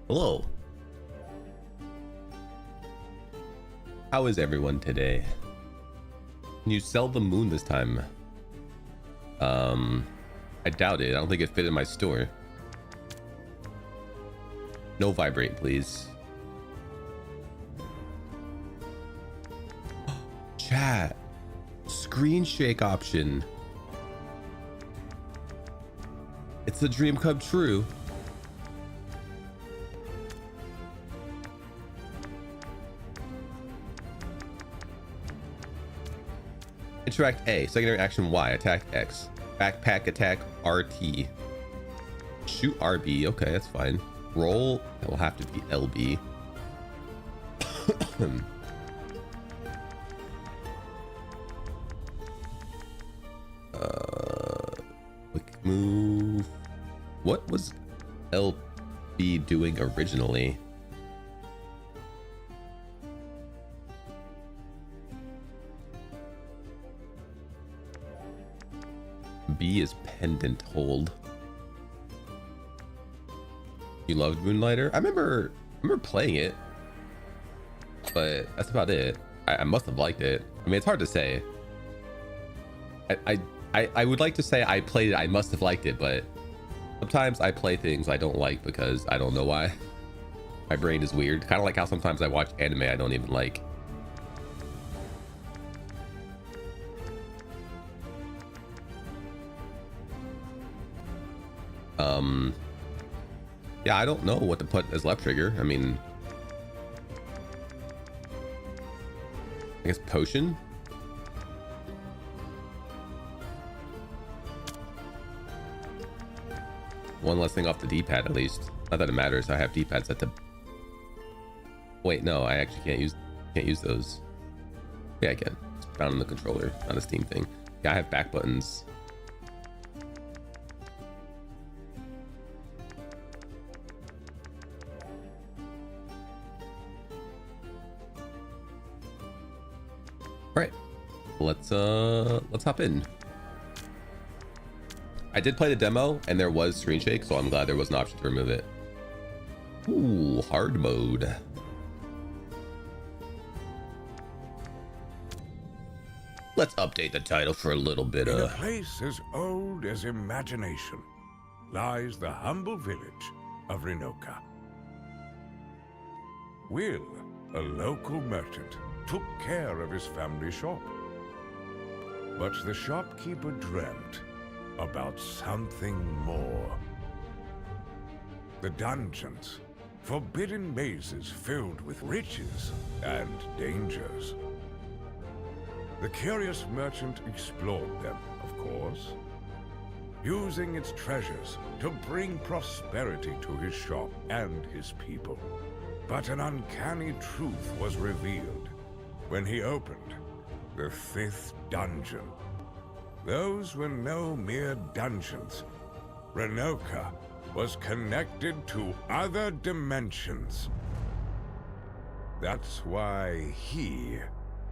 Hello. How is everyone today? Can you sell the moon this time? I doubt it. I don't think it fit in my store. No vibrate, please. Chat. Screen shake option. It's a dream come true. Interact A, secondary action Y, attack X, backpack attack RT, shoot RB. Okay, that's fine. Roll, that will have to be LB. Quick move. What was LB doing originally? B is pendant hold. You loved Moonlighter? I remember playing it, but that's about it. I must have liked it. I mean, it's hard to say. I would like to say I played it, I must have liked it, but sometimes I play things I don't like because I don't know why. My brain is weird. Kind of like how sometimes I watch anime I don't even like. Yeah, I don't know what to put as left trigger. I mean, I guess potion. One less thing off the D-pad at least. Not that it matters. I have D-pads at the. Wait, no, I actually can't use those. Yeah, I can. It's found in the controller, not a Steam thing. Yeah, I have back buttons. Right, let's hop in. I did play the demo and there was screen shake, so I'm glad there was an option to remove it. Ooh, hard mode. Let's update the title for a little bit. In a place as old as imagination lies the humble village of Renoka. Will, a local merchant, took care of his family shop. But the shopkeeper dreamt about something more. The dungeons, forbidden mazes filled with riches and dangers. The curious merchant explored them, of course, using its treasures to bring prosperity to his shop and his people. But an uncanny truth was revealed when he opened the 5th dungeon. Those were no mere dungeons. Renoka was connected to other dimensions. That's why he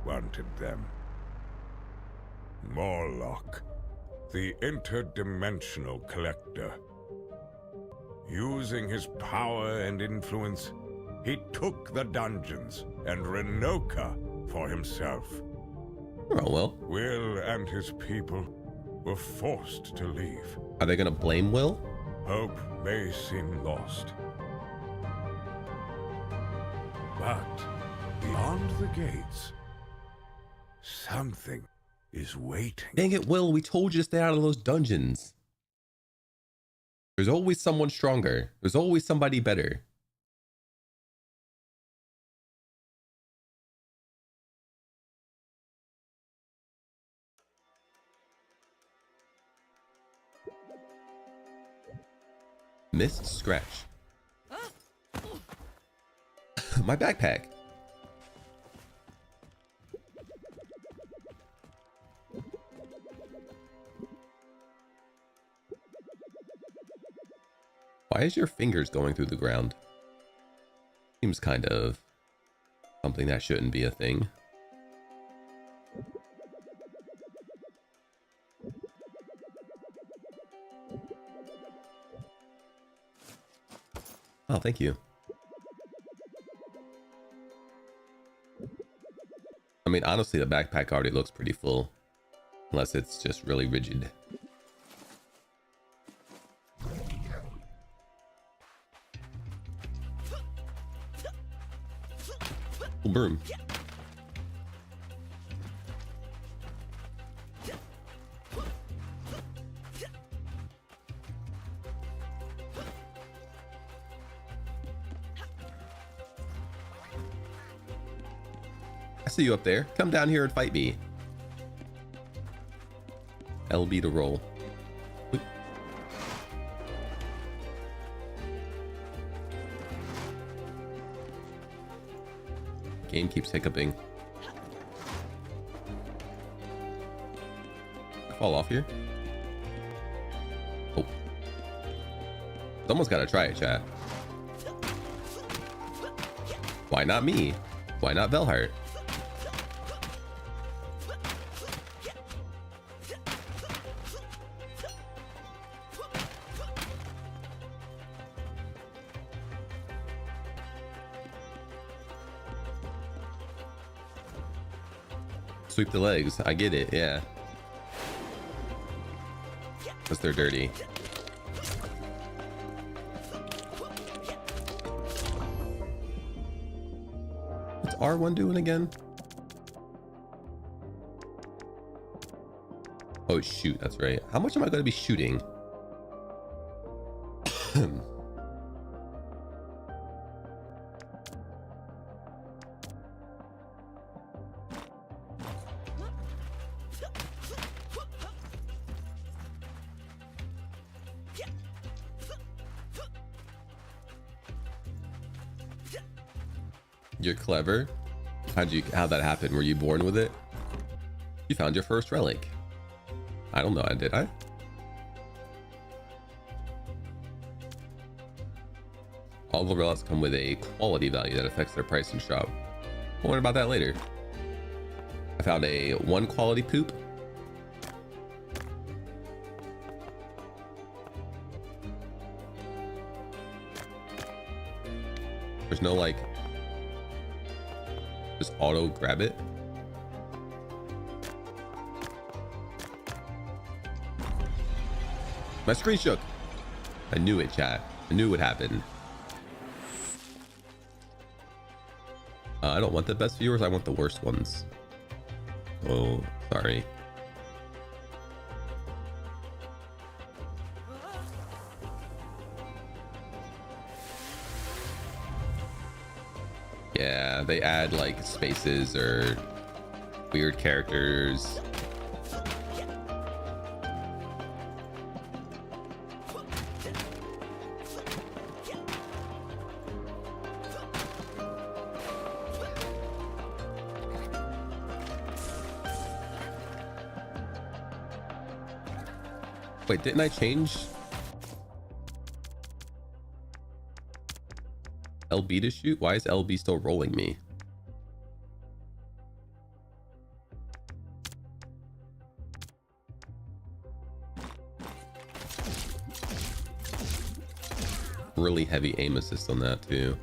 wanted them. Morlock, the interdimensional collector. Using his power and influence, he took the dungeons and Renoka for himself. Oh well. Will and his people were forced to leave. Are they gonna blame Will? Hope may seem lost. But beyond the gates, something is waiting. Dang it, Will, we told you to stay out of those dungeons. There's always someone stronger. There's always somebody better. Missed scratch. My backpack. Why is your fingers going through the ground? Seems kind of something that shouldn't be a thing. Oh, thank you. I mean, honestly, the backpack already looks pretty full. Unless it's just really rigid. Oh, broom. I see you up there. Come down here and fight me. LB to roll. Oop. Game keeps hiccuping. I fall off here. Oh. Someone's gotta try it, chat. Why not me? Why not Velhart? Sweep the legs. I get it, yeah. Because they're dirty. What's R1 doing again? Oh shoot, that's right. How much am I going to be shooting? You're clever. How'd that happen? Were you born with it? You found your first relic. I don't know, did I? All the relics come with a quality value that affects their price in shop. We'll learn about that later. I found a 1 quality poop. There's no like just auto grab it. My screen shook. I knew it, chat. I knew it would happen. I don't want the best viewers. I want the worst ones. Oh, sorry. Yeah, they add like spaces or weird characters. Wait, didn't I change LB to shoot? Why is LB still rolling me? Really heavy aim assist on that too.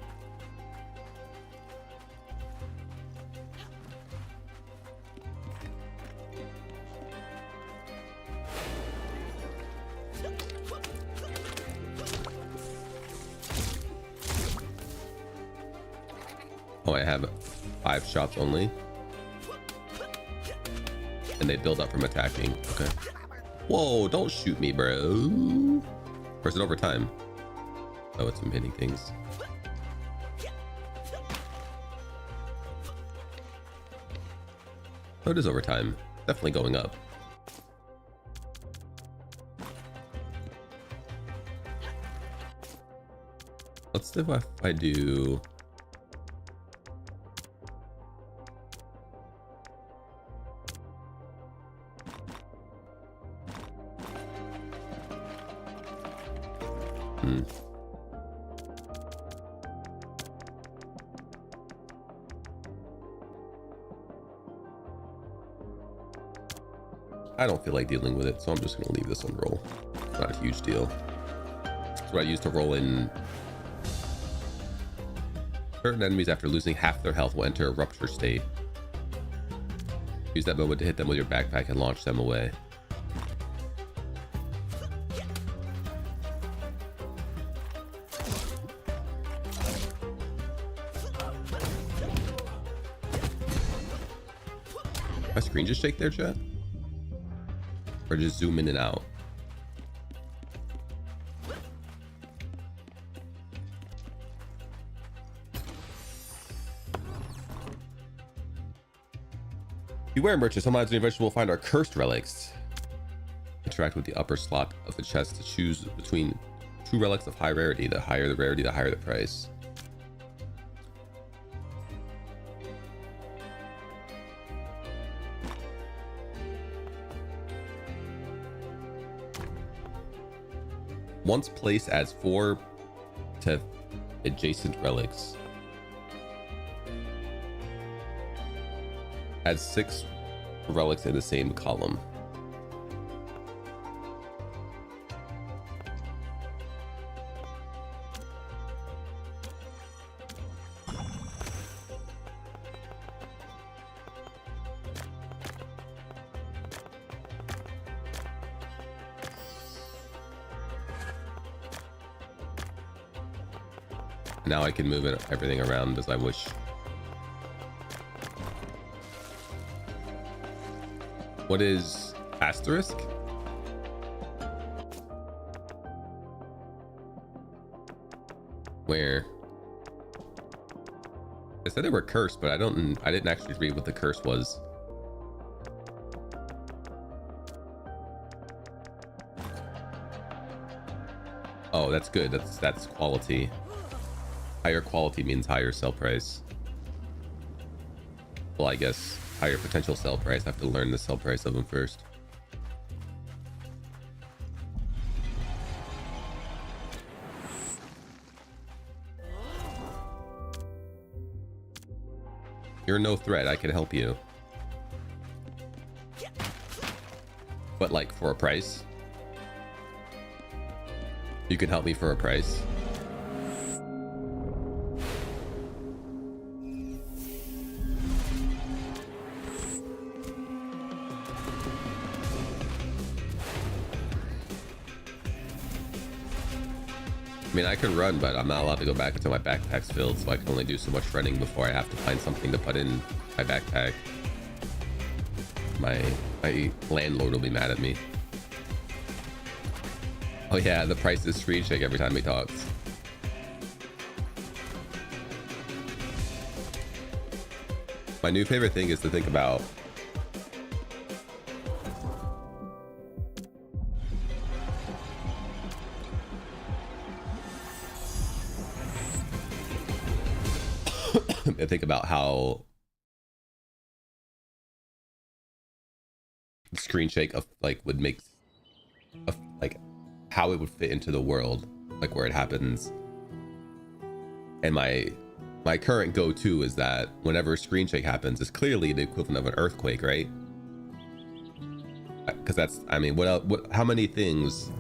Oh, I have 5 shots only. And they build up from attacking. Okay. Whoa, don't shoot me, bro. Or is it over time? Oh, it's many things. Oh, it is over time. Definitely going up. Let's see if I do... I don't feel like dealing with it, so I'm just going to leave this one roll. It's not a huge deal. It's what I used to roll in. Certain enemies, after losing half their health, will enter a rupture state. Use that moment to hit them with your backpack and launch them away. My screen just shake there, chat? Or just zoom in and out? Beware, merchant. Sometimes we eventually will find our cursed relics. Interact with the upper slot of the chest to choose between two relics of high rarity. The higher the rarity, the higher the price. Once placed, adds 4 to adjacent relics. Add 6 relics in the same column. Now I can move everything around as I wish. What is asterisk? Where? I said they were cursed, but I didn't actually read what the curse was. Oh, that's good. That's quality. Higher quality means higher sell price. Well, I guess higher potential sell price. I have to learn the sell price of them first. You're no threat. I can help you. But like for a price? You can help me for a price. I mean, I can run, but I'm not allowed to go back until my backpack's filled, so I can only do so much running before I have to find something to put in my backpack. My landlord will be mad at me. Oh yeah, the price is screen shake every time he talks. My new favorite thing is to think about I think about how screen shake of like would make like how it would fit into the world, like where it happens. And my current go-to is that whenever screen shake happens, it's clearly the equivalent of an earthquake, right? Because that's, I mean, how many things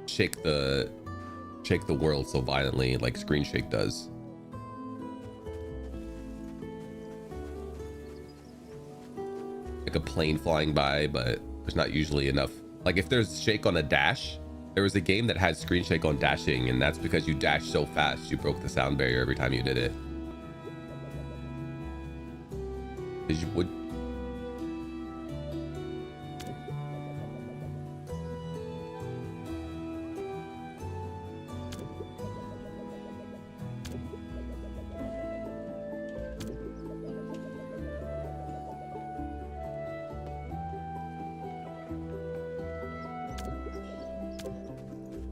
shake the world so violently like screen shake does? Like a plane flying by, but there's not usually enough. Like if there's shake on a dash, there was a game that had screen shake on dashing, and that's because you dashed so fast you broke the sound barrier every time you did it. Because you would.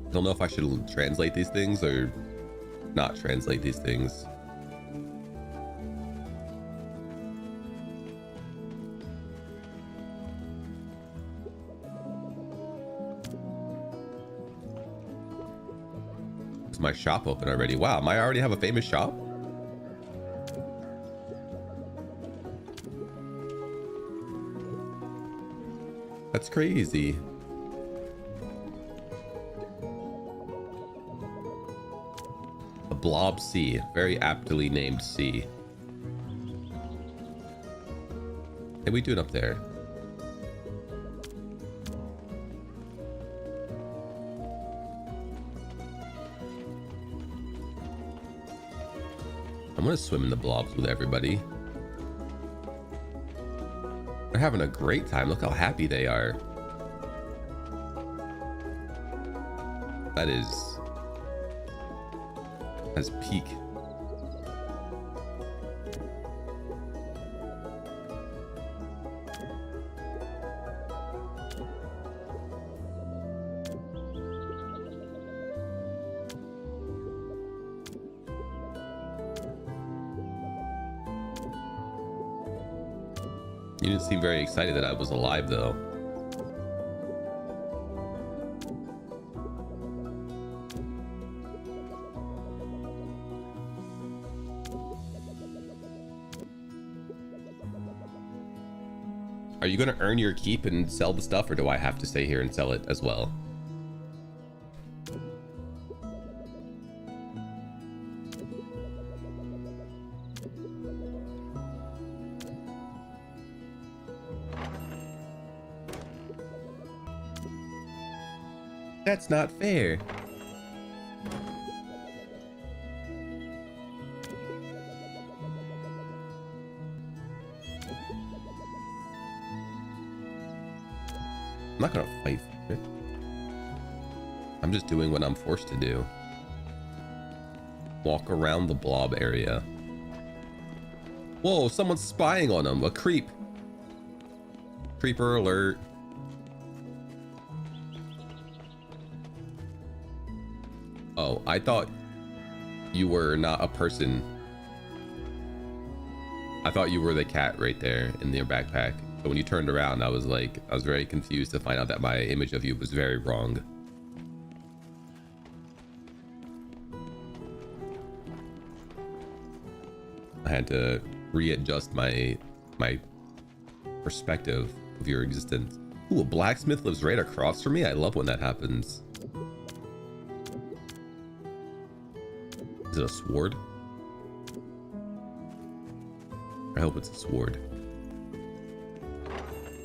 I don't know if I should translate these things or not translate these things. Is my shop open already? Wow, I already have a famous shop? That's crazy. Blob C, very aptly named C. Hey, we doing up there? I'm gonna swim in the blobs with everybody. They're having a great time. Look how happy they are. That's peak. You didn't seem very excited that I was alive, though. Are you going to earn your keep and sell the stuff, or do I have to stay here and sell it as well? That's not fair. I'm not gonna fight for it. I'm just doing what I'm forced to do. Walk around the blob area. Whoa, someone's spying on him. A creep. Creeper alert. Oh, I thought you were not a person. I thought you were the cat right there in your backpack. But when you turned around, I was very confused to find out that my image of you was very wrong. I had to readjust my perspective of your existence. Ooh, a blacksmith lives right across from me. I love when that happens. Is it a sword? I hope it's a sword.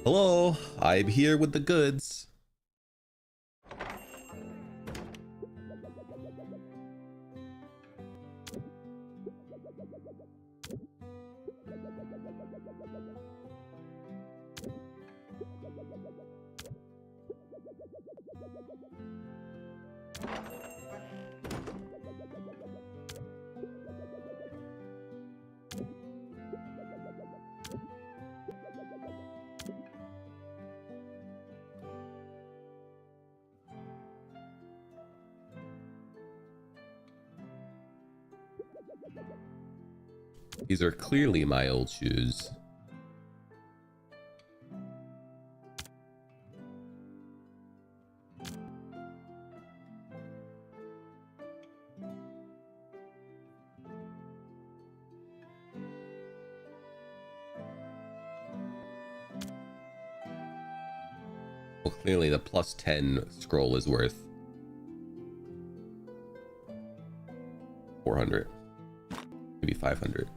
Hello, I'm here with the goods. These are clearly my old shoes. Well, clearly the plus 10 scroll is worth 400, maybe 500.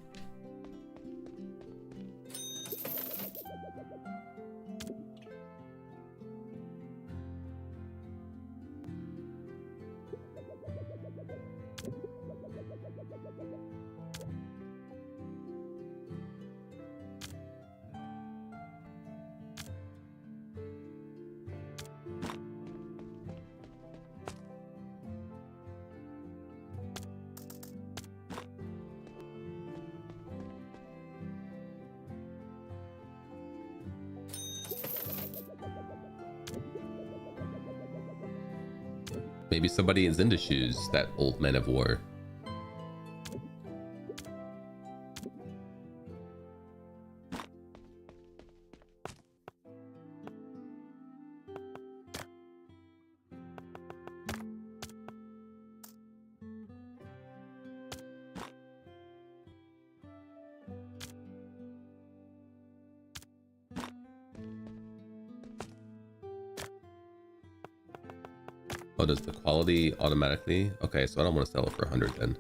Maybe somebody is into shoes that old men have wore. Oh, does the quality automatically? Okay, so I don't want to sell it for 100 then.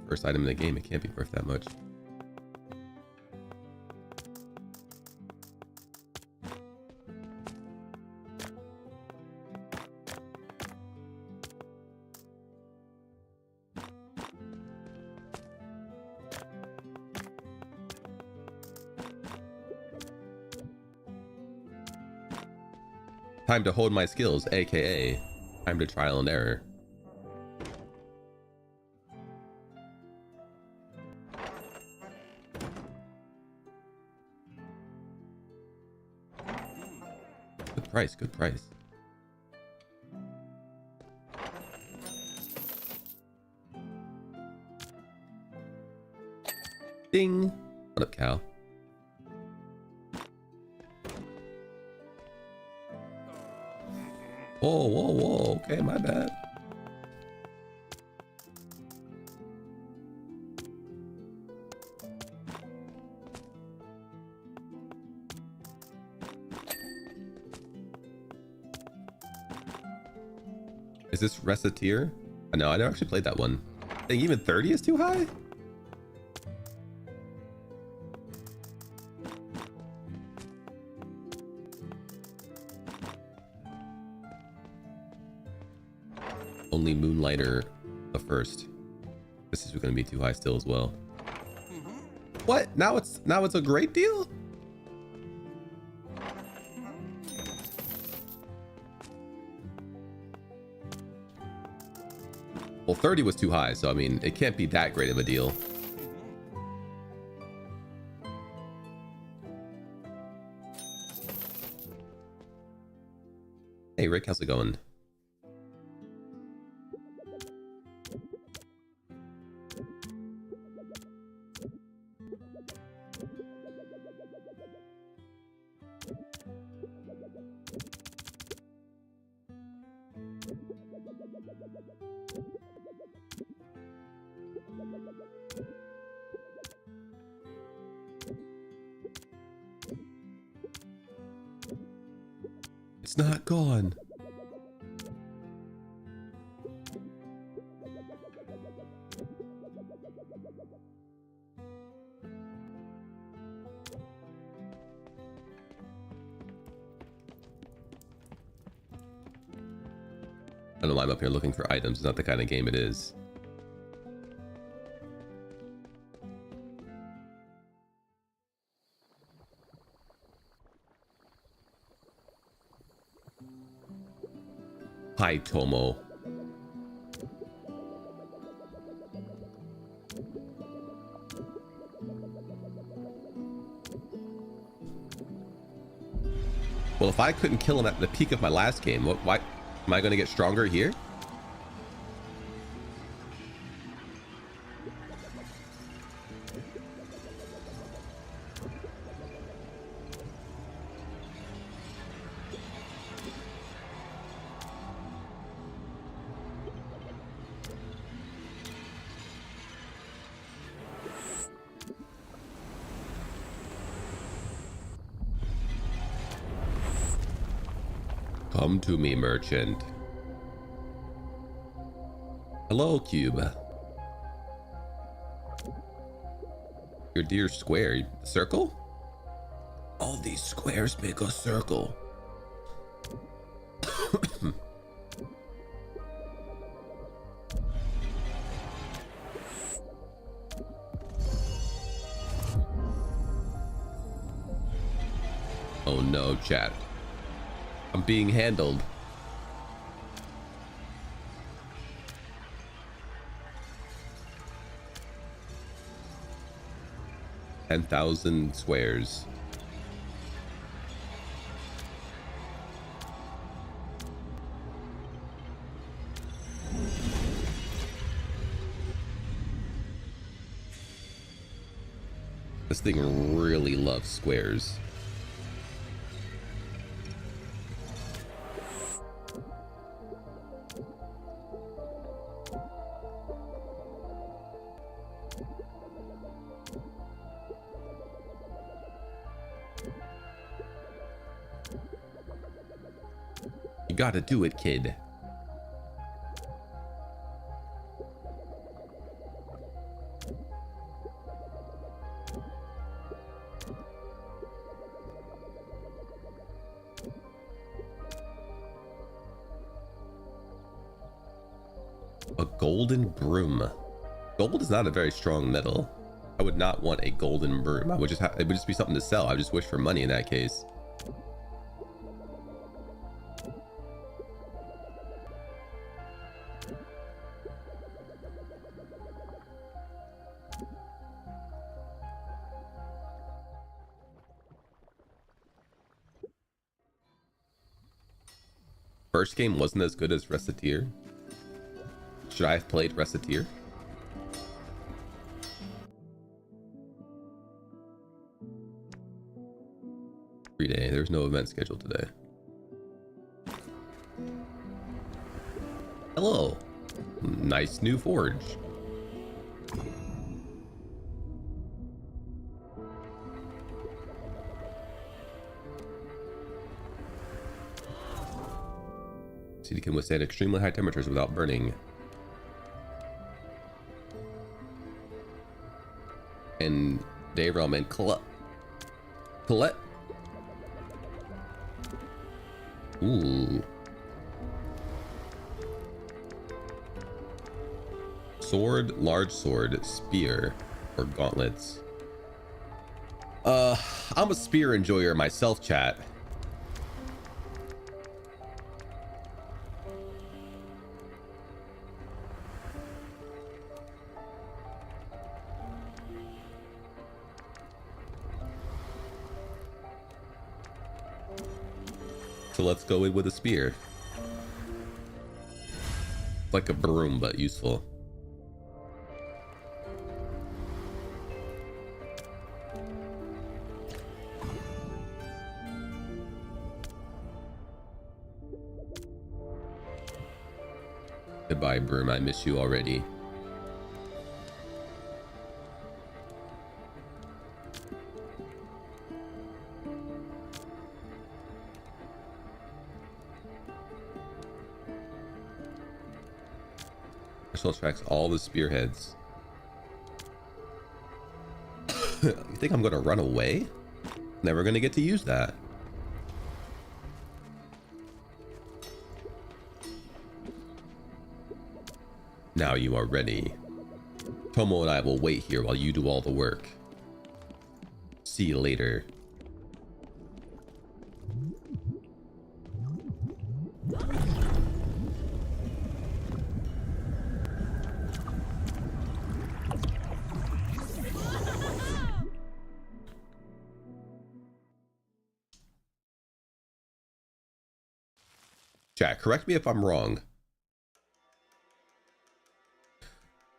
first item in the game. It can't be worth that much. Time to hold my skills, aka time to trial and error. Good price, good price. Ding! What up, Cal? Whoa, whoa, whoa. Okay, my bad. Is this Reciteer? No, I never actually played that one. I think even 30 is too high? Only Moonlighter the first. This is going to be too high still as well. What? Now it's a great deal? Well, 30 was too high, so I mean, it can't be that great of a deal. Hey Rick, how's it going? It's not gone. I don't know why I'm up here looking for items. It's not the kind of game it is. Hi, Tomo. Well, if I couldn't kill him at the peak of my last game, why am I going to get stronger here? Come to me, merchant. Hello, Cube. Your dear square. Circle? All these squares make a circle. Oh no, chat. I'm being handled. $10,000 squares. This thing really loves squares. You gotta do it, kid. . A golden broom. Gold is not a very strong metal. I would not want a golden broom. I would just it would just be something to sell. I just wish for money in that case. First game wasn't as good as Reciteer. Should I have played Reciteer? Free day. There's no event scheduled today. Hello. Nice new forge. CD can withstand extremely high temperatures without burning. And Day Realm and Colette. Ooh. Sword, large sword, spear, or gauntlets. I'm a spear enjoyer myself, chat. So let's go in with a spear. Like a broom, but useful. Goodbye, broom. I miss you already. Tracks all the spearheads. You think I'm gonna run away? Never gonna get to use that. Now you are ready. Tomo and I will wait here while you do all the work. See you later. Chat, correct me if I'm wrong,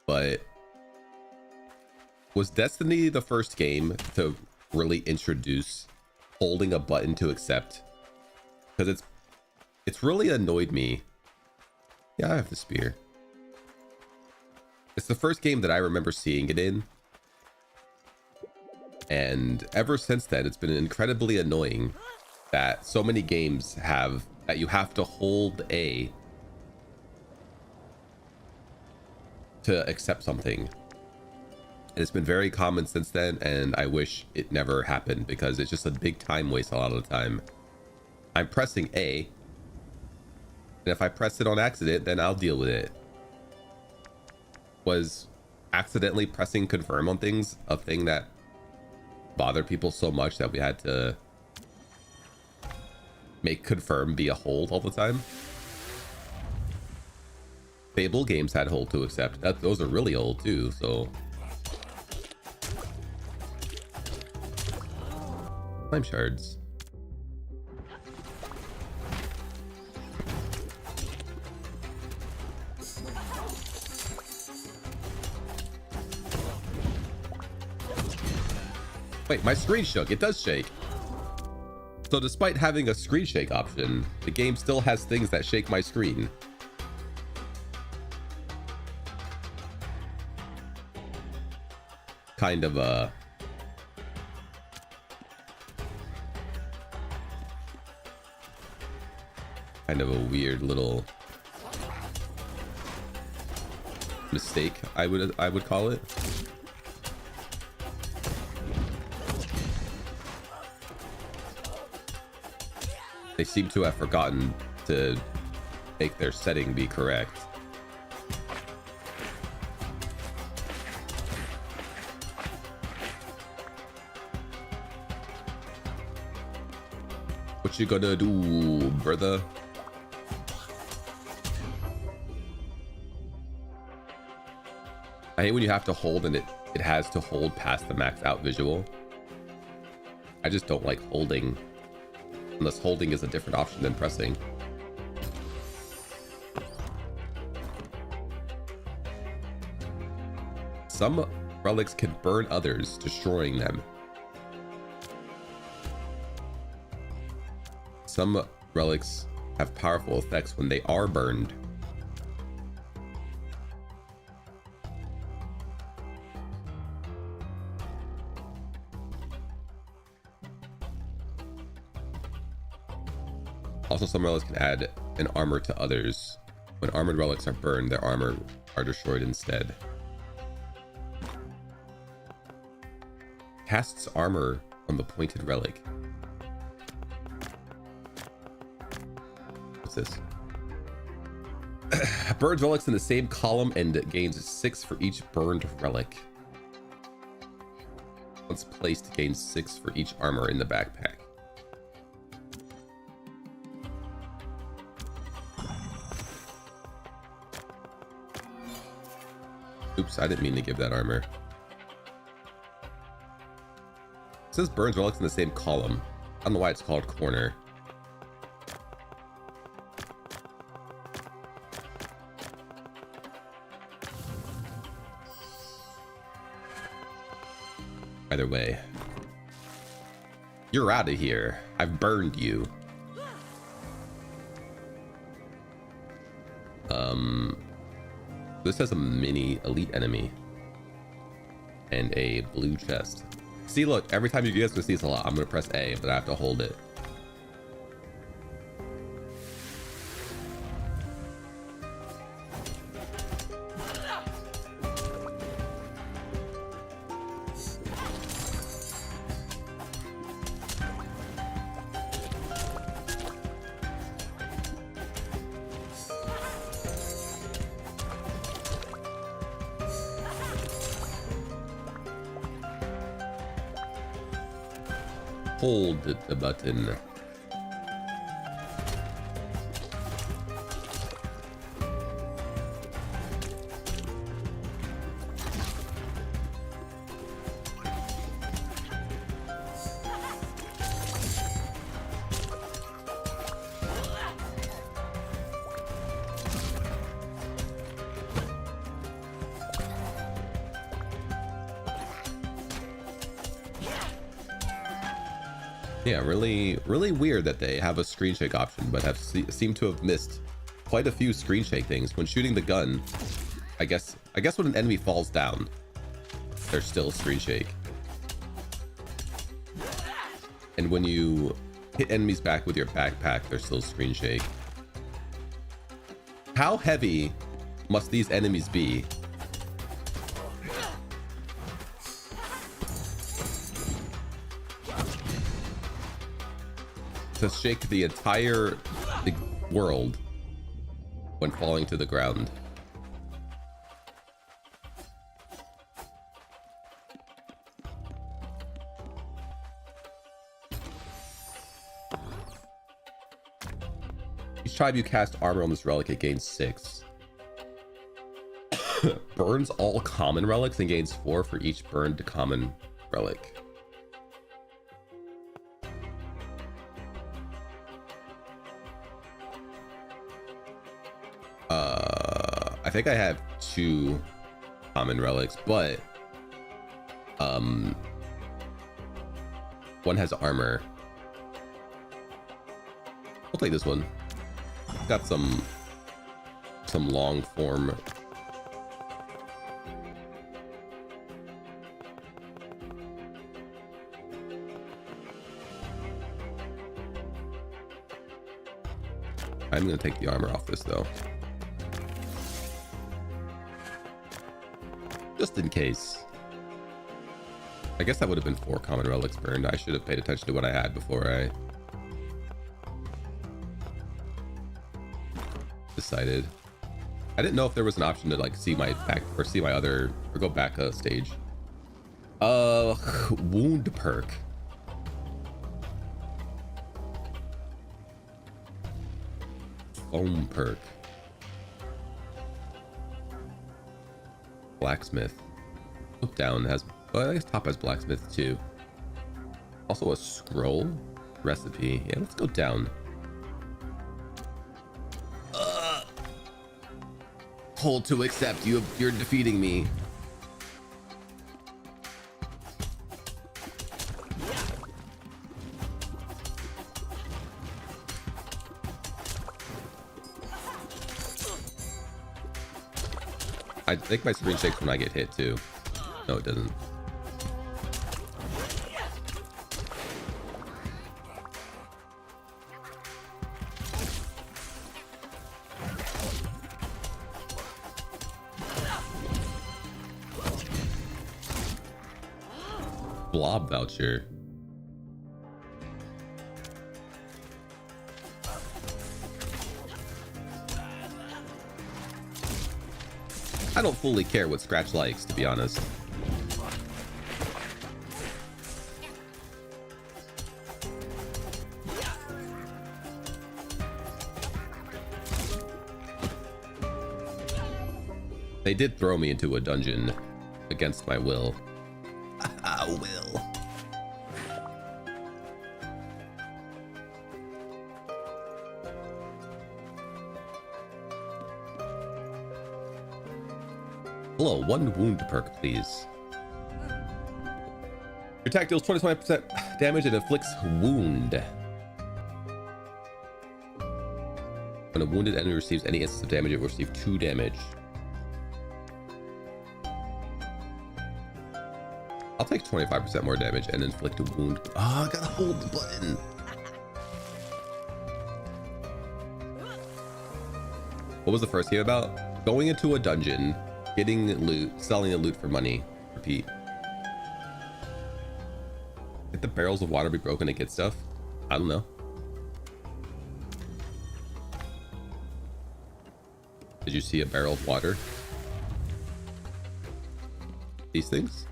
but was Destiny the first game to really introduce holding a button to accept? Because it's really annoyed me. Yeah, I have the spear. It's the first game that I remember seeing it in, and ever since then it's been incredibly annoying that so many games have that you have to hold A to accept something. And it's been very common since then, and I wish it never happened because it's just a big time waste a lot of the time. I'm pressing A, and if I press it on accident, then I'll deal with it. Was accidentally pressing confirm on things a thing that bothered people so much that we had to make confirm be a hold all the time? Fable games had hold to accept. Those are really old too, so. Time shards. Wait, my screen shook. It does shake. So despite having a screen shake option, the game still has things that shake my screen. Kind of a weird little mistake, I would call it. They seem to have forgotten to make their setting be correct. What you gonna do, brother? I hate when you have to hold and it has to hold past the max out visual. I just don't like holding unless holding is a different option than pressing. Some relics can burn others, destroying them. Some relics have powerful effects when they are burned. Also, some relics can add an armor to others. When armored relics are burned, their armor are destroyed instead. Casts armor on the pointed relic. What's this? Burns relics in the same column and gains 6 for each burned relic. Once placed, gains 6 for each armor in the backpack. Oops, I didn't mean to give that armor. It says burns relics in the same column. I don't know why it's called corner. Either way. You're out of here. I've burned you. This has a mini elite enemy and a blue chest. See, look, every time you guys can see this a lot, I'm gonna press A, but I have to hold it. Hold the button. Yeah, really weird that they have a screen shake option, but have seem to have missed quite a few screen shake things. When shooting the gun, I guess when an enemy falls down, there's still screen shake. And when you hit enemies back with your backpack, there's still screen shake. How heavy must these enemies be to shake the entire world when falling to the ground? Each time you cast armor on this relic, it gains 6. Burns all common relics and gains 4 for each burned common relic. I think I have 2 common relics, but one has armor. We'll take this one. It's got some long form. I'm gonna take the armor off this though, just in case. I guess that would have been 4 common relics burned. I should have paid attention to what I had before I decided. I didn't know if there was an option to like see my back or see my other or go back a stage. Wound perk. Ohm perk. Blacksmith. Look down has, well, I guess top has blacksmith too. Also a scroll recipe. Yeah, let's go down. Hold to accept. You're defeating me. I think my screen shakes when I get hit too. No, it doesn't. Blob voucher. I don't fully care what Scratch likes, to be honest. They did throw me into a dungeon against my will. Will. Hello, 1 wound perk, please. Your attack deals 25% damage and inflicts wound. When a wounded enemy receives any instance of damage, it will receive 2 damage. I'll take 25% more damage and inflict a wound. Oh, I gotta hold the button. What was the first game about? Going into a dungeon, getting loot, selling the loot for money. Repeat. Did the barrels of water be broken to get stuff? I don't know. Did you see a barrel of water? These things?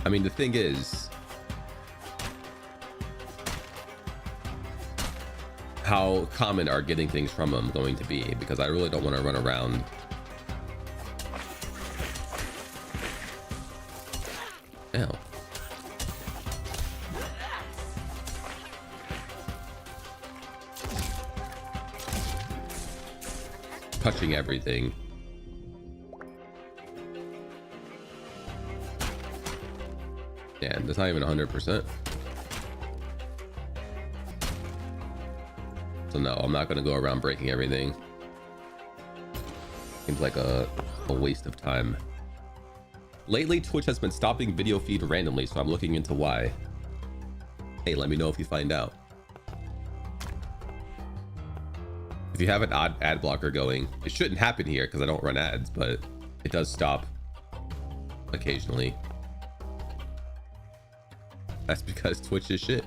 I mean, the thing is, how common are getting things from them going to be? Because I really don't want to run around. Ow. Touching everything. Yeah, that's not even 100%. So no, I'm not gonna go around breaking everything. Seems like a waste of time. Lately, Twitch has been stopping video feed randomly, so I'm looking into why. Hey, let me know if you find out. If you have an odd ad blocker going, it shouldn't happen here because I don't run ads, but it does stop occasionally. That's because Twitch is shit.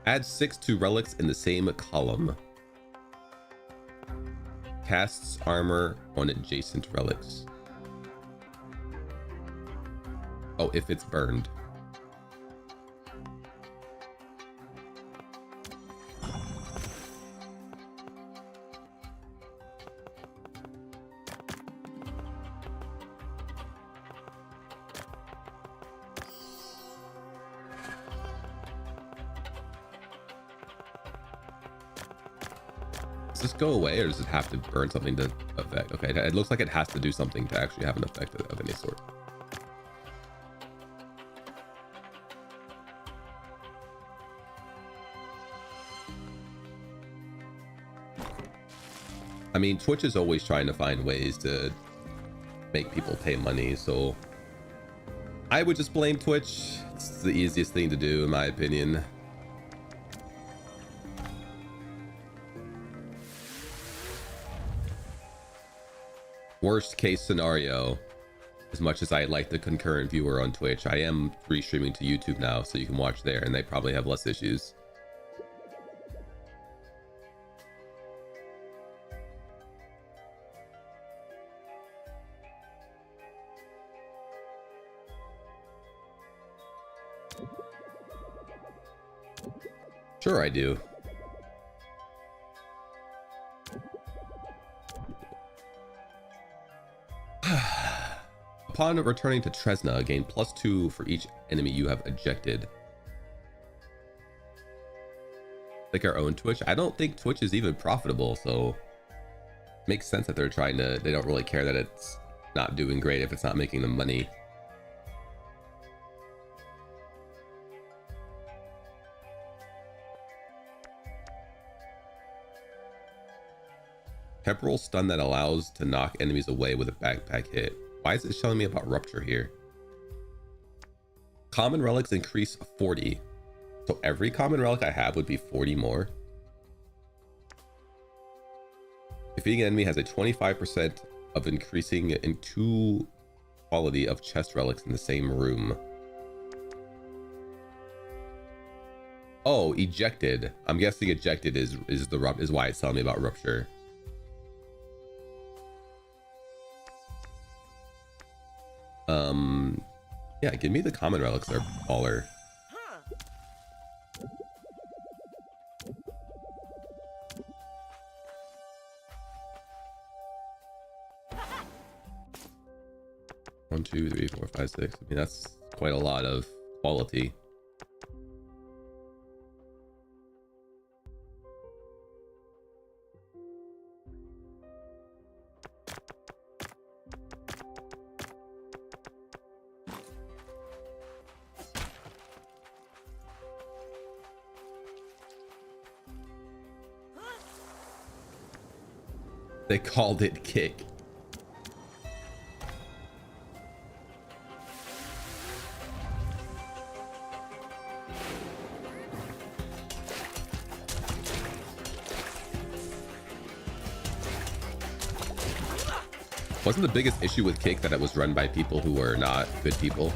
Add 6 to relics in the same column. Casts armor on adjacent relics. Oh, if it's burned. Does this go away, or does it have to burn something to affect? Okay, it looks like it has to do something to actually have an effect of any sort. I mean, Twitch is always trying to find ways to make people pay money, so I would just blame Twitch. It's the easiest thing to do, in my opinion. Worst case scenario, as much as I like the concurrent viewer on Twitch, I am restreaming to YouTube now, so you can watch there, and they probably have less issues. Sure I do. Upon returning to Tresna, gain +2 for each enemy you have ejected. Like our own Twitch? I don't think Twitch is even profitable, so makes sense that they're trying to, they don't really care that it's not doing great if it's not making them money. Temporal stun that allows to knock enemies away with a backpack hit. Why is it telling me about rupture here? Common relics increase 40. So every common relic I have would be 40 more. Defeating an enemy has a 25% of increasing in 2 quality of chest relics in the same room. Oh, ejected. I'm guessing ejected is why it's telling me about rupture. Yeah, give me the common relics. They're baller. One, two, three, four, five, six. I mean, that's quite a lot of quality. They called it kick. Wasn't the biggest issue with kick that it was run by people who were not good people?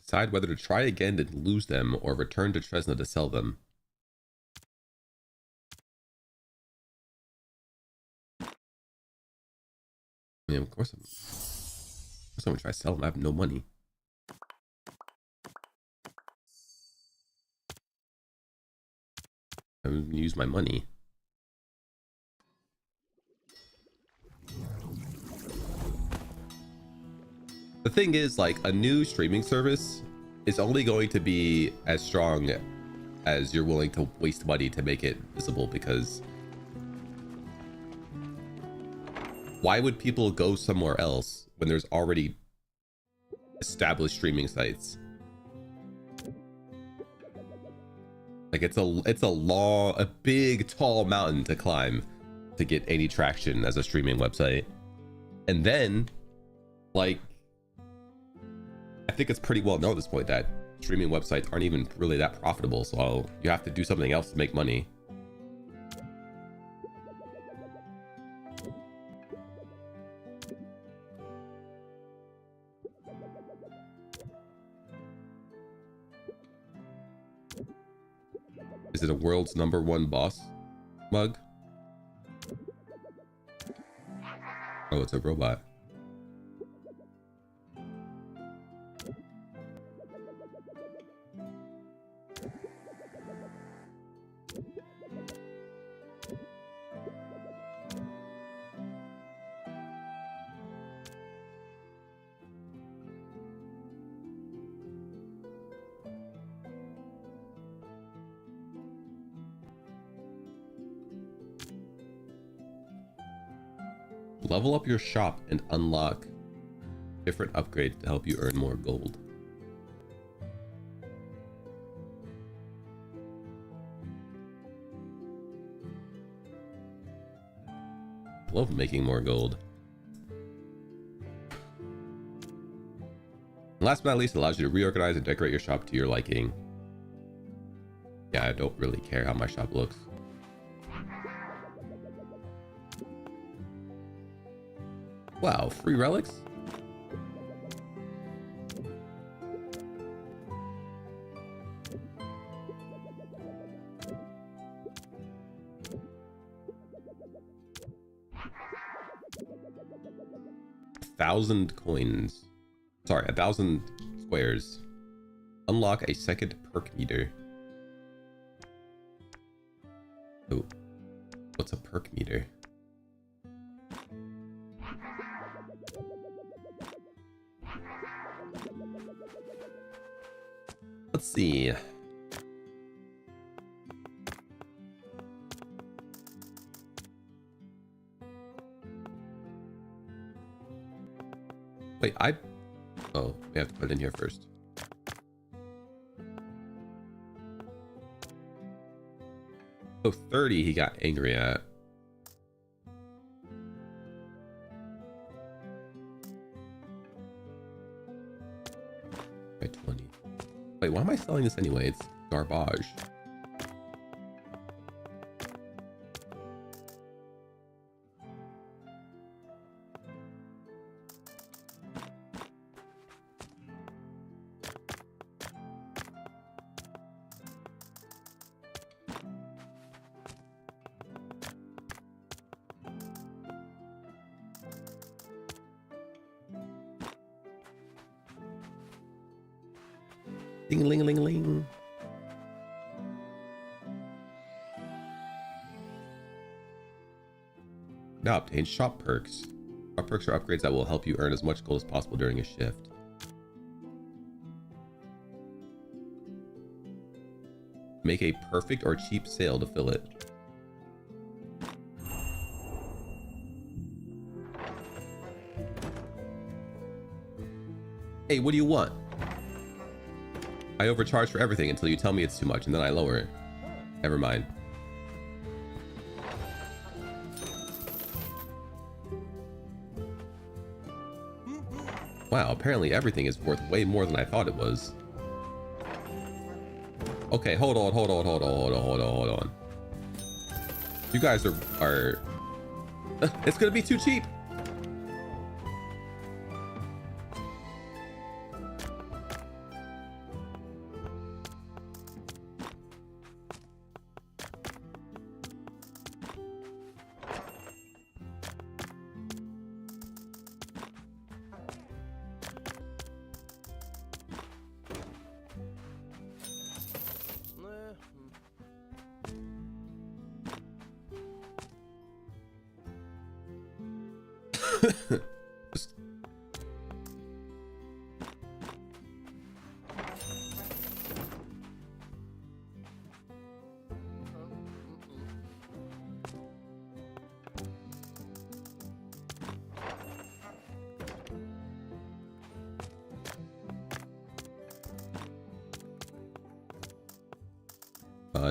Decide whether to try again to lose them or return to Tresna to sell them. I mean, of course I'm gonna try to sell them. I have no money. I'm gonna use my money. The thing is, like, a new streaming service is only going to be as strong as you're willing to waste money to make it visible, because why would people go somewhere else when there's already established streaming sites? Like, it's a big, tall mountain to climb to get any traction as a streaming website. And then, like, I think it's pretty well known at this point that streaming websites aren't even really that profitable, so you have to do something else to make money. Is it a world's #1 boss mug? Oh, it's a robot. Level up your shop and unlock different upgrades to help you earn more gold. Love making more gold. And last but not least, it allows you to reorganize and decorate your shop to your liking. Yeah, I don't really care how my shop looks. Wow, free relics? $1,000 coins. Sorry, 1,000 squares. Unlock a second perk meter. Oh, what's a perk meter? Let's see. Wait, oh, we have to put it in here first. Oh, 30 he got angry at. By 20. Wait, why am I selling this anyway? It's garbage. Ding-a-ling-a-ling-a-ling. Now obtain shop perks. Shop perks are upgrades that will help you earn as much gold as possible during a shift. Make a perfect or cheap sale to fill it. Hey, what do you want? I overcharge for everything until you tell me it's too much, and then I lower it. Never mind. Wow, apparently everything is worth way more than I thought it was. Okay, hold on. You guys are it's gonna be too cheap.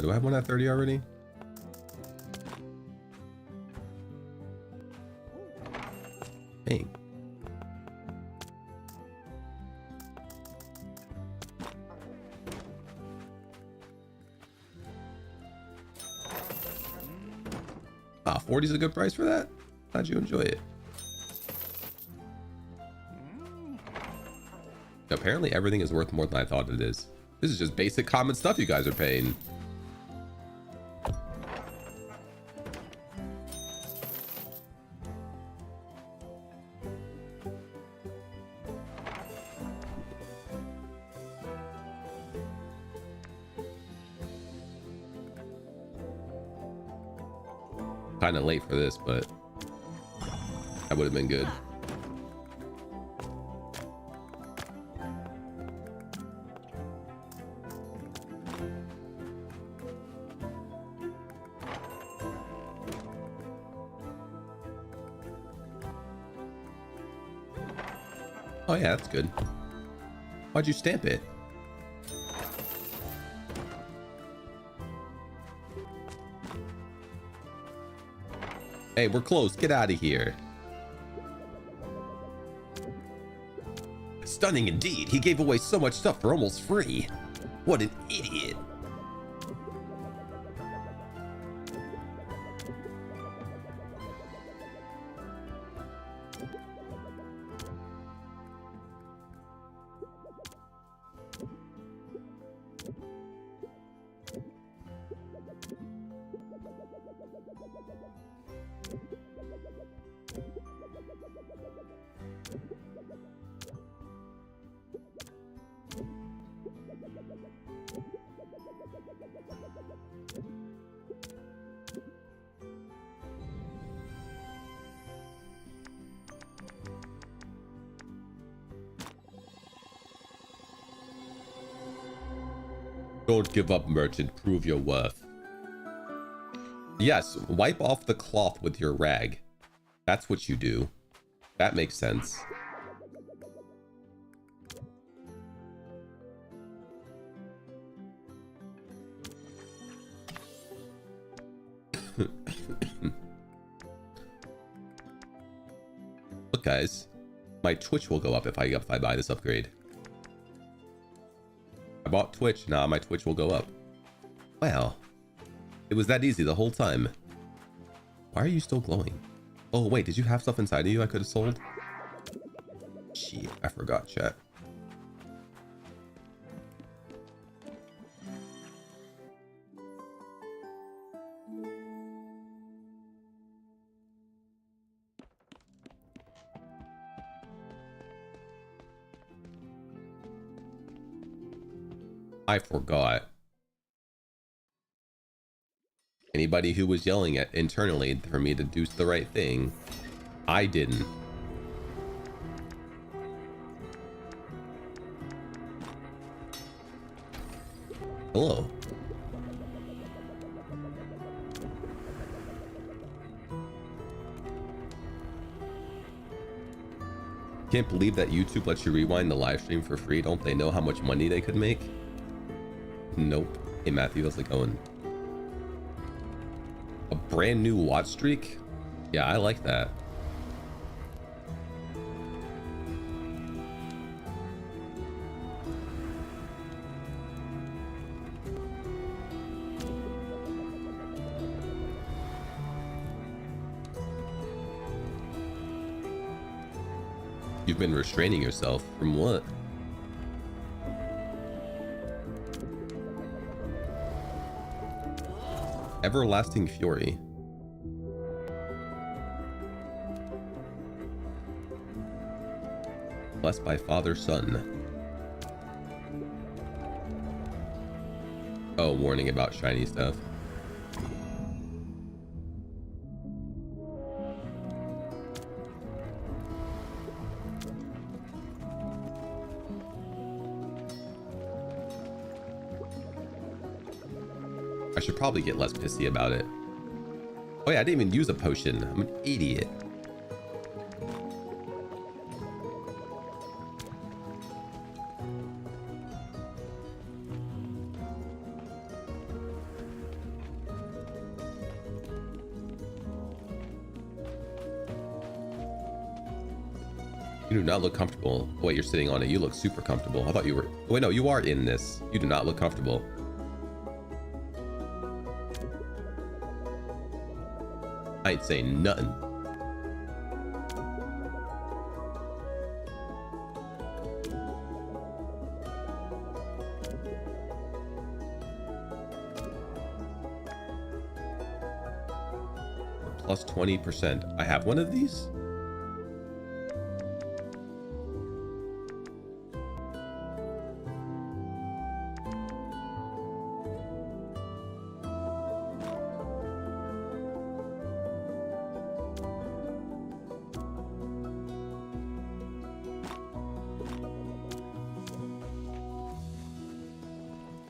Do I have one at 30 already? Dang. Ah, 40 is a good price for that? How'd you enjoy it? Apparently everything is worth more than I thought it is. This is just basic common stuff you guys are paying. Kind of late for this, but that would have been good. Oh yeah, that's good. Why'd you stamp it? Hey, we're close. Get out of here. Stunning indeed. He gave away so much stuff for almost free. What an idiot. Don't give up, merchant. Prove your worth. Yes, wipe off the cloth with your rag. That's what you do. That makes sense. Look, guys. My Twitch will go up if I buy this upgrade. I bought Twitch, now my Twitch will go up. Wow. It was that easy the whole time. Why are you still glowing? Oh wait, did you have stuff inside of you I could have sold? Shit, I forgot, chat. I forgot. Anybody who was yelling at internally for me to do the right thing, I didn't. Hello. Can't believe that YouTube lets you rewind the live stream for free. Don't they know how much money they could make? Nope. Hey Matthew, how's it going? A brand new watch streak? Yeah, I like that. You've been restraining yourself from what? Everlasting Fury. Blessed by Father, Son. Oh, warning about shiny stuff. I should probably get less pissy about it. Oh yeah, I didn't even use a potion. I'm an idiot. You do not look comfortable. Wait, you're sitting on it. You look super comfortable. I thought you were... Wait, no, you are in this. You do not look comfortable. I ain't saying nothing. Plus 20%. I have one of these?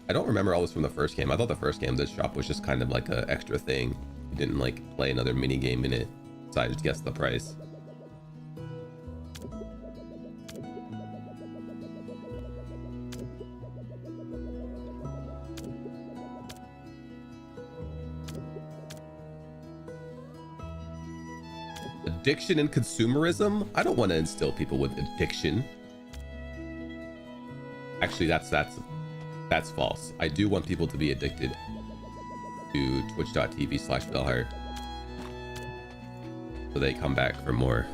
I don't remember all this from the first game. I thought the first game, this shop was just kind of like an extra thing. You didn't like play another mini game in it, so I just guessed the price. Addiction and consumerism? I don't want to instill people with addiction. Actually, that's false. I do want people to be addicted to twitch.tv/Velhart so they come back for more.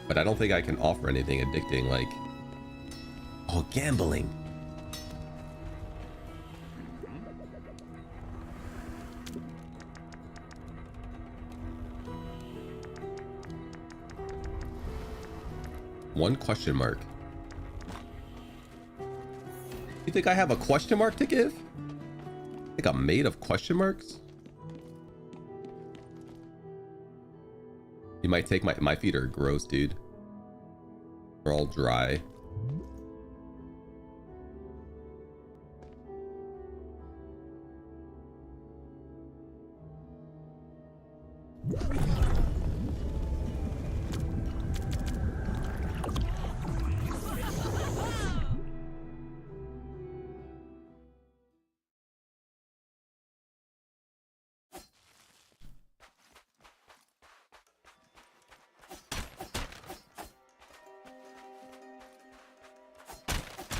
But I don't think I can offer anything addicting like, oh, gambling. One question mark. You think I have a question mark to give? I think I'm made of question marks? You might take my feet are gross, dude. They're all dry.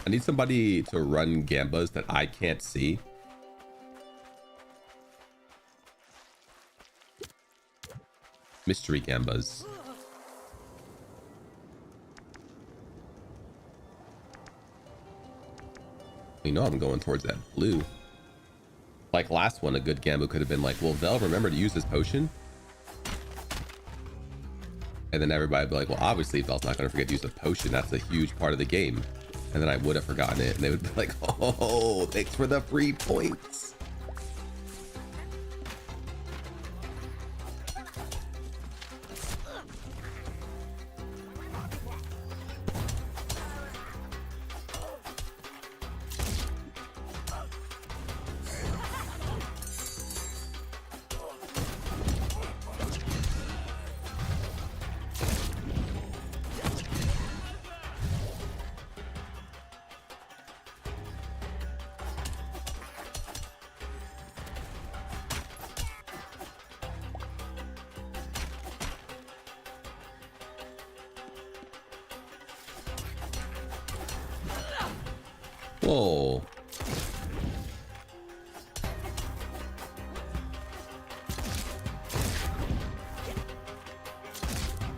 I need somebody to run gambas that I can't see. Mystery gambas. You know I'm going towards that blue. Like last one, a good gamba could have been like, well, Vel, remember to use this potion? And then everybody would be like, well, obviously Vel's not going to forget to use a potion. That's a huge part of the game. And then I would have forgotten it, and they would be like, oh, thanks for the free points. Whoa.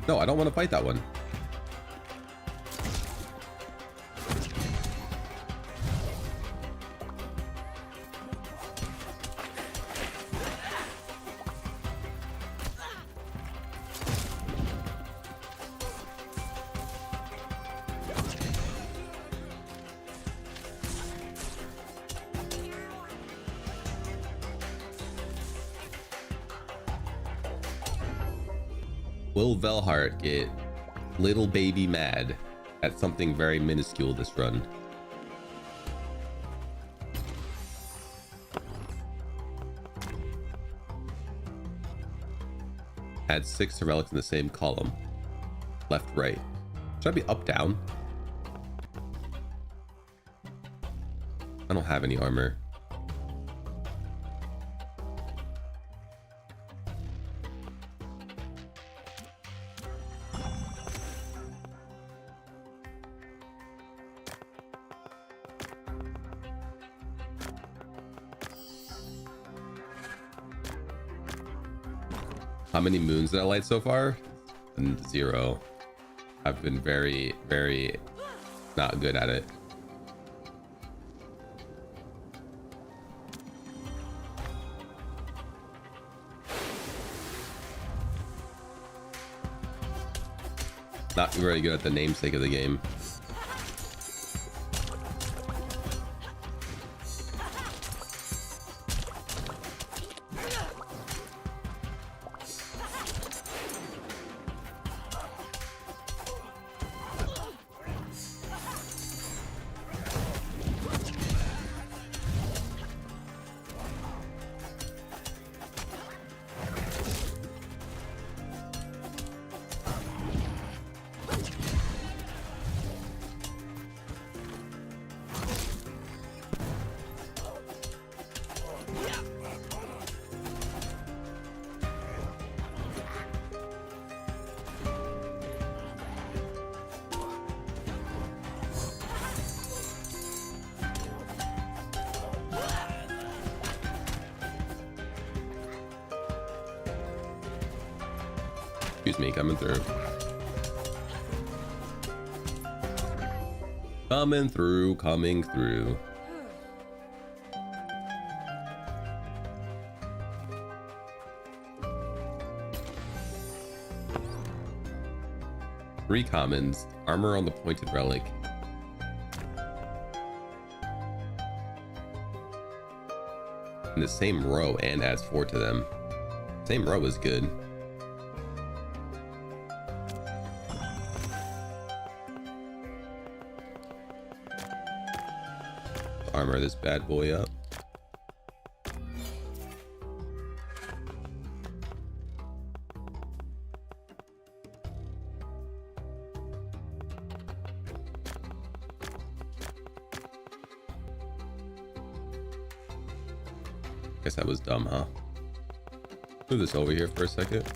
No, I don't want to fight that one. Will Velhart get little baby mad at something very minuscule this run? Add 6 relics in the same column. Left, right. Should I be up, down? I don't have any armor. How many moons did I light so far? 0. I've been very, very not good at it. Not very good at the namesake of the game. Excuse me, coming through. Coming through, coming through. Three commons, armor on the pointed relic. In the same row and adds 4 to them. Same row is good. Armor this bad boy up. Guess that was dumb, huh? Move this over here for a second.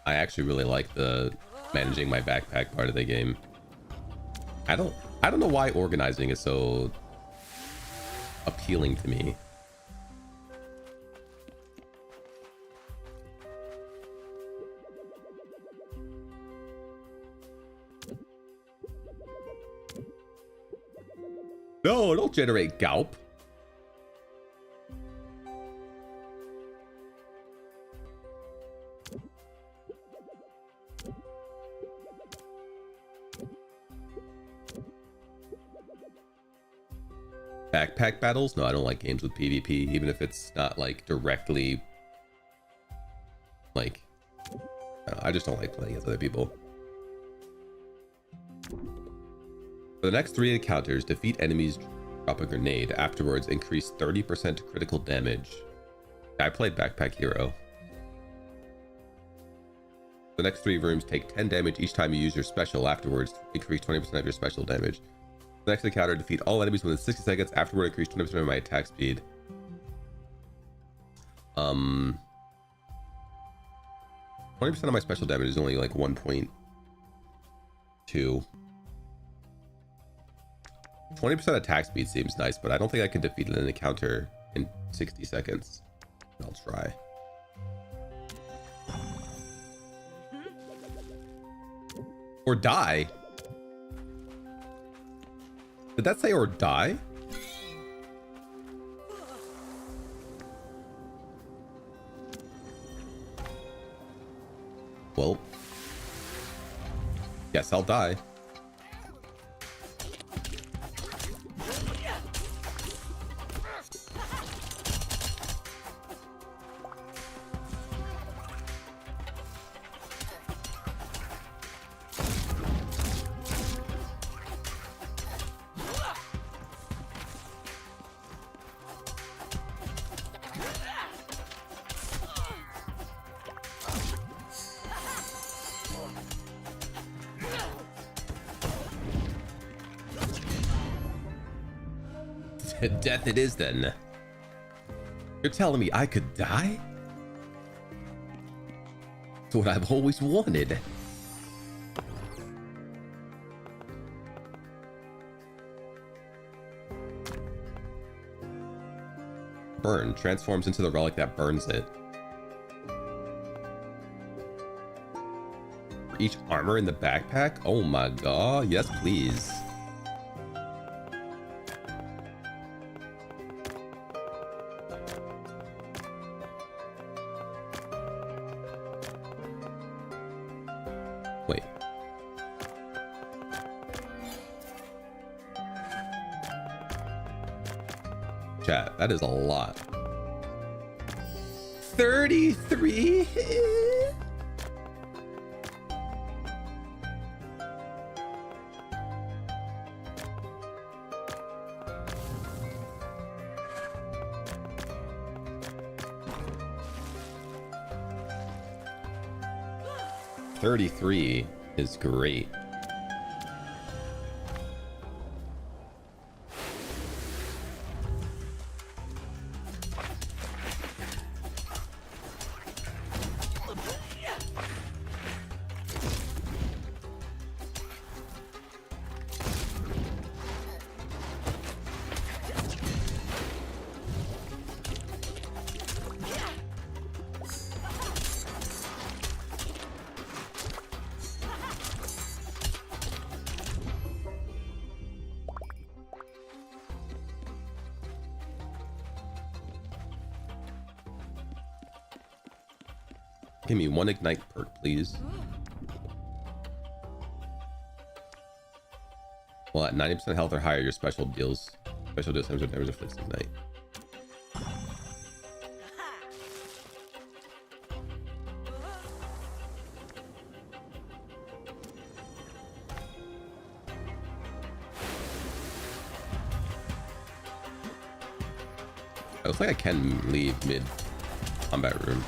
I actually really like the managing my backpack part of the game. I don't know why organizing is so appealing to me. No, don't generate Gaup. Backpack battles? No, I don't like games with PvP, even if it's not like directly like, I just don't like playing against other people. For the next 3 encounters, defeat enemies, drop a grenade. Afterwards, increase 30% critical damage. I played Backpack Hero. The next 3 rooms take 10 damage each time you use your special. Afterwards, increase 20% of your special damage. The next encounter, defeat all enemies within 60 seconds. Afterward, increase 20% of my attack speed. 20% of my special damage is only like 1.2. 20% attack speed seems nice, but I don't think I can defeat an encounter in 60 seconds. I'll try. Or die? Did that say or die? Well, guess I'll die. Death it is then. You're telling me I could die? It's what I've always wanted. Burn transforms into the relic that burns it. For each armor in the backpack? Oh my god, yes please. Wait. Chat, that is a lot. 33? $33 is great. Give me one ignite perk, please. Well, at 90% health or higher, your special deals times or damage inflicts ignite. It looks like I can leave mid combat room.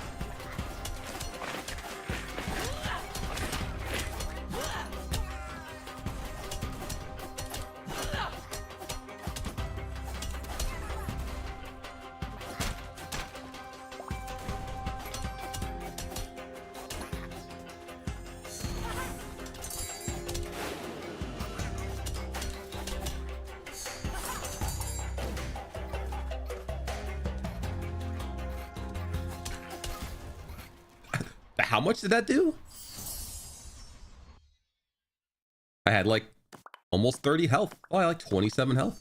How much did that do? I had like almost 30 health. Oh, I had like 27 health.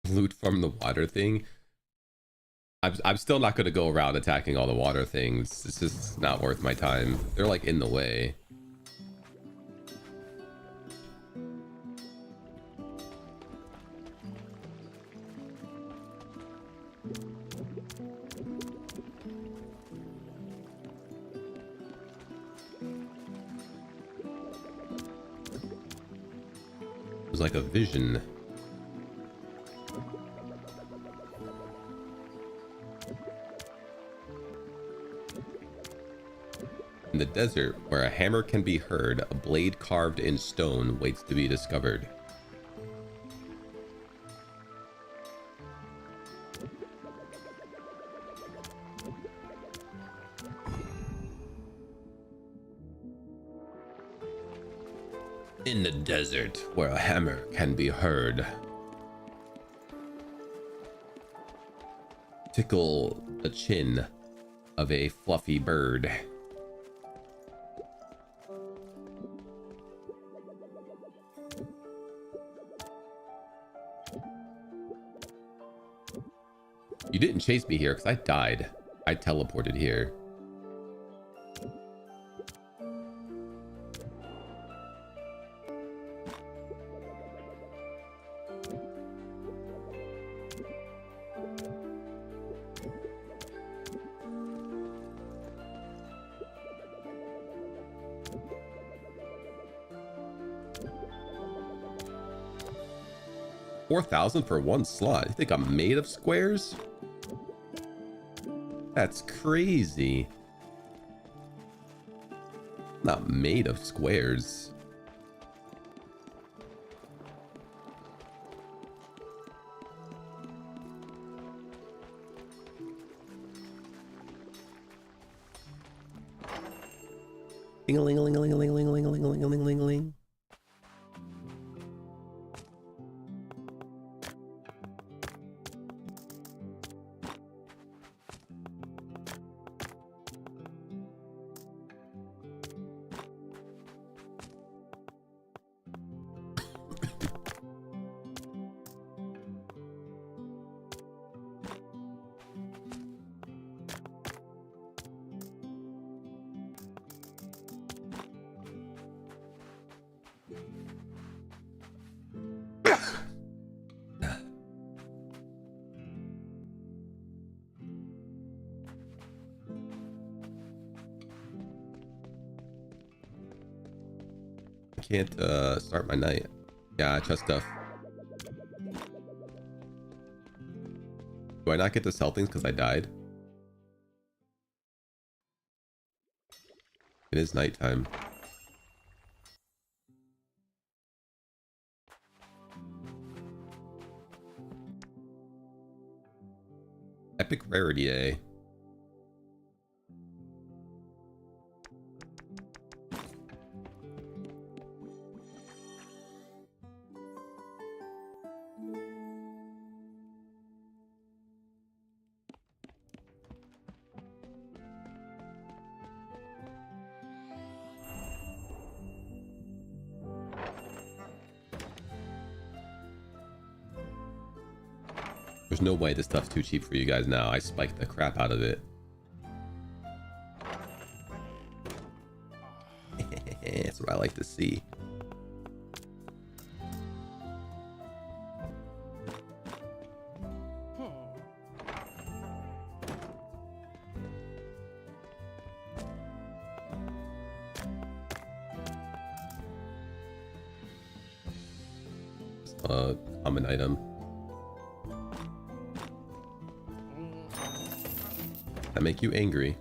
Loot from the water thing. I'm still not going to go around attacking all the water things. It's just not worth my time. They're like in the way. It was like a vision. In the desert, where a hammer can be heard, a blade carved in stone waits to be discovered. In the desert, where a hammer can be heard. Tickle the chin of a fluffy bird. You didn't chase me here because I died. I teleported here. $4,000 for one slot. You think I'm made of squares? That's crazy. Not made of squares. Ding-a-ling-a-ling-a-ling-a-ling-a-ling-a-ling-a-ling-a-ling-a-ling-a-ling-a-ling. Can't start my night. Yeah, I trust stuff. Do I not get to sell things because I died? It is nighttime. Epic rarity, eh? There's no way this stuff's too cheap for you guys now. I spiked the crap out of it. That's what I like to see. Common item. That make you angry?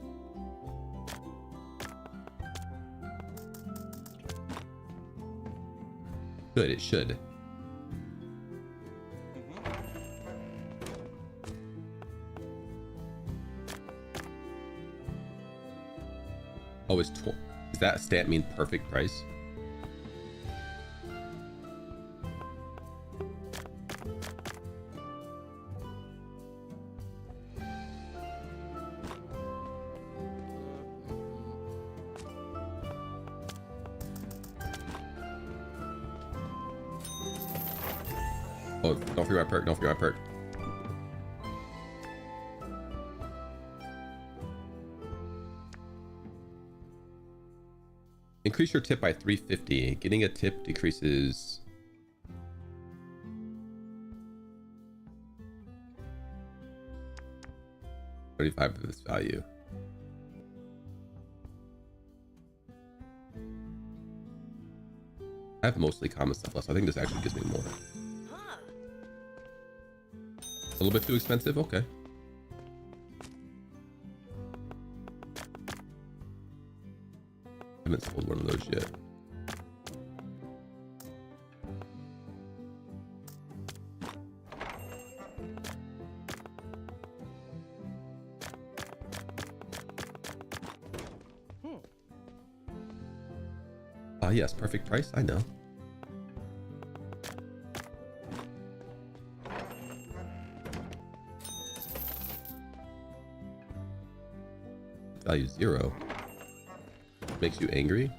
Good, it should. Oh, does that stamp mean perfect price? Oh, don't forget my perk, don't forget my perk. Increase your tip by 350. Getting a tip decreases... $35 of this value. I have mostly common stuff left, so I think this actually gives me more. A little bit too expensive? Okay. I haven't sold one of those yet. Yes, perfect price, I know. Value 0. Makes you angry?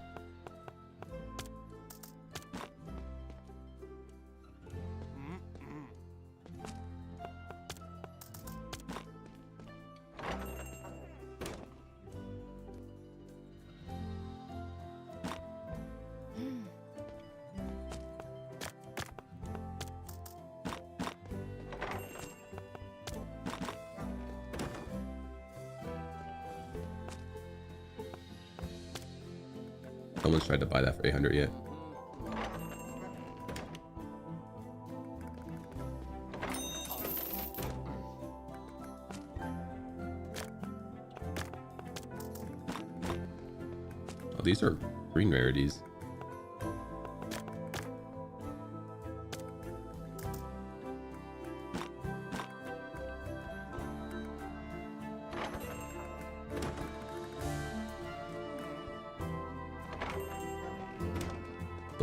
No one's tried to buy that for 800 yet. Oh, these are green rarities.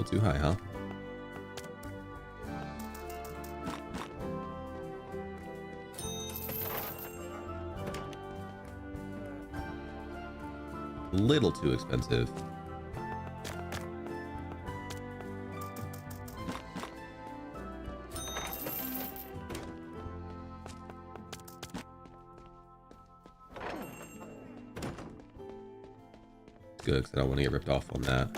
Too high, huh? A little too expensive. Good, because I don't want to get ripped off on that.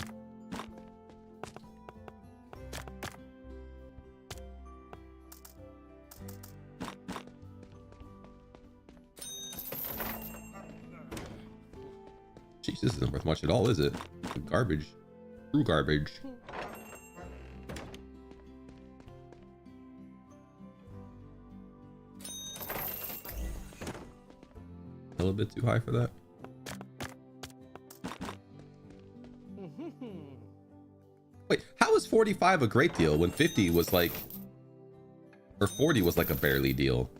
This isn't worth much at all, is it? Garbage. True garbage. A little bit too high for that. Wait, how is 45 a great deal when 50 was like... Or 40 was like a barely deal?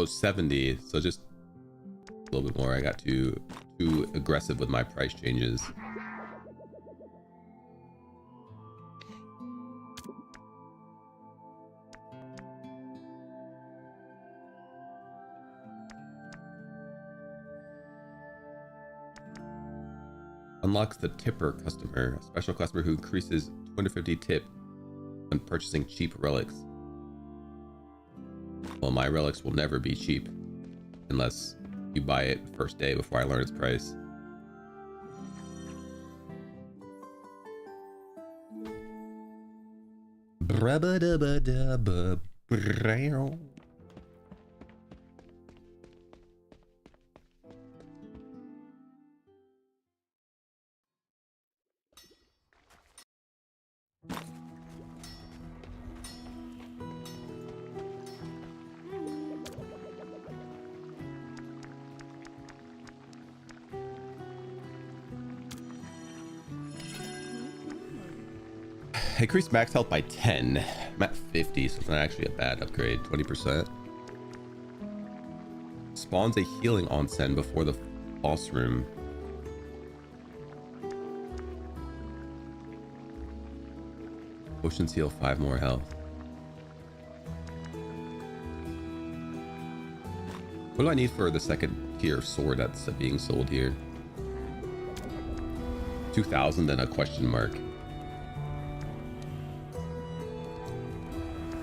Oh, 70. So just a little bit more. I got too aggressive with my price changes. Unlocks the tipper customer, a special customer who increases 250 tip when purchasing cheap relics. Well, my relics will never be cheap unless you buy it first day before I learn its price. Increased max health by 10. I'm at 50, so it's not actually a bad upgrade. 20%. Spawns a healing onsen before the boss room. Potions heal 5 more health. What do I need for the second tier sword that's being sold here? 2,000 and a question mark.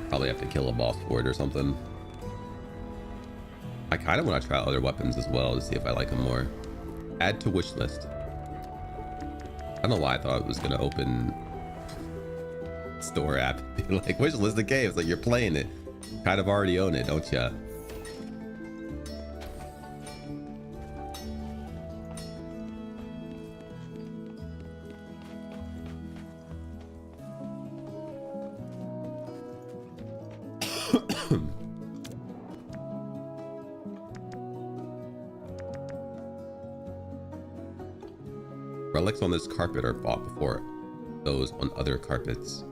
Probably have to kill a boss for it or something. I kind of want to try other weapons as well to see if I like them more. Add to wish list. I don't know why I thought it was going to open store app. Be like, wish list the game. It's like, you're playing it. Kind of already own it, don't ya? Relics on this carpet are bought before those on other carpets.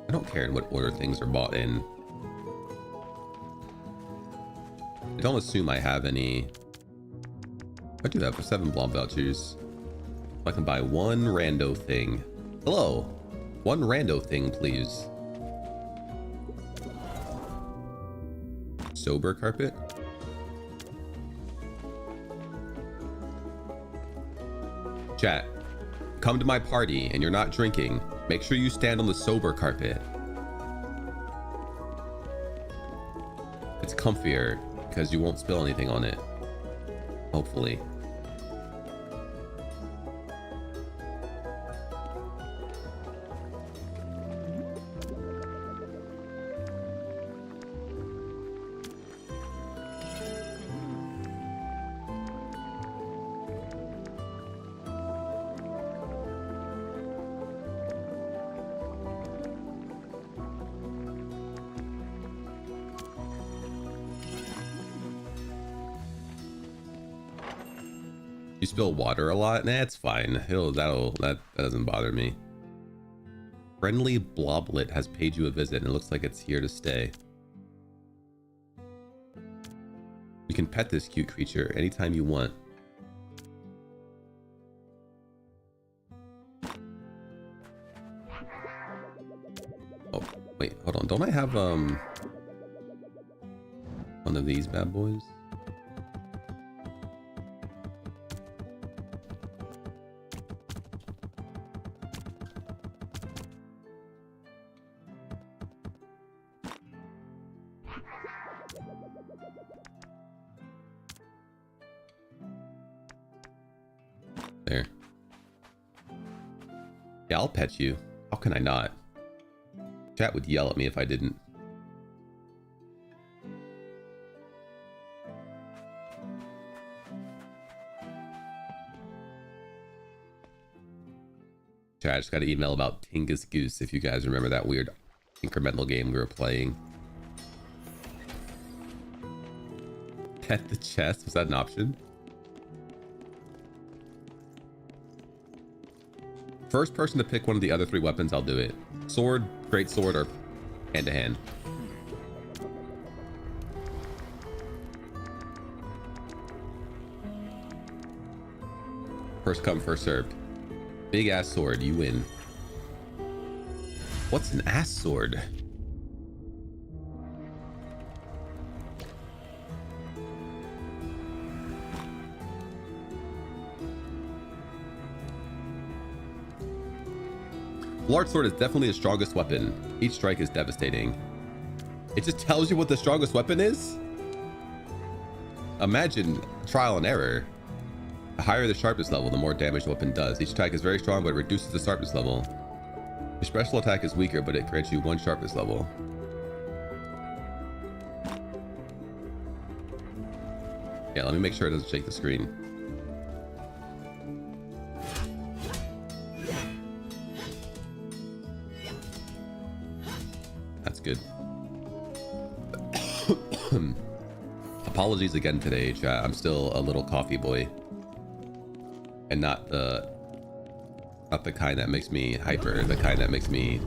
I don't care in what order things are bought in. I don't assume I have any. I do have 7 blob vouchers. I can buy one rando thing. Hello, one rando thing, please. Sober carpet. Chat, come to my party and you're not drinking. Make sure you stand on the sober carpet. It's comfier because you won't spill anything on it. Hopefully. You spill water a lot? Nah, it's fine. That doesn't bother me. Friendly Bloblet has paid you a visit and it looks like it's here to stay. You can pet this cute creature anytime you want. Oh, wait, hold on. Don't I have one of these bad boys? There. Yeah, I'll pet you. How can I not? Chat would yell at me if I didn't. Chat, I just got an email about Tingus Goose, if you guys remember that weird incremental game we were playing. Pet the chest? Was that an option? First person to pick one of the other 3 weapons, I'll do it. Sword, great sword, or hand to hand. First come, first served. Big ass sword, you win. What's an ass sword? Large sword is definitely the strongest weapon. Each strike is devastating. It just tells you what the strongest weapon is? Imagine trial and error. The higher the sharpness level, the more damage the weapon does. Each attack is very strong, but it reduces the sharpness level. Your special attack is weaker, but it grants you 1 sharpness level. Yeah, let me make sure it doesn't shake the screen. That's good. Apologies again today, chat. I'm still a little coffee boy. And not the kind that makes me hyper, the kind that makes me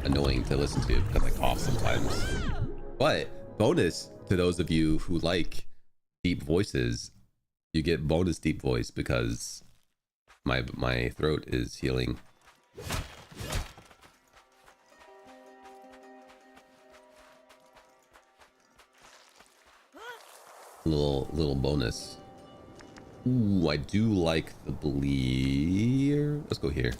annoying to listen to because I cough sometimes. But bonus to those of you who like deep voices, you get bonus deep voice because my throat is healing. Little bonus. Ooh, I do like the bleed. Let's go here.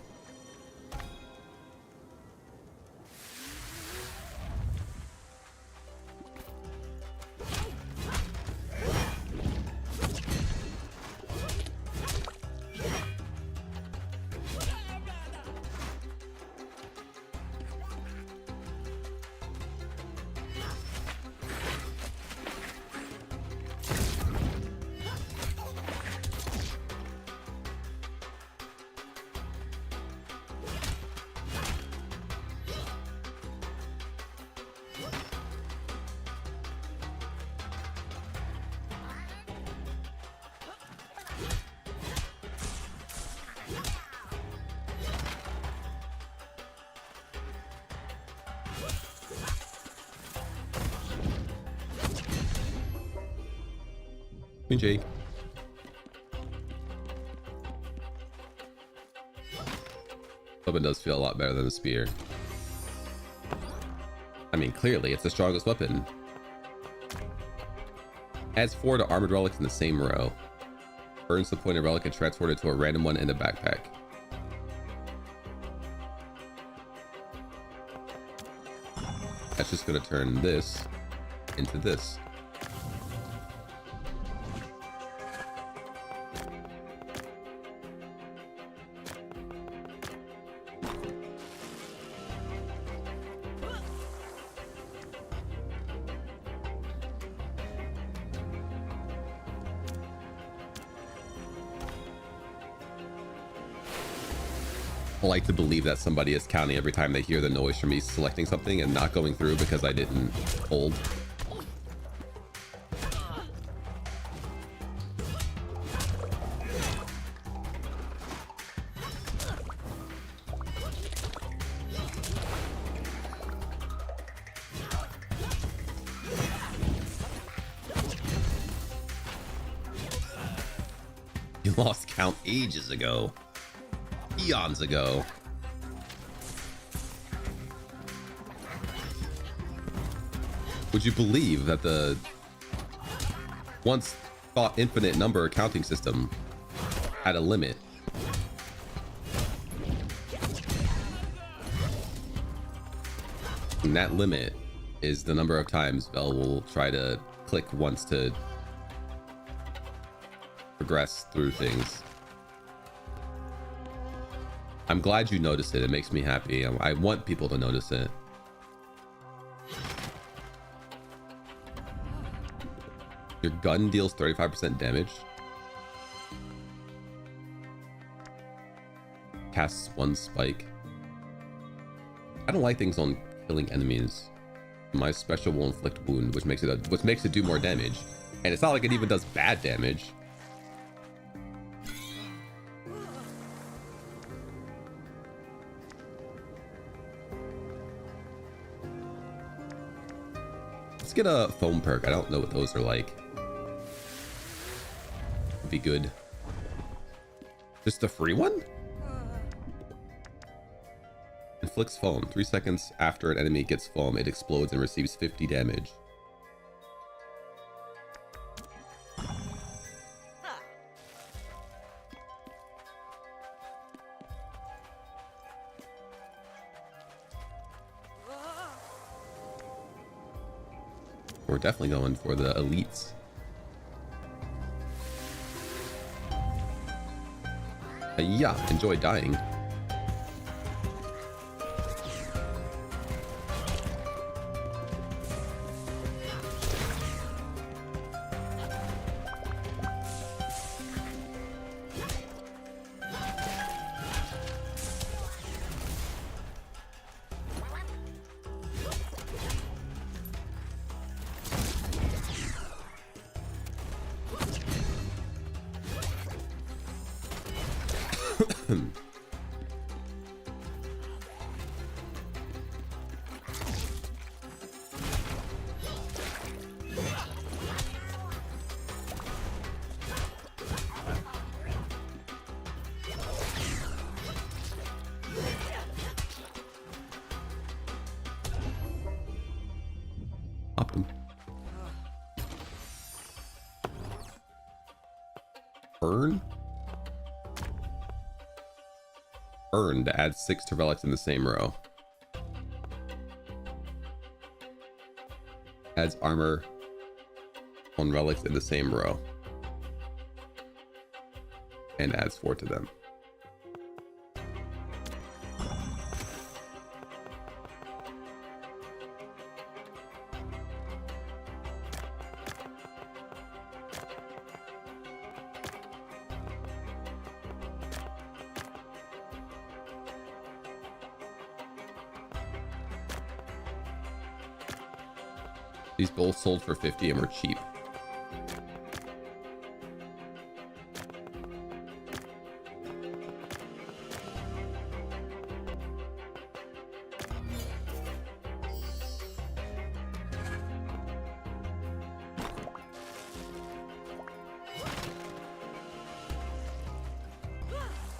Queen Jake. Weapon does feel a lot better than the spear. I mean, clearly it's the strongest weapon. Adds 4 to armored relics in the same row. Burns the pointed relic and transport it to a random one in the backpack. That's just gonna turn this into this. I like to believe that somebody is counting every time they hear the noise from me selecting something and not going through because I didn't hold. You lost count ages ago. Eons ago. Would you believe that the once thought infinite number counting system had a limit? And that limit is the number of times Bell will try to click once to progress through things. I'm glad you noticed it. It makes me happy. I want people to notice it. Your gun deals 35% damage. Casts 1 spike. I don't like things on killing enemies. My special will inflict wound, which makes it do more damage. And it's not like it even does bad damage. Let's get a foam perk. I don't know what those are like. Would be good. Just the free one? Inflicts foam. 3 seconds after an enemy gets foam, it explodes and receives 50 damage. We're definitely going for the elites. Yeah, enjoy dying. Burn? Burn to add 6 to relics in the same row. Adds armor on relics in the same row. And adds 4 to them. These both sold for 50 and were cheap.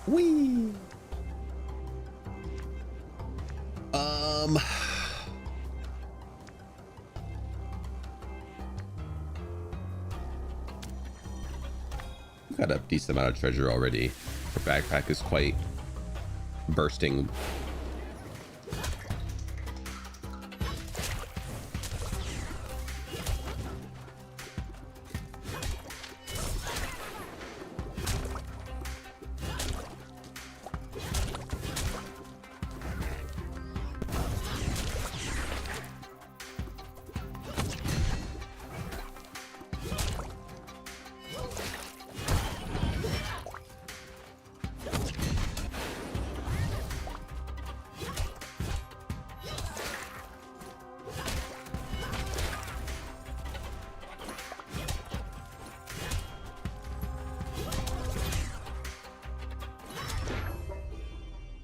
Whee! Got a decent amount of treasure already. Her backpack is quite bursting.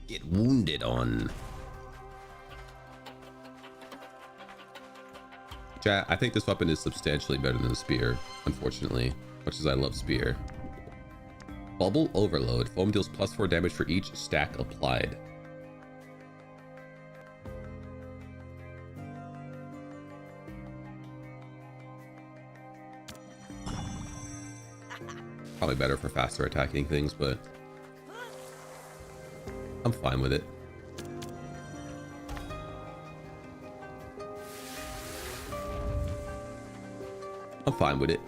Get wounded on. Chat, I think this weapon is substantially better than the spear, unfortunately, much as I love spear. Bubble overload. Foam deals +4 damage for each stack applied. Probably better for faster attacking things, but I'm fine with it. I'm fine with it.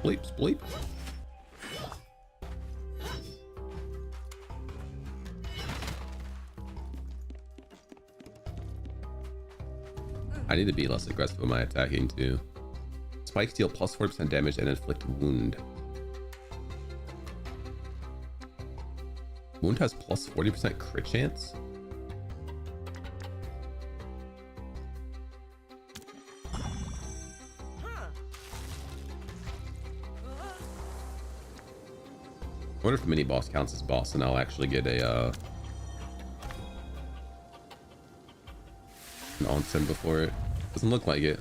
Bleep, bleep. I need to be less aggressive with my attacking too. Spikes deal plus 40% damage and inflict wound. Wound has plus 40% crit chance? I wonder if mini boss counts as boss and I'll actually get a an onsen before it. Doesn't look like it.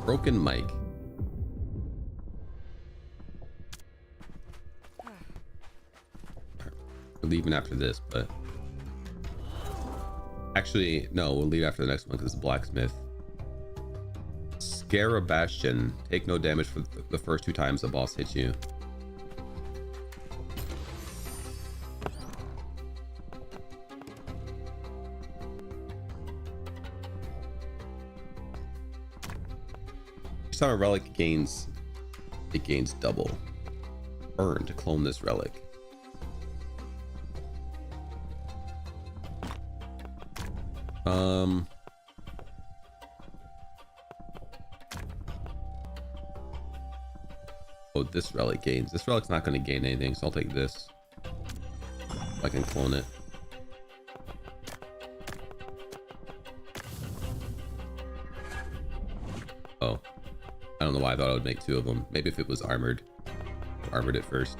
Broken mic. We're leaving after this, but actually, no, we'll leave after the next one because it's blacksmith. Scarabastion. Take no damage for the first 2 times the boss hits you. Each time a relic gains, it gains double. Burn to clone this relic. Oh, this relic gains. This relic's not going to gain anything, so I'll take this. If I can clone it. Oh. I don't know why I thought I would make 2 of them. Maybe if it was armored. Armored it first.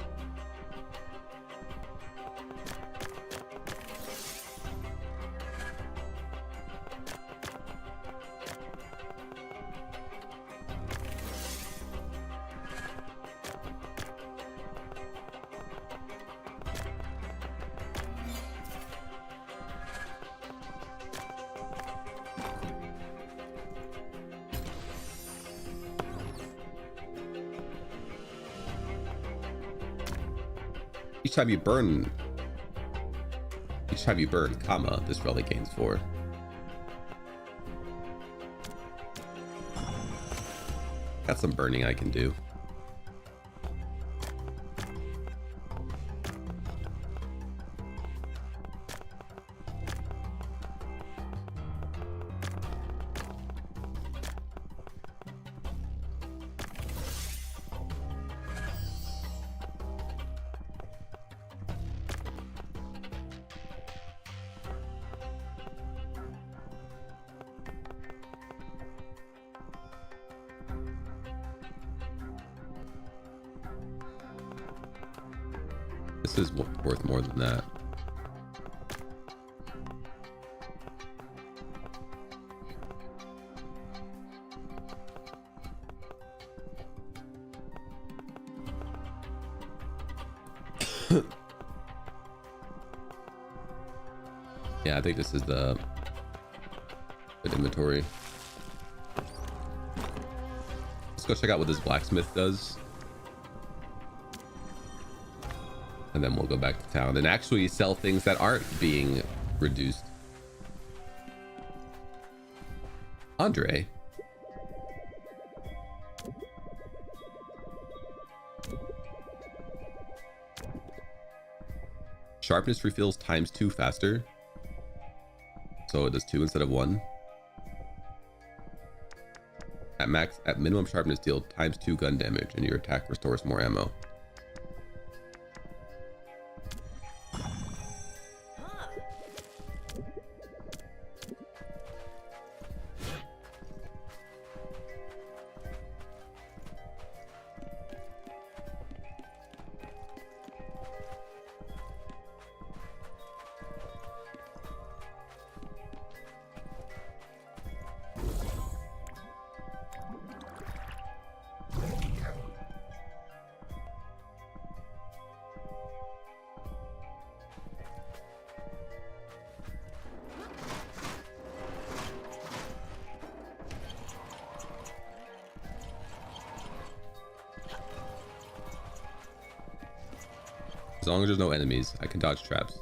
Each time you burn, comma, this relic gains 4. Got some burning I can do. This is worth more than that. Yeah, I think this is the good inventory. Let's go check out what this blacksmith does. And then we'll go back to town and actually sell things that aren't being reduced. Andre. Sharpness refills ×2 faster. So it does 2 instead of 1. At minimum sharpness, deal ×2 gun damage, and your attack restores more ammo. As long as there's no enemies, I can dodge traps.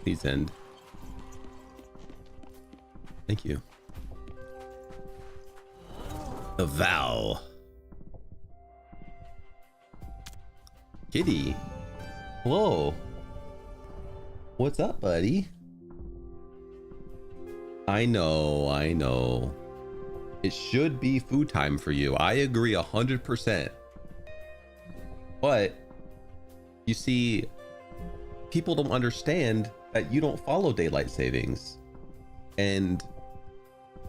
Please end. Thank you. A vow. Kitty. Whoa. What's up, buddy? I know. It should be food time for you. I agree 100%. But you see, people don't understand that you don't follow daylight savings, and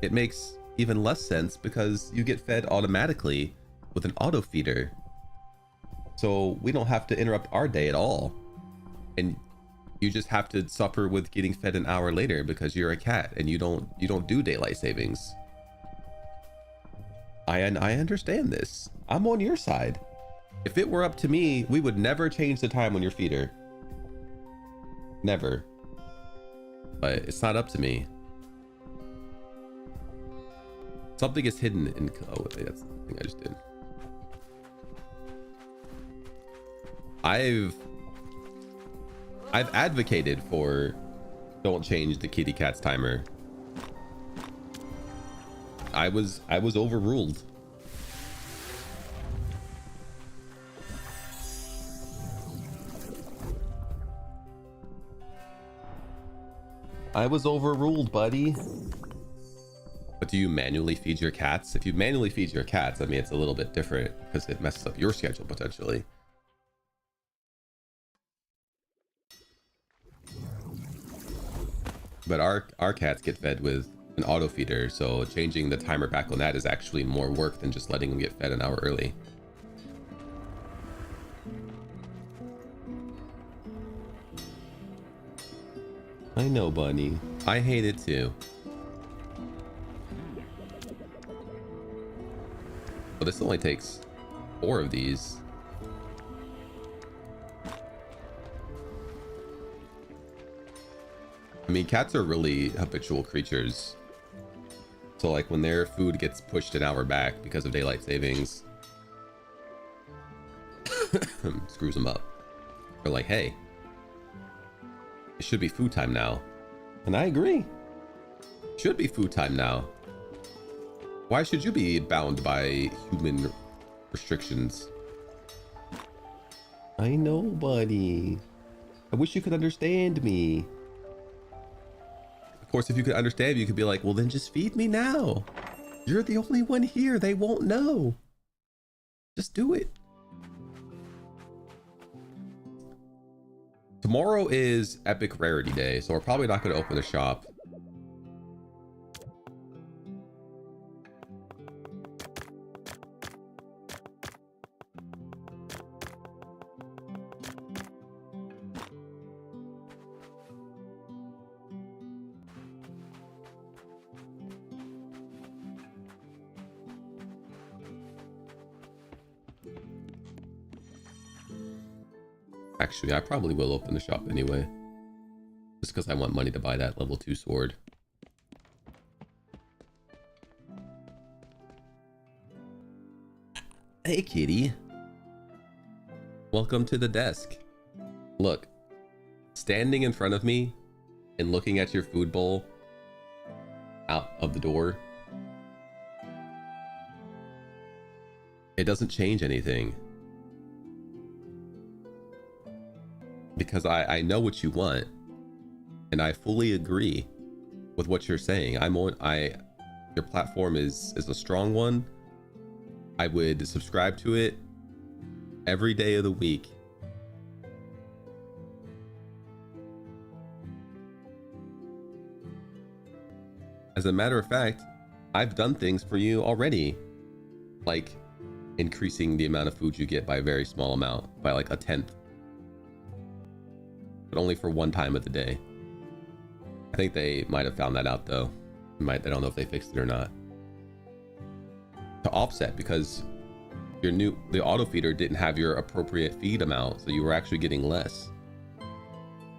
it makes even less sense because you get fed automatically with an auto feeder, so we don't have to interrupt our day at all, and you just have to suffer with getting fed an hour later because you're a cat and you don't do daylight savings. I understand this. I'm on your side. If it were up to me, we would never change the time on your feeder. Never. But it's not up to me. Something is hidden in... Oh, that's the thing I just did. I've advocated for don't change the kitty cat's timer. I was overruled. I was overruled, buddy. But do you manually feed your cats? If you manually feed your cats, I mean, it's a little bit different because it messes up your schedule potentially. But our cats get fed with an auto feeder, so changing the timer back on that is actually more work than just letting them get fed an hour early. I know, bunny. I hate it too. Well, this only takes 4 of these. I mean, cats are really habitual creatures. So like when their food gets pushed an hour back because of daylight savings, screws them up. They're like, hey, it should be food time now. And I agree. It should be food time now. Why should you be bound by human restrictions? I know, buddy. I wish you could understand me. Of course, if you could understand me, you could be like, well, then just feed me now. You're the only one here. They won't know. Just do it. Tomorrow is Epic Rarity Day, so we're probably not going to open the shop. Actually, I probably will open the shop anyway. Just because I want money to buy that level 2 sword. Hey, kitty. Welcome to the desk. Look, standing in front of me and looking at your food bowl out of the door, it doesn't change anything. Because I know what you want, and I fully agree with what you're saying. Your platform is a strong one. I would subscribe to it every day of the week. As a matter of fact, I've done things for you already, like increasing the amount of food you get by a very small amount, by like 1/10. But only for one time of the day. I think they might have found that out though. I don't know if they fixed it or not. To offset, because the auto feeder didn't have your appropriate feed amount, so you were actually getting less.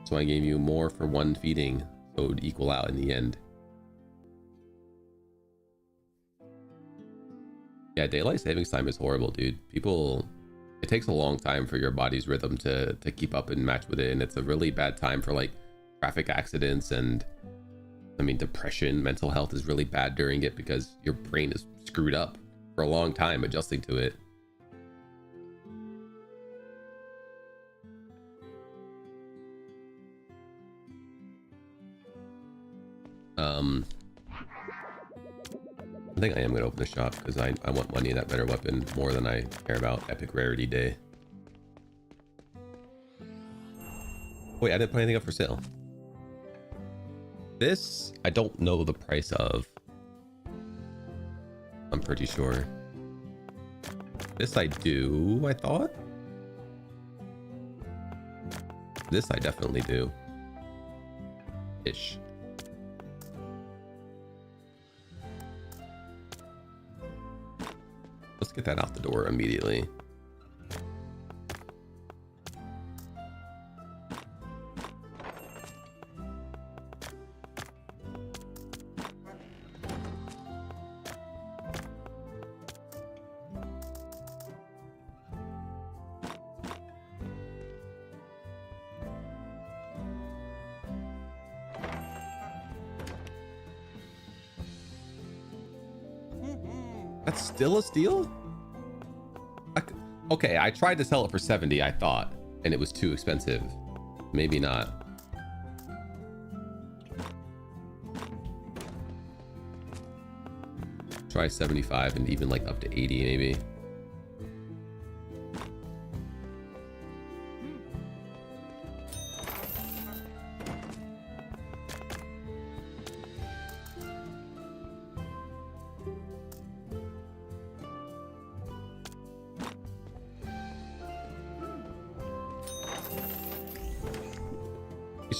So I gave you more for one feeding, so it would equal out in the end. Yeah, daylight savings time is horrible, dude. It takes a long time for your body's rhythm to keep up and match with it, and it's a really bad time for like traffic accidents, and I mean depression. Mental health is really bad during it because your brain is screwed up for a long time adjusting to it. I think I am gonna open the shop because I want money in that better weapon more than I care about Epic Rarity Day. Wait, I didn't put anything up for sale. This, I don't know the price of. I'm pretty sure. This I do, I thought. This I definitely do. Ish. Let's get that out the door immediately. That's still a steal? Okay, I tried to sell it for 70, I thought, and it was too expensive. Maybe not. Try 75 and even like up to 80 maybe.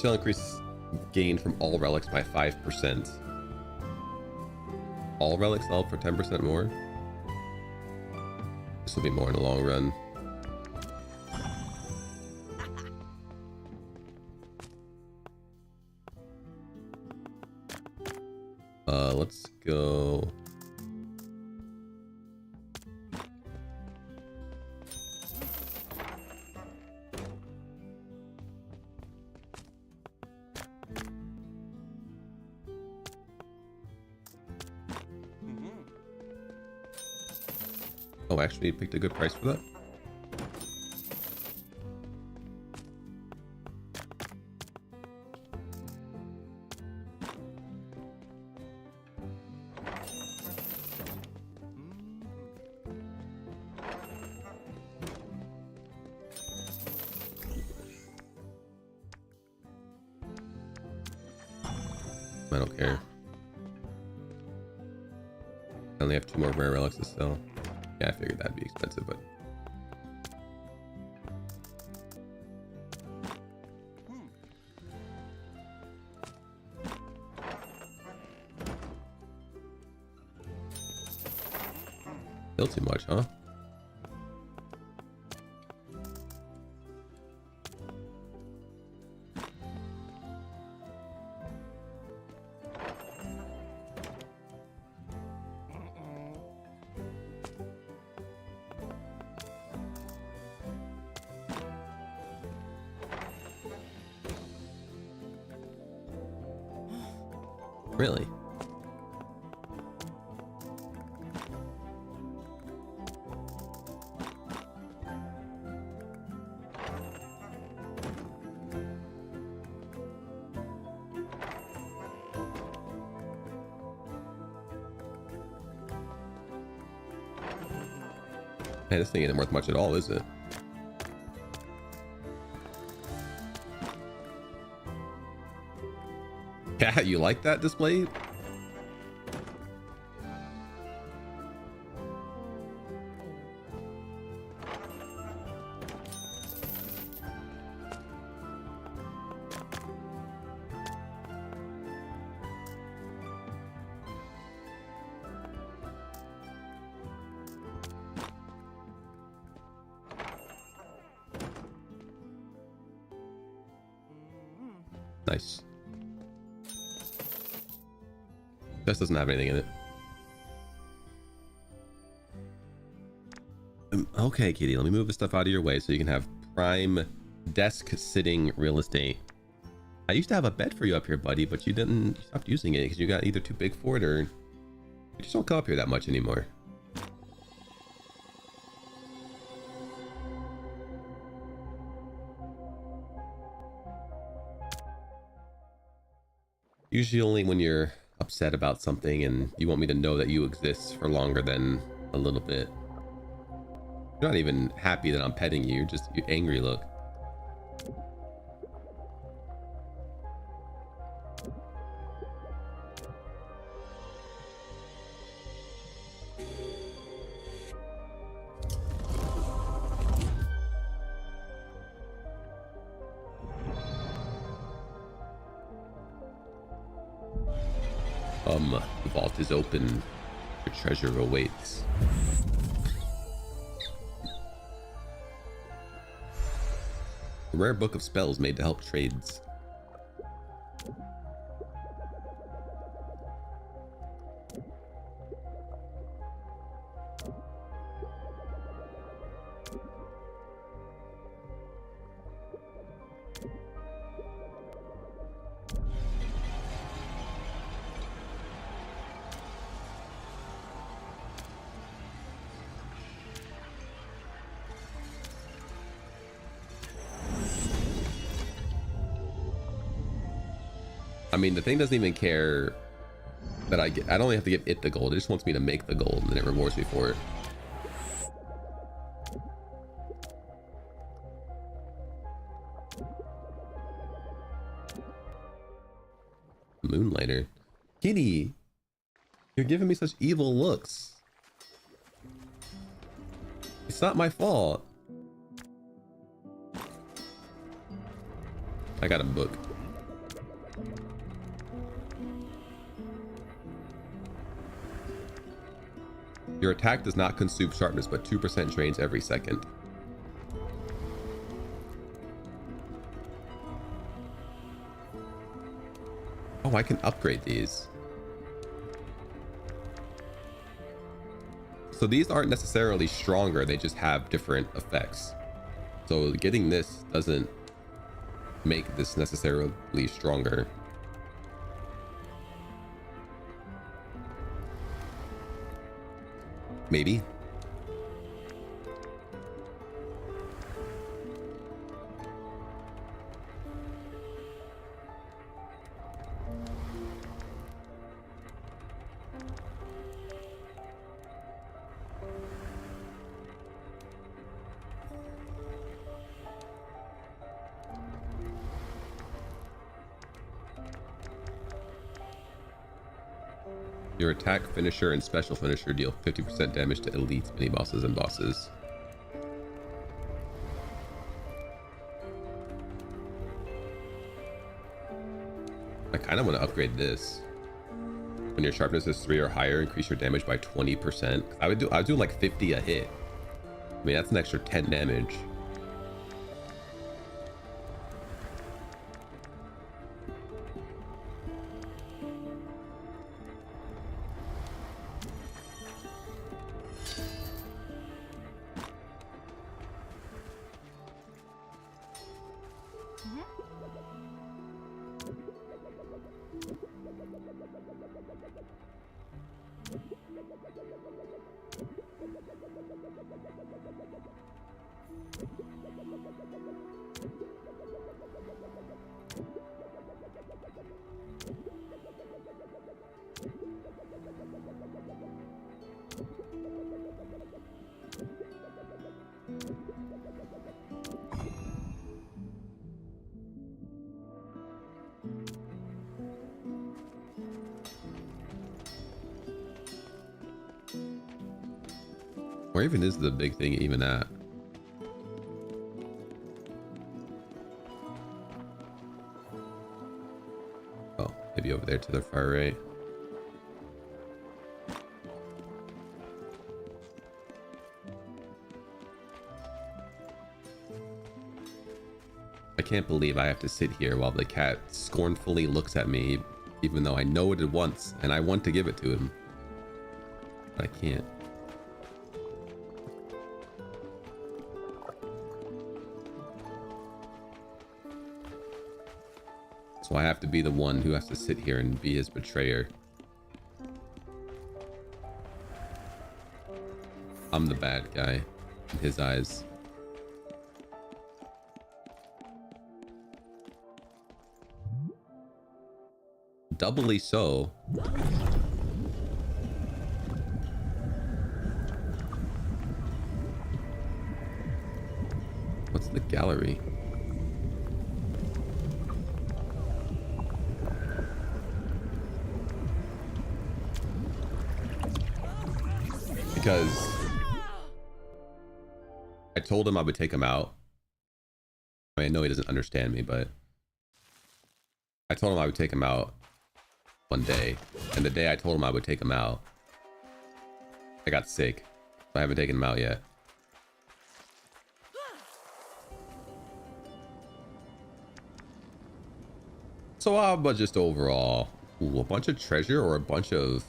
Shall increase gain from all relics by 5%. All relics sell for 10% more. This will be more in the long run. Let's go. Oh, actually, you picked a good price for that. I don't care. I only have 2 more rare relics to sell. Yeah, I figured that'd be expensive, but still too much, huh? Really? Hey, this thing isn't worth much at all, is it? Yeah, you like that display? Nice. This doesn't have anything in it. Okay, Kitty, let me move this stuff out of your way so you can have prime desk sitting real estate. I used to have a bed for you up here, buddy, but you stopped using it because you got either too big for it or you just don't come up here that much anymore. Usually only when you're upset about something and you want me to know that you exist for longer than a little bit. You're not even happy that I'm petting you, just you angry look. The vault is open. Your treasure awaits. A rare book of spells made to help trades. I mean, the thing doesn't even care that I don't only have to give it the gold. It just wants me to make the gold, and then it rewards me for it. Moonlighter. Kitty, you're giving me such evil looks. It's not my fault. I got a book. Your attack does not consume sharpness, but 2% drains every second. Oh, I can upgrade these. So these aren't necessarily stronger, they just have different effects. So getting this doesn't make this necessarily stronger. Maybe. Your attack, finisher, and special finisher deal 50% damage to elites, mini bosses, and bosses. I kind of want to upgrade this. When your sharpness is 3 or higher, increase your damage by 20%. I would do like 50 a hit. I mean, that's an extra 10 damage. Where even is the big thing even at? Oh, maybe over there to the far right. I can't believe I have to sit here while the cat scornfully looks at me, even though I know it wants and I want to give it to him. But I can't. So I have to be the one who has to sit here and be his betrayer. I'm the bad guy in his eyes. Doubly so. What's the gallery? Because I told him I would take him out. I mean, I know he doesn't understand me, but I told him I would take him out one day, and the day I told him I would take him out, I got sick. I haven't taken him out yet. So but just overall, ooh, a bunch of treasure or a bunch of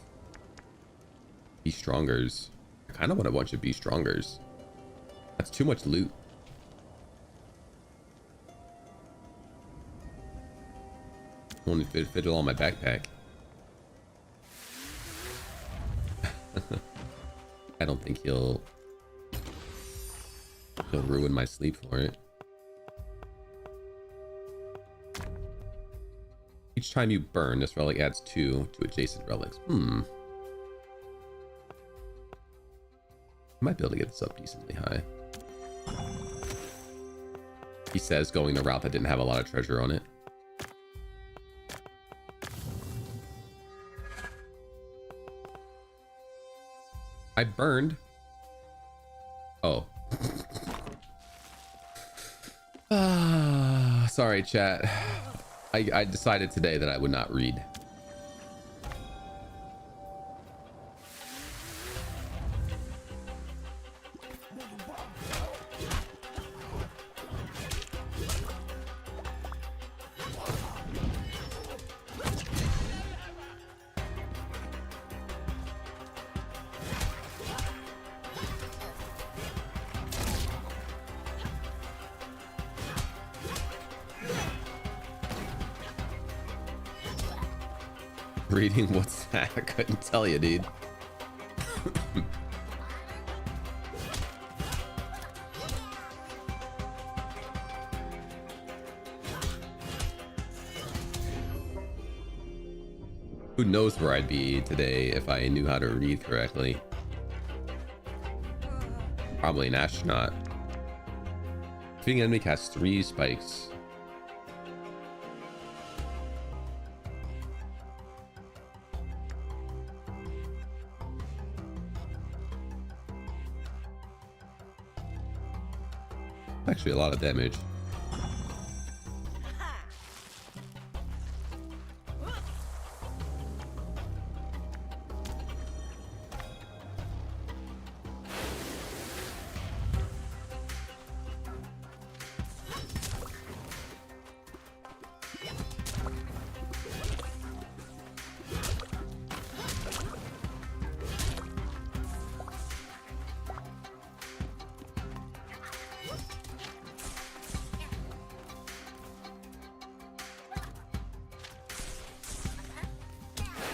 Be Strongers. I kind of want a bunch of Be Strongers. That's too much loot. Only fit it all in my backpack. I don't think he'll ruin my sleep for it. Each time you burn, this relic adds 2 to adjacent relics. I might be able to get this up decently high. He says going the route that didn't have a lot of treasure on it. I burned. Oh. Sorry, chat. I decided today that I would not read. Reading, what's that? I couldn't tell you, dude. Who knows where I'd be today if I knew how to read correctly? Probably an astronaut. Defeating enemy casts 3 spikes. Actually, a lot of damage.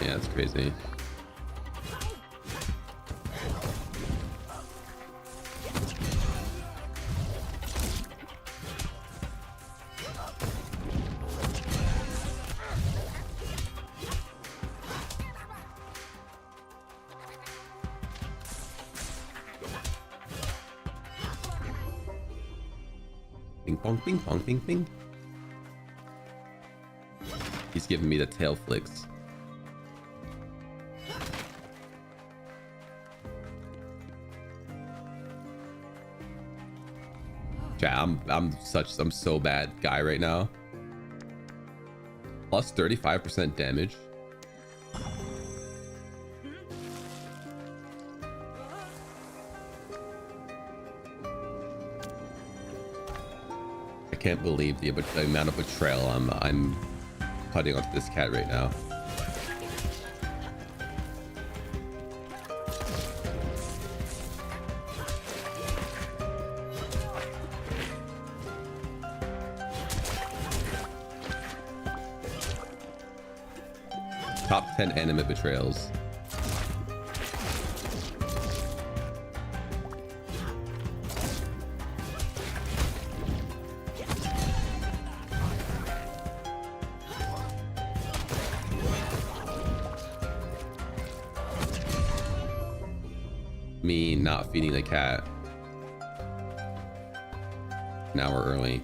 Yeah, that's crazy. Ping pong, ping pong, ping ping. He's giving me the tail flicks. I'm so bad guy right now. Plus 35% damage. I can't believe the amount of betrayal I'm putting onto this cat right now. Top 10 anime betrayals. Me not feeding the cat an hour early.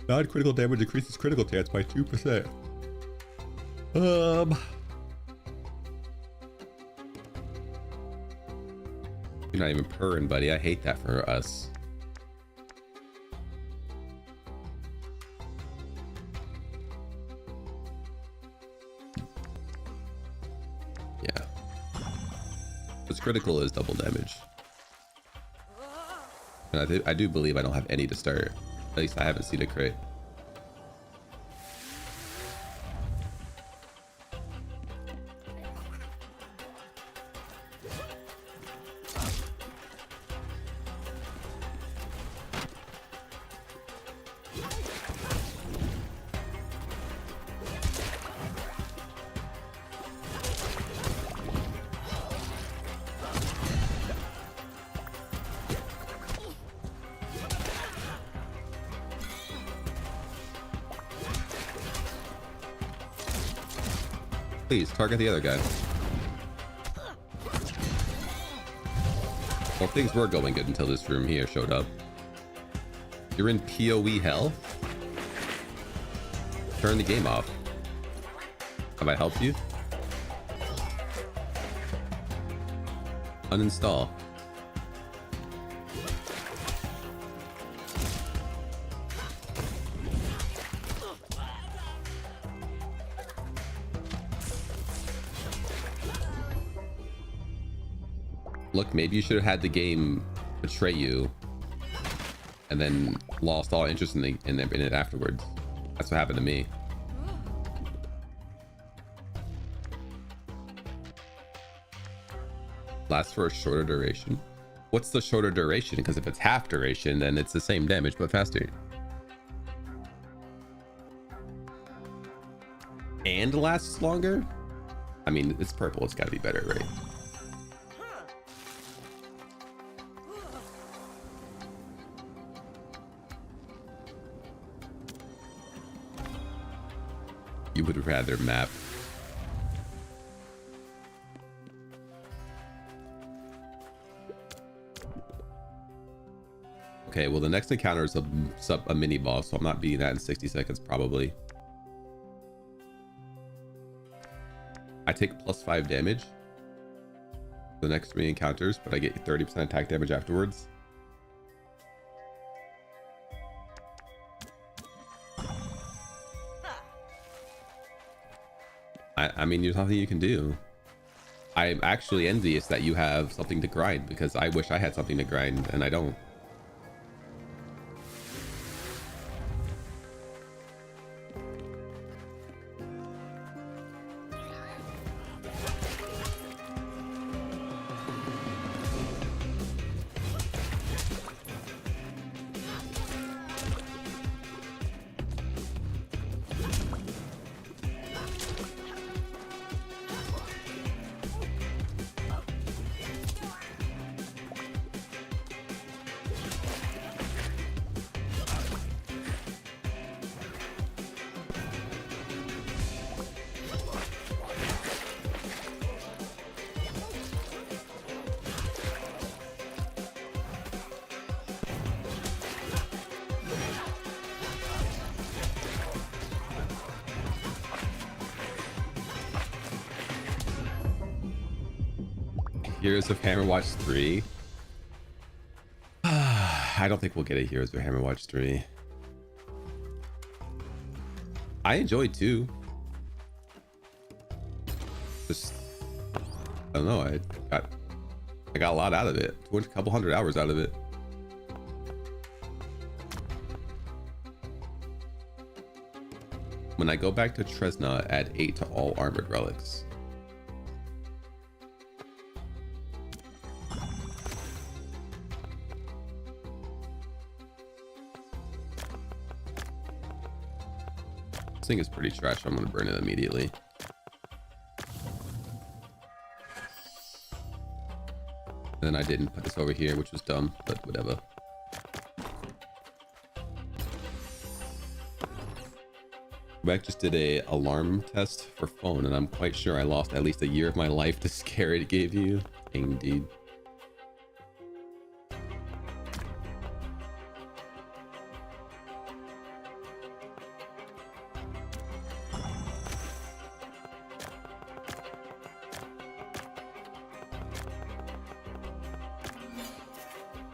Non-critical damage increases critical chance by 2%. You're not even purring, buddy. I hate that for us. Yeah. What's critical is double damage. And I do believe I don't have any to start. At least I haven't seen a crit. Please target the other guy. Well, things were going good until this room here showed up. You're in PoE hell? Turn the game off. Have I helped you? Uninstall. Look, maybe you should have had the game betray you and then lost all interest in it afterwards. That's what happened to me. Lasts for a shorter duration. What's the shorter duration? Because if it's half duration, then it's the same damage but faster. And lasts longer? I mean, it's purple. It's got to be better, right? You would rather map. Okay, well the next encounter is a mini boss, so I'm not beating that in 60 seconds probably. I take +5 damage for the next 3 encounters, but I get 30% attack damage afterwards. I mean, there's nothing you can do. I'm actually envious that you have something to grind, because I wish I had something to grind and I don't. Heroes of Hammerwatch 3. I don't think we'll get a Heroes of Hammerwatch 3. I enjoyed 2. Just, I don't know. I got a lot out of it. A couple hundred hours out of it. When I go back to Tresna, add 8 to all armored relics. This thing is pretty trash. I'm gonna burn it immediately. And then I didn't put this over here, which was dumb, but whatever. Quebec just did a alarm test for phone, and I'm quite sure I lost at least a year of my life to scare it gave you. Indeed.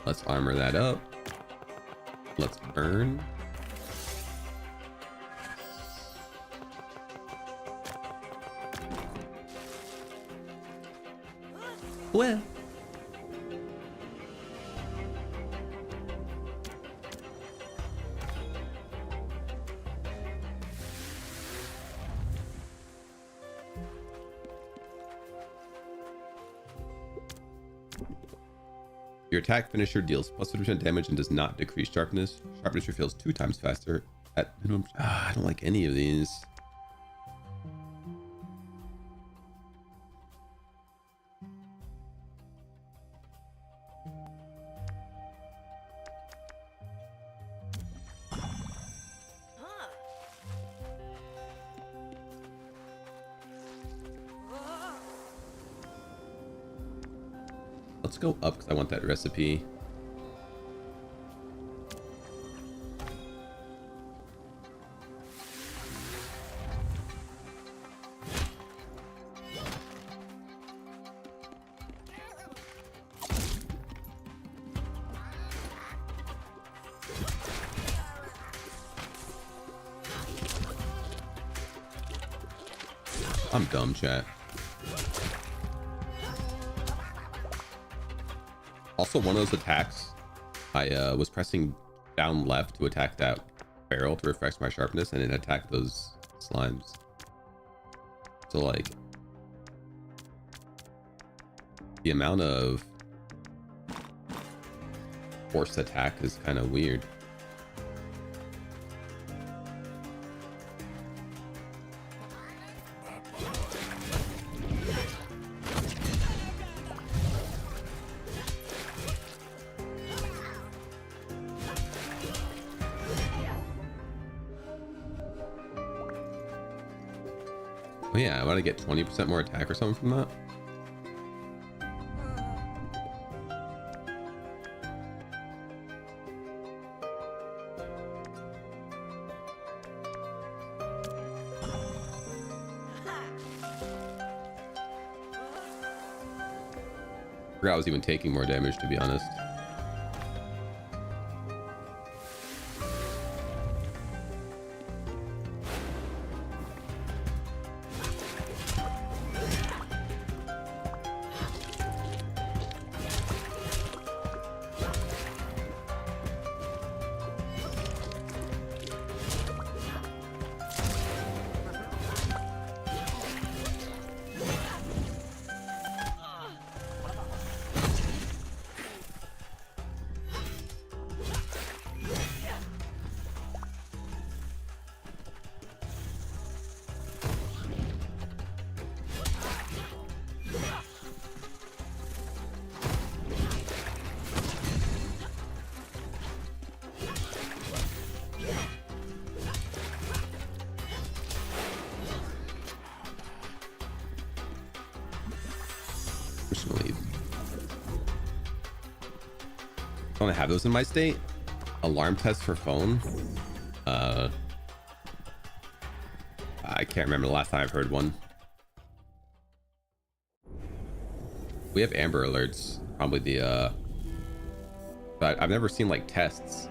Let's armor that up. Let's burn. Well. Your attack finisher deals +50% damage and does not decrease sharpness. Sharpness refills 2 times faster at minimum. I don't like any of these. Let's go up because I want that recipe. I'm dumb, chat. Also, one of those attacks, I was pressing down left to attack that barrel to refresh my sharpness, and it attacked those slimes. So, like, the amount of forced attack is kind of weird. Oh yeah, I want to get 20% more attack or something from that. forgot I was even taking more damage, to be honest. Personally, I don't have those in my state. Alarm test for phone. I can't remember the last time I've heard one. We have Amber Alerts. Probably the but I've never seen like tests.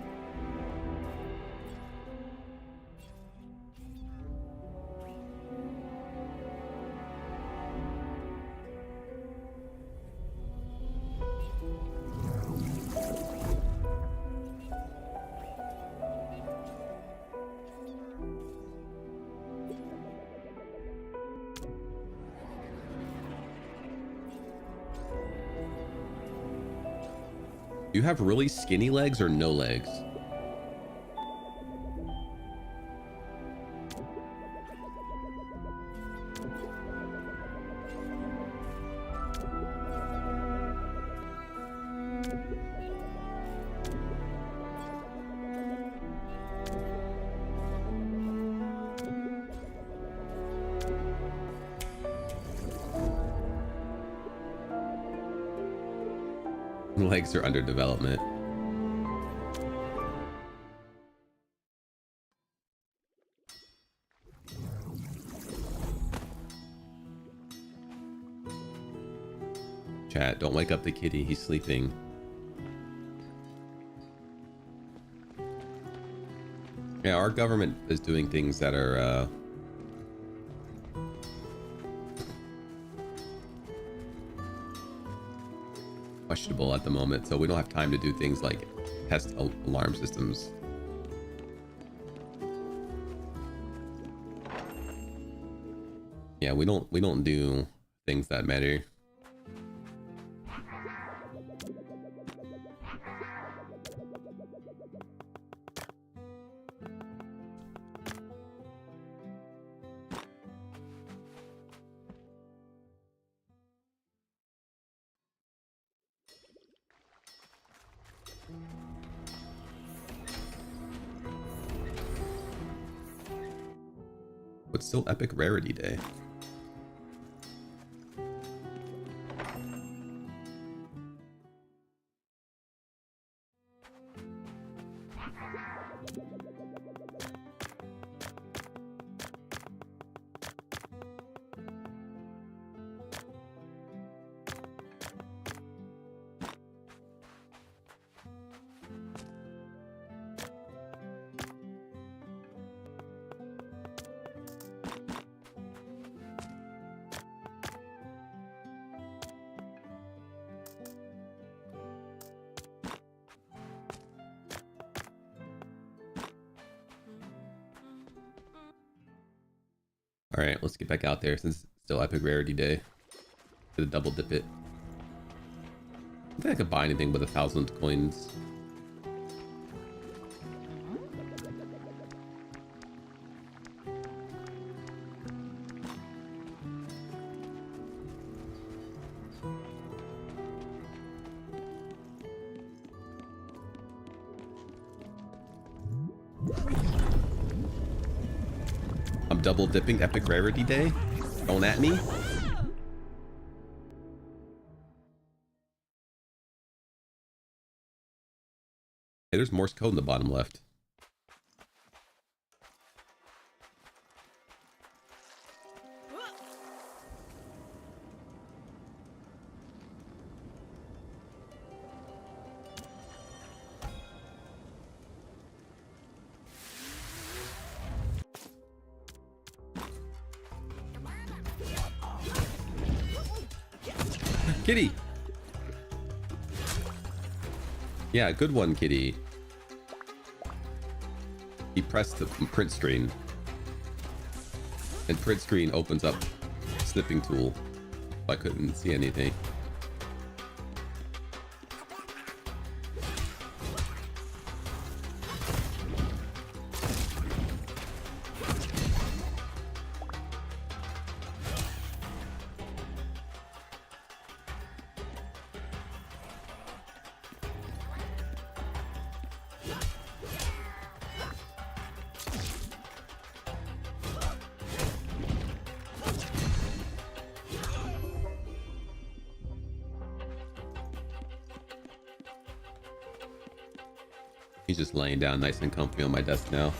Do you have really skinny legs or no legs? Legs are under development. Chat, don't wake up the kitty. He's sleeping. Yeah, our government is doing things that are questionable at the moment, so we don't have time to do things like test alarm systems. Yeah, we don't do things that matter. But still epic rarity day. All right, let's get back out there since it's still epic rarity day. To double dip it. I don't think I could buy anything with 1,000 coins. Double dipping epic rarity day. Don't at me. Hey, there's Morse code in the bottom left. Kitty! Yeah, good one, Kitty. He pressed the print screen. And print screen opens up snipping tool. I couldn't see anything. He's just laying down nice and comfy on my desk now.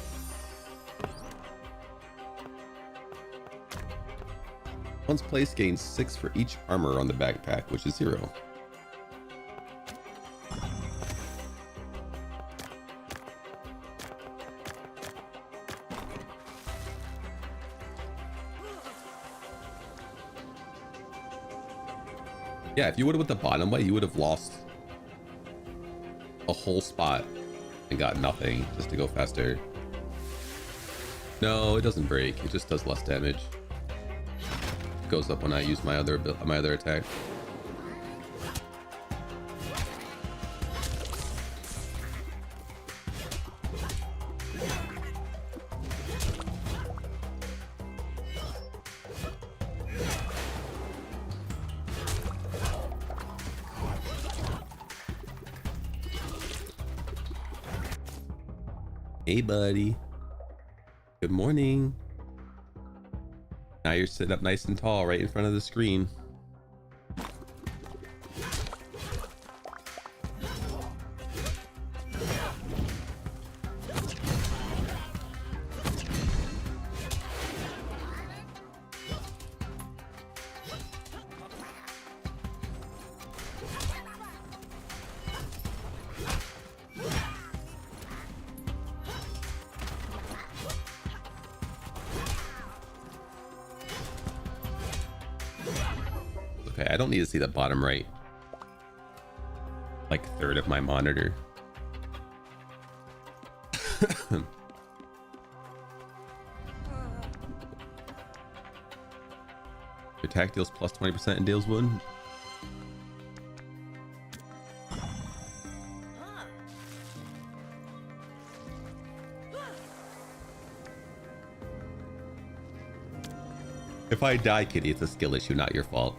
Once placed, gains 6 for each armor on the backpack, which is 0. Yeah, if you would have went the bottom way, you would have lost a whole spot and got nothing just to go faster. No, it doesn't break. It just does less damage. It goes up when I use my other attack. Hey, buddy. Good morning. Now you're sitting up nice and tall right in front of the screen. Okay, I don't need to see the bottom right, like third of my monitor. Attack deals plus 20% and deals 1. If I die, Kitty, it's a skill issue, not your fault.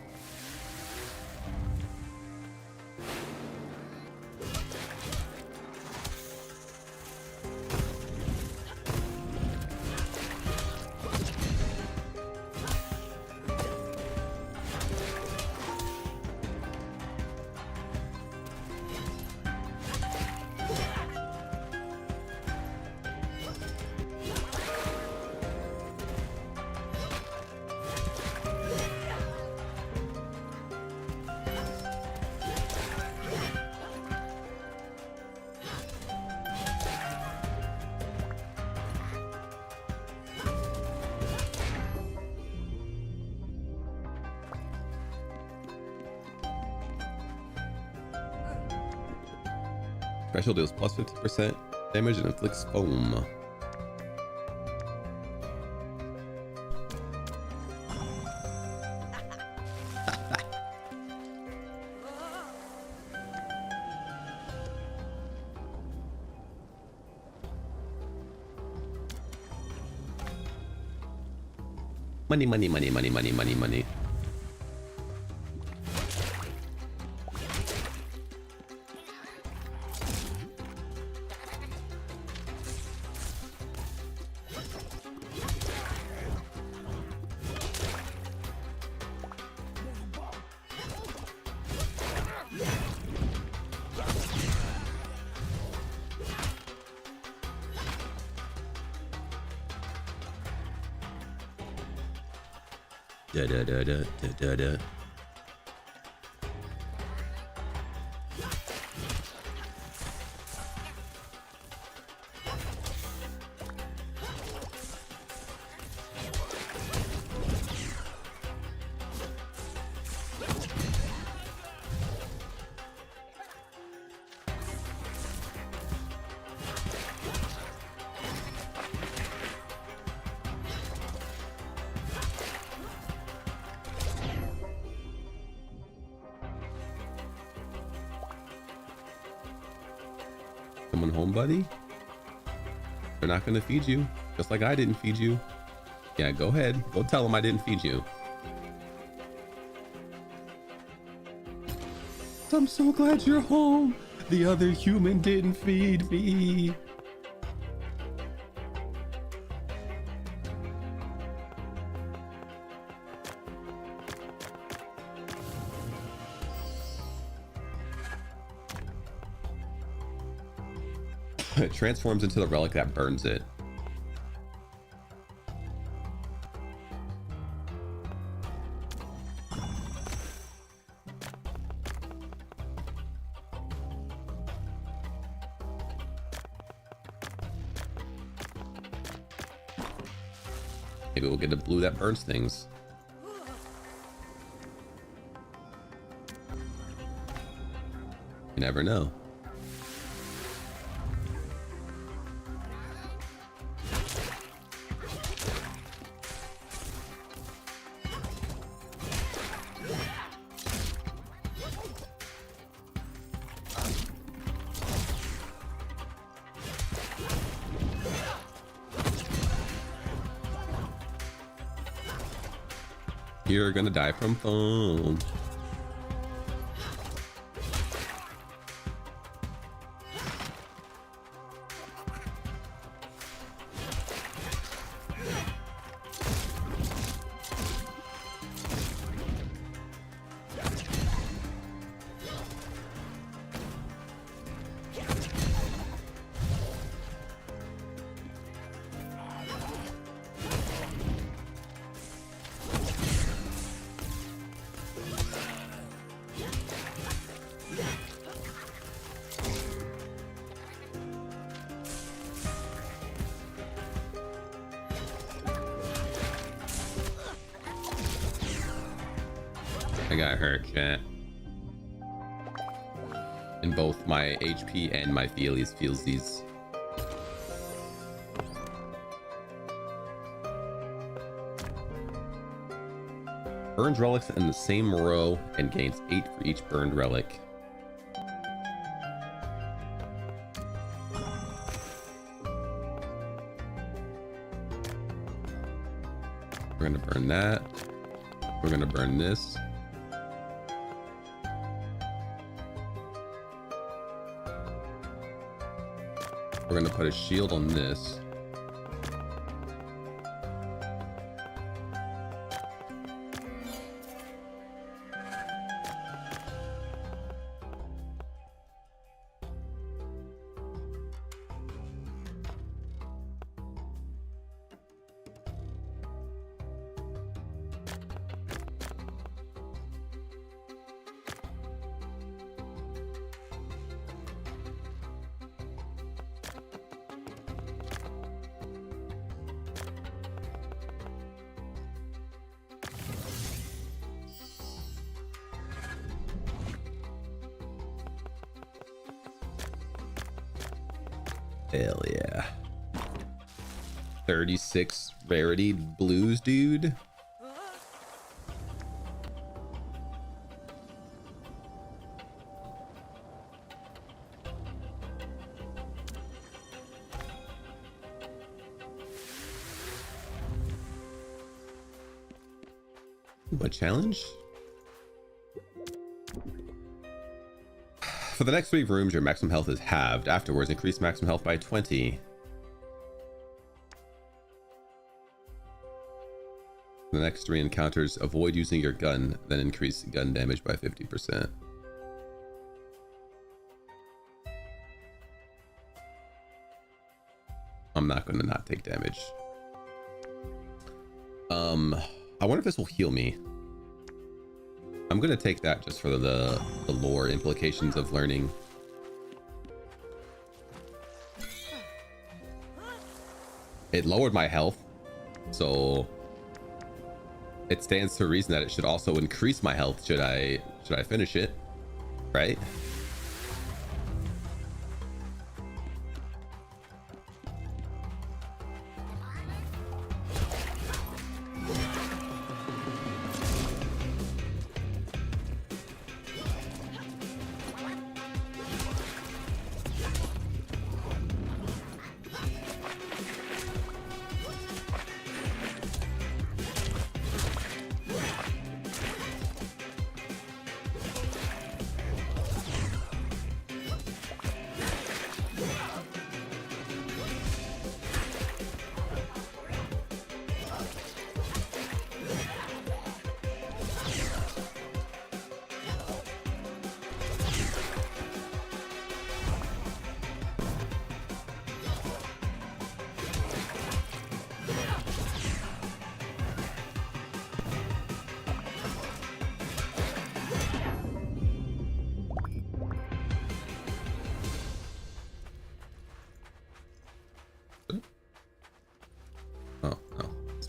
Special deals plus 50% damage and inflicts foam. Money, money, money, money, money, money, money. Da da da da da da. Someone home, buddy? They're not gonna feed you, just like I didn't feed you. Yeah, go ahead. Go tell them I didn't feed you. I'm so glad you're home. The other human didn't feed me. It transforms into the relic that burns it. Maybe we'll get a blue that burns things. You never know. You're gonna die from foam. I got hurt, chat. In both my HP and my feelsies. Burns relics in the same row and gains 8 for each burned relic. We're gonna burn that. We're gonna burn this. We're gonna put a shield on this. Hell yeah. 36 rarity blues, dude. What challenge? For the next 3 rooms, your maximum health is halved. Afterwards, increase maximum health by 20. The next 3 encounters, avoid using your gun, then increase gun damage by 50%. I'm not going to not take damage. I wonder if this will heal me. I'm gonna take that just for the lore implications of learning. It lowered my health, so it stands to reason that it should also increase my health should I finish it, right?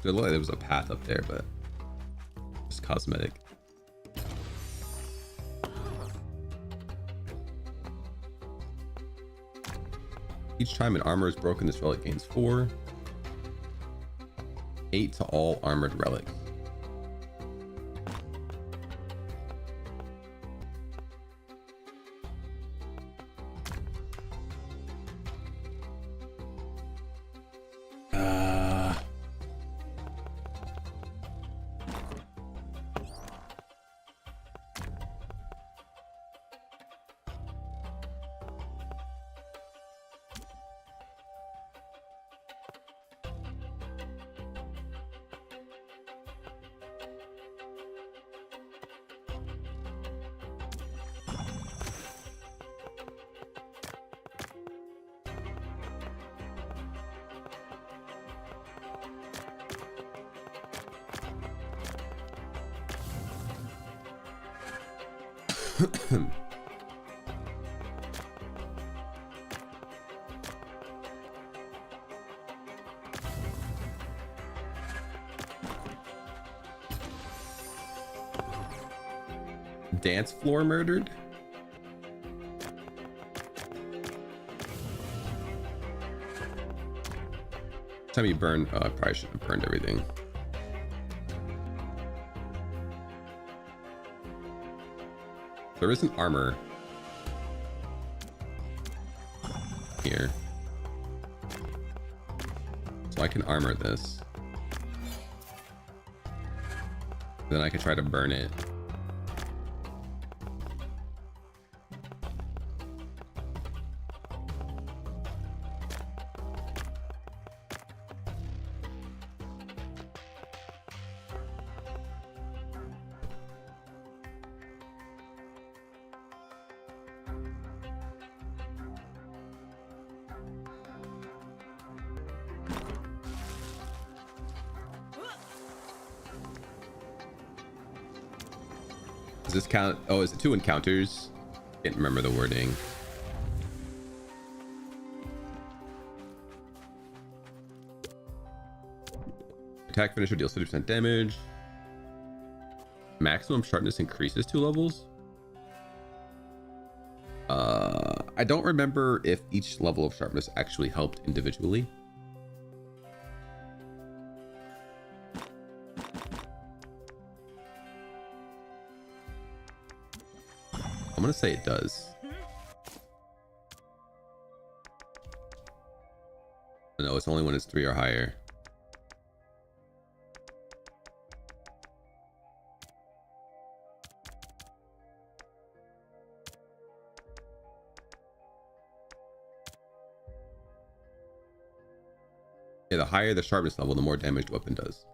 There looked like there was a path up there, but just cosmetic. Each time an armor is broken, this relic gains 4. 8 to all armored relics. Dance floor murdered? Time you burn, I probably should have burned everything. There isn't armor here, so I can armor this. Then I can try to burn it. Does this count? Oh, is it 2 encounters? Can't remember the wording. Attack finisher deals 50% damage. Maximum sharpness increases 2 levels. I don't remember if each level of sharpness actually helped individually. I'm gonna say it does. No, it's only when it's 3 or higher. Yeah, the higher the sharpness level, the more damage the weapon does.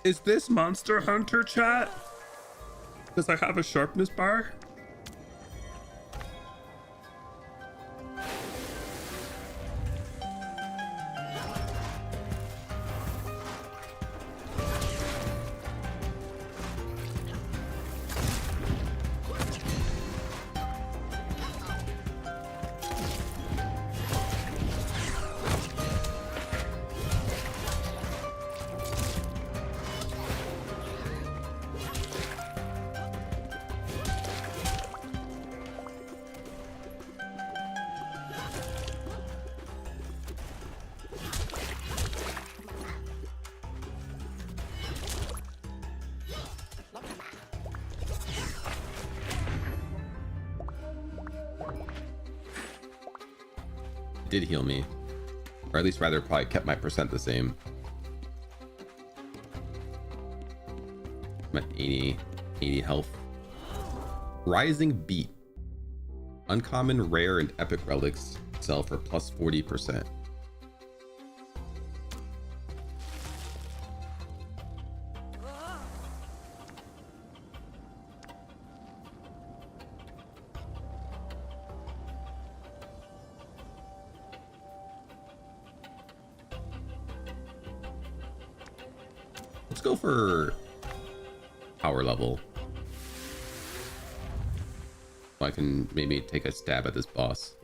Is this Monster Hunter, chat? Does I have a sharpness bar? Did heal me, or at least rather probably kept my percent the same. I'm at 80 health. Rising Beat. Uncommon, rare, and epic relics sell for plus 40%. Let's go for power level. So I can maybe take a stab at this boss.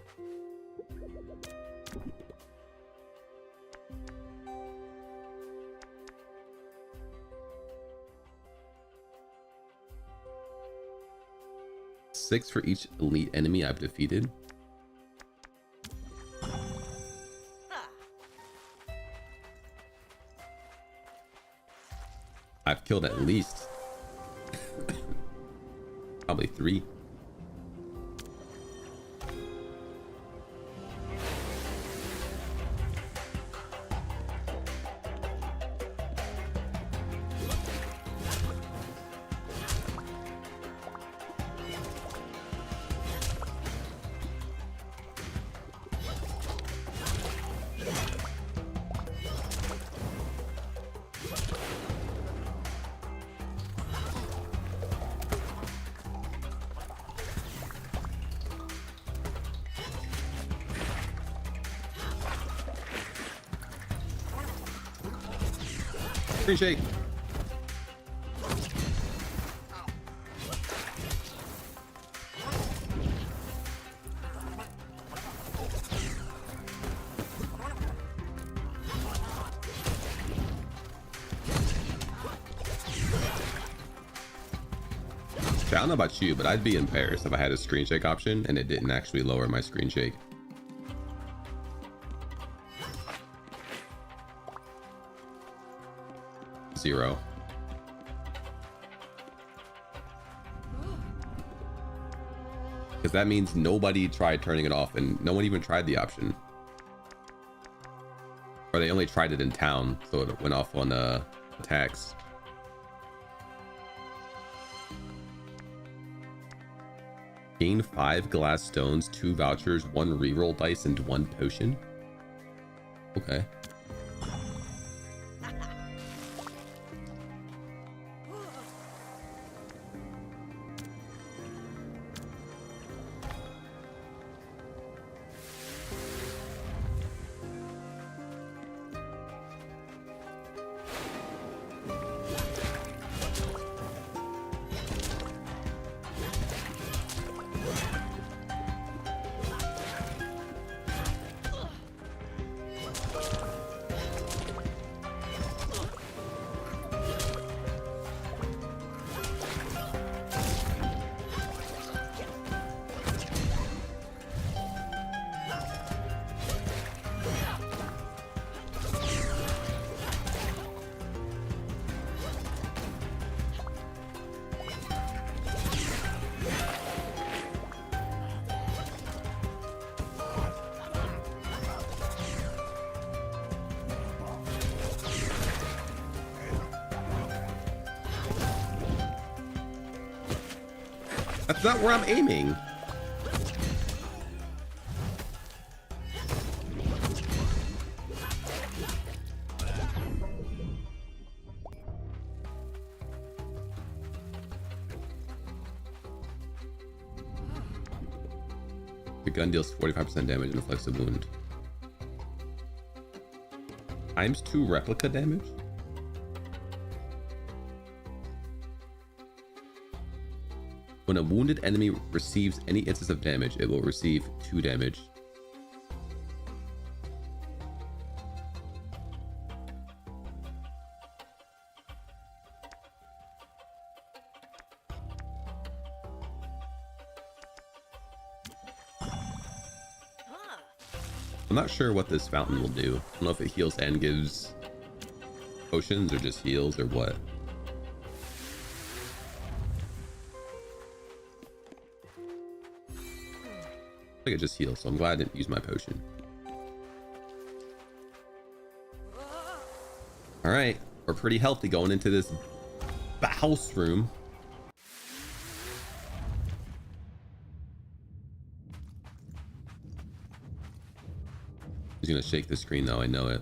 Six for each elite enemy I've defeated. I've killed at least probably 3. Screen shake. I don't know about you, but I'd be embarrassed if I had a screen shake option and it didn't actually lower my screen shake. Zero. Because that means nobody tried turning it off and no one even tried the option. Or they only tried it in town, so it went off on attacks. Gain 5 glass stones, 2 vouchers, 1 reroll dice, and 1 potion. Okay. That's not where I'm aiming. The gun deals 45% damage and inflicts a wound. Times 2 replica damage? When a wounded enemy receives any instance of damage, it will receive 2 damage. I'm not sure what this fountain will do. I don't know if it heals and gives potions or just heals or what. I think it just heals, so I'm glad I didn't use my potion. Alright, we're pretty healthy going into this house room. He's gonna shake the screen though, I know it.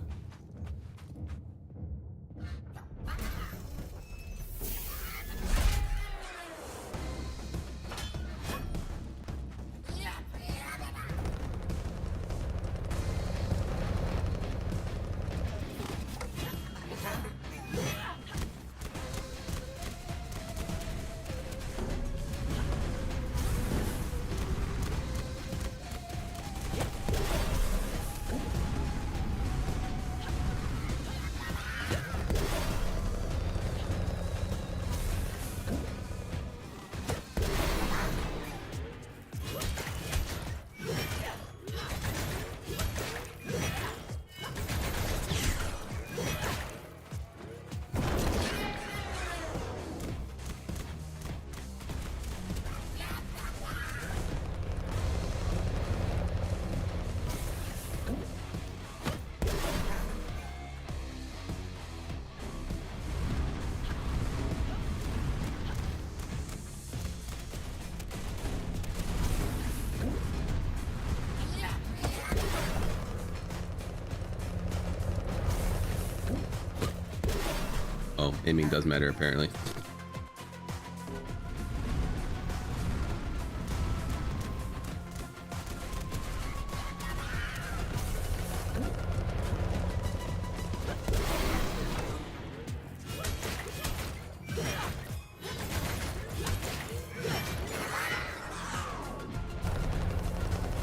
Oh, aiming does matter apparently.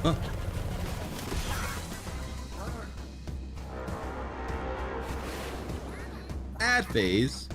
Huh. Ad phase.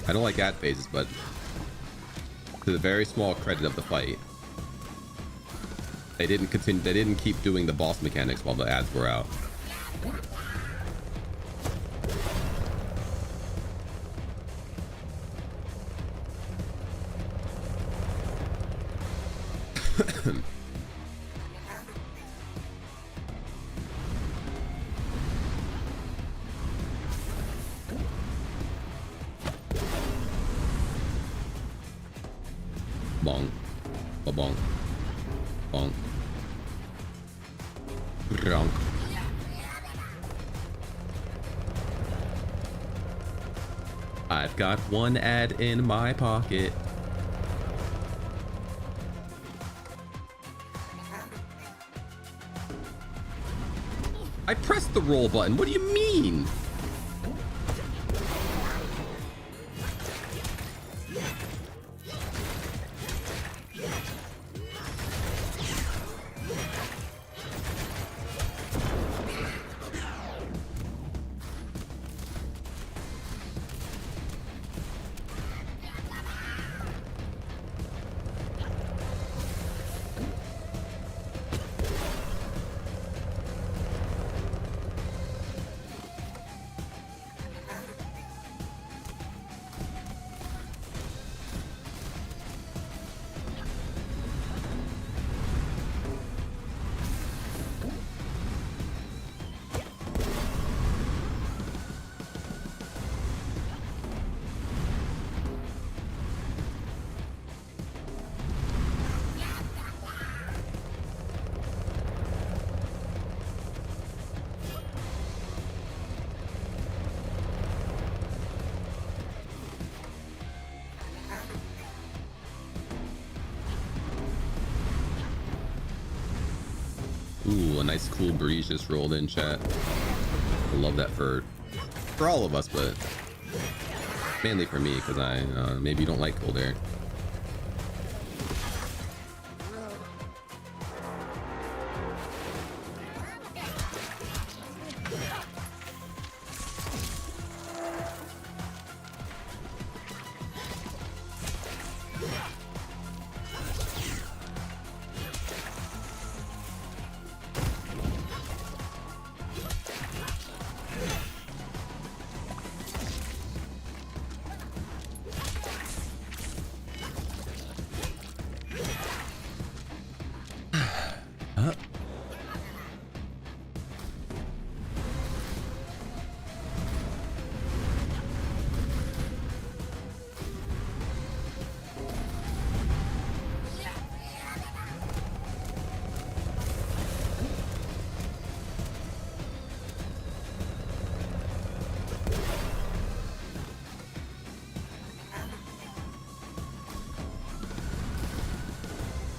I don't like ad phases, but to the very small credit of the fight, they didn't continue. They didn't keep doing the boss mechanics while the ads were out. Bong. Ba-bong. Bong. Bronk. I've got one ad in my pocket. I pressed the roll button. What do you mean? Ooh, a nice cool breeze just rolled in, chat. I love that for all of us, but mainly for me, because I maybe don't like cold air.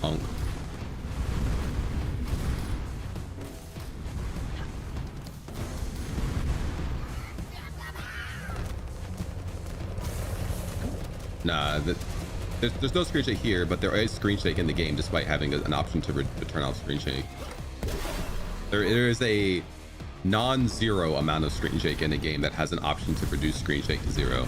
Honk. Nah, there's no screen shake here, but there is screen shake in the game despite having an option to turn off screen shake. There is a non-zero amount of screen shake in a game that has an option to reduce screen shake to 0.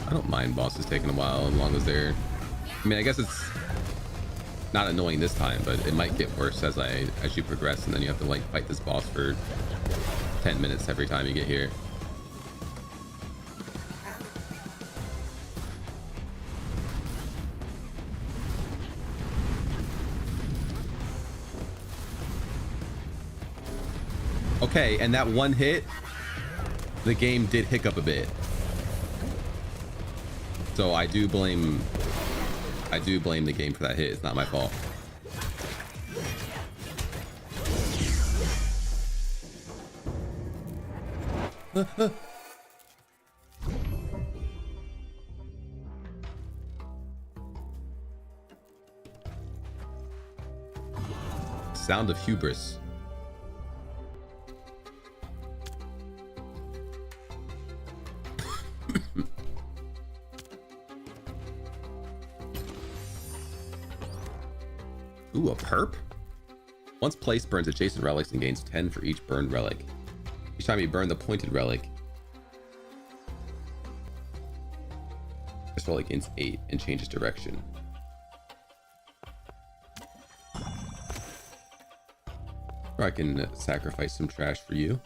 I don't mind bosses taking a while as long as they're... I mean, I guess it's not annoying this time, but it might get worse as you progress, and then you have to like fight this boss for 10 minutes every time you get here. Okay, and that one hit, the game did hiccup a bit. So I do blame the game for that hit. It's not my fault. Sound of hubris. Ooh, a perp? Once placed, burns adjacent relics and gains 10 for each burned relic. Each time you burn the pointed relic, this relic gains 8 and changes direction. Or I can sacrifice some trash for you.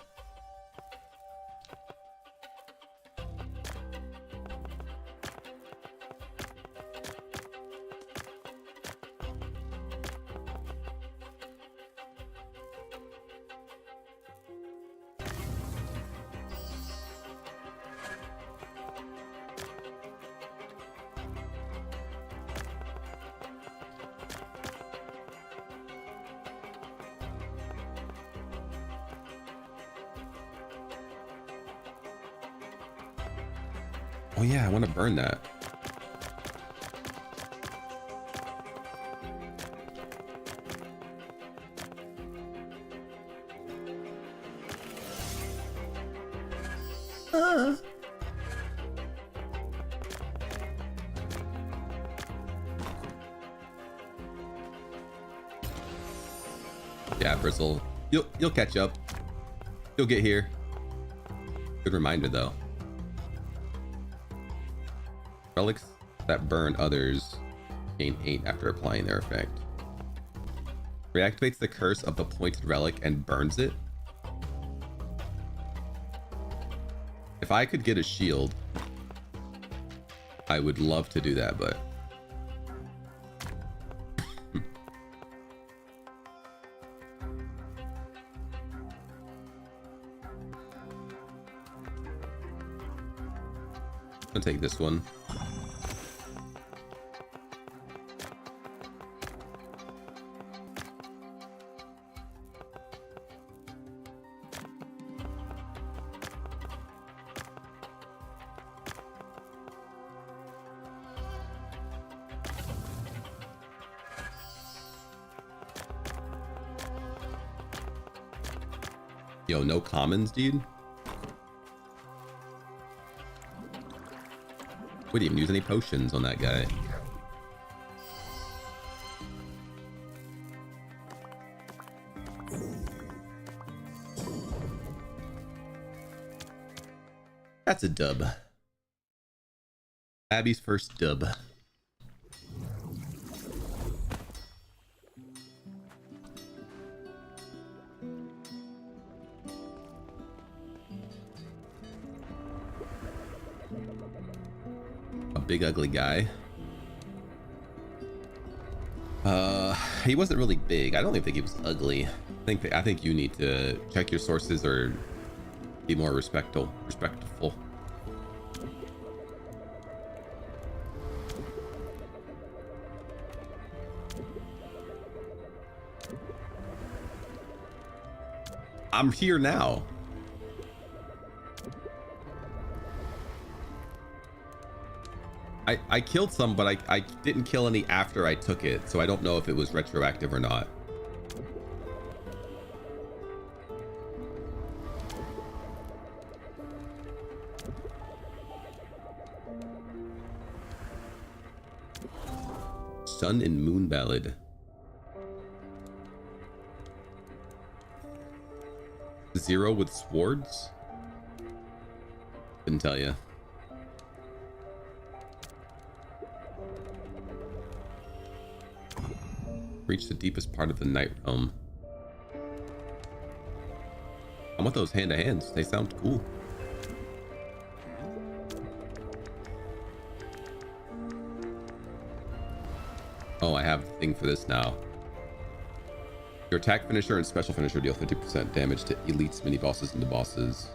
Oh yeah, I want to burn that. Yeah, Bristle, you'll catch up. You'll get here. Good reminder though. Relics that burn others gain 8 after applying their effect. Reactivates the curse of the pointed relic and burns it. If I could get a shield, I would love to do that, but I'll take this one. Yo, no commons, dude? We didn't even use any potions on that guy. That's a dub. Abby's first dub. Big ugly guy. He wasn't really big. I don't even think he was ugly. I think you need to check your sources or be more respectful. I'm here now. I killed some, but I didn't kill any after I took it, so I don't know if it was retroactive or not. Sun and Moon Ballad. Zero with swords? Couldn't tell you. Reach the deepest part of the night realm. I want those hand-to-hands. They sound cool. Oh, I have the thing for this now. Your attack finisher and special finisher deal 50% damage to elites, mini bosses, and the bosses.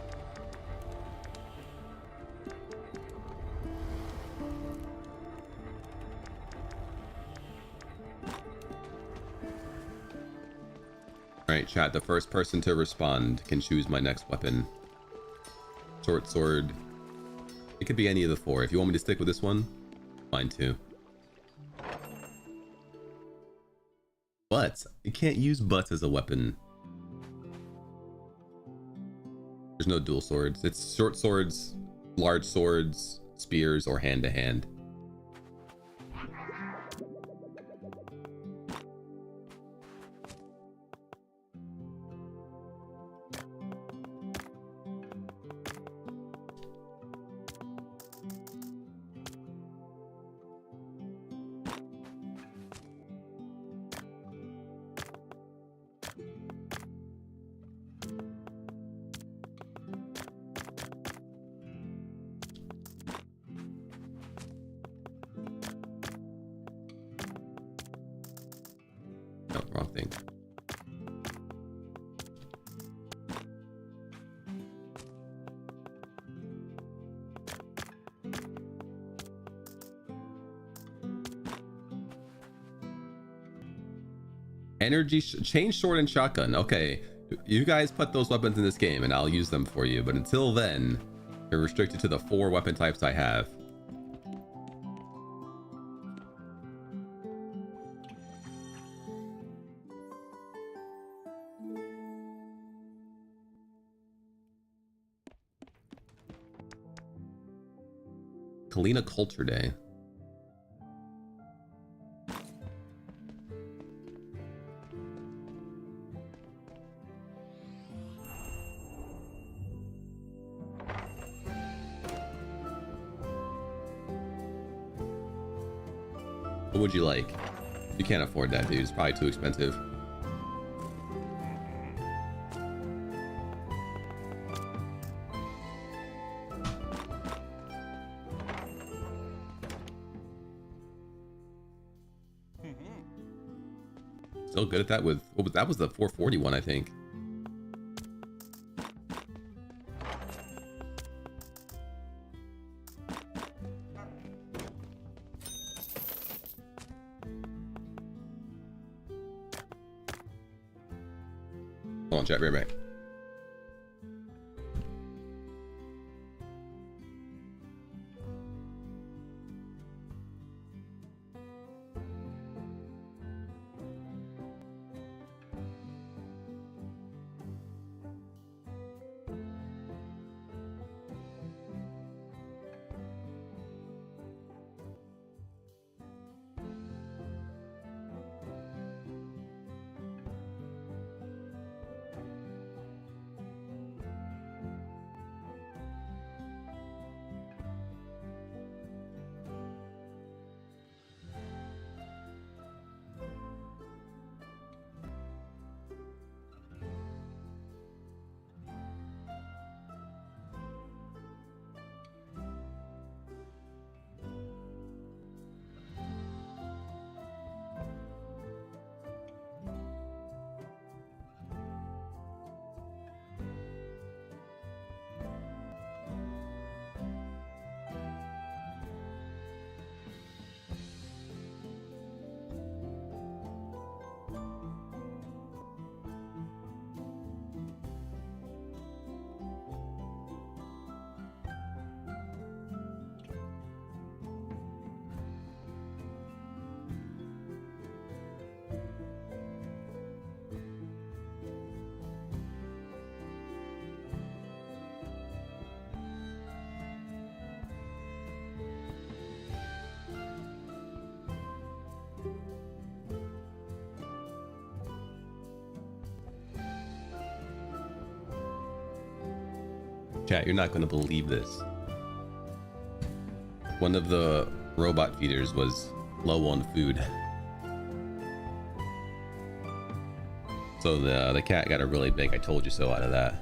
Alright, chat. The first person to respond can choose my next weapon. Short sword. It could be any of the four. If you want me to stick with this one, fine too. Butts. You can't use butts as a weapon. There's no dual swords. It's short swords, large swords, spears, or hand-to-hand. No, wrong thing. Energy change sword and shotgun. Okay, you guys put those weapons in this game and I'll use them for you, but until then you're restricted to the 4 weapon types I have. Kalina Culture Day. What would you like? You can't afford that, dude. It's probably too expensive. Still good at that with what was that was the 440 one, I think. Hold on, chat, right back. Chat, you're not going to believe this. One of the robot feeders was low on food. So the cat got a really big "I told you so" out of that.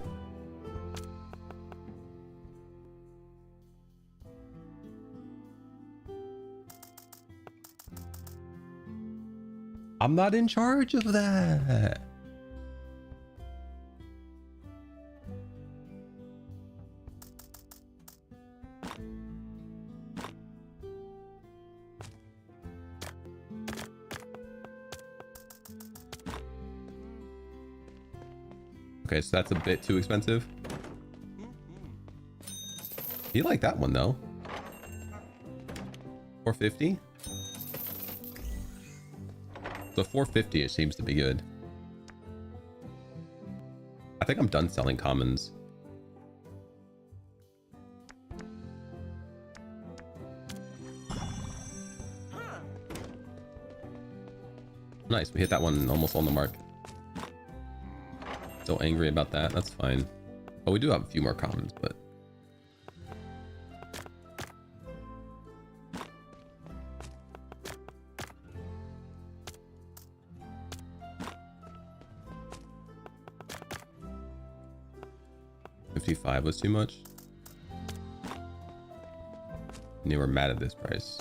I'm not in charge of that. Okay, so that's a bit too expensive. You like that one though? 450? So 450 it seems to be good. I think I'm done selling commons. Nice, we hit that one almost on the mark. Still angry about that, that's fine. Oh, we do have a few more commons, but... $55 was too much. And they were mad at this price.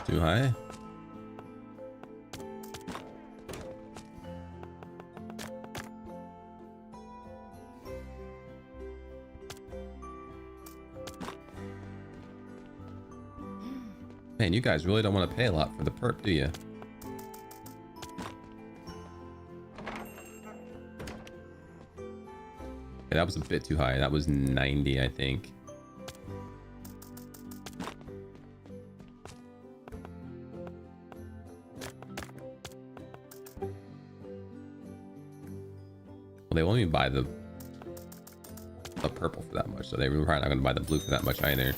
Too high? Man, you guys really don't want to pay a lot for the perp, do you? Okay, that was a bit too high. That was 90, I think. They won't even buy the purple for that much, so they were probably not going to buy the blue for that much either.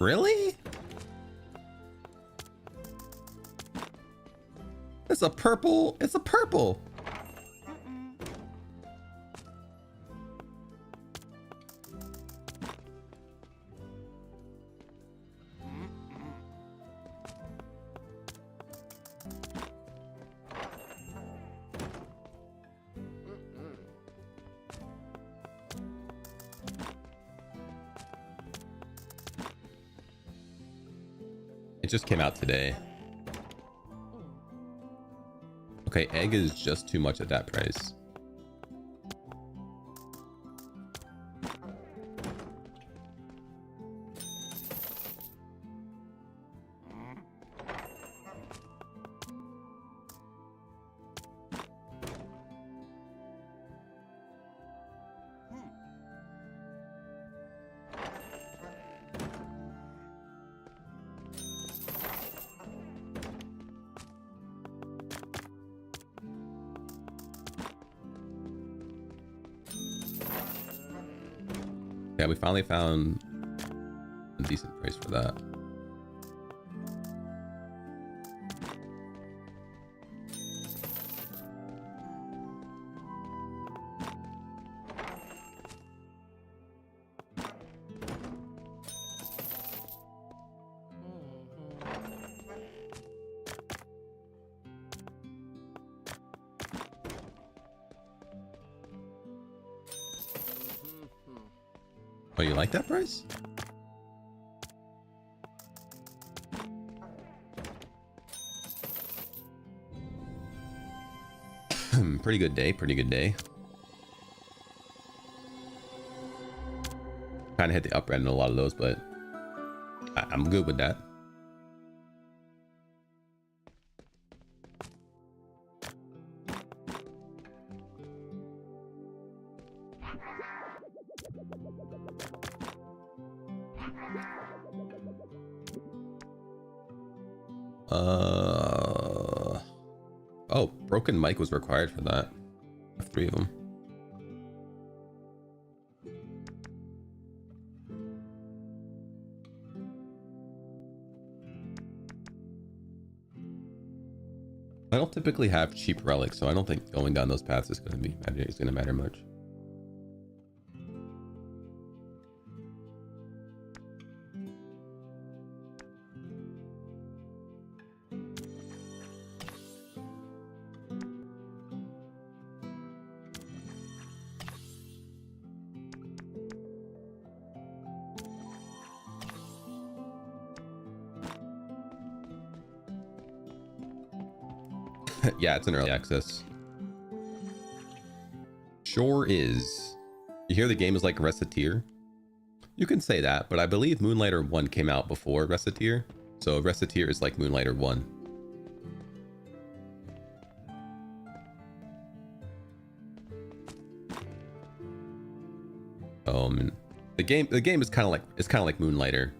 Really? It's a purple. It's a purple. It just came out today. Okay, egg is just too much at that price. Yeah, we finally found a decent price for that. Oh, you like that price? Pretty good day, pretty good day. Kind of hit the upper end in a lot of those, but I'm good with that. Oh, broken mic was required for that. I have 3 of them. I don't typically have cheap relics, so I don't think going down those paths is going to matter much. Yeah, it's an early access. Sure is. You hear the game is like Reciteer? You can say that, but I believe Moonlighter 1 came out before Reciteer. So Reciteer is like Moonlighter 1. The game is kind of like Moonlighter.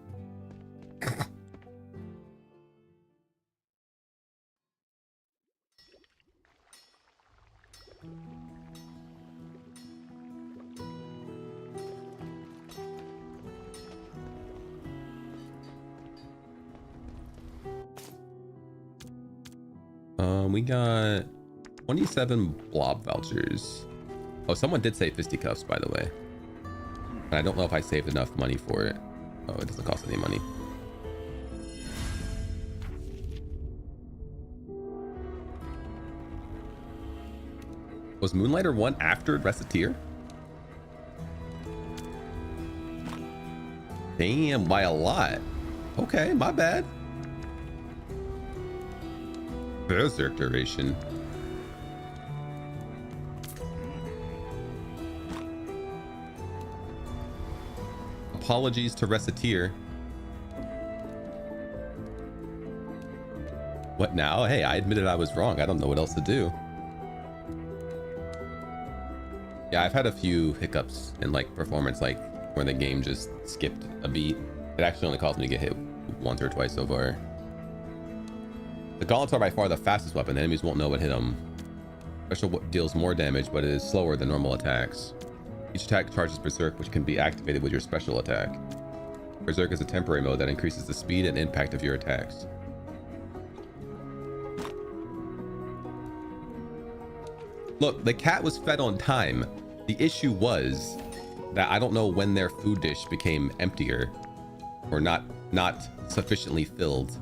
We got 27 blob vouchers. Oh, someone did say fisticuffs, by the way. And I don't know if I saved enough money for it. Oh, it doesn't cost any money. Was Moonlighter 1 after Reciteer? Damn, by a lot. Okay, my bad. Berserk duration. Apologies to Reciteer. What now? Hey, I admitted I was wrong. I don't know what else to do. Yeah, I've had a few hiccups in like performance, like where the game just skipped a beat. It actually only caused me to get hit once or twice so far. The gauntlets are by far the fastest weapon. The enemies won't know what hit them. Special deals more damage, but it is slower than normal attacks. Each attack charges Berserk, which can be activated with your special attack. Berserk is a temporary mode that increases the speed and impact of your attacks. Look, the cat was fed on time. The issue was that I don't know when their food dish became emptier or not sufficiently filled.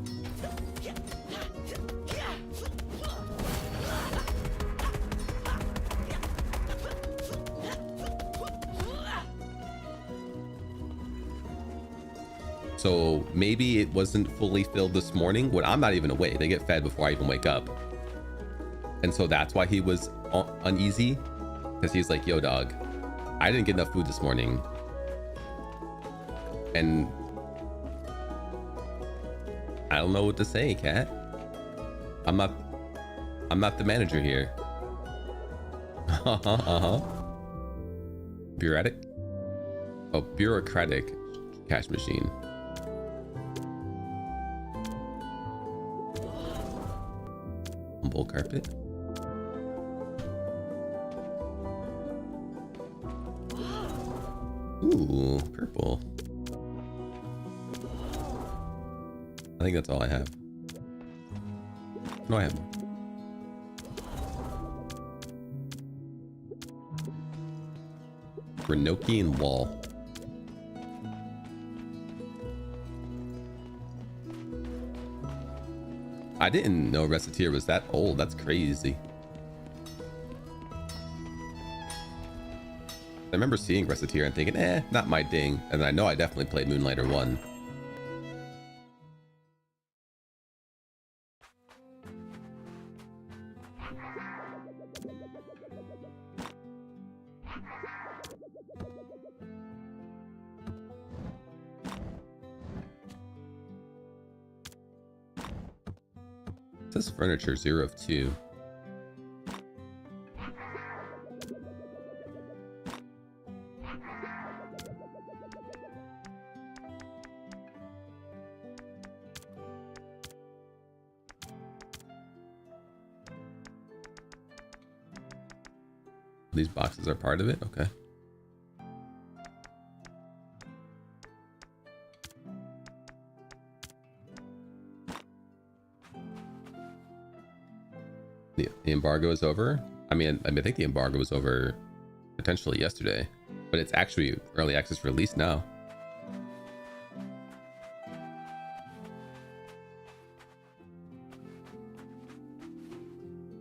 So maybe it wasn't fully filled this morning when I'm not even awake. They get fed before I even wake up. And so that's why he was uneasy, because he's like, yo dog, I didn't get enough food this morning. And I don't know what to say, cat. I'm not the manager here. Bureaucratic? Oh, bureaucratic cash machine. Humble carpet. Ooh, purple. I think that's all I have. No, I have more. Renokian wall. I didn't know Reciteer was that old. That's crazy. remember seeing Reciteer and thinking, not my thing. And I know I definitely played Moonlighter 1. This furniture 0 of 2. These boxes are part of it. Okay. The embargo is over. I think the embargo was over potentially yesterday, but it's actually early access release now.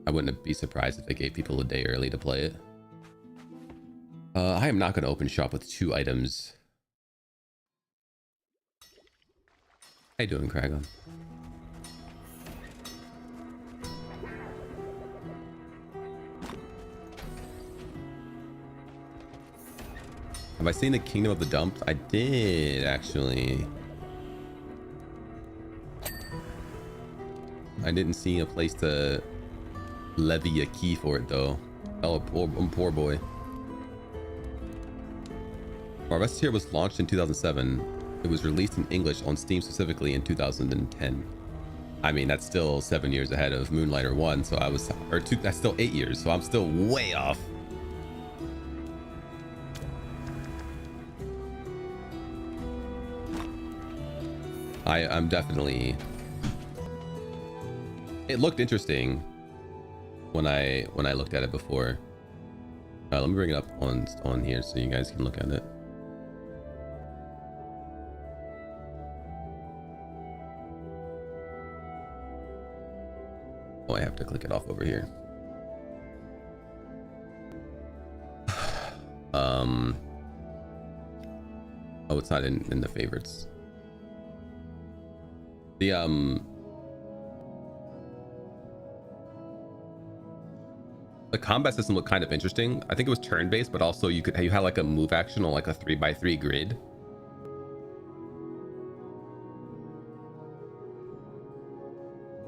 I wouldn't be surprised if they gave people a day early to play it. I am not going to open shop with 2 items. How you doing, Kragon? Have I seen the Kingdom of the Dumps? I did, actually. I didn't see a place to levy a key for it, though. Oh, poor boy. Reciteer was launched in 2007. It was released in English on Steam specifically in 2010. I mean, that's still 7 years ahead of Moonlighter 1, so that's still 8 years, so I'm still way off. I'm definitely... It looked interesting when I looked at it before. Let me bring it up on here so you guys can look at it. Oh, I have to click it off over here. Oh, it's not in the favorites. The combat system looked kind of interesting. I think it was turn-based, but also you had like a move action on like a 3x3 grid.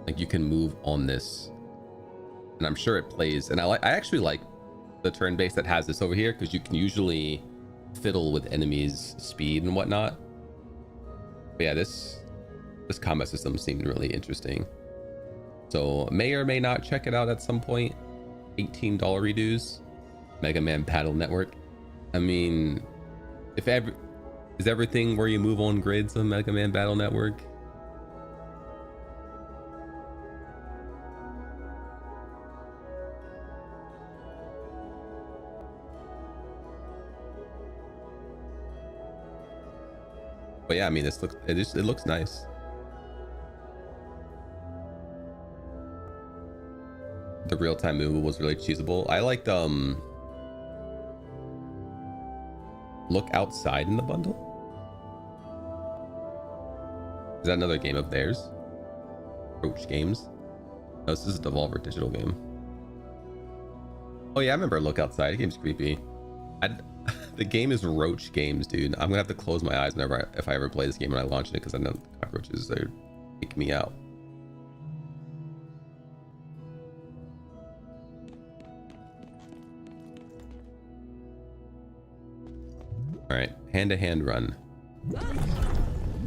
Like you can move on this, and I'm sure it plays. And I actually like the turn-based that has this over here, because you can usually fiddle with enemies' speed and whatnot. But yeah, this combat system seemed really interesting. So may or may not check it out at some point. $18 redos. Mega Man Battle Network. I mean, is everything where you move on grids of Mega Man Battle Network? But yeah, I mean, it looks nice. The real-time movement was really cheesable. I liked Look Outside in the bundle. Is that another game of theirs? Roach Games. No, this is a Devolver Digital game. Oh yeah, I remember Look Outside. The game's creepy. The game is Roach Games, dude. I'm gonna have to close my eyes if I ever play this game when I launch it, because I know the cockroaches are taking me out. All right, hand-to-hand run.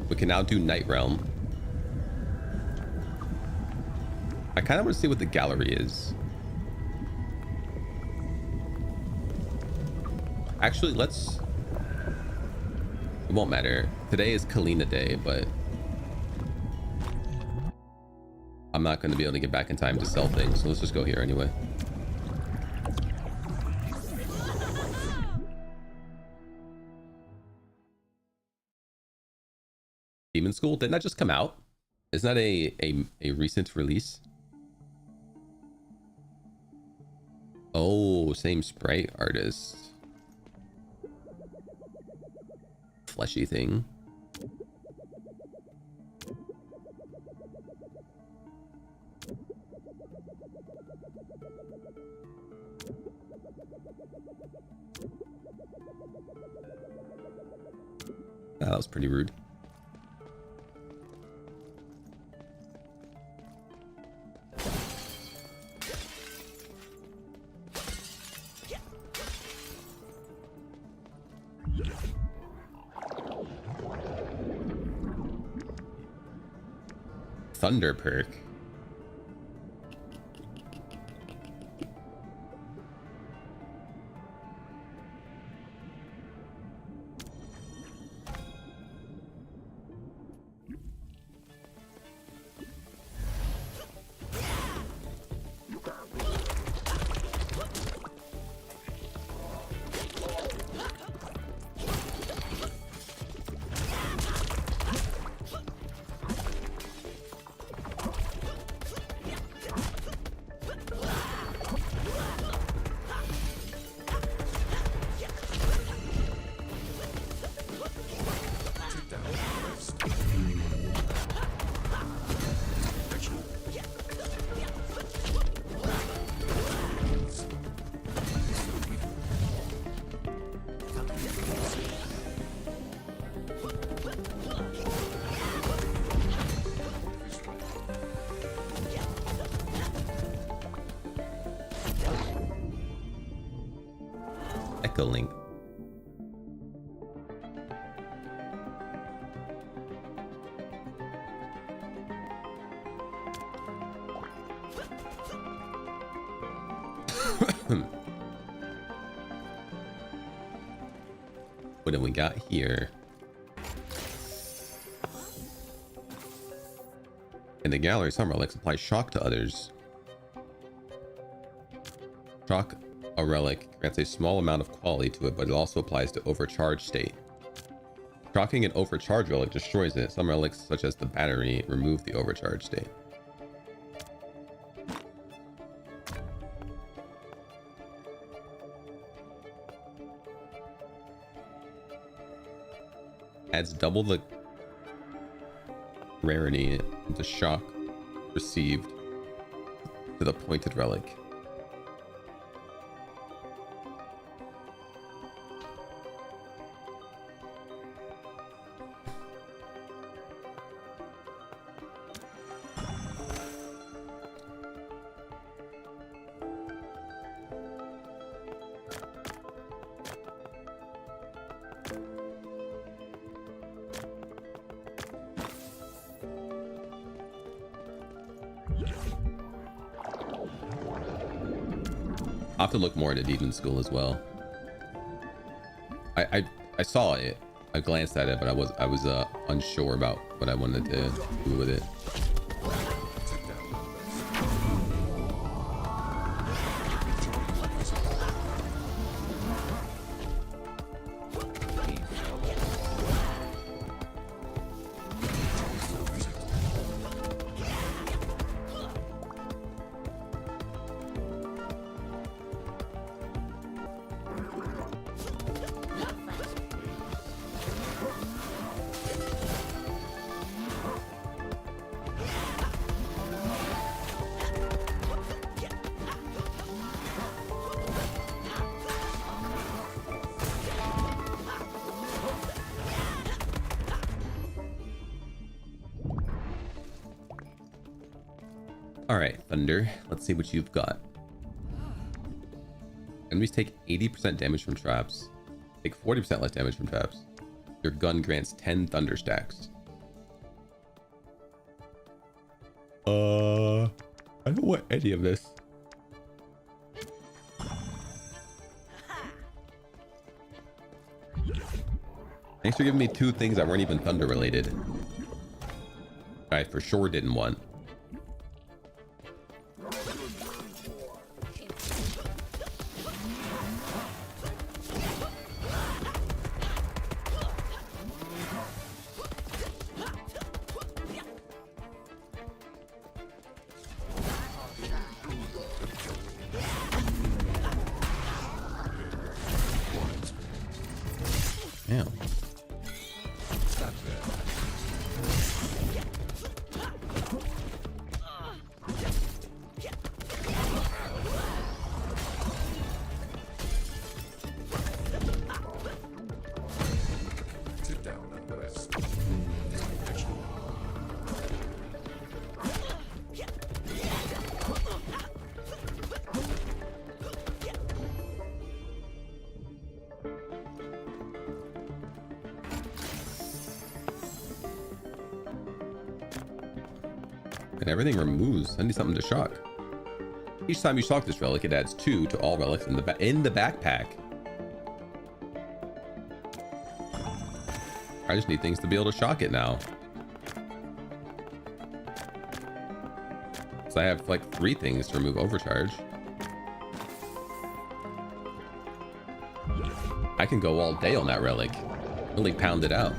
We can now do Night Realm. I kind of want to see what the gallery is. Actually, it won't matter. Today is Kalina Day, but I'm not going to be able to get back in time to sell things, so let's just go here anyway. Demon School, didn't that just come out? Isn't that a recent release? Oh, same sprite artist. fleshy thing. Ah, that was pretty rude. Thunder perk. Link. What have we got here? In the gallery, some relics apply shock to others. Shock a relic grants a small amount of quality to it, but it also applies to overcharged state. Shocking an overcharged relic destroys it. Some relics, such as the battery, remove the overcharged state. Adds double the rarity to shock received to the pointed relic. I'll have to look more into Demon School as well. I saw it. I glanced at it, but I was unsure about what I wanted to do with it. Alright, Thunder, let's see what you've got. Enemies take 80% damage from traps. Take 40% less damage from traps. Your gun grants 10 thunder stacks. I don't want any of this. Thanks for giving me two things that weren't even thunder related. I for sure didn't want. Damn. And everything removes. I need something to shock. Each time you shock this relic, it adds 2 to all relics in the backpack. I just need things to be able to shock it now. So I have like 3 things to remove overcharge. I can go all day on that relic. Really pound it out.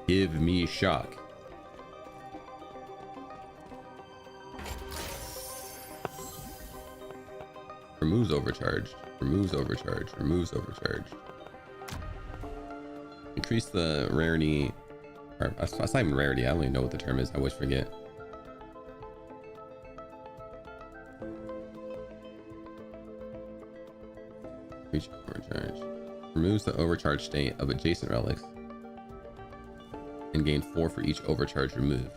Give me shock. Removes overcharge. Removes overcharge. Removes overcharge. Increase the rarity. Or that's not even rarity. I don't even know what the term is. I always forget. Reach overcharge. Removes the overcharge state of adjacent relics. And gain 4 for each overcharge removed.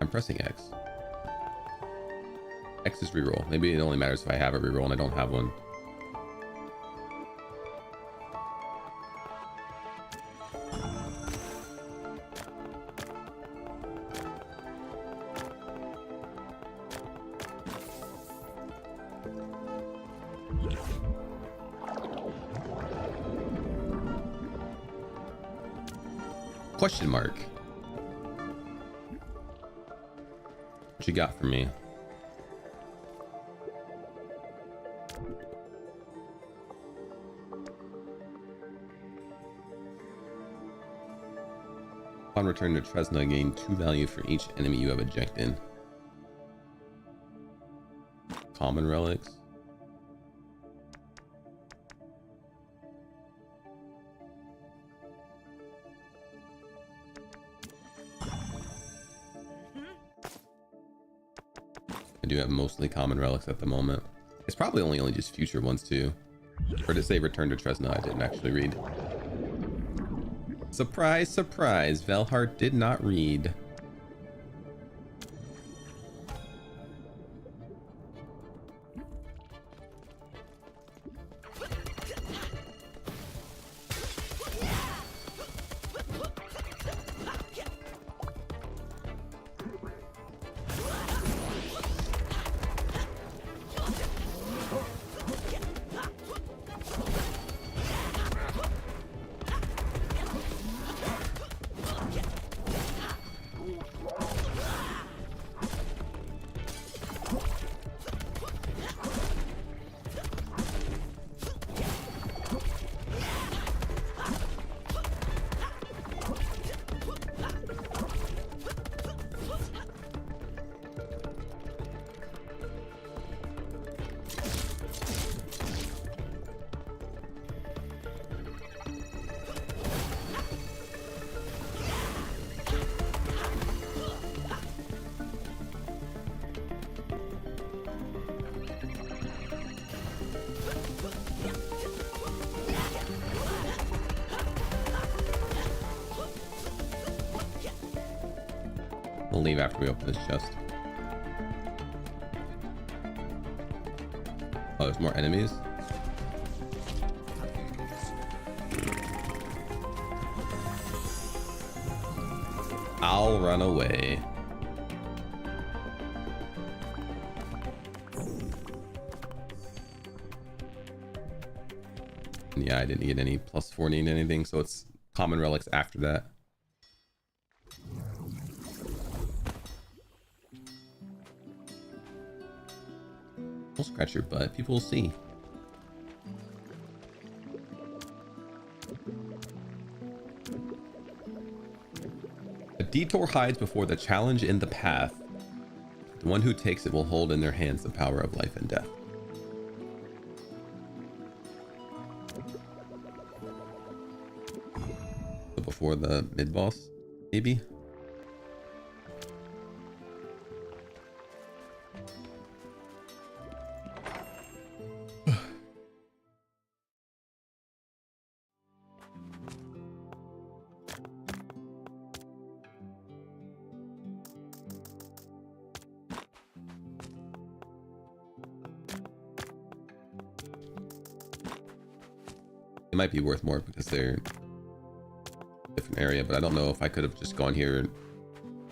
I'm pressing X. X is reroll. Maybe it only matters if I have a reroll and I don't have one. Question mark. What you got for me? Upon return to Tresna, gain 2 value for each enemy you have ejected. Common relics. I do have mostly common relics at the moment. It's probably only just future ones too. Or to say return to Tresna, I didn't actually read. Surprise, surprise, Velhart did not read. We'll leave after we open this chest. Oh, there's more enemies? I'll run away. Yeah, I didn't get any plus 40 in anything, so it's common relics after that. Don't scratch your butt, people will see. A detour hides before the challenge in the path. The one who takes it will hold in their hands the power of life and death. So before the mid-boss, maybe? It might be worth more because they're a different area, but I don't know if I could have just gone here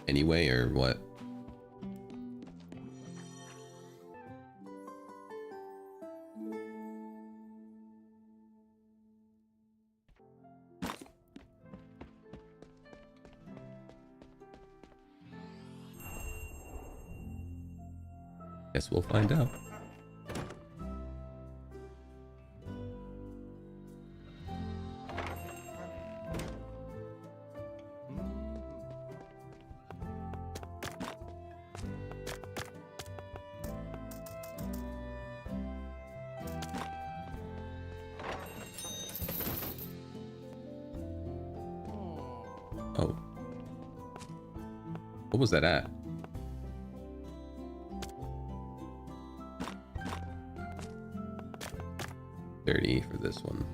anyway or what. Guess we'll find out. Oh. What was that at? $30 for this one.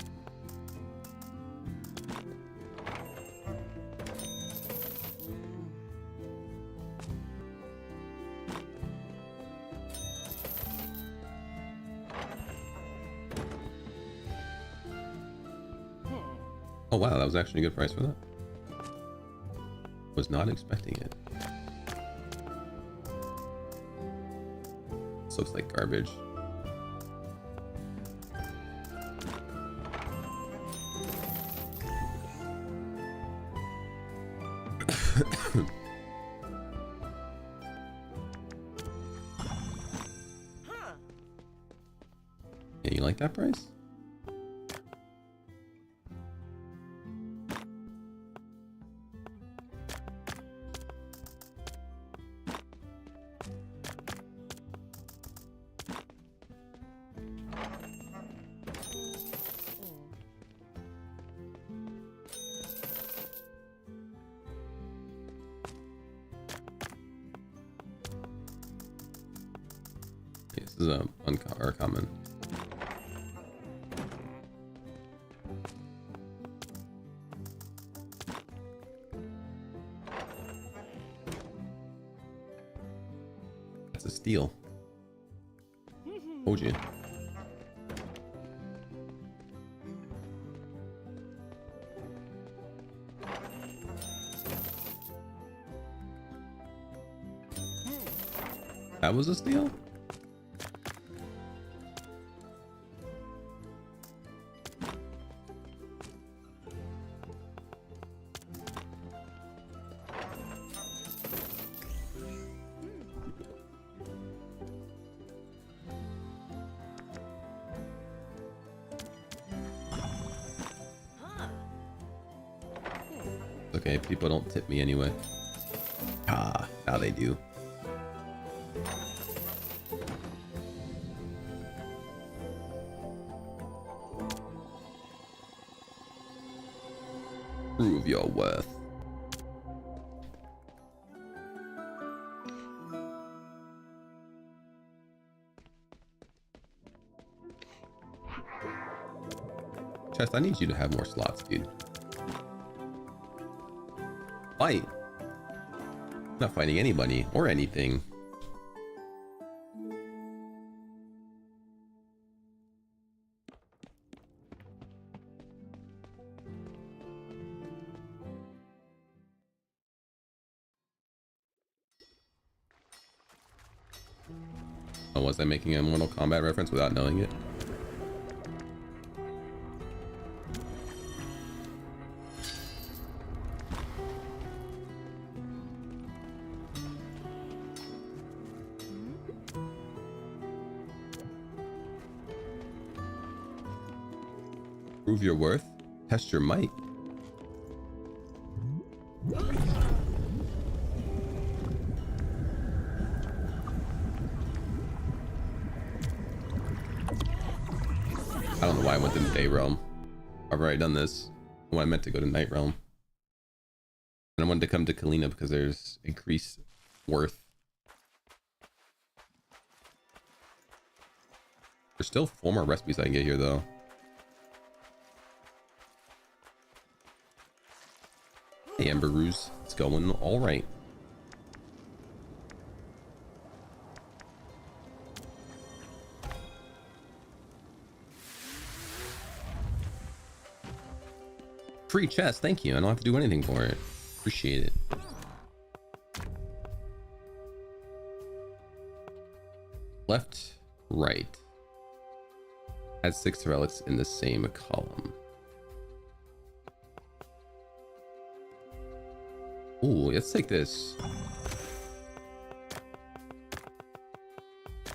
Oh wow, that was actually a good price for that. Was not expecting it. This looks like garbage. Yeah, you like that price? This is a uncommon. That's a steal. Told you. That was a steal? Okay, people don't tip me anyway. Ah, now they do. Prove your worth. Chest, I need you to have more slots, dude. Fight. I'm not fighting anybody or anything. Oh, was I making a Mortal Kombat reference without knowing it? Prove your worth. Test your might. why I went to the day realm. I've already done this when I meant to go to night realm. And I wanted to come to Kalina because there's increased worth. There's still 4 more recipes I can get here though. Hey Ember Ruse, it's going all right. Free chest, thank you. I don't have to do anything for it. Appreciate it. Left, right. Add 6 relics in the same column. Ooh, let's take this.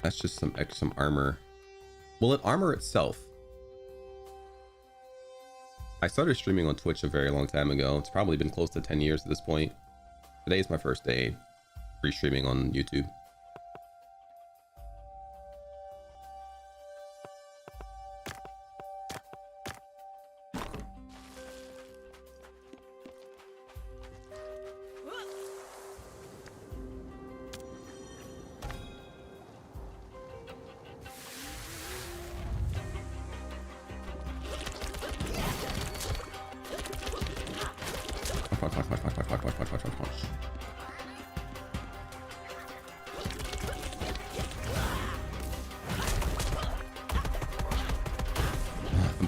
That's just some armor. Will it armor itself? I started streaming on Twitch a very long time ago. It's probably been close to 10 years at this point. Today's my first day free streaming on YouTube.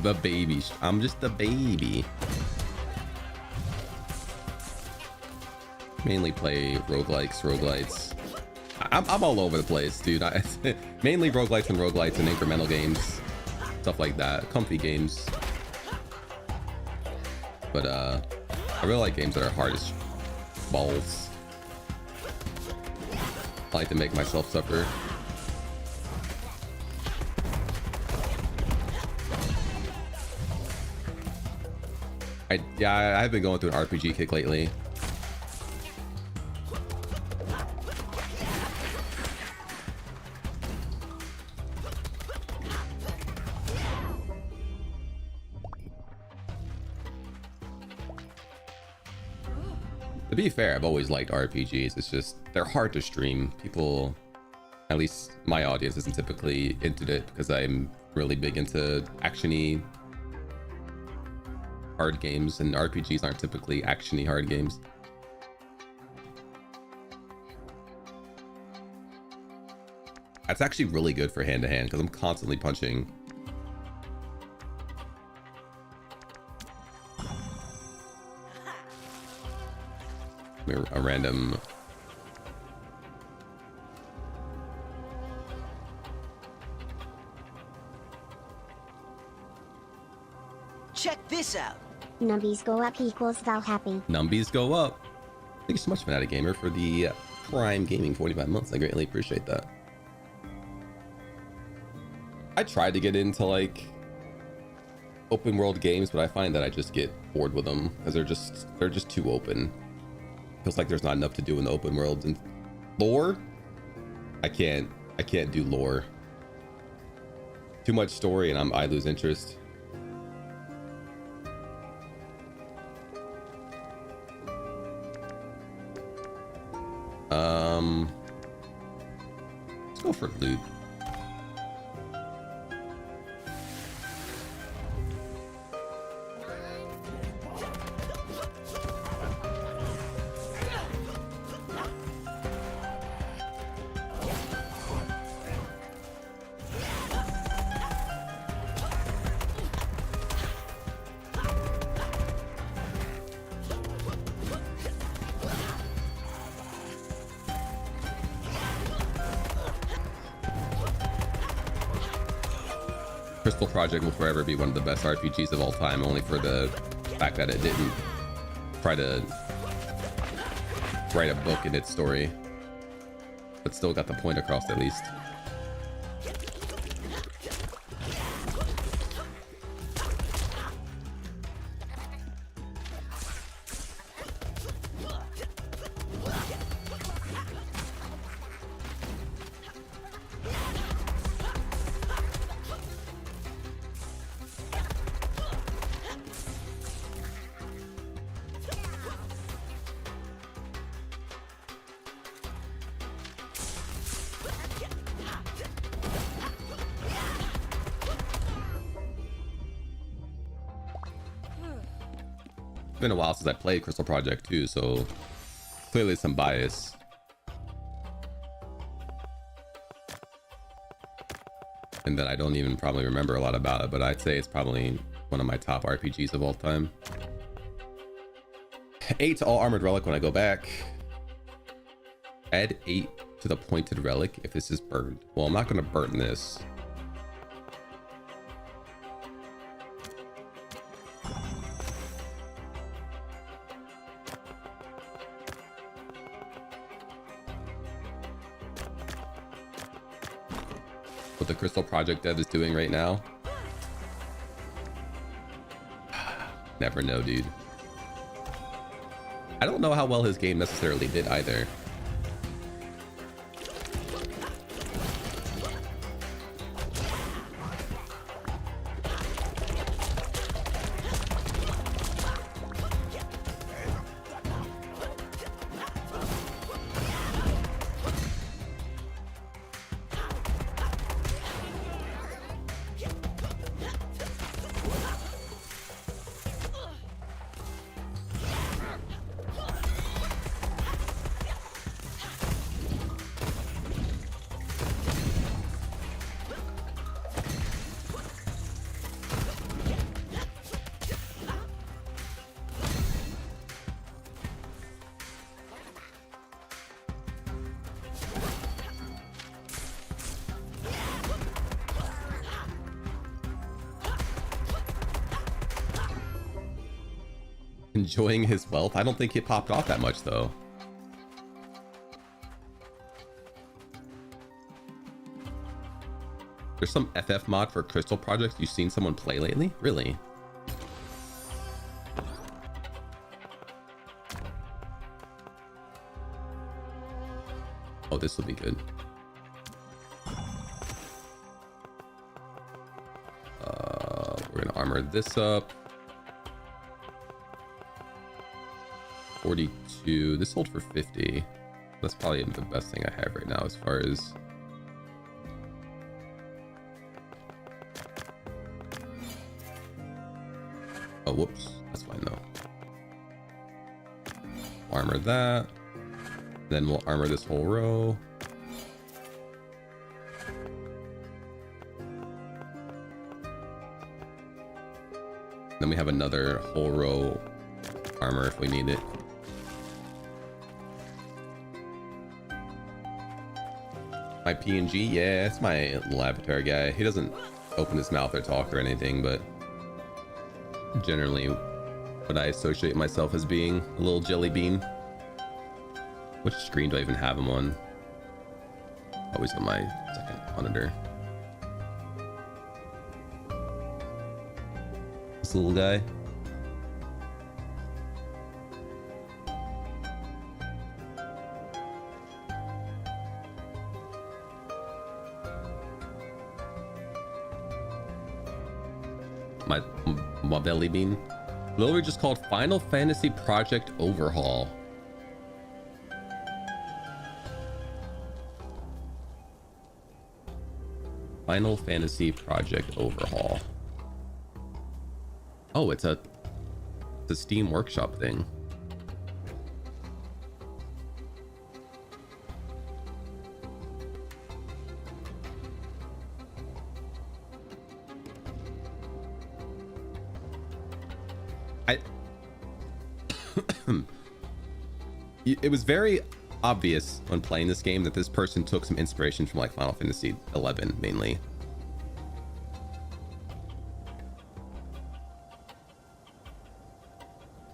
The baby. I'm just a baby. Mainly play roguelites. I'm all over the place, dude. Mainly roguelites and incremental games, stuff like that. Comfy games. But I really like games that are hard as balls. I like to make myself suffer. I've been going through an RPG kick lately. To be fair, I've always liked RPGs. It's just they're hard to stream. People, at least my audience, isn't typically into it because I'm really big into action-y hard games, and RPGs aren't typically action-y hard games. That's actually really good for hand-to-hand because I'm constantly punching. A random check this out. Numbies go up equals thou happy. Numbies go up. Thank you so much, Fanatic Gamer, for the Prime Gaming 45 months. I greatly appreciate that. I tried to get into like open world games, but I find that I just get bored with them because they're just too open. Feels like there's not enough to do in the open world. And lore, I can't do lore. Too much story and I lose interest. Let's go for loot. Crystal Project will forever be one of the best RPGs of all time, only for the fact that it didn't try to write a book in its story, but still got the point across at least. been a while since I played Crystal Project too, so clearly some bias. And that I don't even probably remember a lot about it, but I'd say it's probably one of my top RPGs of all time. 8 to all armored relic when I go back. Add 8 to the pointed relic if this is burned. Well, I'm not going to burn this. What the Crystal Project dev is doing right now. Never know, dude. I don't know how well his game necessarily did either. Enjoying his wealth. I don't think it popped off that much though. There's some FF mod for Crystal Project you've seen someone play lately? Really? Oh, this will be good. We're gonna armor this up. 42. This sold for 50. That's probably the best thing I have right now as far as oh, whoops, that's fine though. Armor that, then we'll armor this whole row. Then we have another whole row armor if we need it. My PNG, yeah, it's my little avatar guy. He doesn't open his mouth or talk or anything, but generally what I associate myself as being a little jelly bean. Which screen do I even have him on? Always on my second monitor. This little guy. My belly bean. Literally just called Final Fantasy Project Overhaul. Final Fantasy Project Overhaul. Oh, it's a Steam Workshop thing. It was very obvious when playing this game that this person took some inspiration from like Final Fantasy 11 mainly.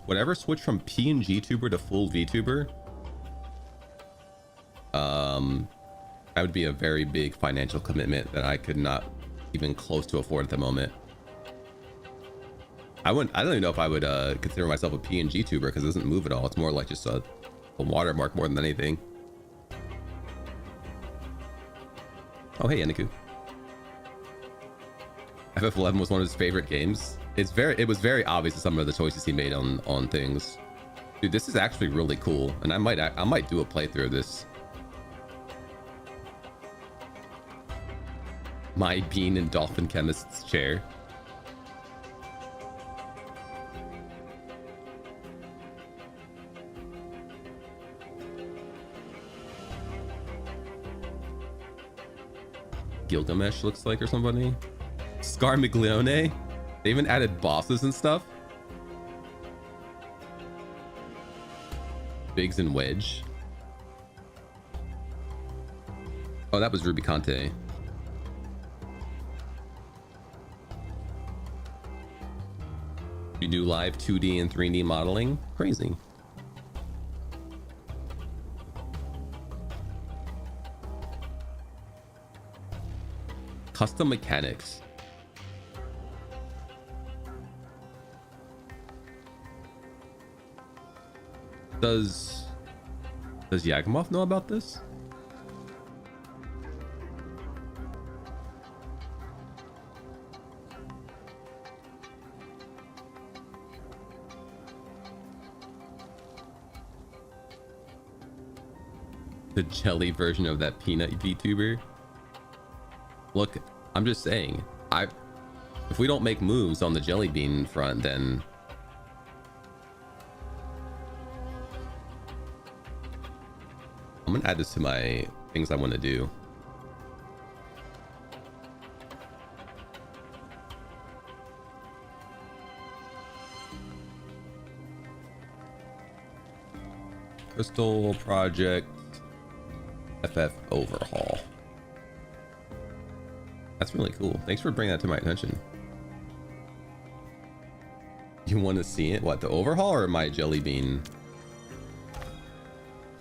Whatever switched from PNG tuber to full VTuber, that would be a very big financial commitment that I could not even close to afford at the moment. I don't even know if I would consider myself a PNG tuber because it doesn't move at all. It's more like just a watermark more than anything. Oh, hey, Eniku. FF11 was one of his favorite games. It was very obvious to some of the choices he made on things. Dude, this is actually really cool, and I might do a playthrough of this. My bean and dolphin chemist's chair. Gilgamesh looks like or somebody. Scarmiglione. They even added bosses and stuff. Biggs and Wedge. Oh, that was Ruby Conte. You do live 2D and 3D modeling? Crazy. Custom mechanics. Does Yakimov know about this? The jelly version of that peanut VTuber. Look, I'm just saying, if we don't make moves on the jelly bean front, then I'm gonna add this to my things I want to do. Crystal Project FF overhaul. That's really cool. Thanks for bringing that to my attention. You want to see it? What, the overhaul or my jelly bean?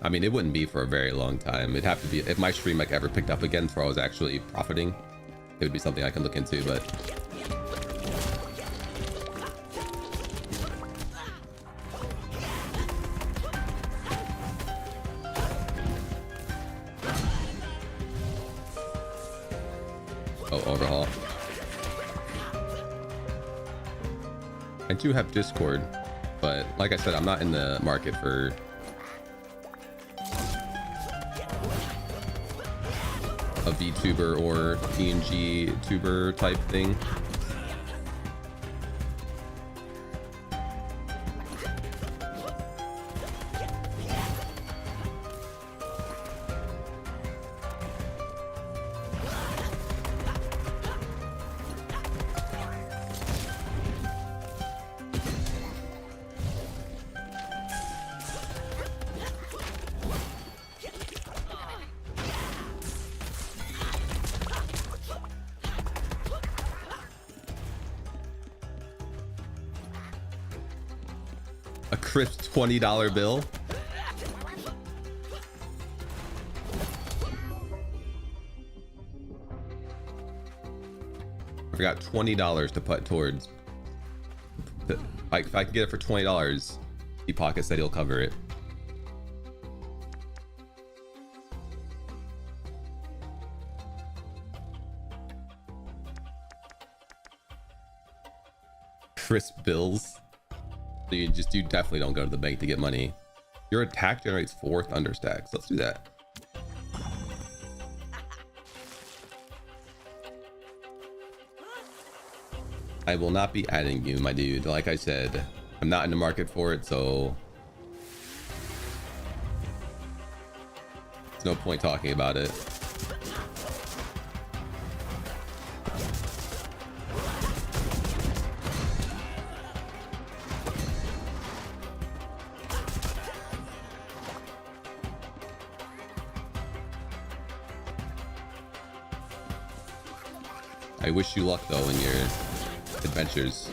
I mean, it wouldn't be for a very long time. It'd have to be if my stream like ever picked up again for I was actually profiting. It would be something I can look into, but oh, overhaul. I do have Discord, but like I said, I'm not in the market for a VTuber or PNG tuber type thing. Crisp $20 bill. I got $20 to put towards. Like if I can get it for $20, the pocket said he'll cover it. Crisp bills. So you definitely don't go to the bank to get money. Your attack generates 4th understacks. Let's do that. I will not be adding you, my dude. Like I said, I'm not in the market for it, so there's no point talking about it. I wish you luck though in your adventures.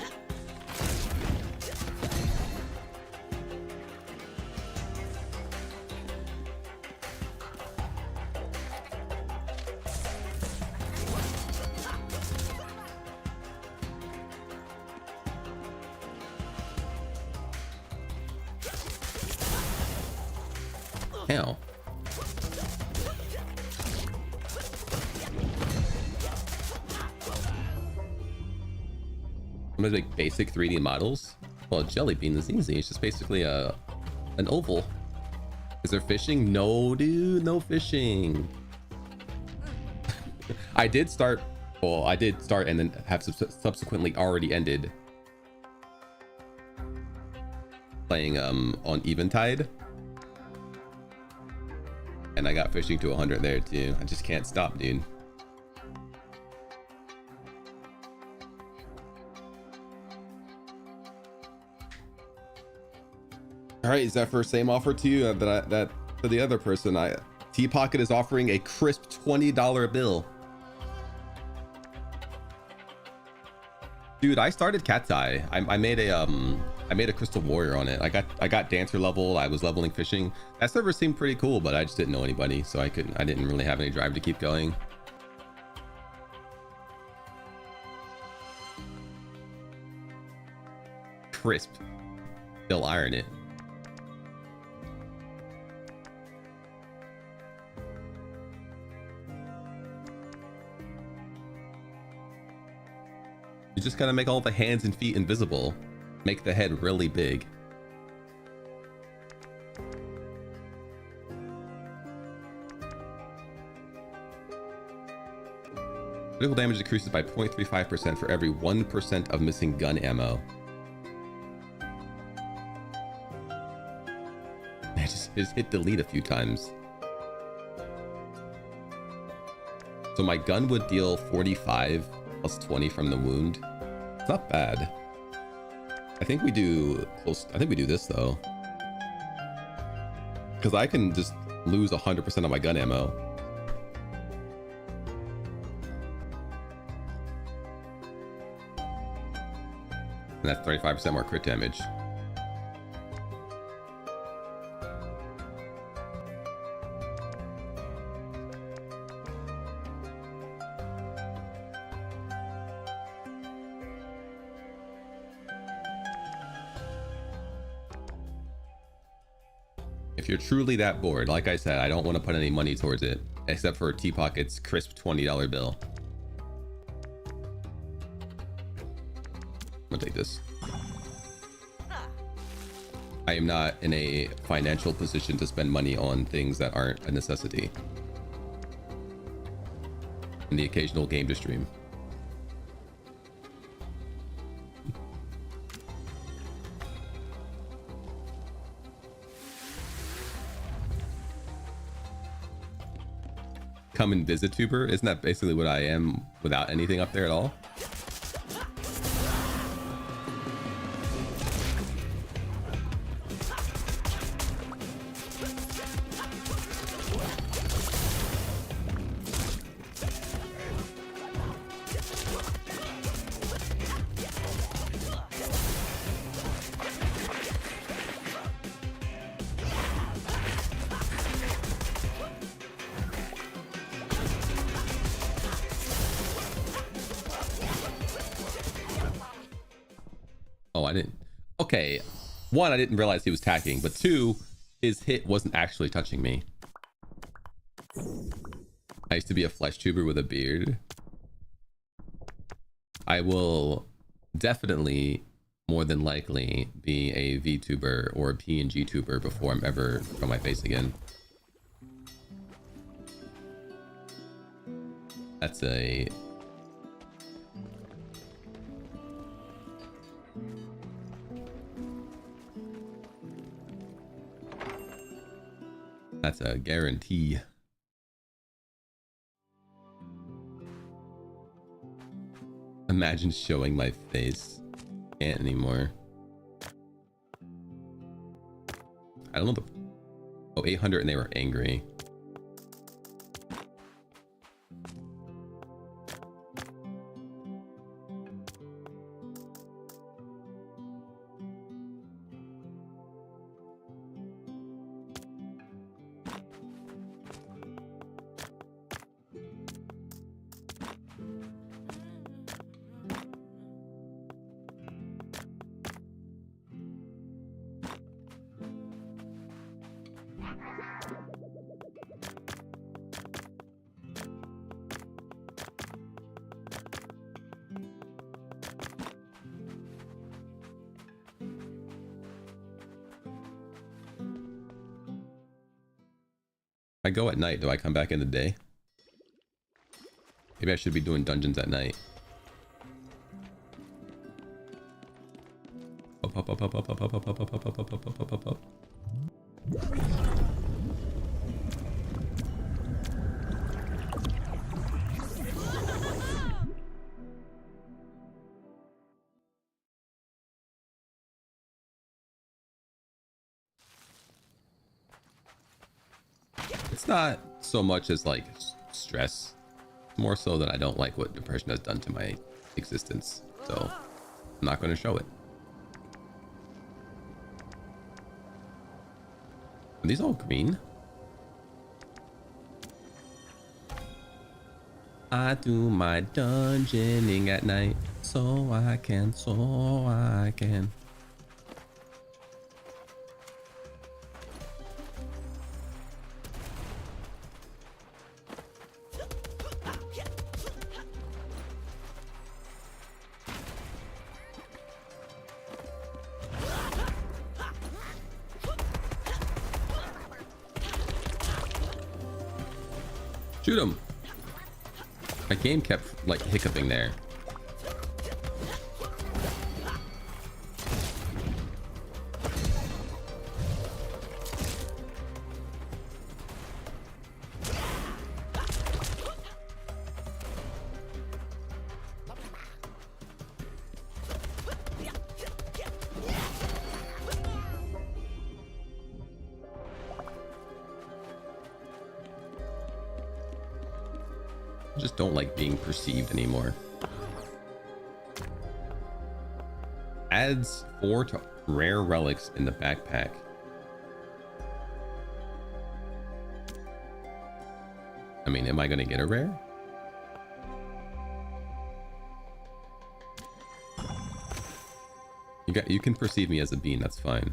Hell. I'm gonna make basic 3D models. Well, jelly bean is easy. It's just basically an oval. Is there fishing? No, dude, no fishing. I did start and then have subsequently already ended playing on Eventide, and I got fishing to 100 there too. I just can't stop, dude. All right, Zephyr, same offer to you that to the other person. T Pocket is offering a crisp $20 bill. Dude, I started Cat's Eye. I made a Crystal Warrior on it. I got Dancer level. I was leveling fishing. That server seemed pretty cool, but I just didn't know anybody, so I didn't really have any drive to keep going. Crisp. They'll iron it. You just gotta make all the hands and feet invisible. Make the head really big. Critical damage decreases by 0.35% for every 1% of missing gun ammo. I just hit delete a few times. So my gun would deal 45 plus 20 from the wound. It's not bad. I think we do this though, because I can just lose 100% of my gun ammo. And that's 35% more crit damage. If you're truly that bored, like I said, I don't want to put any money towards it, except for T Pocket's crisp $20 bill. I'll take this. I am not in a financial position to spend money on things that aren't a necessity. And the occasional game to stream. Come and visit tuber? Isn't that basically what I am without anything up there at all? Oh, I didn't. Okay. One, I didn't realize he was tacking, but two, his hit wasn't actually touching me. I used to be a flesh tuber with a beard. I will definitely, more than likely, be a VTuber or a PNG tuber before I'm ever on my face again. That's a... That's a guarantee. Imagine showing my face. Can't anymore. I don't know the... Oh, 800 and they were angry. I go at night. Do I come back in the day? Maybe I should be doing dungeons at night. Up, up, up, up, up, up, up, up, up, up, up, up, up, up, up, up. It's not so much as like stress, more so that I don't like what depression has done to my existence. So I'm not going to show it. Are these all green? I do my dungeoning at night so I can. Shoot him. My game kept like hiccuping there. I just don't like being perceived anymore. Adds 4 to rare relics in the backpack. I mean, am I gonna get a rare? You can perceive me as a bean, that's fine.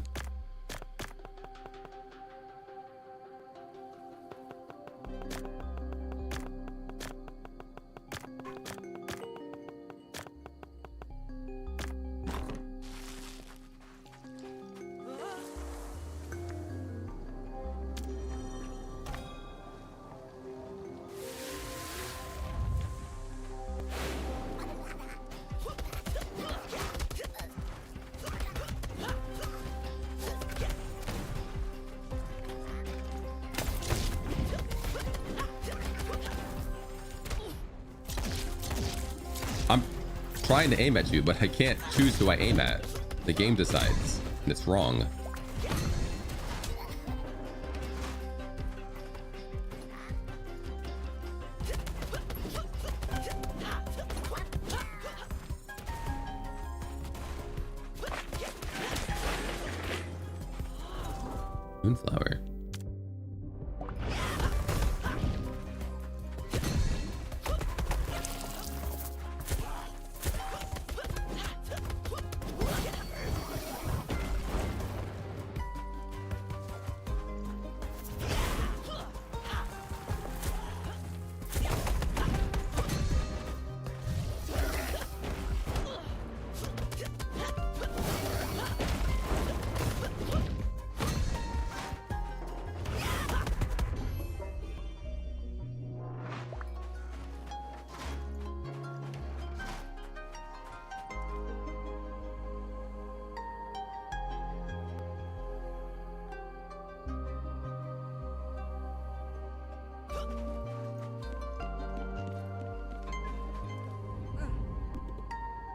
Trying to aim at you, but I can't choose who I aim at. The game decides, and it's wrong. Moonflower.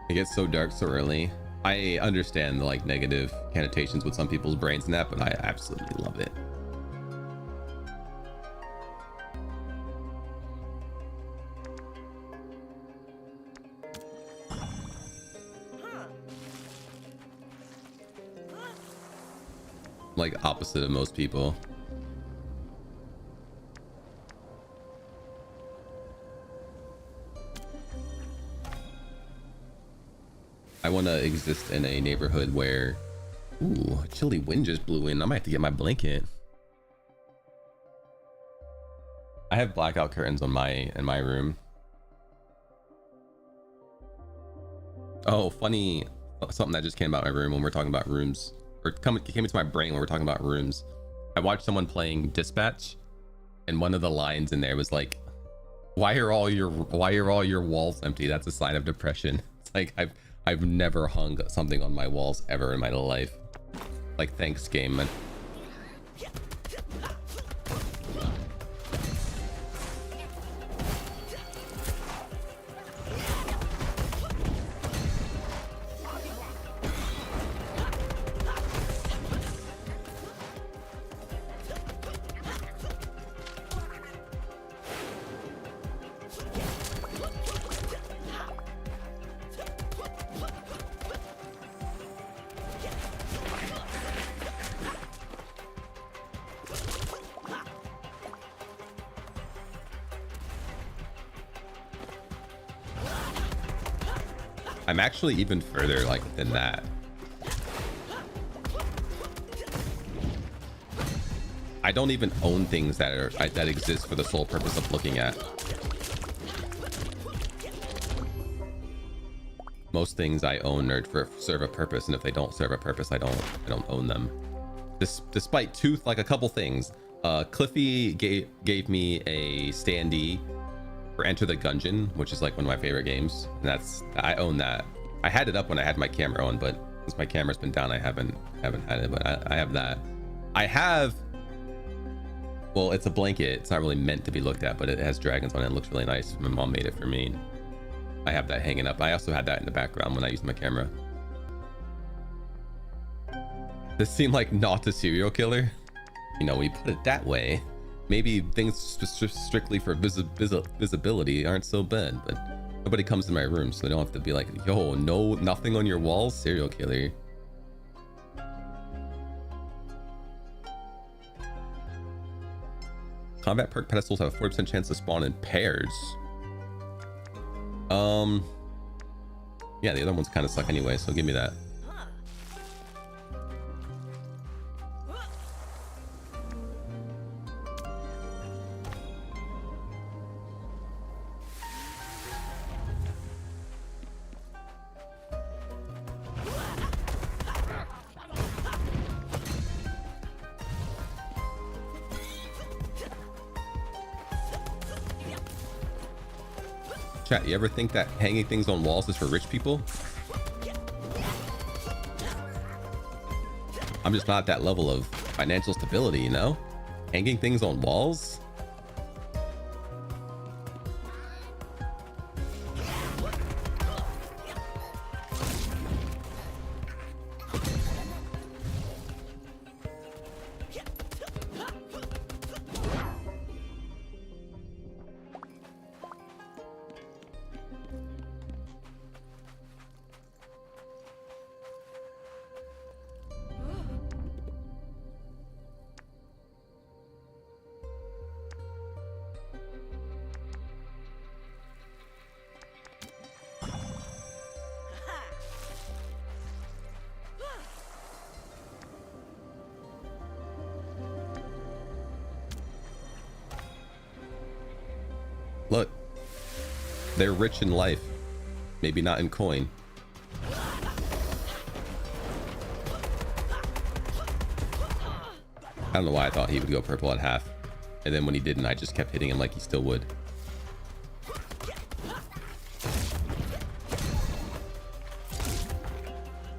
It gets so dark so early. I understand the like negative connotations with some people's brains and that, but I absolutely love it. Like opposite of most people. I want to exist in a neighborhood where, ooh, a chilly wind just blew in. I might have to get my blanket. I have blackout curtains on in my room. Oh, funny, something that just came about my room when we're talking about rooms, or came into my brain when we're talking about rooms. I watched someone playing Dispatch, and one of the lines in there was like, why are all your walls empty? That's a sign of depression. It's like I've never hung something on my walls ever in my life. Like, thanks, game, man. I'm actually even further like than that. I don't even own things that are that exist for the sole purpose of looking at. Most things I own are for serve a purpose, and if they don't serve a purpose, I don't own them. Despite a couple things. Cliffy gave me a standee for Enter the Gungeon, which is like one of my favorite games, and I own that. I had it up when I had my camera on, but since my camera's been down, I haven't had it. But I have that. I have. Well, it's a blanket. It's not really meant to be looked at, but it has dragons on it. It looks really nice. My mom made it for me. I have that hanging up. I also had that in the background when I used my camera. This seemed like not a serial killer. You know, we put it that way. Maybe things strictly for visibility aren't so bad, but nobody comes to my room, so they don't have to be like, yo, no, nothing on your walls, serial killer. Combat perk pedestals have a 40% chance to spawn in pairs. Yeah, the other ones kind of suck anyway, so give me that. Chat, you ever think that hanging things on walls is for rich people? I'm just not at that level of financial stability, you know? Hanging things on walls? Look, they're rich in life, maybe not in coin. I don't know why I thought he would go purple at half, and then when he didn't, I just kept hitting him like he still would.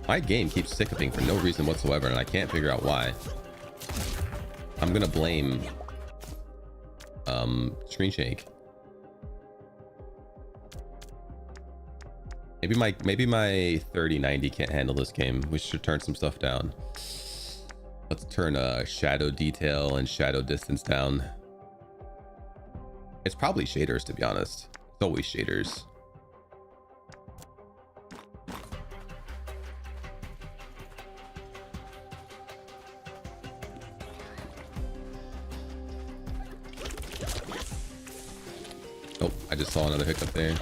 My game keeps siccoping for no reason whatsoever, and I can't figure out why. I'm gonna blame screen shake. Maybe my 3090 can't handle this game. We should turn some stuff down. Let's turn shadow detail and shadow distance down. It's probably shaders, to be honest. It's always shaders. Oh, I just saw another hiccup there.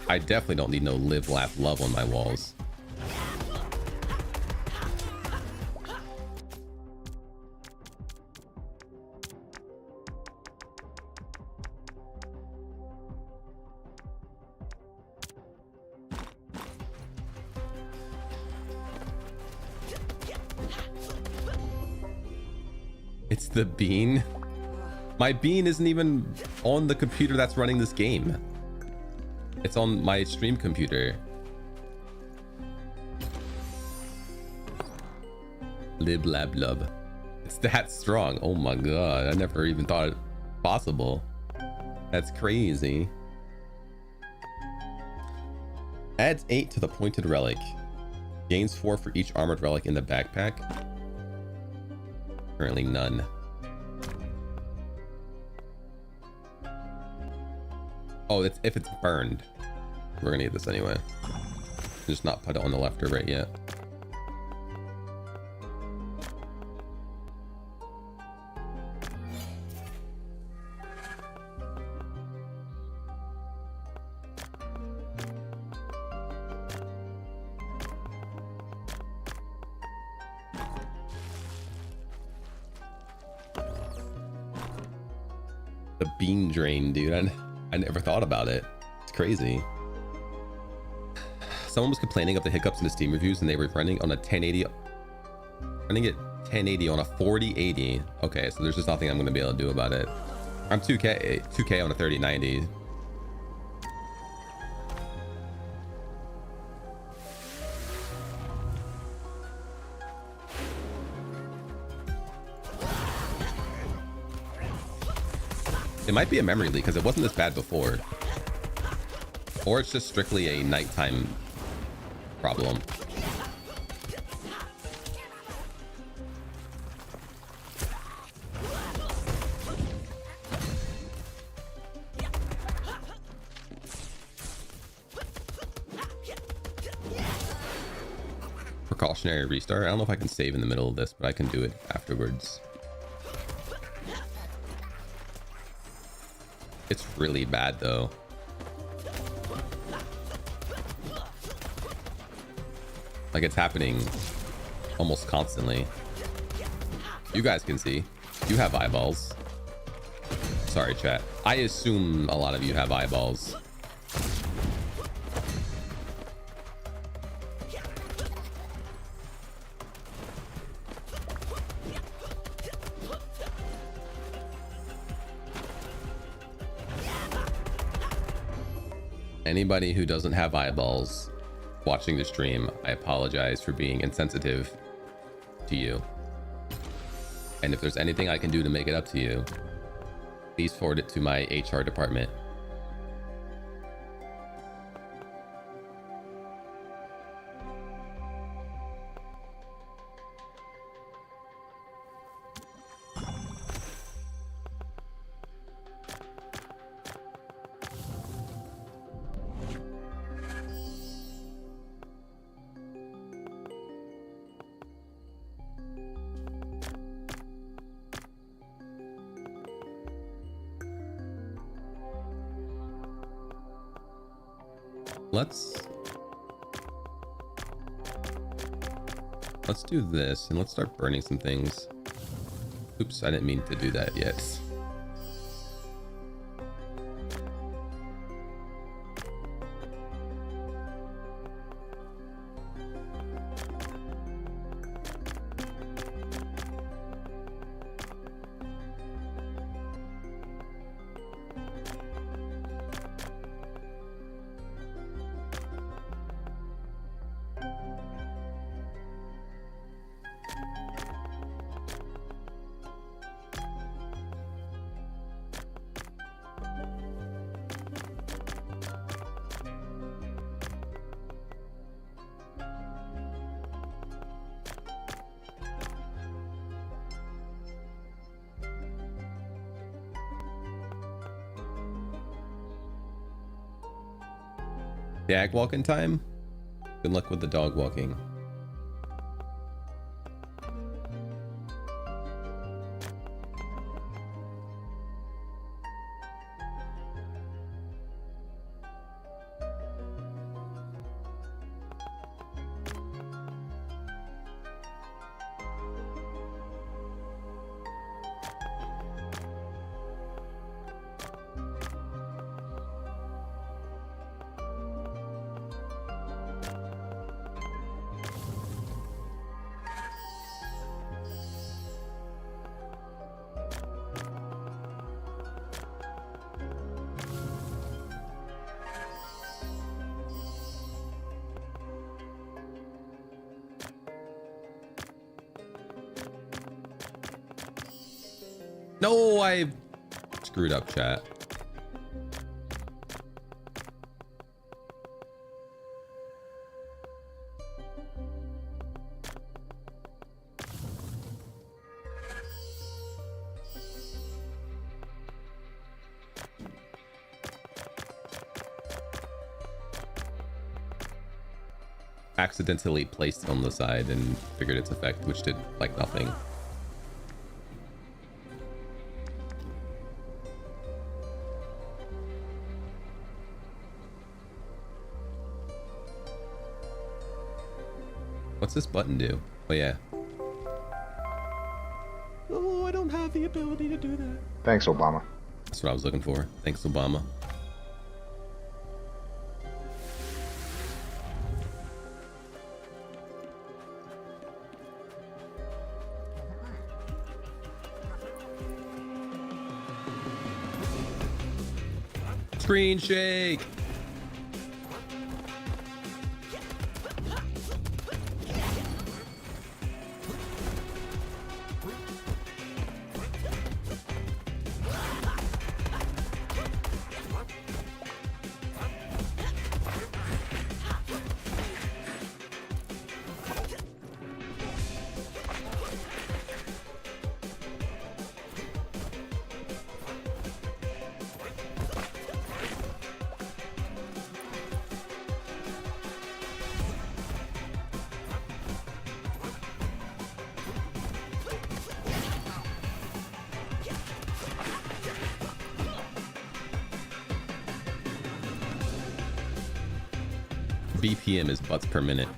I definitely don't need no live, laugh, love on my walls. It's the bean. My bean isn't even on the computer that's running this game. It's on my stream computer. Lib lab lub. It's that strong. Oh my god. I never even thought it possible. That's crazy. Adds 8 to the pointed relic. Gains 4 for each armored relic in the backpack. Currently none. Oh, it's if it's burned. We're gonna need this anyway. Just not put it on the left or right yet. The bean drain, dude. I never thought about it. It's crazy. Someone was complaining of the hiccups in the Steam reviews, and they were running on a 1080, running it 1080 on a 4080. Okay, so there's just nothing I'm going to be able to do about it. I'm 2K on a 3090. It might be a memory leak because it wasn't this bad before. Or it's just strictly a nighttime problem. Precautionary restart. I don't know if I can save in the middle of this, but I can do it afterwards. It's really bad though. Like it's happening almost constantly. You guys can see. You have eyeballs. Sorry, chat. I assume a lot of you have eyeballs. Anybody who doesn't have eyeballs watching the stream, I apologize for being insensitive to you. And if there's anything I can do to make it up to you, please forward it to my HR department. Let's do this and let's start burning some things. Oops, I didn't mean to do that yet. Dag walking time? Good luck with the dog walking. No, I screwed up, chat. Accidentally placed it on the side and figured its effect, which did like nothing. What's this button do? Oh yeah. Oh, I don't have the ability to do that. Thanks, Obama. That's what I was looking for. Thanks, Obama. Screen shake. BPM is butts per minute.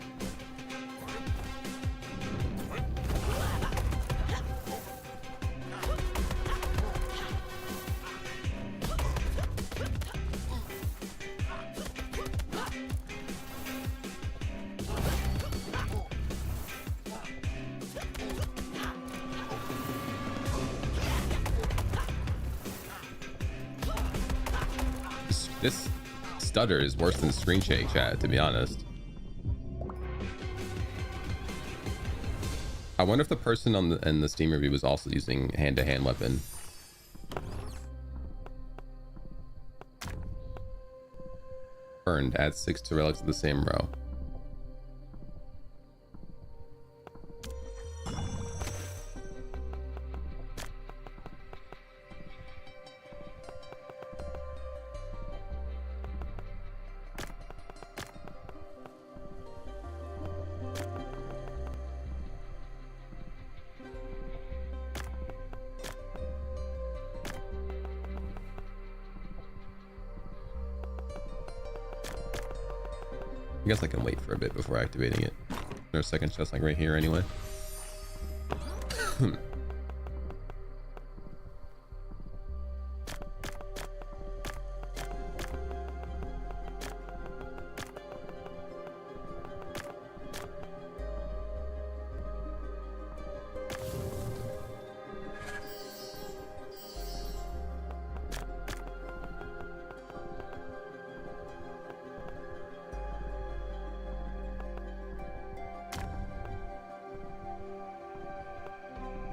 This stutter is worse than screen shake, chat, to be honest. I wonder if the person on in the Steam review was also using hand-to-hand weapon. Burned. Add 6 to relics of the same row. I guess I can wait for a bit before activating it. There's a second chest like right here anyway.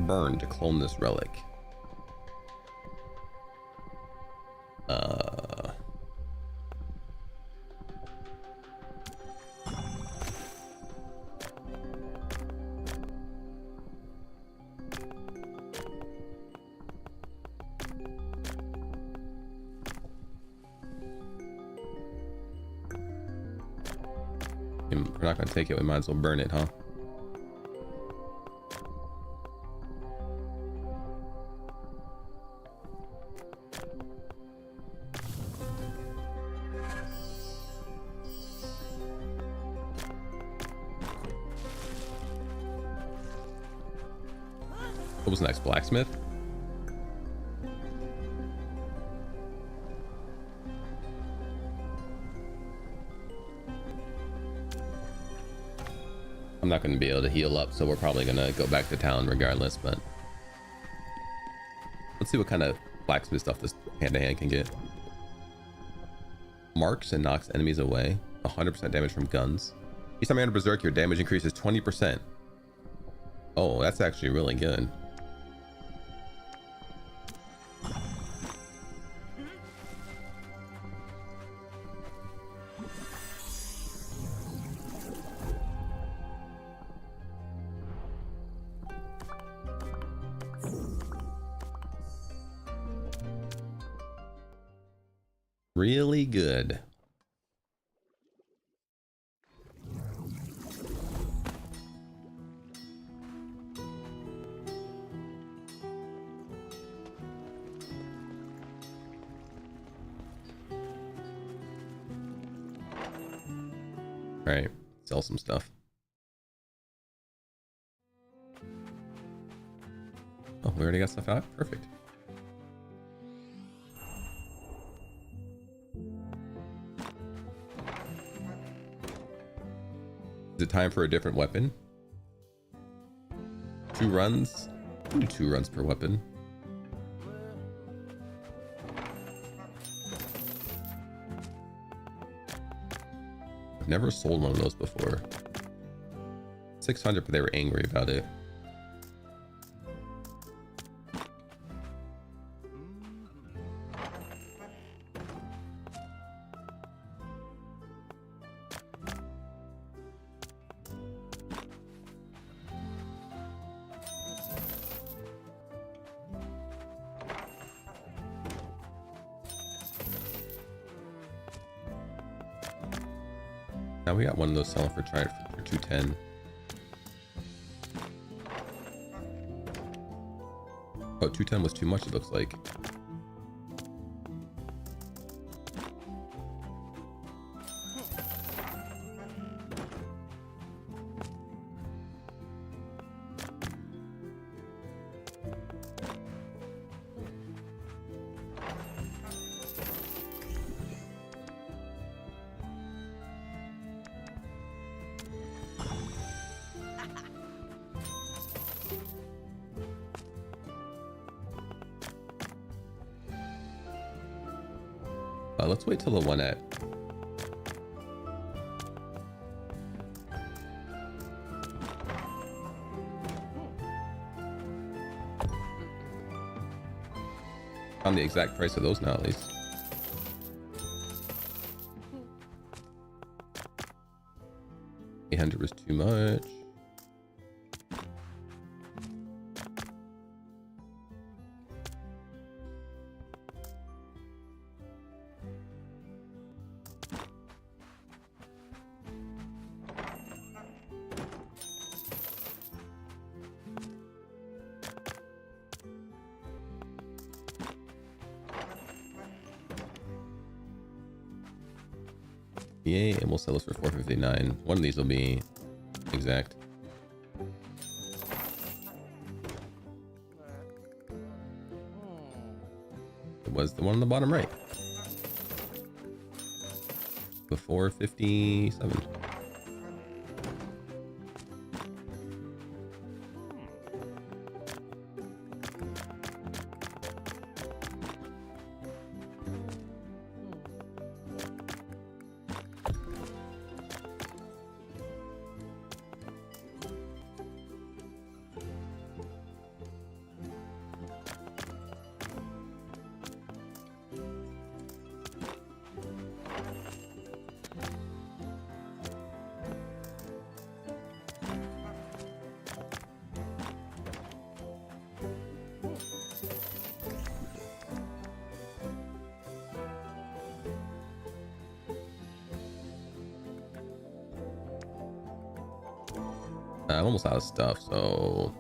Burn to clone this relic. We're not gonna take it, we might as well burn it, huh? What was next? Blacksmith? I'm not going to be able to heal up, so we're probably going to go back to town regardless, but let's see what kind of blacksmith stuff this hand-to-hand can get. Marks and knocks enemies away. 100% damage from guns. Each time you're in Berserk, your damage increases 20%. Oh, that's actually really good. Really good. All right, sell some stuff. Oh, we already got stuff out. Perfect. time for a different weapon? 2 runs? Do 2 runs per weapon. I've never sold one of those before. 600, but they were angry about it. Now we got one of those selling for trying for 210. Oh, 210 was too much, it looks like. Let's wait till the one at on the exact price of those now, at least. $800 was too much. Yay, and we'll sell this for $459. One of these will be exact. It was the one on the bottom right. The 457. I'm almost out of stuff, so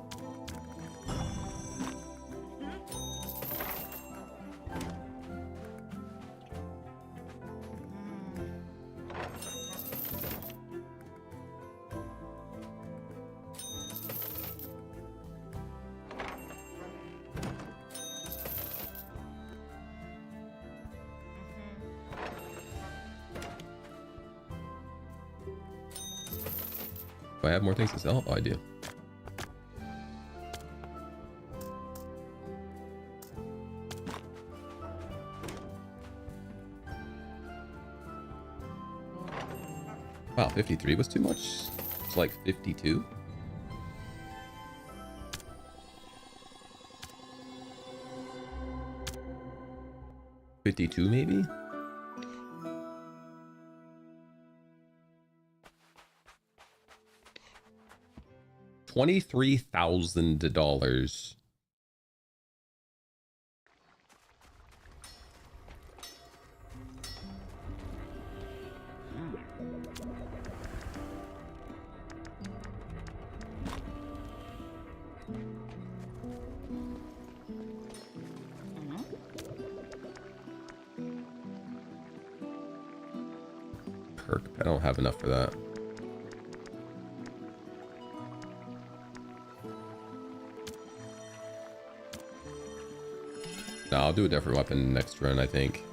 do I have more things to sell? Oh, I do. Wow, 53 was too much. It's like 52. $52 maybe? $23,000. Perk, I don't have enough for that. No, I'll do a different weapon next run, I think.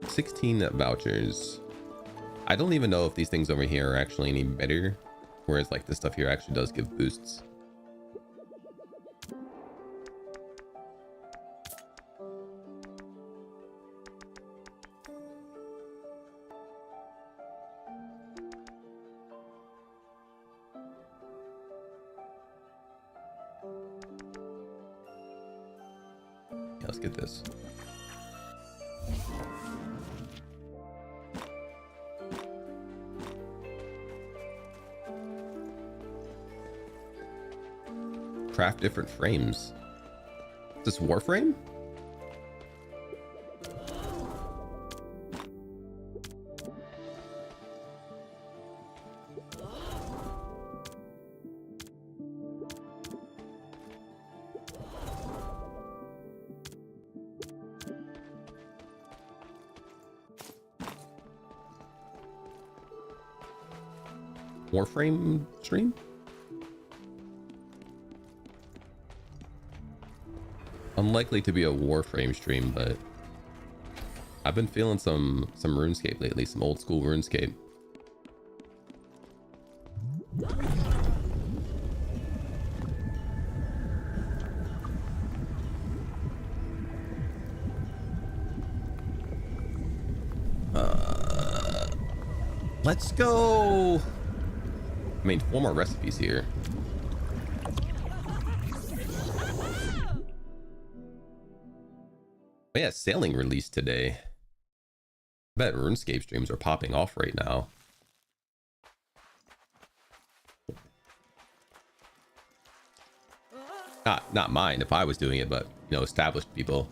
16 vouchers. I don't even know if these things over here are actually any better, whereas like this stuff here actually does give boosts. Yeah, let's get this. Craft different frames. Is this Warframe? Warframe stream? Unlikely to be a Warframe stream, but I've been feeling some RuneScape lately, some old school RuneScape. Let's go. I mean, 4 more recipes here. Oh yeah, sailing released today. I bet RuneScape streams are popping off right now. Not mine if I was doing it, but you know, established people.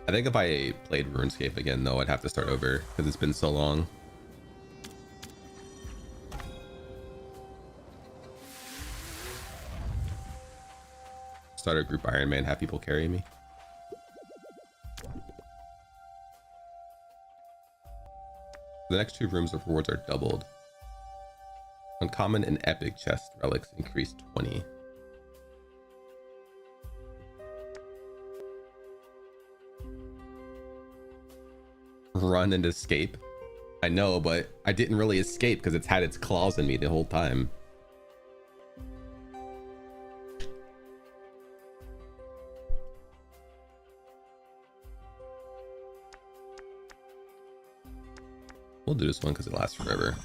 I think if I played RuneScape again, though, I'd have to start over because it's been so long. Start a group Iron Man, have people carry me. The next 2 rooms of rewards are doubled. Uncommon and epic chest relics increased 20. Run and escape. I know, but I didn't really escape because it's had its claws in me the whole time. We'll do this one because it lasts forever.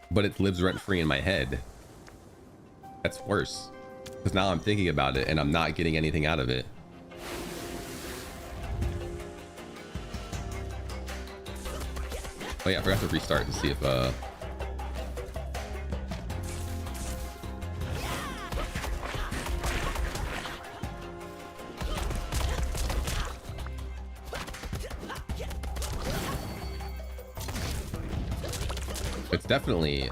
But it lives rent-free in my head. That's worse. Because now I'm thinking about it and I'm not getting anything out of it. Oh yeah, I forgot to restart to see if it's definitely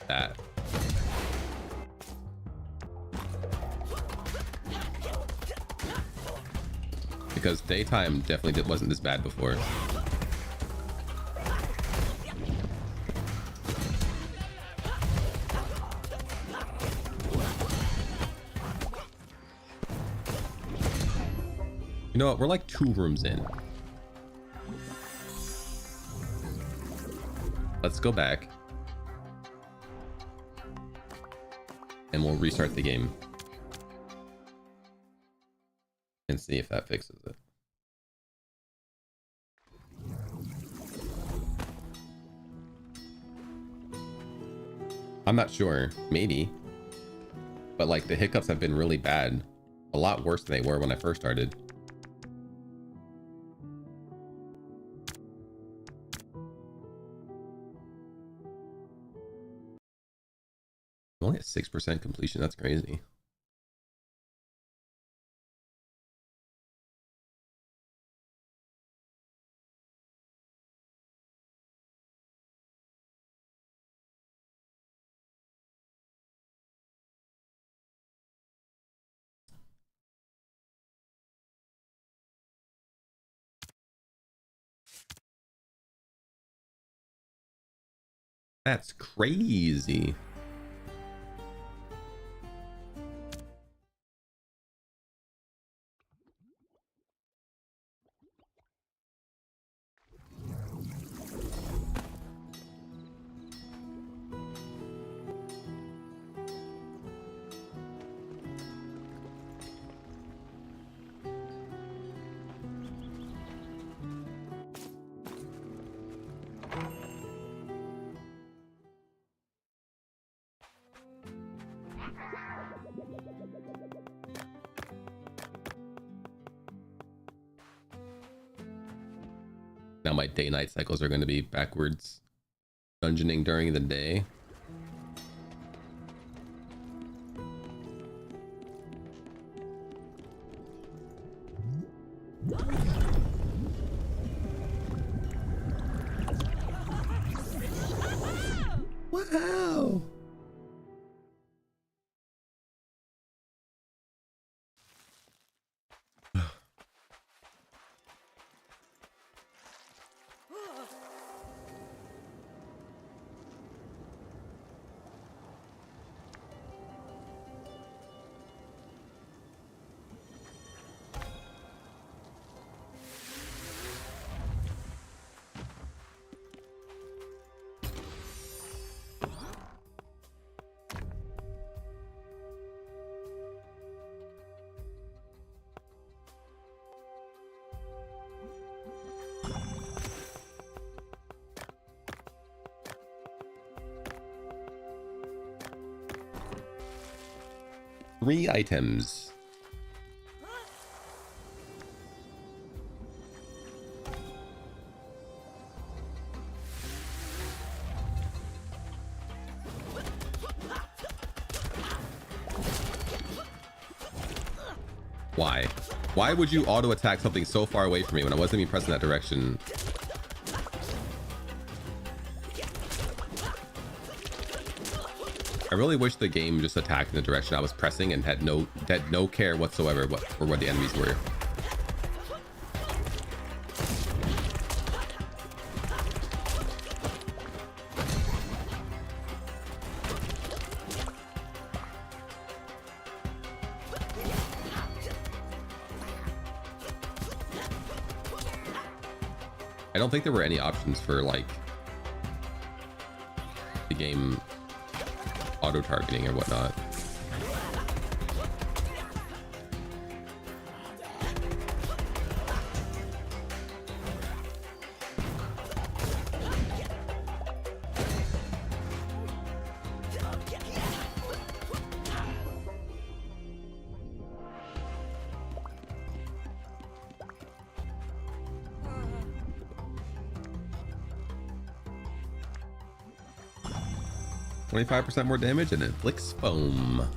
that. Because daytime definitely wasn't this bad before. You know what? We're like 2 rooms in. Let's go back. And we'll restart the game. And see if that fixes it. I'm not sure. Maybe. But like the hiccups have been really bad. A lot worse than they were when I first started. Only at 6% completion. That's crazy. That's crazy. Now my day-night cycles are going to be backwards. Dungeoning during the day. Wow. Three items. Why? Why would you auto attack something so far away from me when I wasn't even pressing that direction? I really wish the game just attacked in the direction I was pressing and had no care whatsoever for what the enemies were. I don't think there were any options for like the game auto targeting or whatnot. %more damage and inflicts foam.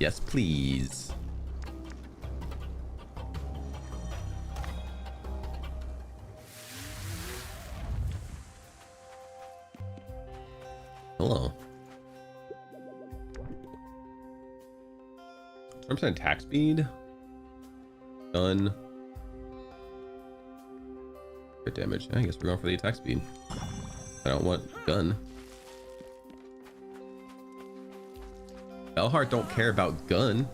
Yes, please. Hello. 20% attack speed. Done. Good damage. I guess we're going for the attack speed. I don't want gun. Bellheart don't care about gun.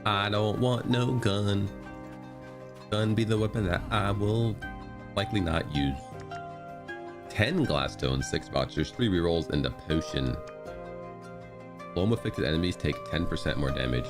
I don't want no gun. Gun be the weapon that I will likely not use. 10 glass stones, 6 vouchers, 3 rerolls, and a potion. Bloom affected enemies take 10% more damage.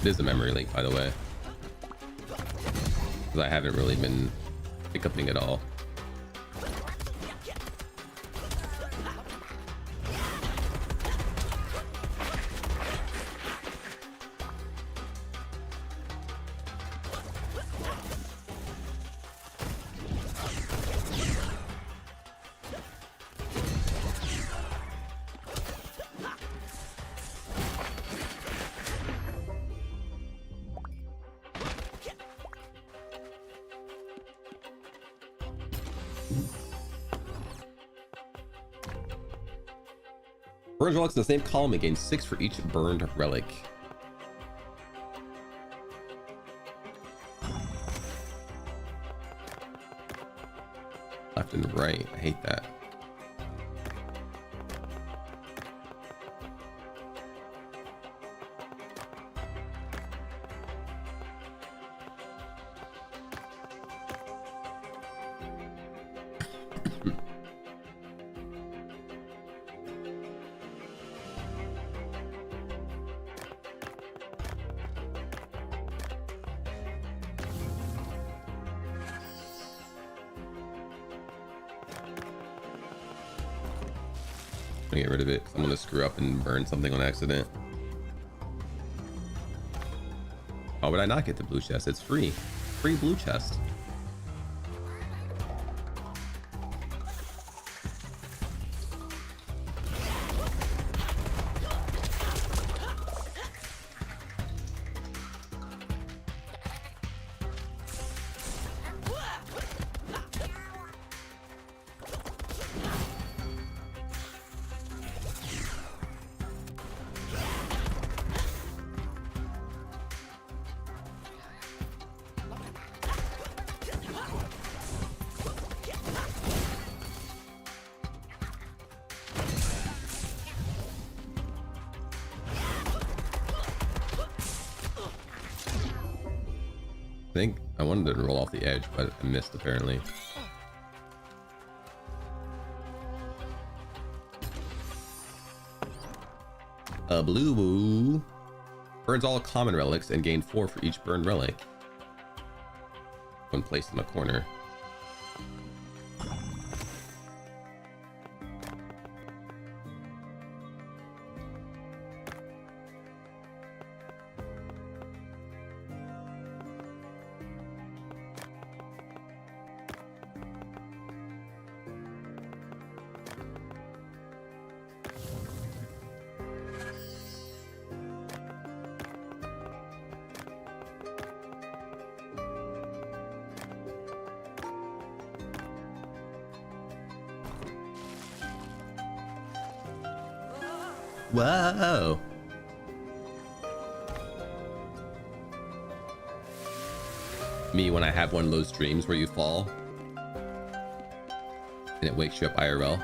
It is a memory link, by the way, because I haven't really been hiccuping at all. Burned relics in the same column and gain 6 for each burned relic. Left and right. I hate that. Get rid of it. I'm gonna screw up and burn something on accident. Why would I not get the blue chest? It's free. Free blue chest. I think I wanted to roll off the edge, but I missed apparently. A blue woo. Burns all common relics and gain 4 for each burned relic when placed in a corner. Whoa. Me when I have one of those dreams where you fall and it wakes you up IRL.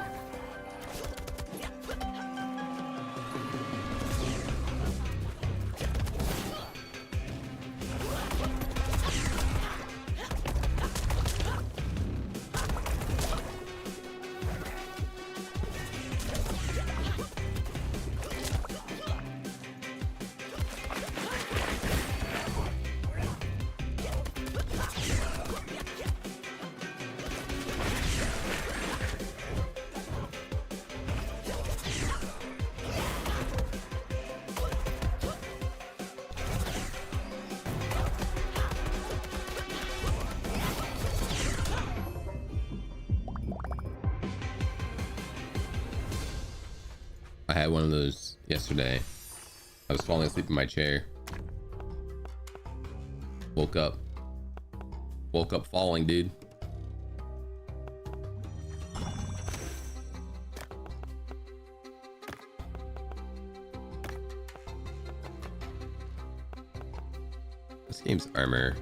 I had one of those yesterday. I was falling asleep in my chair. Woke up falling, dude. This game's armor.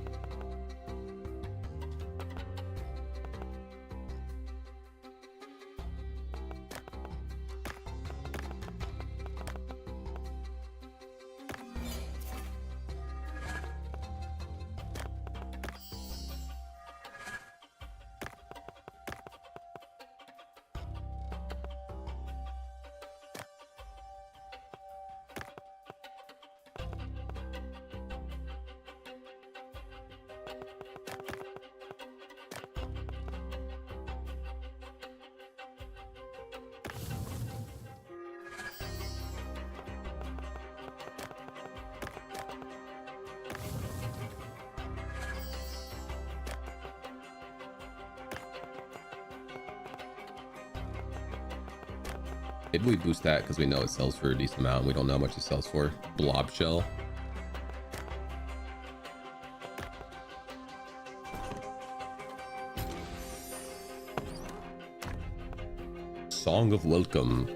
Maybe we boost that because we know it sells for a decent amount. We don't know how much it sells for. Blob shell. Song of Welcome.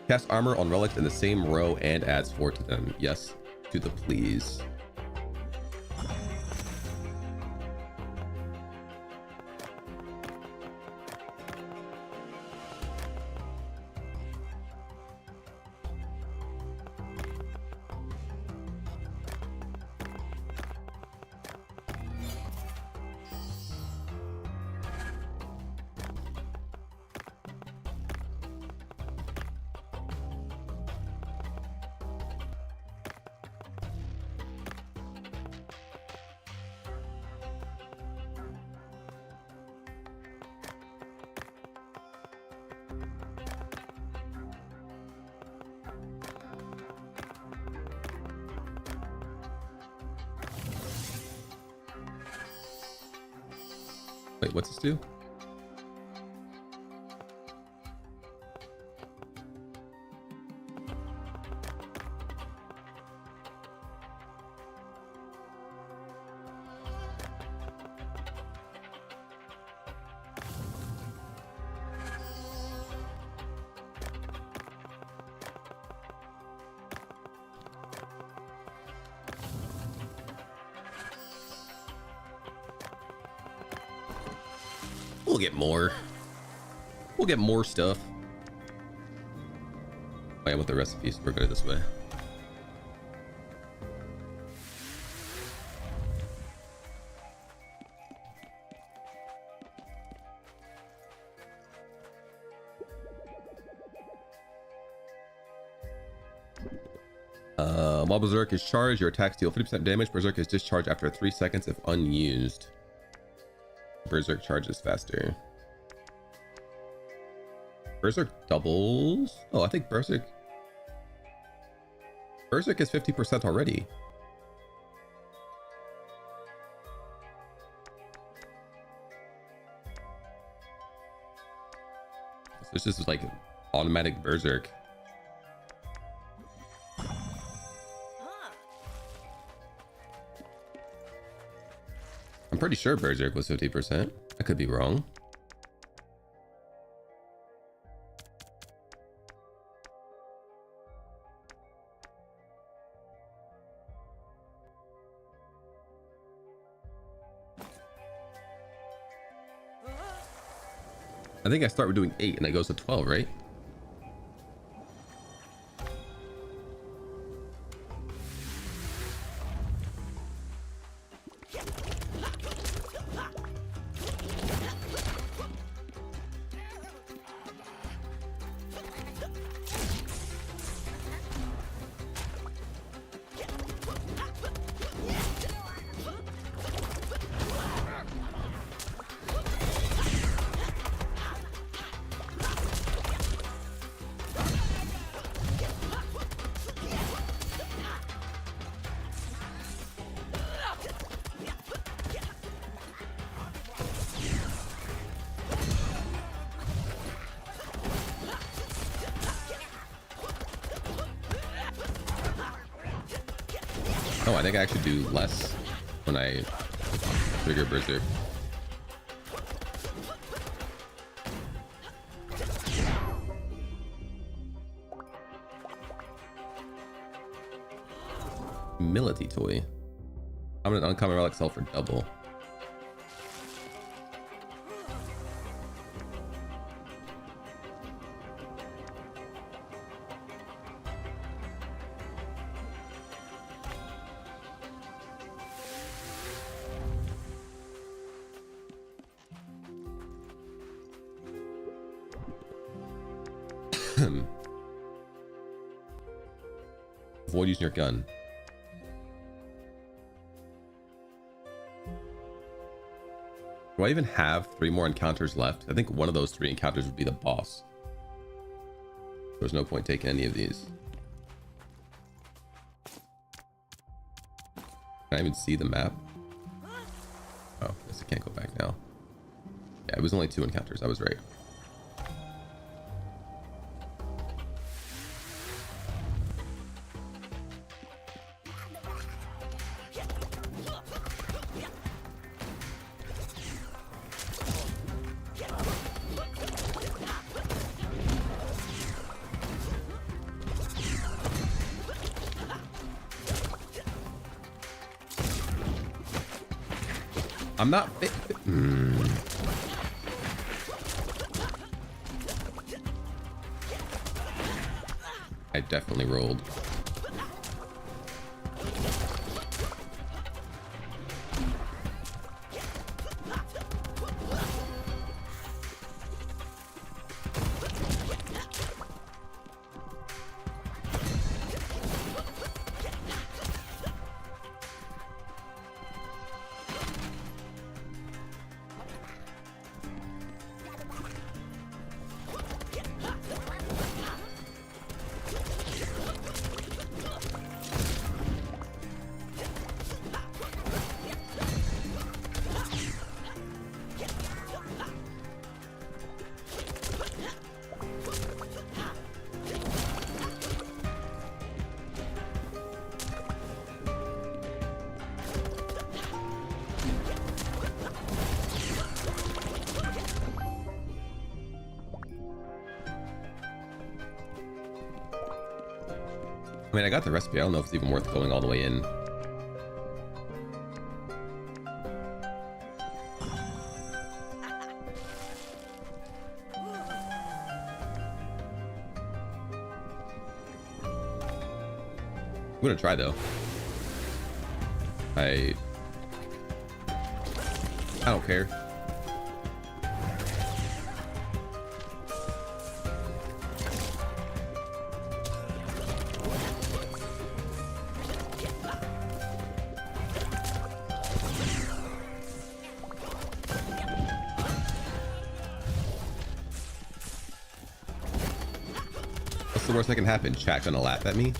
Cast armor on relics in the same row and adds 4 to them. Yes to the please. Wait, what's this do? We'll get more. We'll get more stuff. Oh, yeah, with the recipes, we're good this way. While Berserk is charged, your attacks deal 50% damage. Berserk is discharged after 3 seconds if unused. Berserk charges faster. Berserk doubles. Oh, I think Berserk is 50% already. So this is like automatic Berserk. I'm pretty sure Berserk was 50%. I could be wrong. I think I start with doing 8 and it goes to 12, right? Oh, I think I actually do less when I trigger Berserk. Humility toy. I'm an uncommon relic sell for double. Avoid using your gun. Do I even have 3 more encounters left? I think one of those 3 encounters would be the boss. There's no point taking any of these. Can I even see the map? Oh, I guess I can't go back now. Yeah, it was only 2 encounters. I was right. I'm not fit. I definitely rolled. I mean, I got the recipe. I don't know if it's even worth going all the way in. I'm gonna try though. I don't care. What's the worst that can happen? Chat gonna laugh at me?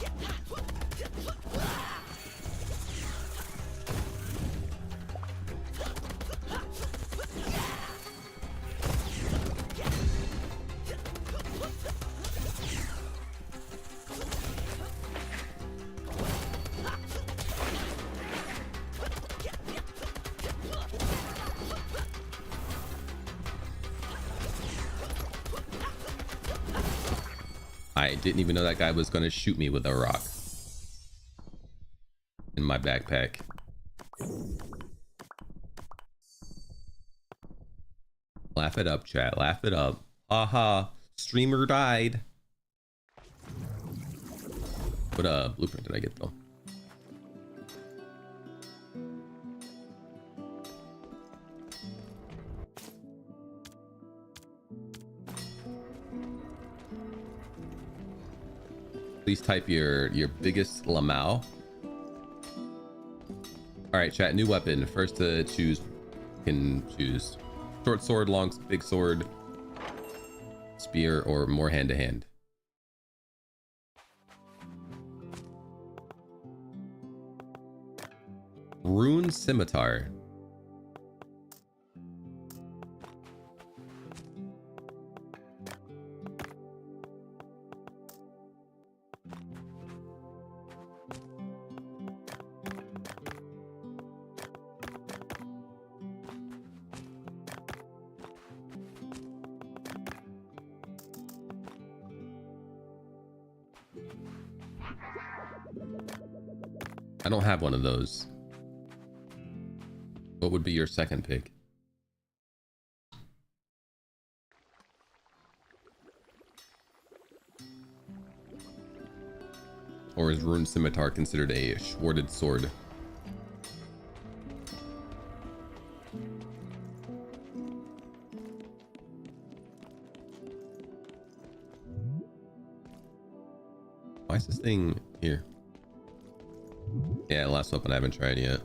I didn't even know that guy was going to shoot me with a rock in my backpack. Laugh it up, chat. Laugh it up. Aha. Streamer died. What blueprint did I get though? Please type your biggest Lamau. All right, chat. New weapon. First to choose, can choose short sword, long, big sword, spear, or more hand to hand. Rune scimitar. I don't have one of those. What would be your second pick? Or is Rune Scimitar considered a sworded sword? Why is this thing here? Yeah, last weapon I haven't tried yet.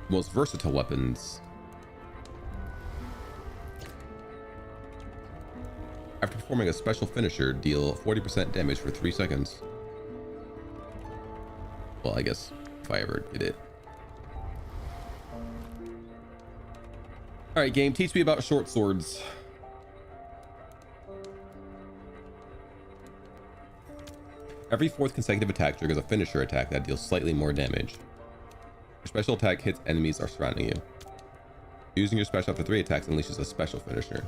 Most versatile weapons. After performing a special finisher, deal 40% damage for 3 seconds. Well, I guess if I ever did it. Alright, game, teach me about short swords. Every 4th consecutive attack triggers a finisher attack that deals slightly more damage. Your special attack hits enemies are surrounding you. Using your special after 3 attacks unleashes a special finisher.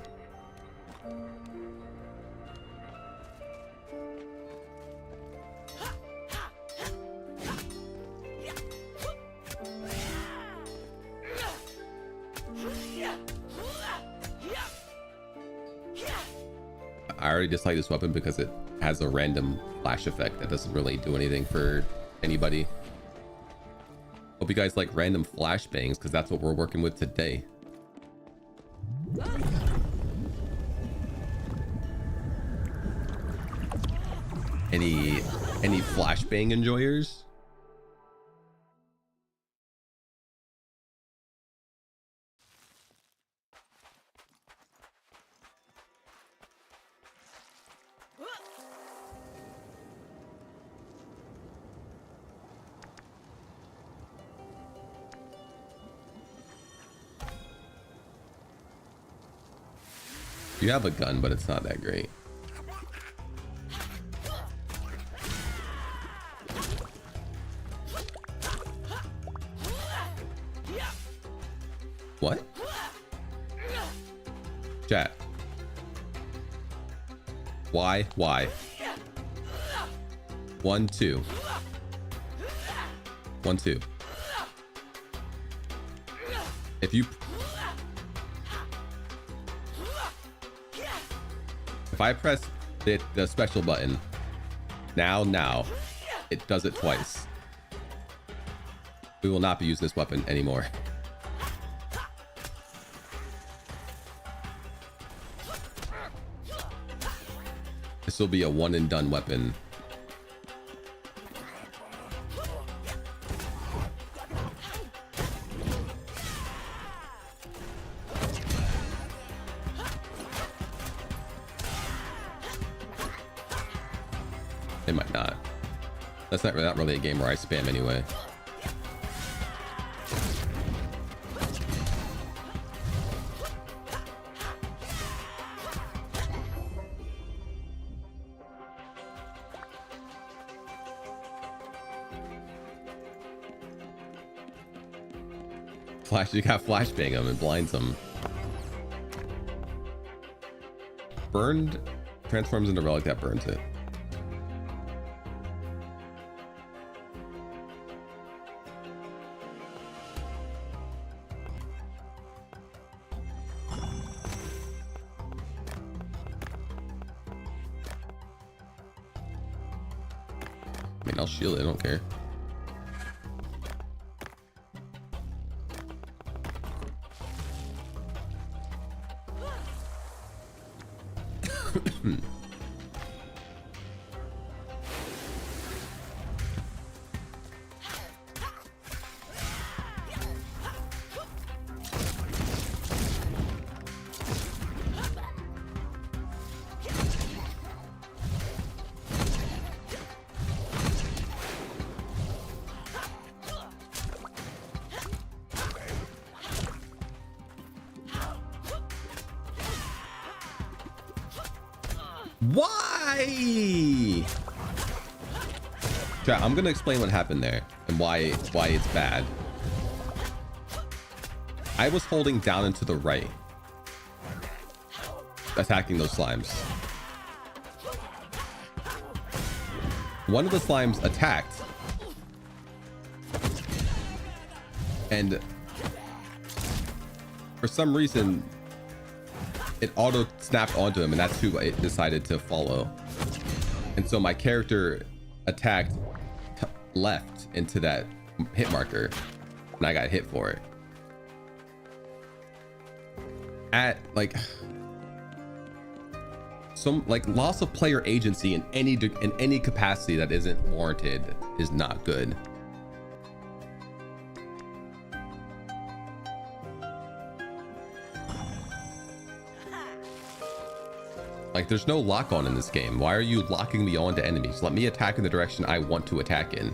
I already dislike this weapon because it has a random flash effect that doesn't really do anything for anybody. Hope you guys like random flashbangs because that's what we're working with today. Any flashbang enjoyers? You have a gun, but it's not that great. What? Chat. Why? 1, 2. 1, 2. If I press the special button now, it does it twice. We will not be using this weapon anymore. This will be a one and done weapon. They might not. That's not really a game where I spam anyway. You got flashbang them and blinds them. Burned transforms into relic that burns it. I mean, I'll shield it, I don't care. Why? Chat, I'm gonna explain what happened there and why it's bad. I was holding down and to the right, attacking those slimes. One of the slimes attacked, and for some reason it auto snapped onto him, and that's who it decided to follow. And so my character attacked left into that hit marker, and I got hit for it. At like some like loss of player agency in any capacity that isn't warranted is not good. Like, there's no lock on in this game. Why are you locking me onto enemies? Let me attack in the direction I want to attack in.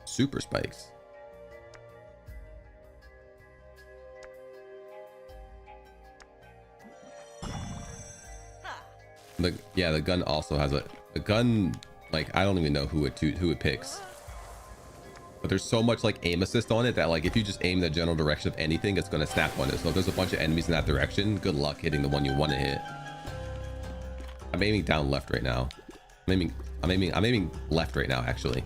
Super spikes. The gun also has a gun. Like, I don't even know who it picks. But there's so much like aim assist on it that like if you just aim the general direction of anything, it's gonna snap on it. So if there's a bunch of enemies in that direction, good luck hitting the one you want to hit. I'm aiming down left right now. I'm aiming left right now, actually.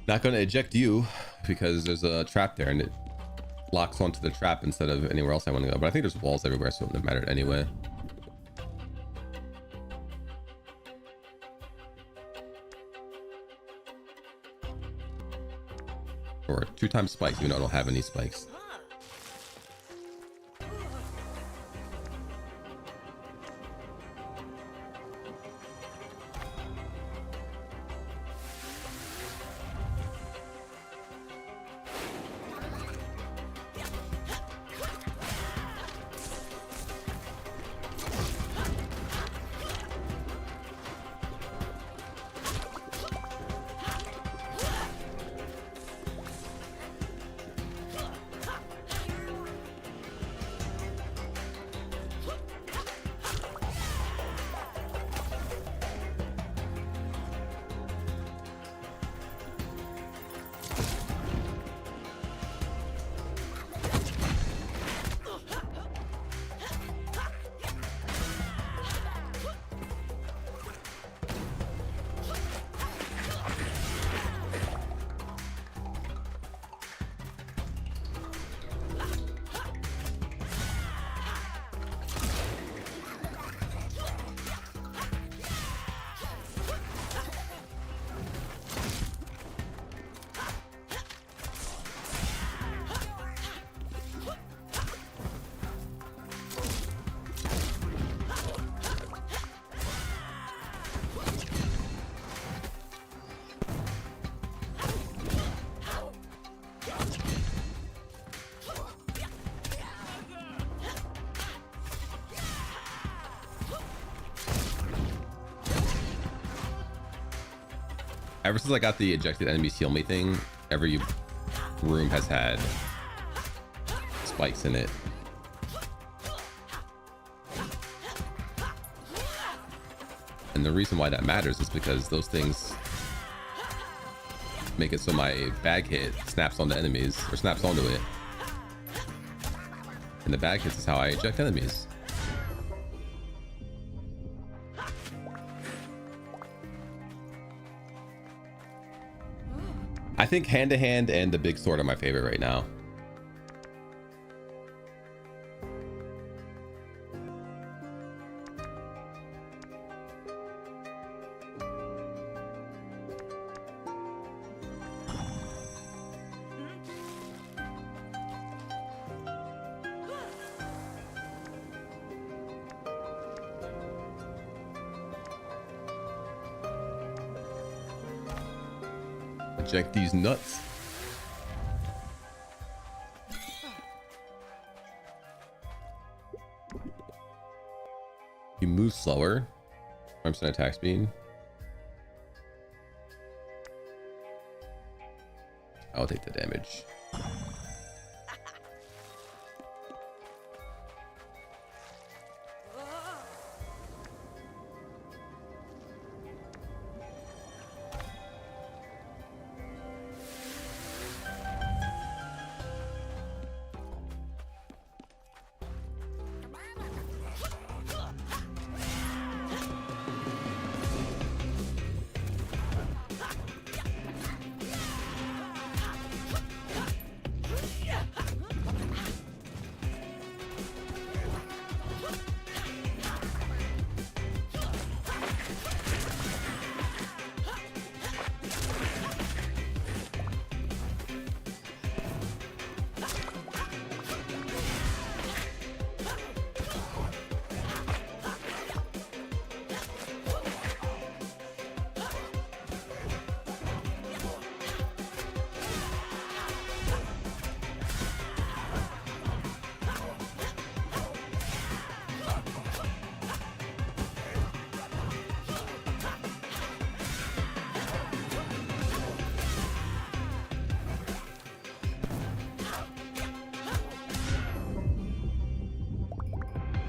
Not going to eject you because there's a trap there and it locks onto the trap instead of anywhere else I want to go. But I think there's walls everywhere, so it wouldn't have mattered anyway. Or 2 times spikes, even though I don't have any spikes. Ever since I got the ejected enemies heal me thing, every room has had spikes in it. And the reason why that matters is because those things make it so my bag hit snaps onto enemies, or snaps onto it. And the bag hits is how I eject enemies. I think hand to hand and the big sword are my favorite right now. Eject these nuts. You move slower. 5% attack speed. I'll take the damage.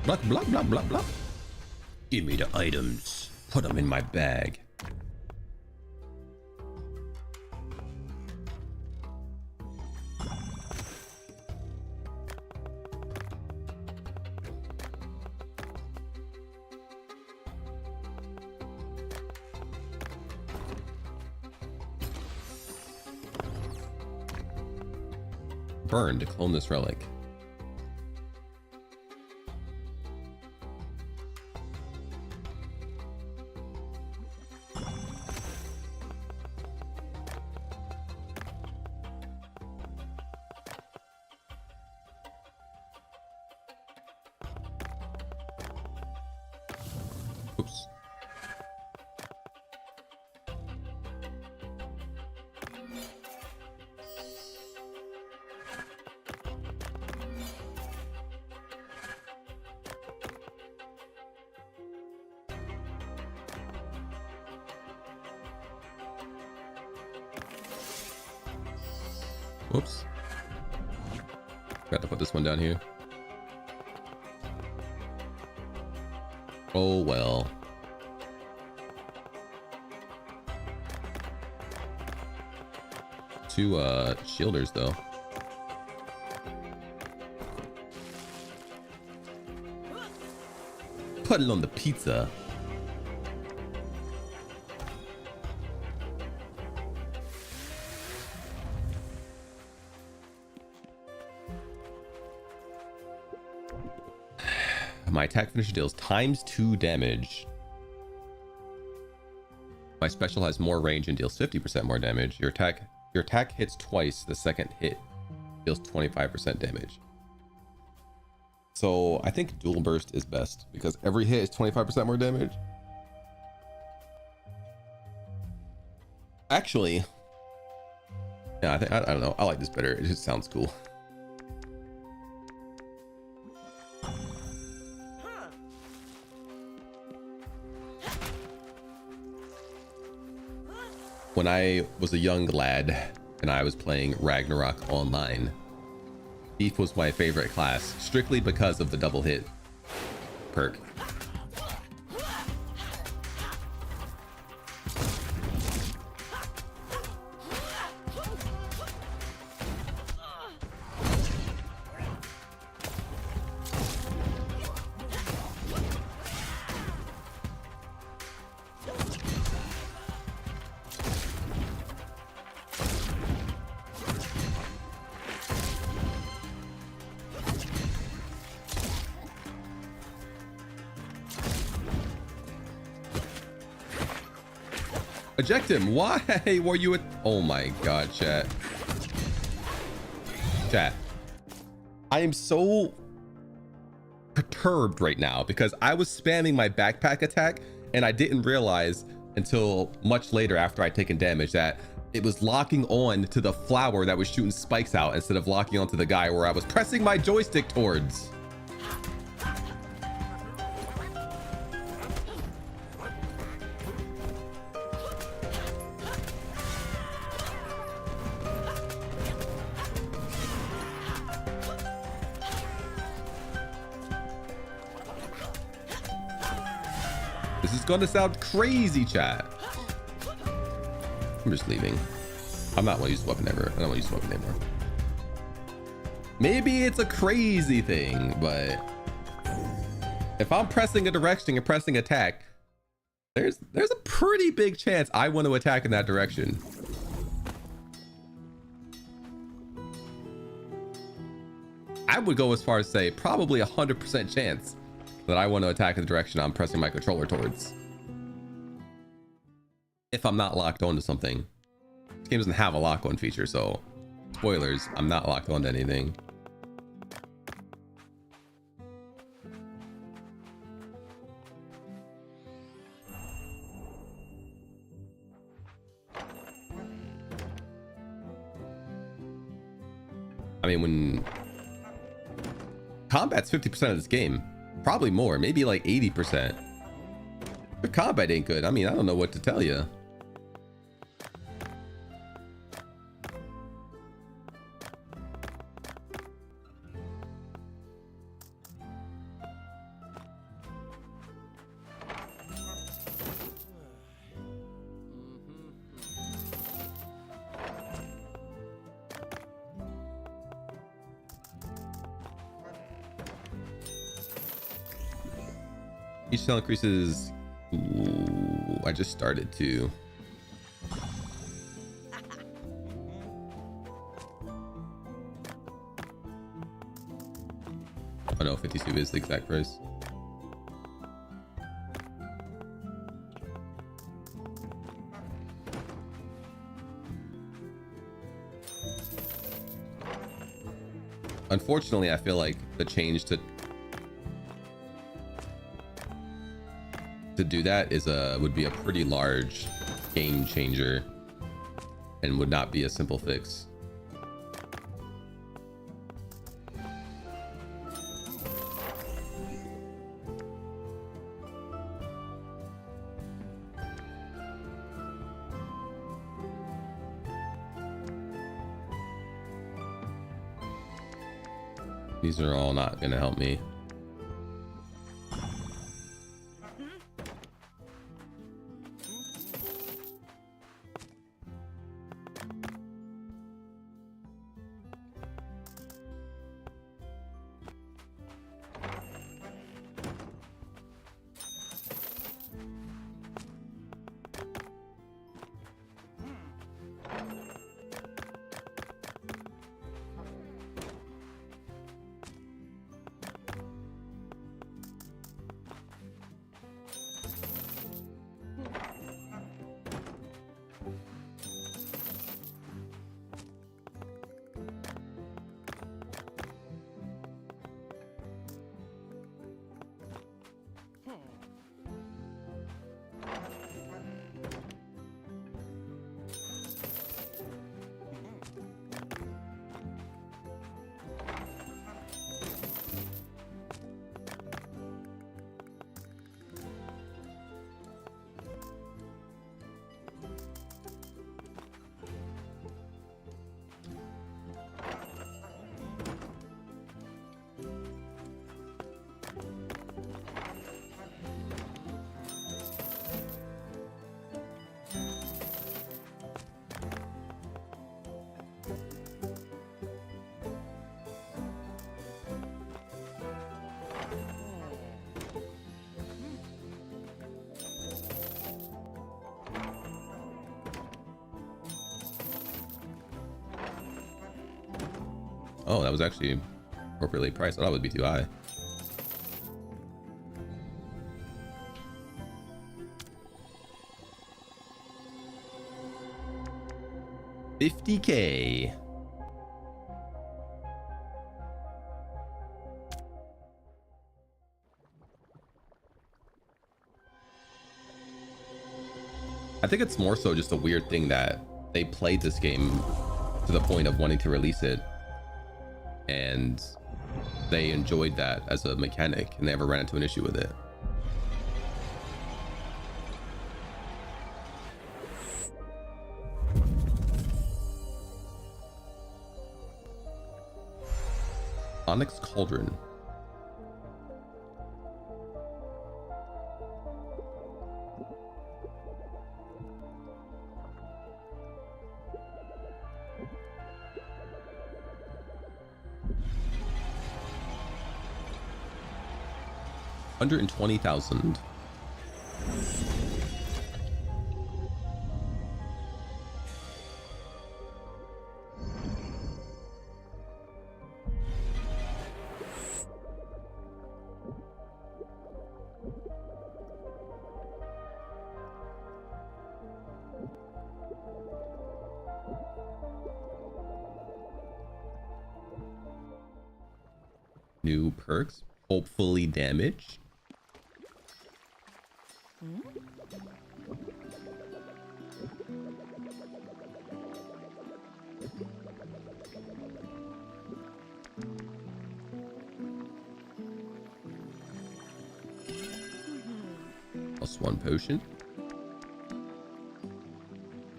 Blah, blah, blah, blah, blah. Give me the items. Put them in my bag. Burn to clone this relic. Oops. Whoops. Got to put this one down here. Oh well. Two shielders though. Put it on the pizza. My attack finisher deals ×2 damage. My special has more range and deals 50% more damage. Your attack hits twice. The second hit deals 25% damage. So I think dual burst is best because every hit is 25% more damage. Actually, yeah, I don't know. I like this better. It just sounds cool. When I was a young lad and I was playing Ragnarok online, Thief was my favorite class strictly because of the double hit perk. Eject him. Why were you at? Oh my god, chat. I am so perturbed right now because I was spamming my backpack attack and I didn't realize until much later after I'd taken damage that it was locking on to the flower that was shooting spikes out instead of locking onto the guy where I was pressing my joystick towards. This is gonna sound crazy, chat. I'm just leaving. I'm not want to use the weapon ever. I don't want to use the weapon anymore. Maybe it's a crazy thing, but if I'm pressing a direction and pressing attack, there's a pretty big chance I want to attack in that direction. I would go as far as say probably 100% chance that I want to attack in the direction I'm pressing my controller towards. If I'm not locked onto something. This game doesn't have a lock on feature, so spoilers, I'm not locked onto anything. I mean, when combat's 50% of this game, probably more, maybe like 80%. The combat ain't good. I mean, I don't know what to tell you. Each cell increases. Ooh, I just started to. Oh no, 52 is the exact price. Unfortunately, I feel like the change to do that is would be a pretty large game changer and would not be a simple fix. These are all not going to help me. Oh, that was actually appropriately priced. I thought it would be too high. $50K. I think it's more so just a weird thing that they played this game to the point of wanting to release it, and they enjoyed that as a mechanic and never ran into an issue with it. Onyx Cauldron. $120,000. New perks, hopefully damage. +1 potion.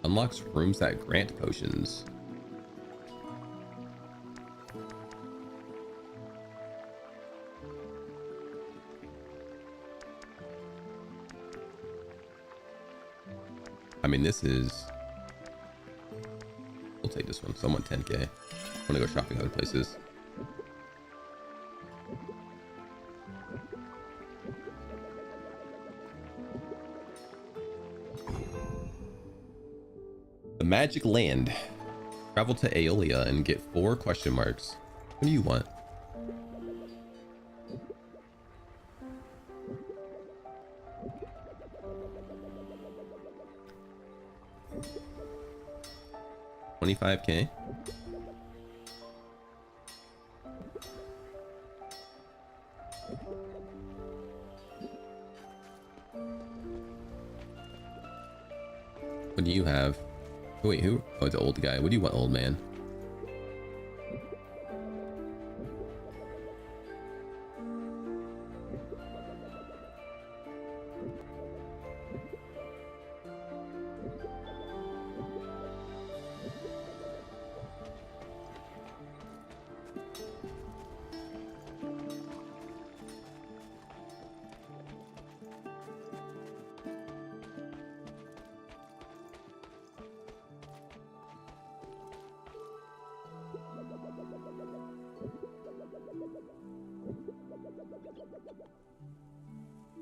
Unlocks rooms that grant potions. I mean, this is... We'll take this one. So I want 10k. I want to go shopping other places. The Magic Land. Travel to Aeolia and get 4 question marks. What do you want? $25k. What do you have? Oh, wait, who? Oh, it's the old guy. What do you want, old man?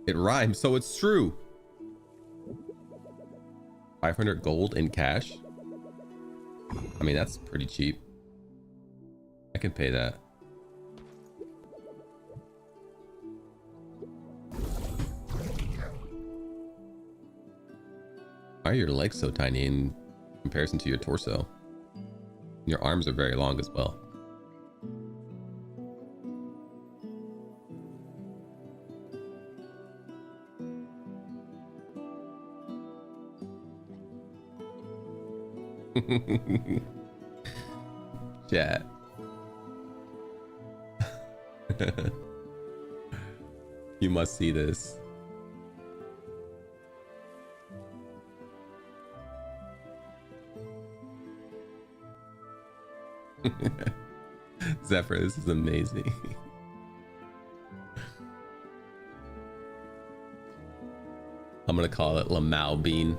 It rhymes, so it's true. 500 gold in cash. I mean, that's pretty cheap. I can pay that. Why are your legs so tiny in comparison to your torso? Your arms are very long as well. Chat. You must see this. Zephyr, this is amazing. I'm gonna call it Lamau Bean.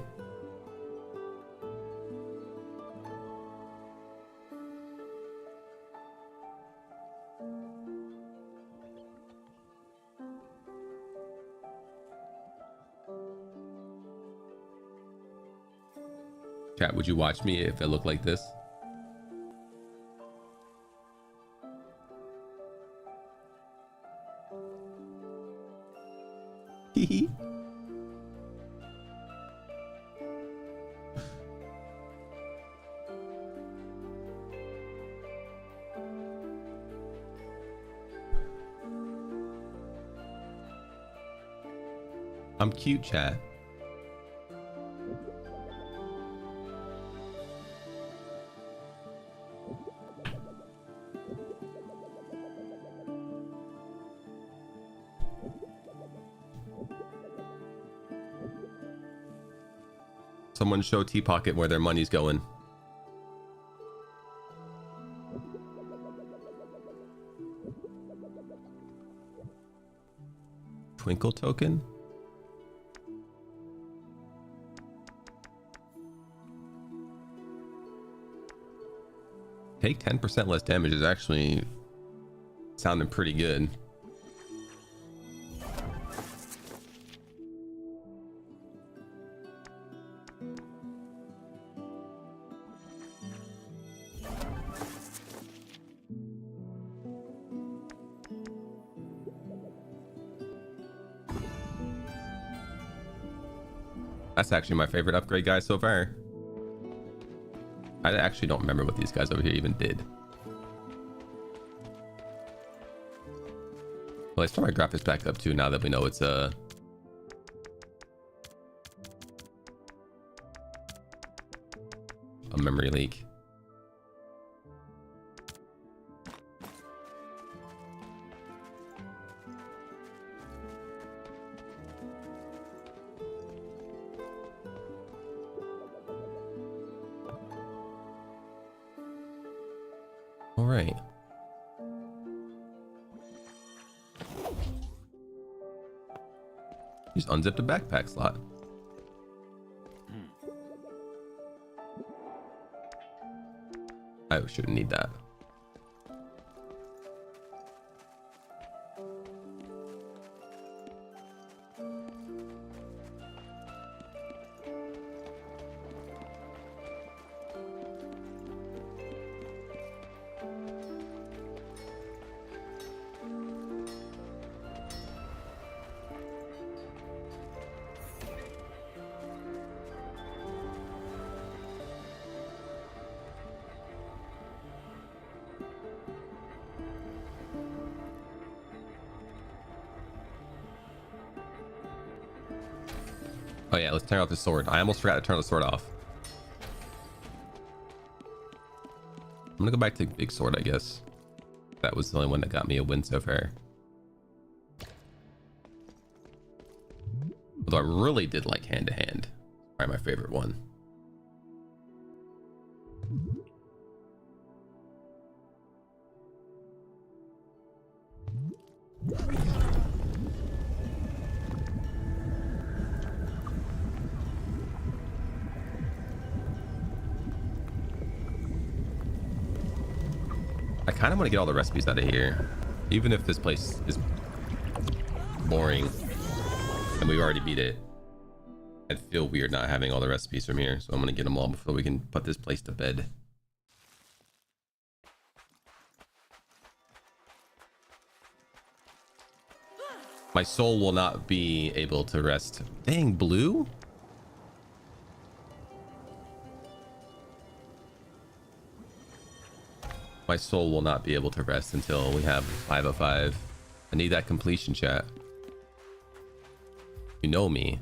Chat, would you watch me if it looked like this? Hee I'm cute, chat. Someone show T-Pocket where their money's going. Twinkle token? Take 10% less damage is actually sounding pretty good. That's actually my favorite upgrade guy so far. I actually don't remember what these guys over here even did. Well, let's turn my graphics back up too now that we know it's a memory leak. All right. Just unzip the backpack slot. I shouldn't need that. Oh yeah, let's turn off the sword. I almost forgot to turn the sword off. I'm gonna go back to big sword, I guess. That was the only one that got me a win so far. Although I really did like hand to hand. Probably my favorite one. I kind of want to get all the recipes out of here, even if this place is boring and we've already beat it. I'd feel weird not having all the recipes from here, so I'm gonna get them all before we can put this place to bed. My soul will not be able to rest. Dang, blue? My soul will not be able to rest until we have 505. I need that completion, chat. You know me.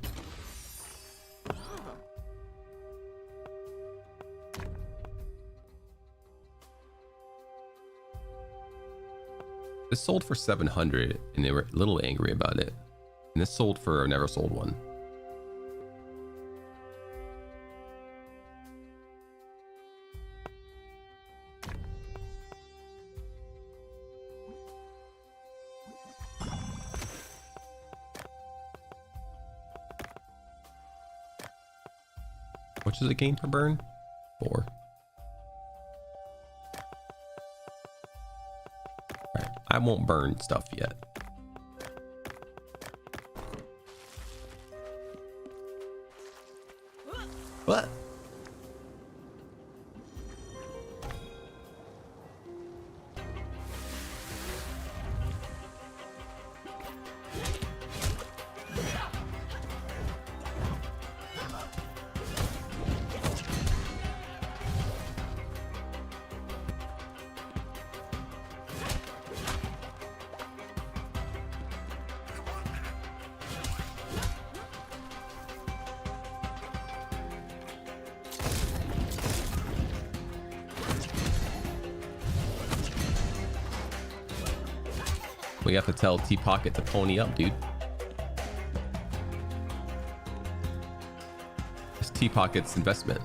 This sold for 700 and they were a little angry about it. And this sold for a never sold one. What does it gain per burn? 4. Alright, I won't burn stuff yet. What? We have to tell T-Pocket to pony up, dude. This Tea Pocket's investment.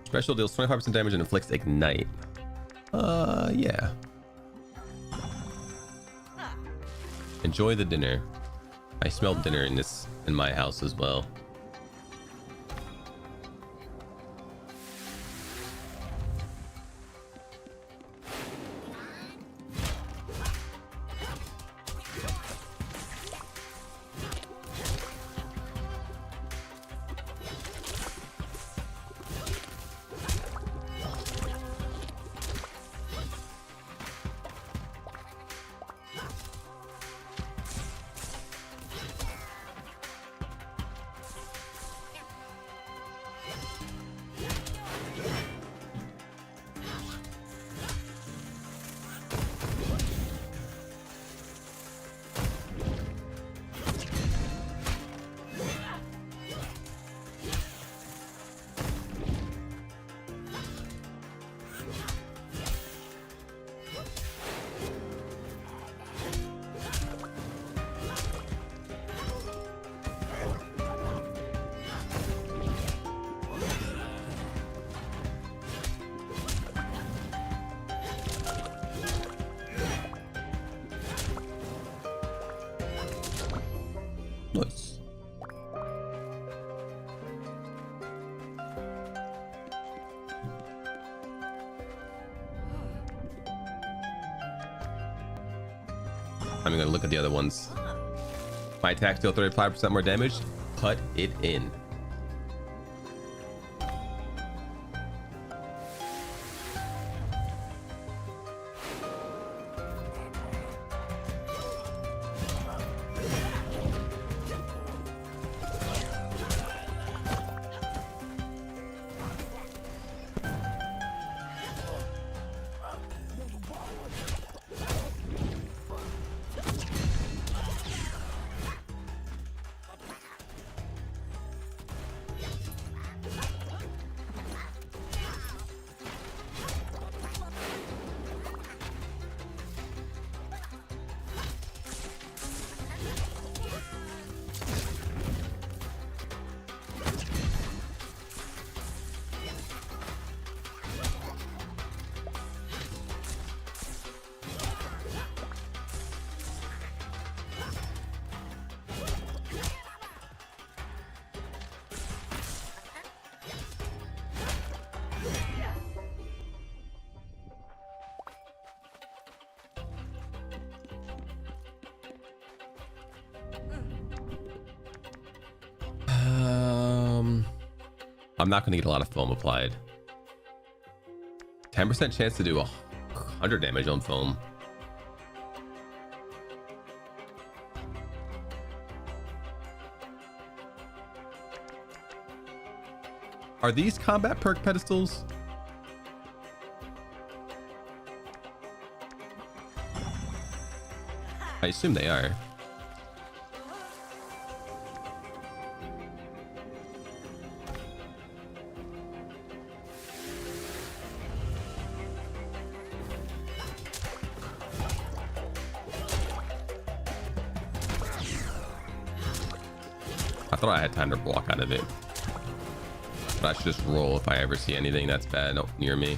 Special deals 25% damage and inflicts ignite. Yeah. Enjoy the dinner. I smelled dinner in my house as well. Nice. I'm gonna look at the other ones. My attacks deal 35% more damage. Put it in. I'm not gonna get a lot of foam applied. 10% chance to do 100 damage on foam. Are these combat perk pedestals? I assume they are. I thought I had time to walk out of it. But I should just roll if I ever see anything that's bad near me.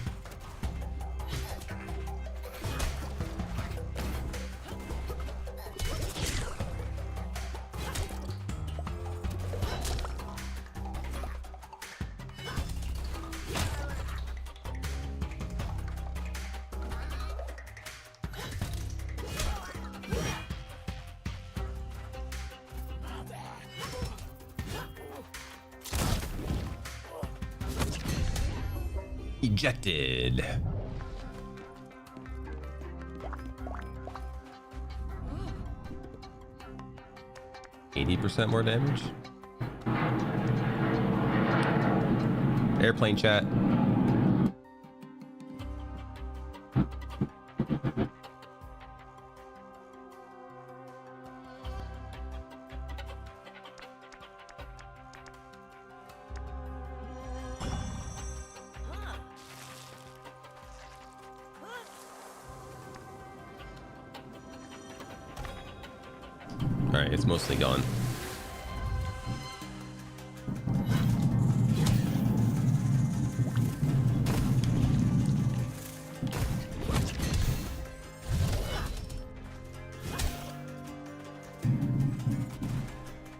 Ejected. %80 more damage. Airplane chat. All right, it's mostly gone.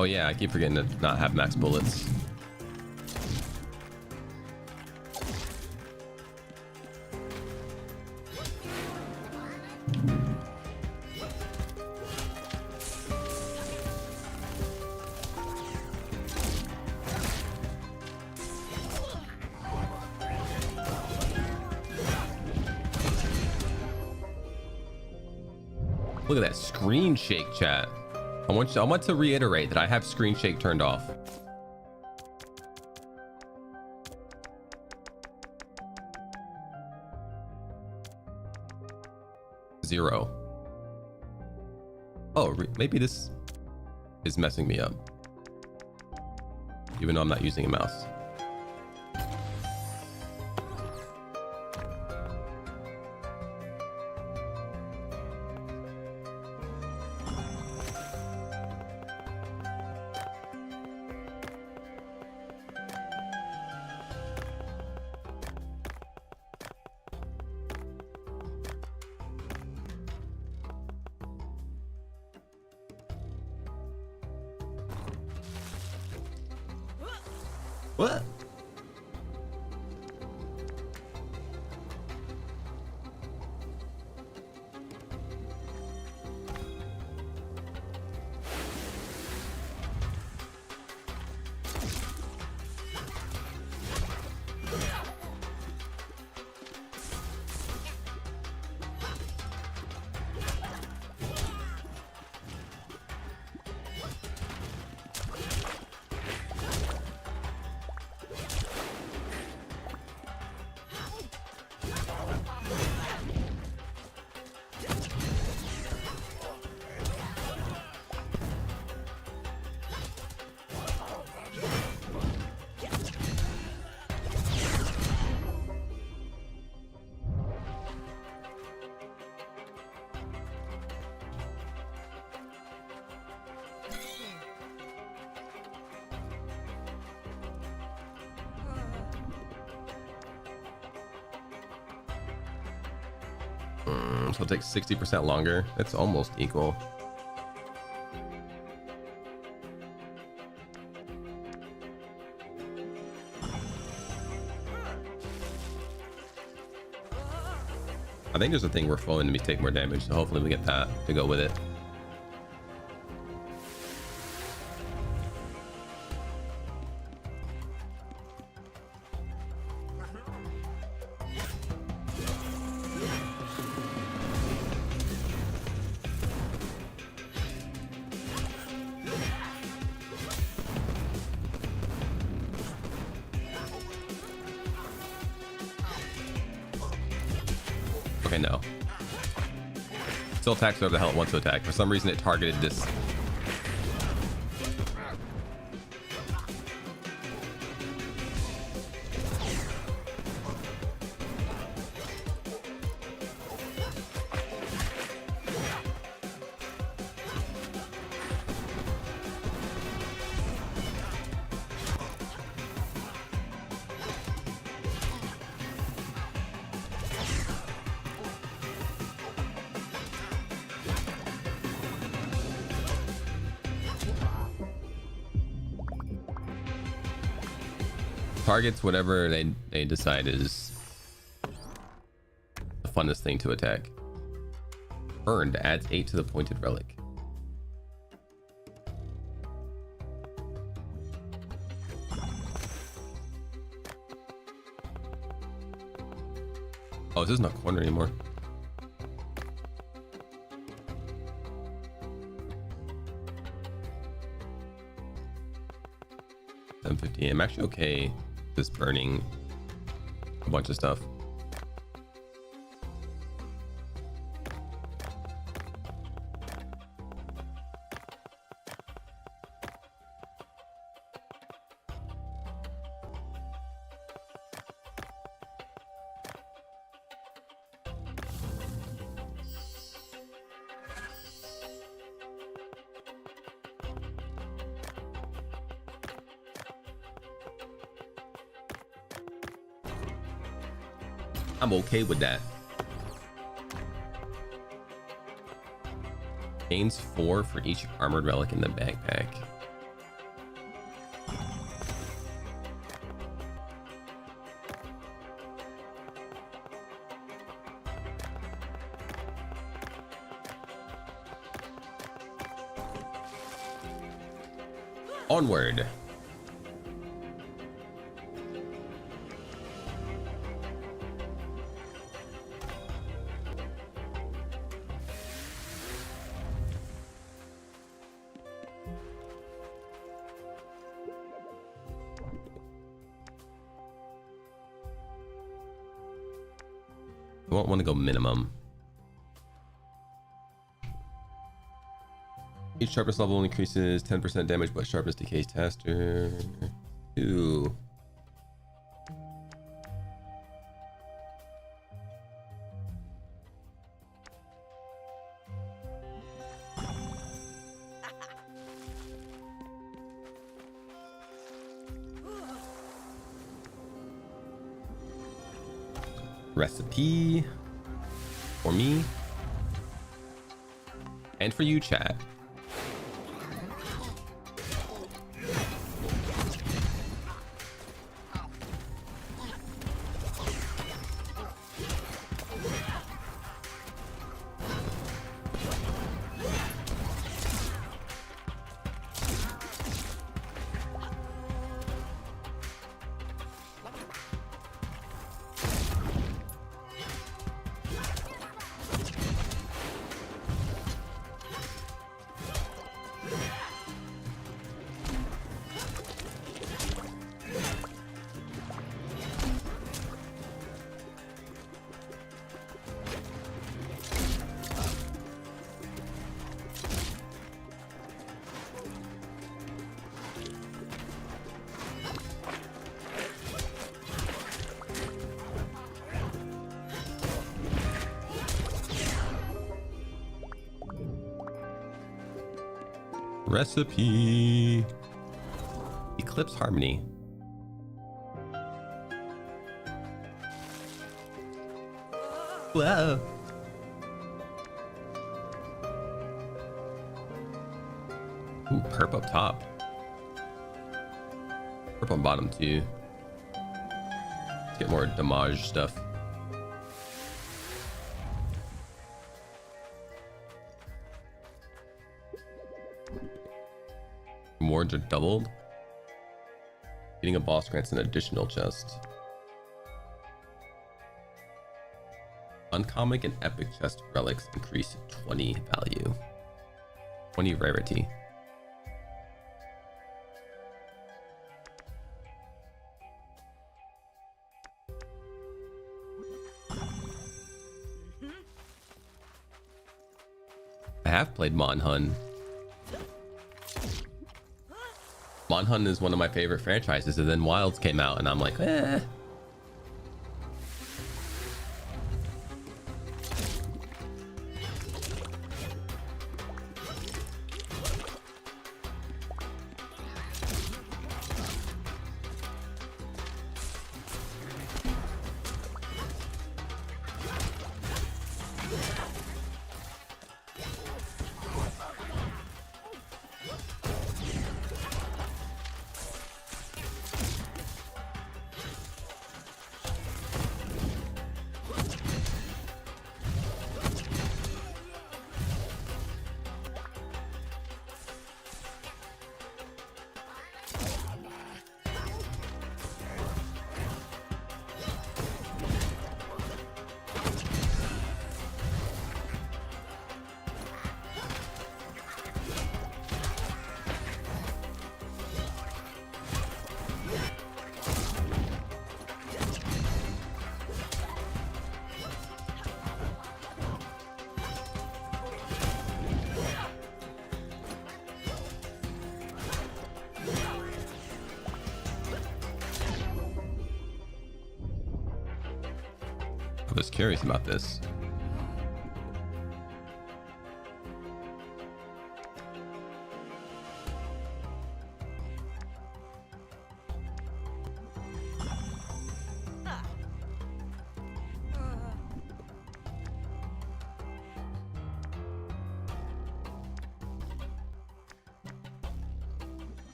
Oh yeah, I keep forgetting to not have max bullets. Look at that screen shake, chat. I want to reiterate that I have screen shake turned off. Zero. Oh, maybe this is messing me up. Even though I'm not using a mouse. What? So it takes 60% longer. It's almost equal. I think there's a thing where falling enemies take more damage, so hopefully we get that to go with it. Okay, no. Still attacks whatever the hell it wants to attack. For some reason, it targeted this. Targets whatever they decide is the funnest thing to attack. Earned adds 8 to the pointed relic. Oh, this isn't a corner anymore. $750. I'm actually okay Just burning a bunch of stuff. I'm okay with that. Gains 4 for each armored relic in the backpack. Onward. I won't want to go minimum. Each sharpness level increases 10% damage, but sharpness decays faster. Ooh. Recipe for me and for you, chat. Recipe. Eclipse Harmony. Whoa. Ooh, perp up top. Perp on bottom too. Let's get more damage stuff. Rewards are doubled. Getting a boss grants an additional chest. Uncommon and epic chest relics increase 20 value. 20 rarity. I have played Monhun. Monhun is one of my favorite franchises, and then Wilds came out, and I'm like, eh. just curious about this.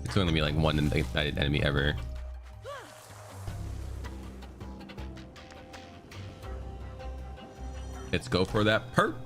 It's going to be like one ignited enemy ever. Let's go for that perk.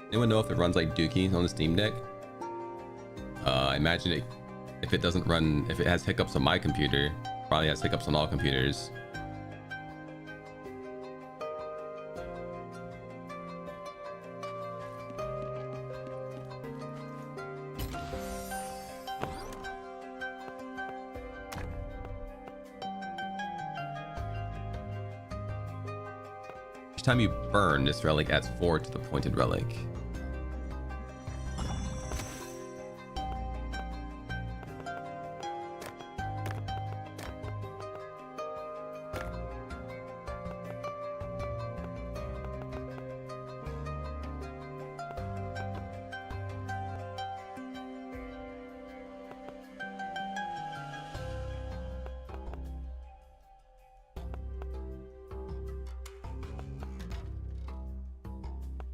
Anyone know if it runs like Dookie on the Steam Deck? I imagine it, if it doesn't run, if it has hiccups on my computer, probably has hiccups on all computers. Each time you burn, this relic adds 4 to the pointed relic.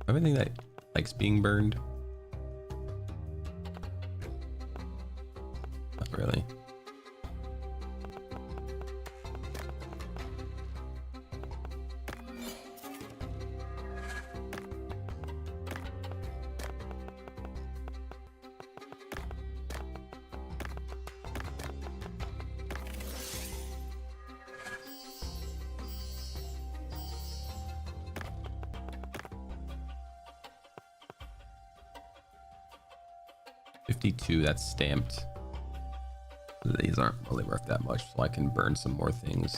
Everything that likes being burned? Not really. That's stamped. These aren't really worth that much, so I can burn some more things.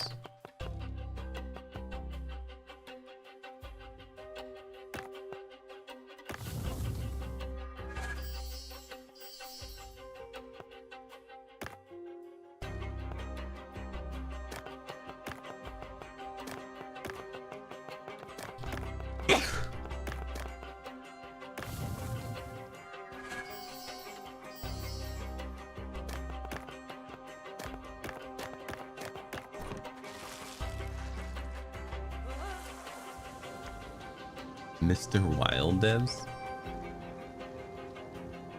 Mr. Wild Devs?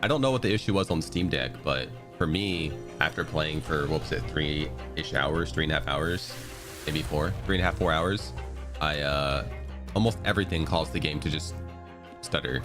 I don't know what the issue was on Steam Deck, but for me, after playing for, what was it, 3-ish hours, 3.5 hours, maybe 4, 3.5, 4 hours, I, almost everything caused the game to just stutter.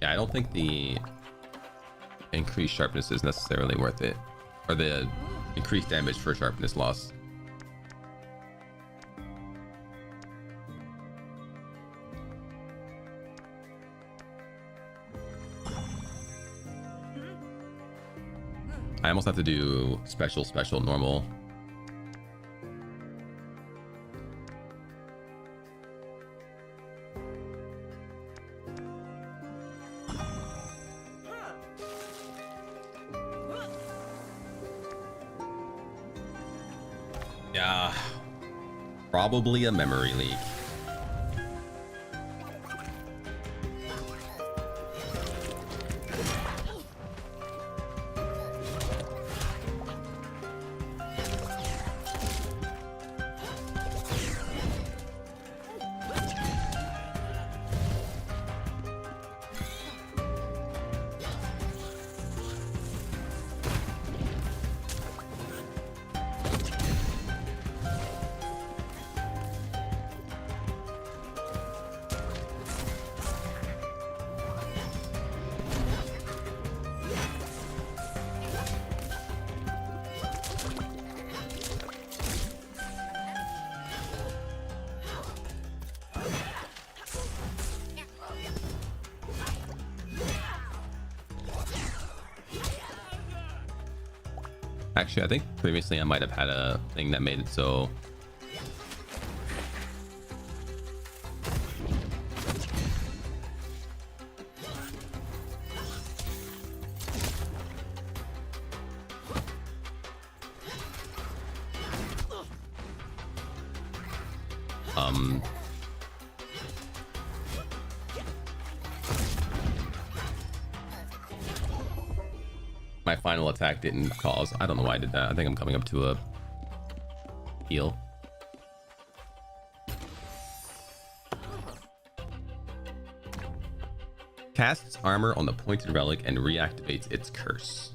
Yeah, I don't think the increased sharpness is necessarily worth it, or the increased damage for sharpness loss. I almost have to do special, normal. Yeah, probably a memory leak. Actually, I think previously I might have had a thing that made it so my final attack didn't cause. I don't know why I did that. I think I'm coming up to a heal. Casts armor on the pointed relic and reactivates its curse.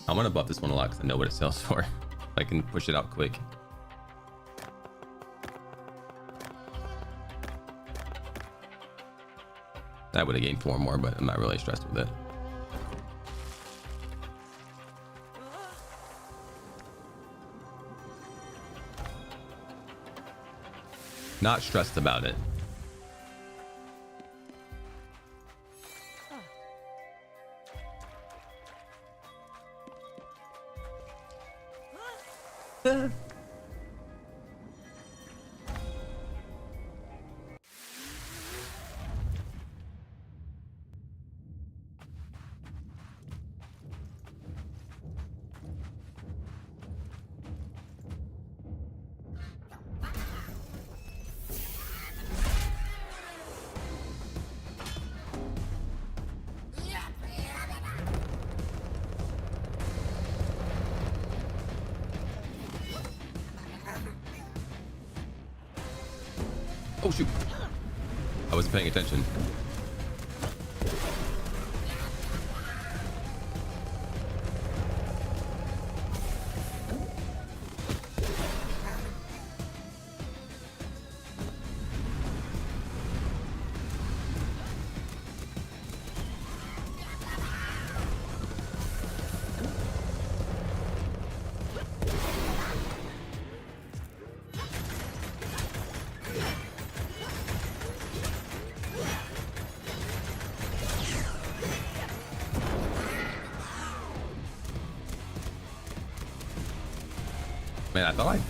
I'm gonna buff this one a lot because I know what it sells for. I can push it out quick. I would have gained 4 more, but I'm not really stressed with it. Not stressed about it. Oh shoot! I wasn't paying attention. Man, I thought I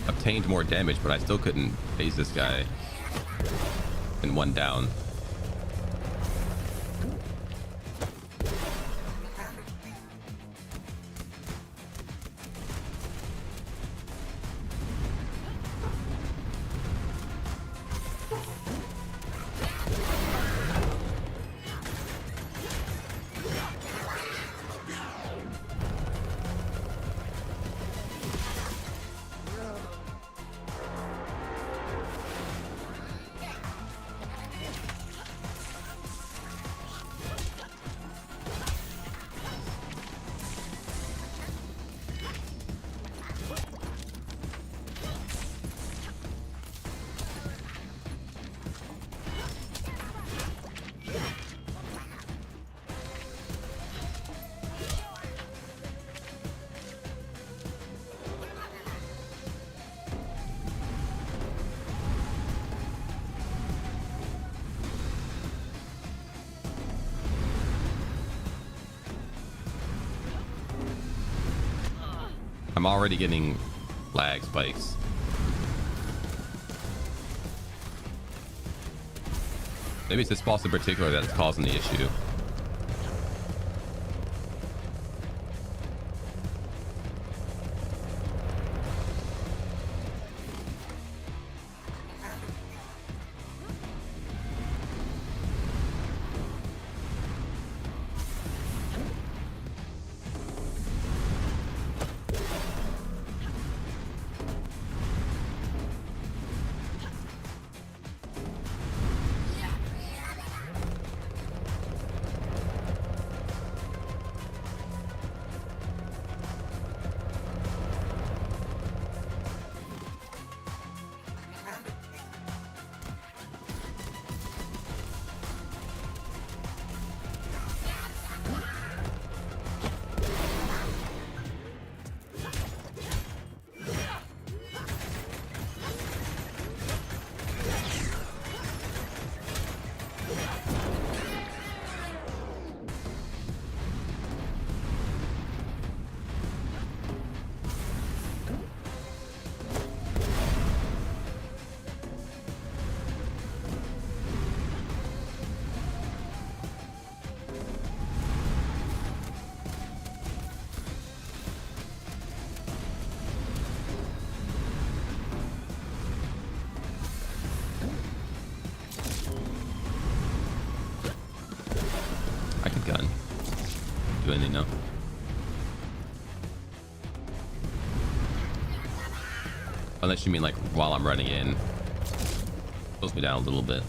obtained more damage, but I still couldn't phase this guy in one down. I'm already getting lag spikes. Maybe it's this boss in particular that's causing the issue. No. Unless you mean like while I'm running in. Slows me down a little bit.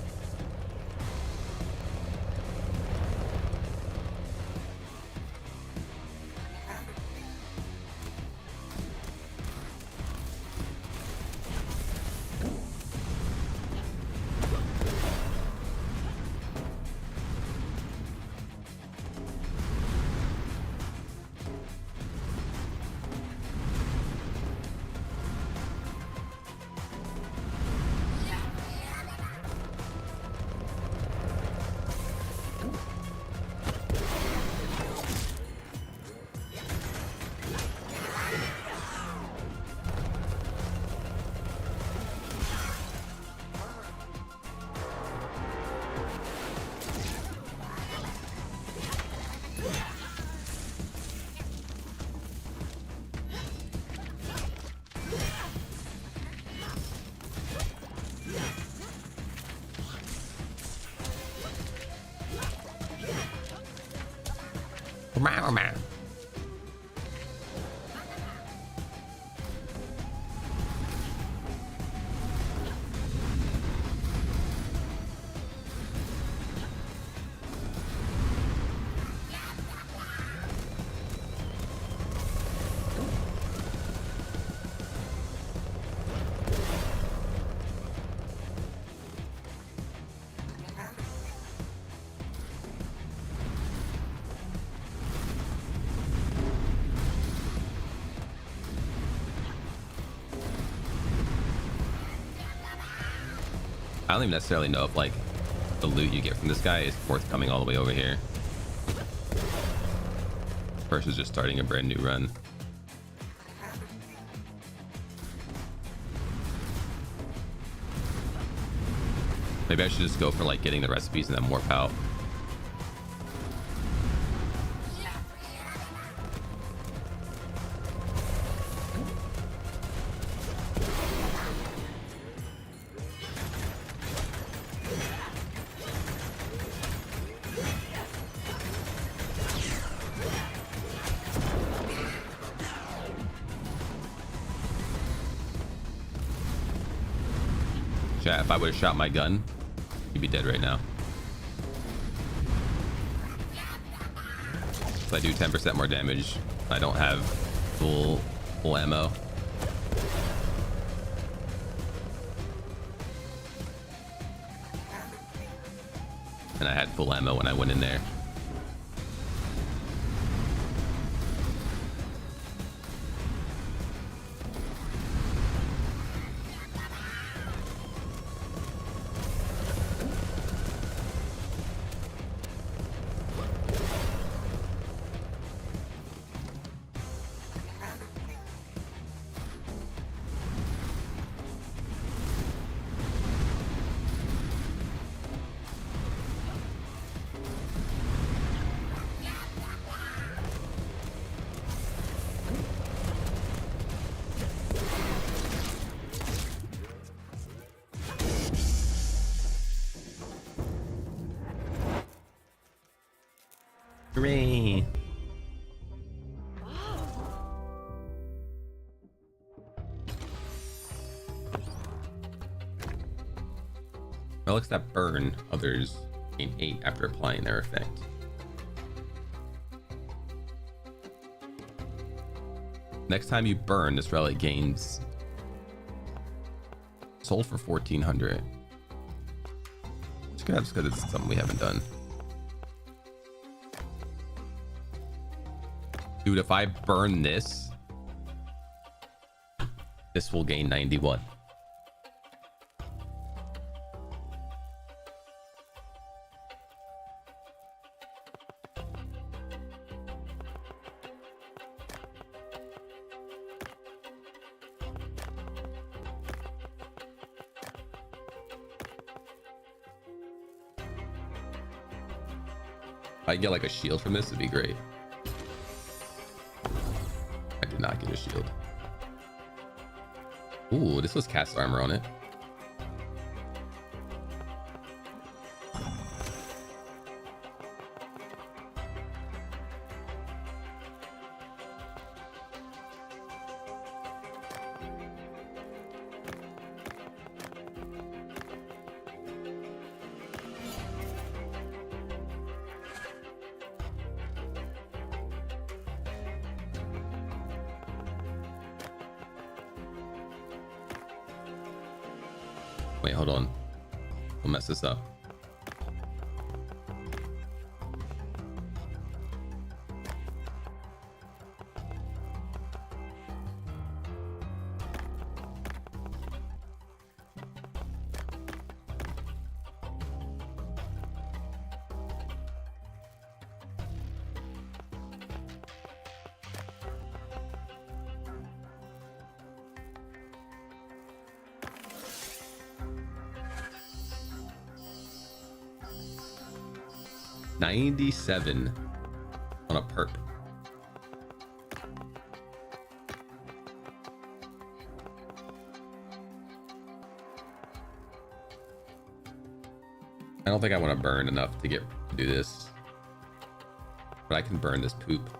don't even necessarily know if like the loot you get from this guy is forthcoming all the way over here versus just starting a brand new run. Maybe I should just go for like getting the recipes and then warp out. Chat, if I would have shot my gun, you'd be dead right now. So I do 10% more damage. I don't have full ammo. And I had full ammo when I went in there. Hooray! Relics that burn others gain 8 after applying their effect. Next time you burn, this relic gains sold for 1400. Just because it's something we haven't done. Dude, if I burn this, this will gain 91. If I get like a shield from this, it'd be great. I did not get a shield. Ooh, this was cast armor on it. Wait, hold on. We'll mess this up. $97 on a perp. I don't think I want to burn enough to do this, but I can burn this poop.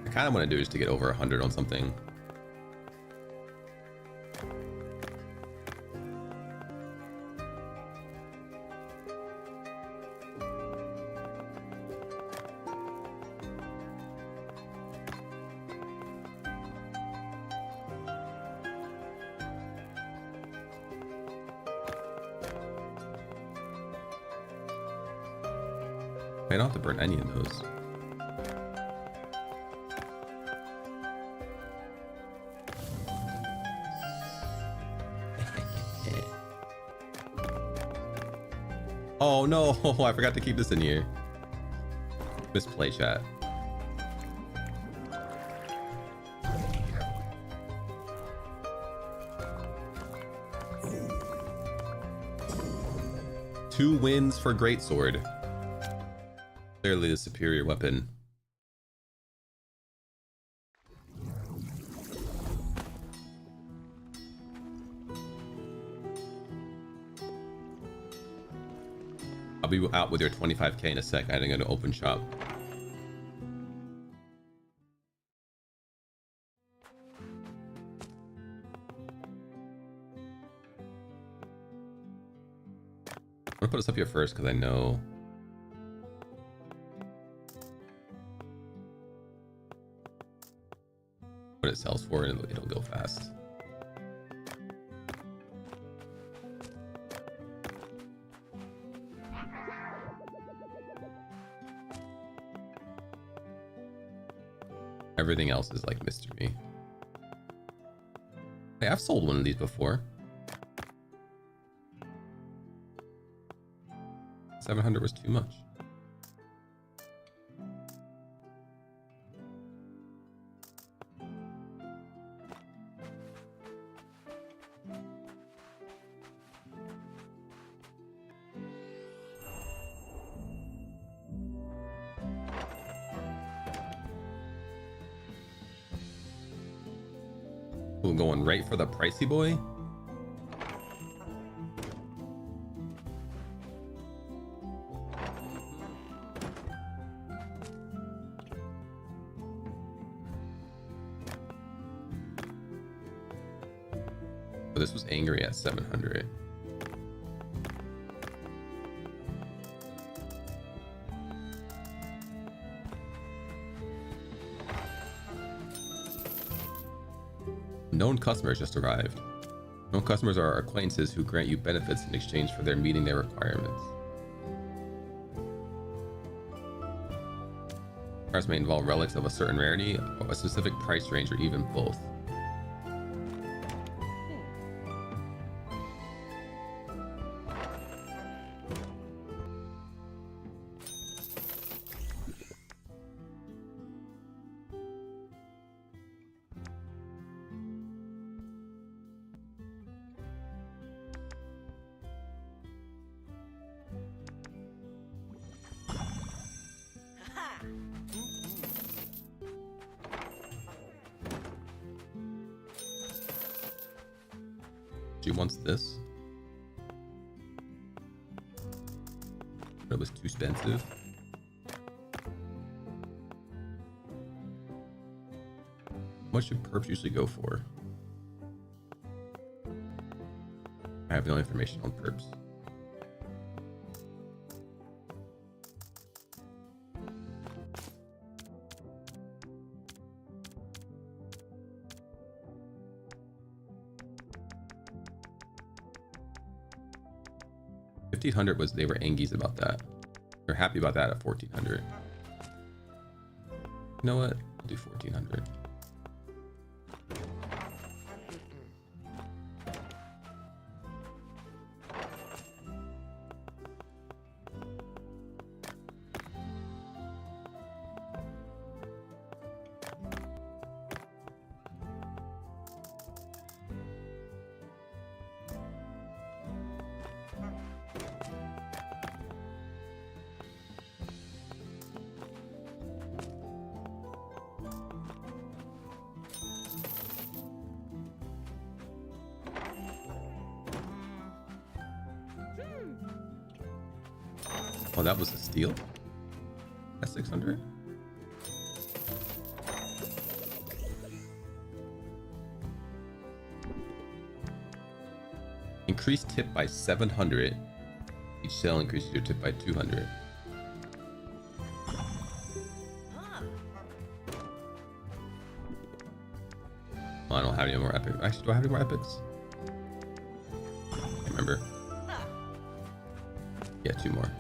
I kind of want to do is to get over 100 on something. I don't have to burn any of those. Oh no, I forgot to keep this in here. Misplay chat. Two wins for Greatsword. Clearly the superior weapon. I'll be out with your 25k in a sec. I think I'm gonna open shop. I'm gonna put this up here first because I know what it sells for, and it'll go fast. Everything else is like mystery. Hey, I've sold one of these before. 700 was too much. We're going right for the pricey boy. Oh, this was angry at 700. Known customers just arrived. Known customers are acquaintances who grant you benefits in exchange for their meeting their requirements. Cars may involve relics of a certain rarity, a specific price range, or even both. She wants this. It was too expensive. What should perps usually go for? I have no information on perps. $1,500 was, they were angies about that. They're happy about that at 1,400. You know what? I'll do 1,400. Oh, that was a steal? At 600? Increase tip by 700. Each sale increases your tip by 200. Oh, I don't have any more epics. Actually, do I have any more epics? Can't remember. Yeah, 2 more.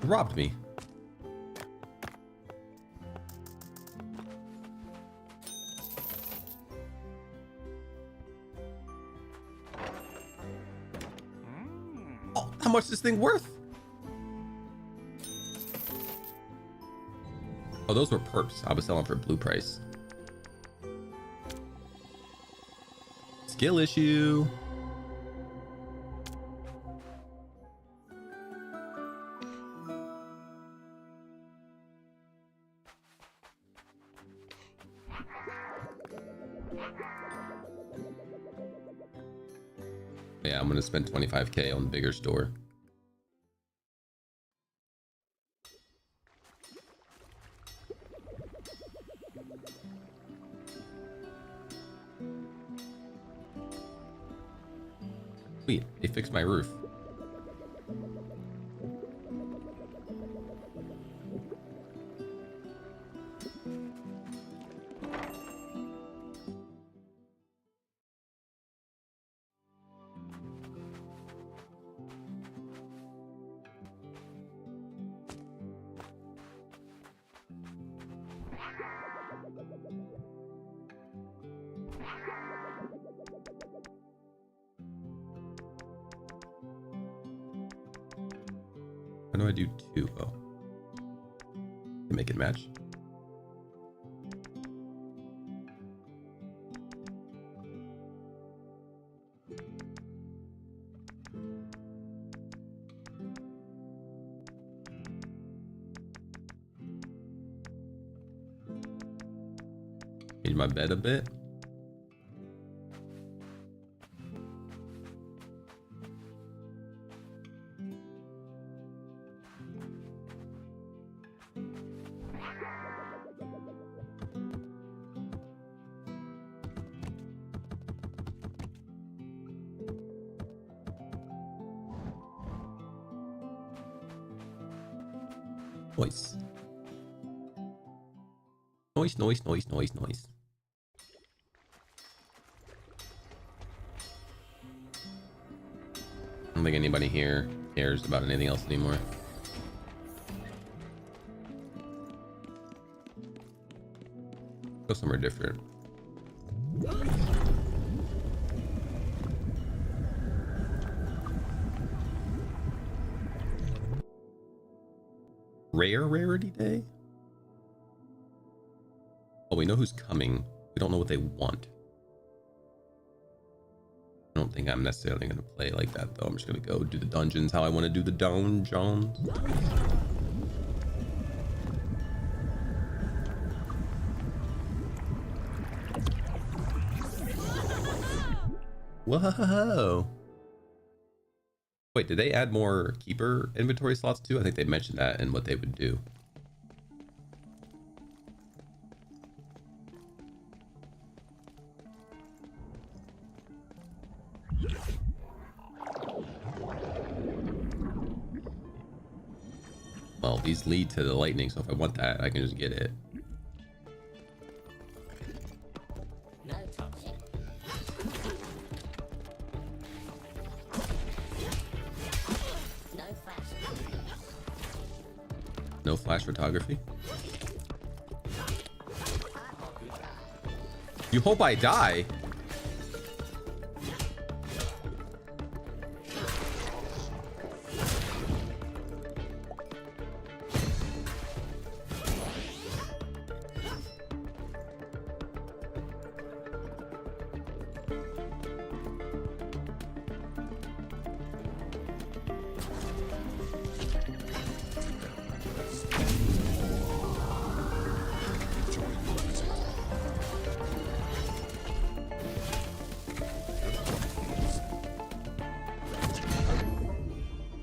robbed me. Oh, how much is this thing worth? Oh, those were perps. I was selling for blue price. Skill issue. Yeah, I'm gonna spend 25K on the bigger store. Sweet, they fixed my roof. How do I do two? Oh, to make it match. Change my bed a bit. Noise. Noise, noise, noise, noise, noise. I don't think anybody here cares about anything else anymore. Go somewhere different. Rarity day? Oh, we know who's coming. We don't know what they want. I don't think I'm necessarily going to play like that, though. I'm just going to go do the dungeons how I want to do the dungeons. Whoa. Wait, did they add more keeper inventory slots too? I think they mentioned that and what they would do. Well, these lead to the lightning, so if I want that, I can just get it. No flash photography? You hope I die?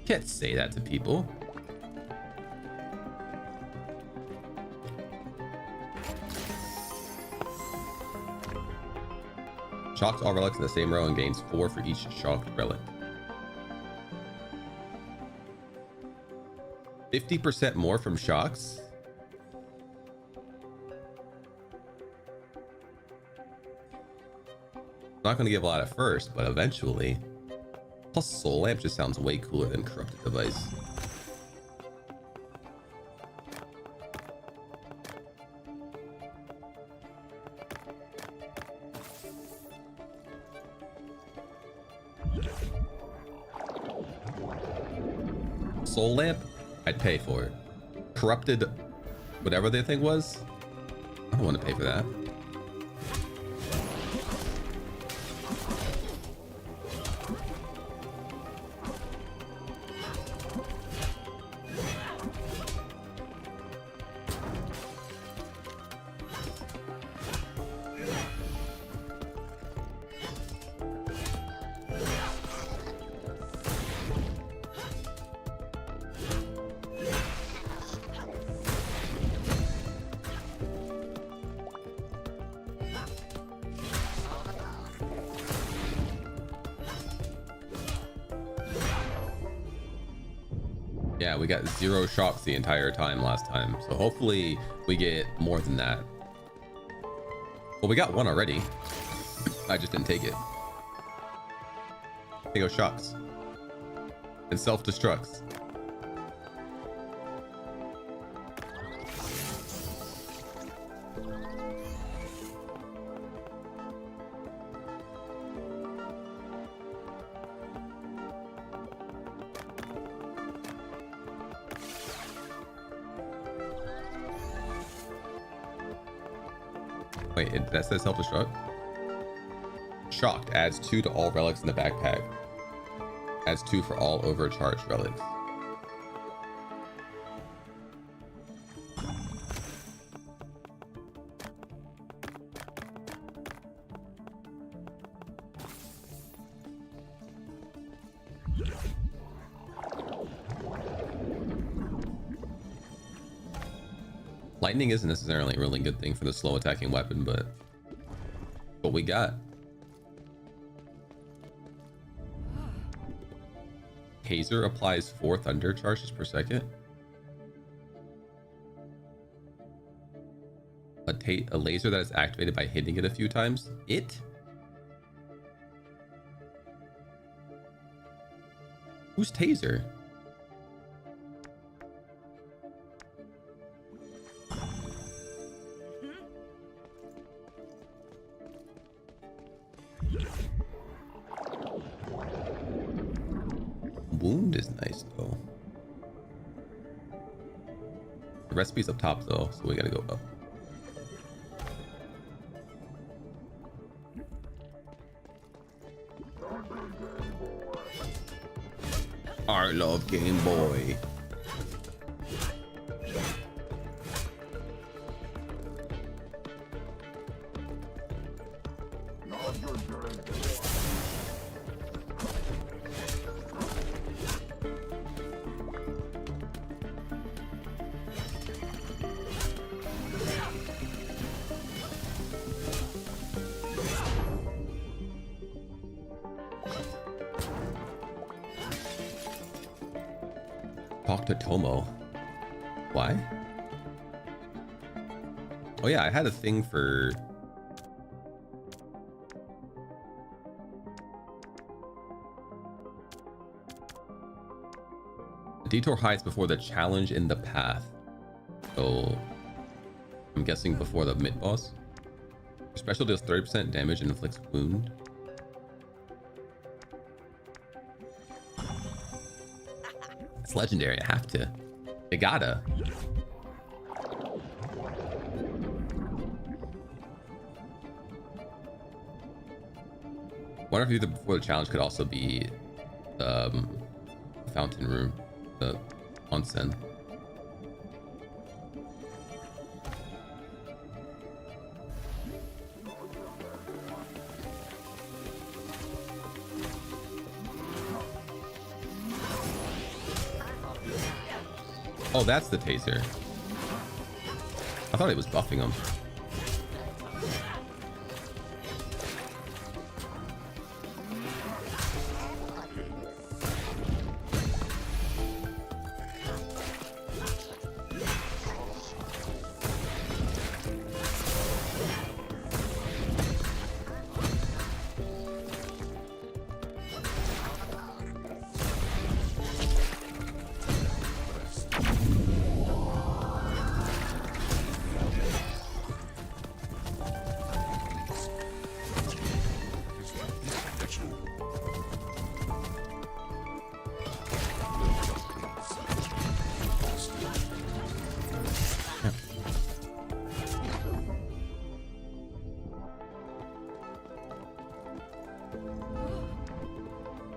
Can't say that to people. Shocks all relics in the same row and gains 4 for each shocked relic. 50% more from shocks? Not going to give a lot at first, but eventually. Plus Soul Lamp just sounds way cooler than Corrupted Device. soul lamp, I'd pay for it. Corrupted, whatever the thing was, I don't want to pay for that. Yeah, we got 0 shocks the entire time last time, so hopefully we get more than that. Well, we got 1 already. I just didn't take it. Here go shocks. And self-destructs. Wait, that says self-destruct? Shocked adds 2 to all relics in the backpack. Adds 2 for all overcharged relics. Lightning isn't necessarily a really good thing for the slow attacking weapon, but what we got. Taser applies 4 thunder charges per second. A laser that is activated by hitting it a few times. Who's taser? Wound is nice though. The recipe's up top though, so we gotta go up. I love Game Boy. Talk to Tomo. Why? Oh yeah, I had a thing for... The detour hides before the challenge in the path. So I'm guessing before the mid boss. Special deals 30% damage and inflicts wound. It's legendary, I have to. I gotta. Wonder if either before the challenge could also be the fountain room, the onsen. Oh, that's the taser. I thought it was buffing him.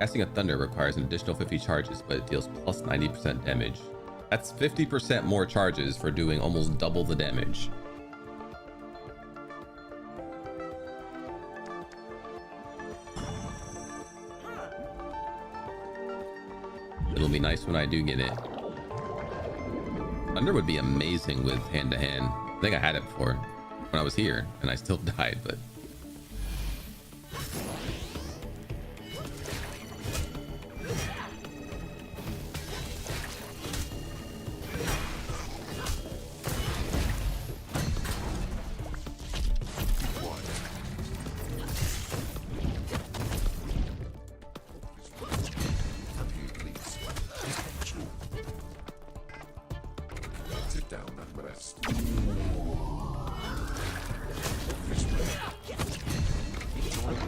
Casting a thunder requires an additional 50 charges, but it deals plus 90% damage. That's 50% more charges for doing almost double the damage. It'll be nice when I do get it. Thunder would be amazing with hand-to-hand. I think I had it before when I was here, and I still died, but...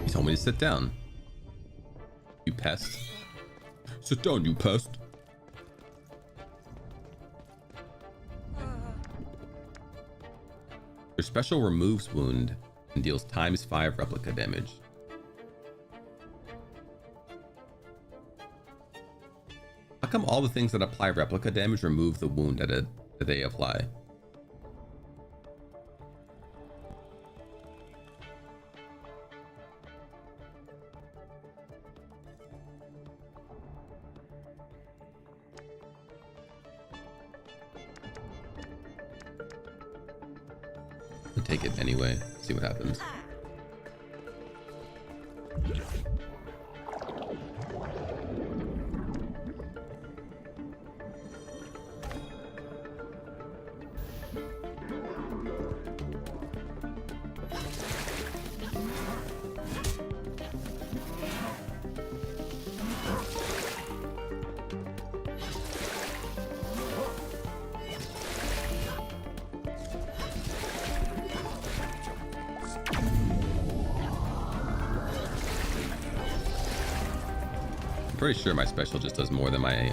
He told me to sit down. You pest. Sit down, you pest. Your special removes wound and deals ×5 replica damage. How come all the things that apply replica damage remove the wound that they apply? I'll take it anyway, see what happens. I'm pretty sure my special just does more than my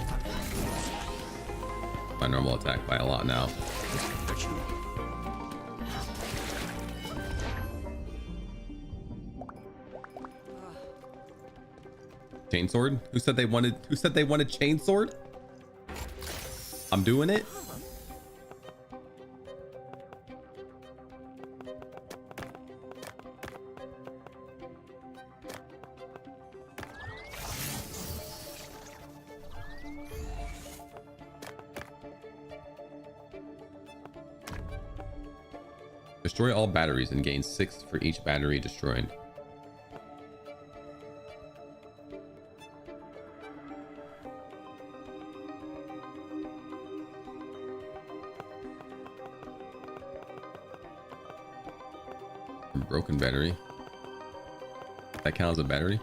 normal attack by a lot now. Chainsword? Who said they wanted chainsword? I'm doing it. Destroy all batteries and gain 6 for each battery destroyed. Broken battery. That counts as a battery?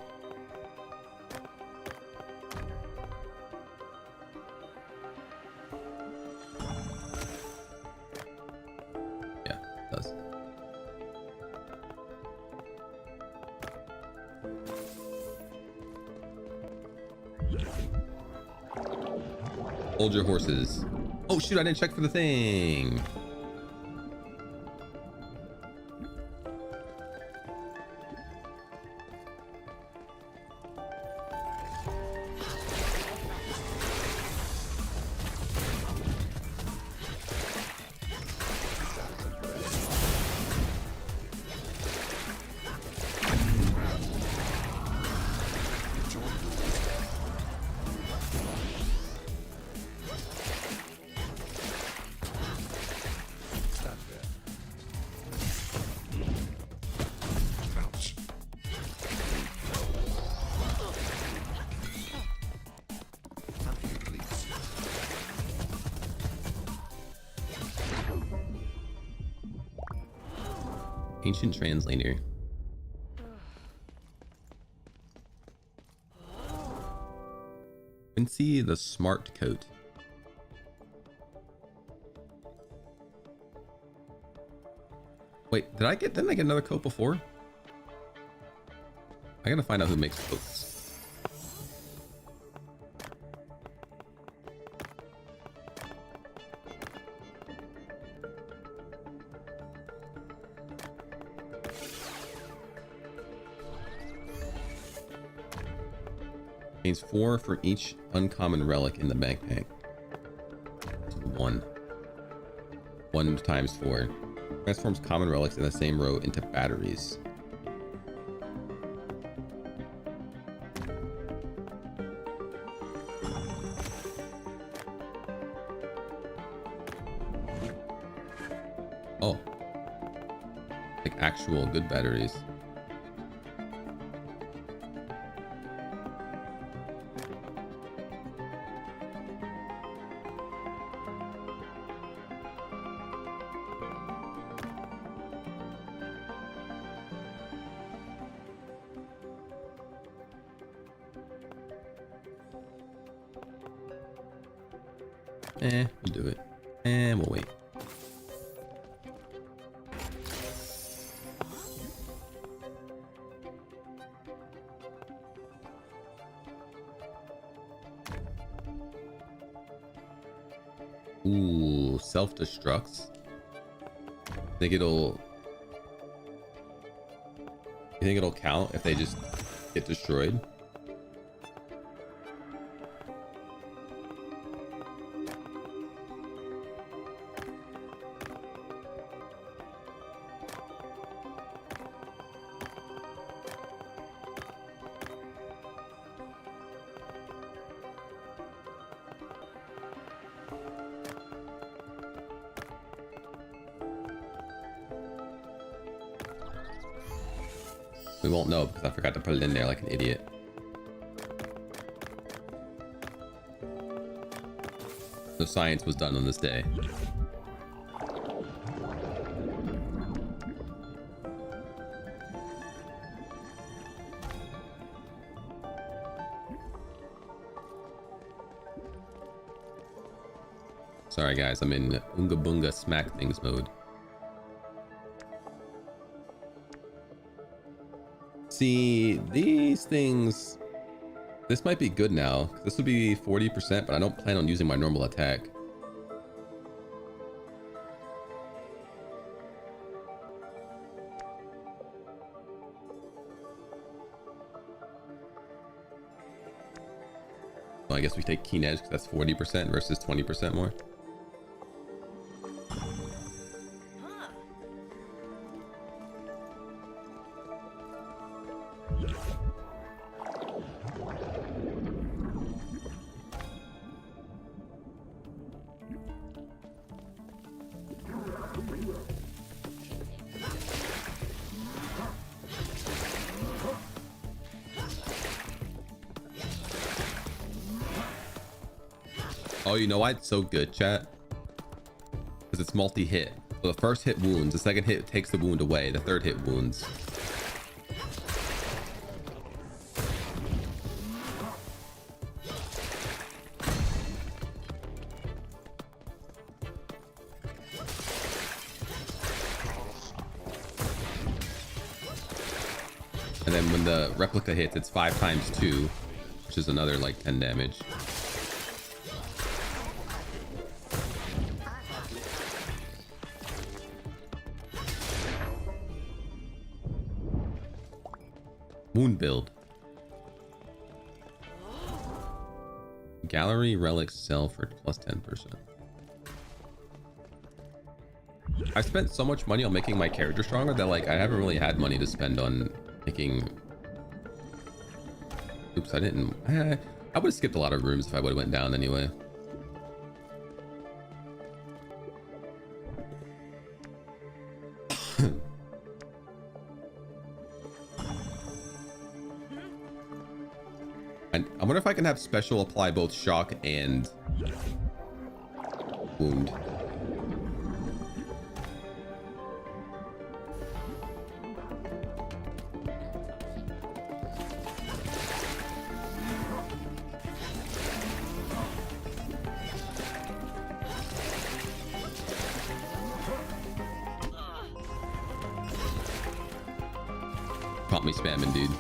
Yeah, it does. Hold your horses. Oh shoot, I didn't check for the thing. Ancient translator. Quincy the smart coat. Wait, didn't I get another coat before? I gotta find out who makes coats. Means 4 for each uncommon relic in the backpack. So 1. 1 times 4. Transforms common relics in the same row into batteries. Oh. Like actual good batteries. We'll do it. And we'll wait. Ooh, self-destructs. You think it'll count if they just get destroyed? We won't know because I forgot to put it in there like an idiot. So science was done on this day. Sorry guys, I'm in Oonga Boonga Smack Things mode. See, these things, this might be good now. This would be 40%, but I don't plan on using my normal attack. So I guess we take Keen Edge because that's 40% versus 20% more. Oh, you know why it's so good, chat? Because it's multi-hit. So the first hit wounds, the second hit takes the wound away, the third hit wounds. And then when the replica hits, it's 5 times 2, which is another like 10 damage. Wound build. Gallery relics sell for plus 10%. I spent so much money on making my character stronger that like I haven't really had money to spend on making. Oops, I didn't. I would have skipped a lot of rooms if I would have went down anyway. I wonder if I can have special apply both shock and wound. Caught me spamming, dude.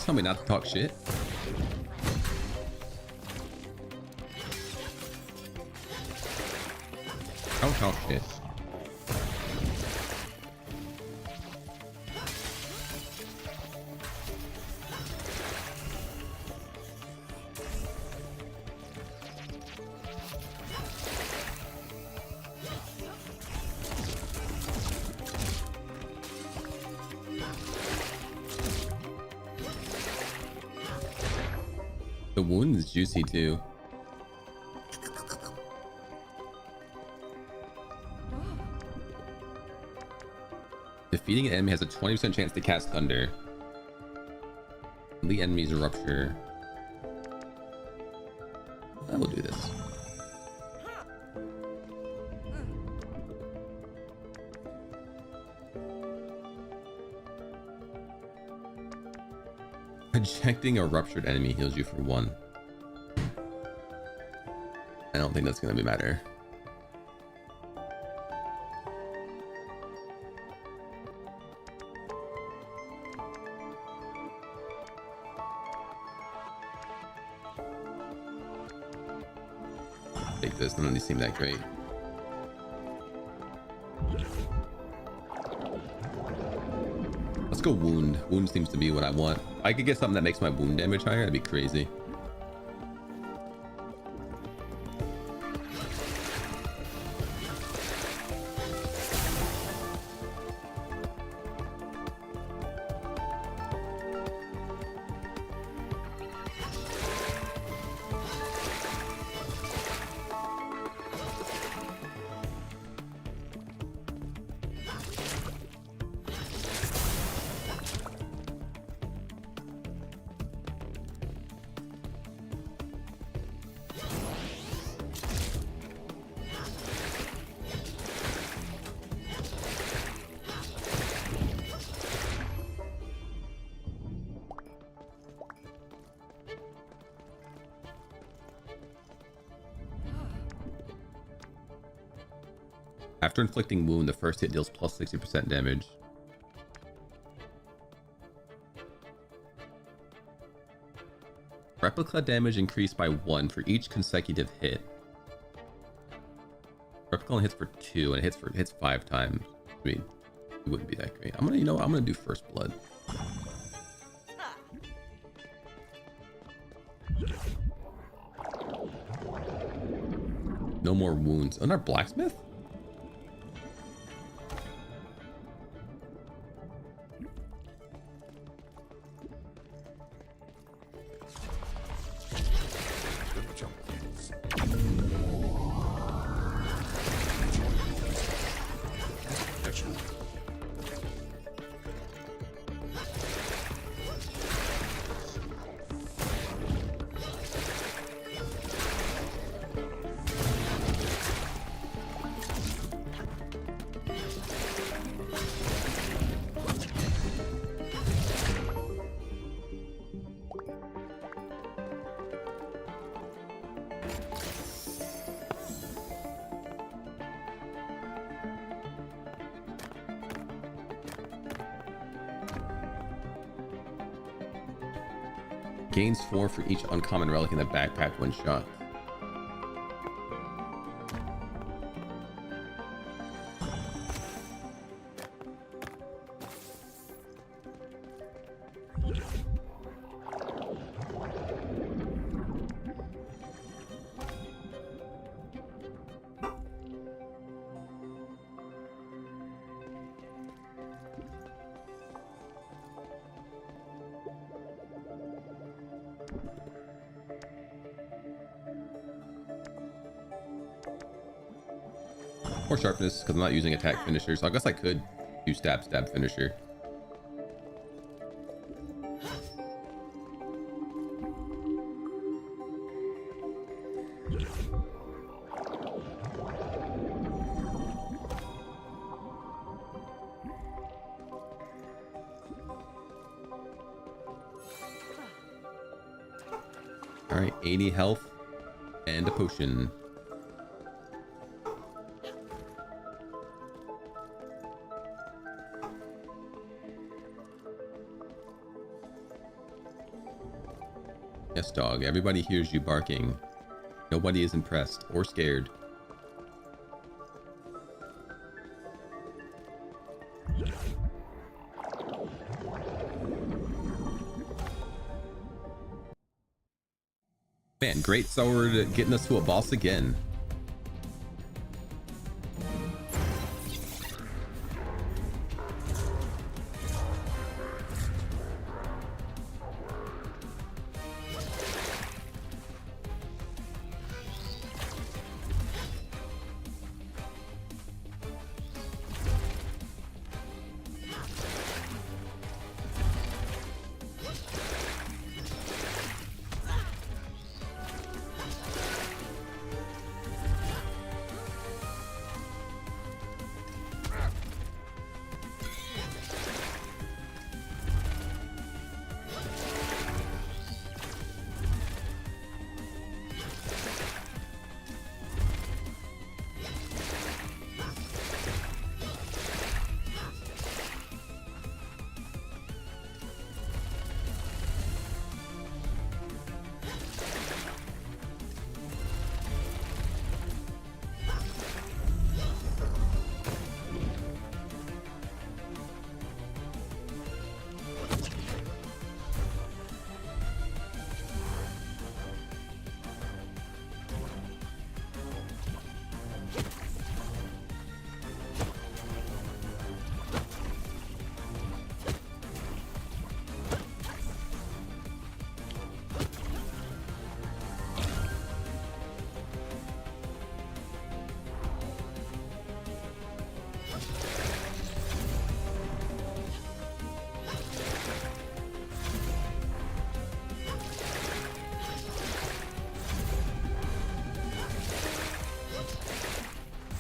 Tell me not to talk shit. Oh shit. The wound is juicy too. Defeating an enemy has a 20% chance to cast thunder. The enemy's rupture. I will do this. Ejecting a ruptured enemy heals you for 1. I don't think that's gonna matter. Take this, none of these seem that great. Let's go wound. Wound seems to be what I want. I could get something that makes my wound damage higher, that'd be crazy. After inflicting wound, the first hit deals plus 60% damage. Replica damage increased by 1 for each consecutive hit. Replica only hits for 2 and it hits 5 times. I mean, it wouldn't be that great. I'm gonna do first blood. No more wounds. Oh, not blacksmith? Gains 4 for each uncommon relic in the backpack when shot. Or sharpness, because I'm not using attack finisher, so I guess I could do stab finisher. All right, 80 health and a potion. Yes, dog. Everybody hears you barking. Nobody is impressed or scared. Man, great sword getting us to a boss again.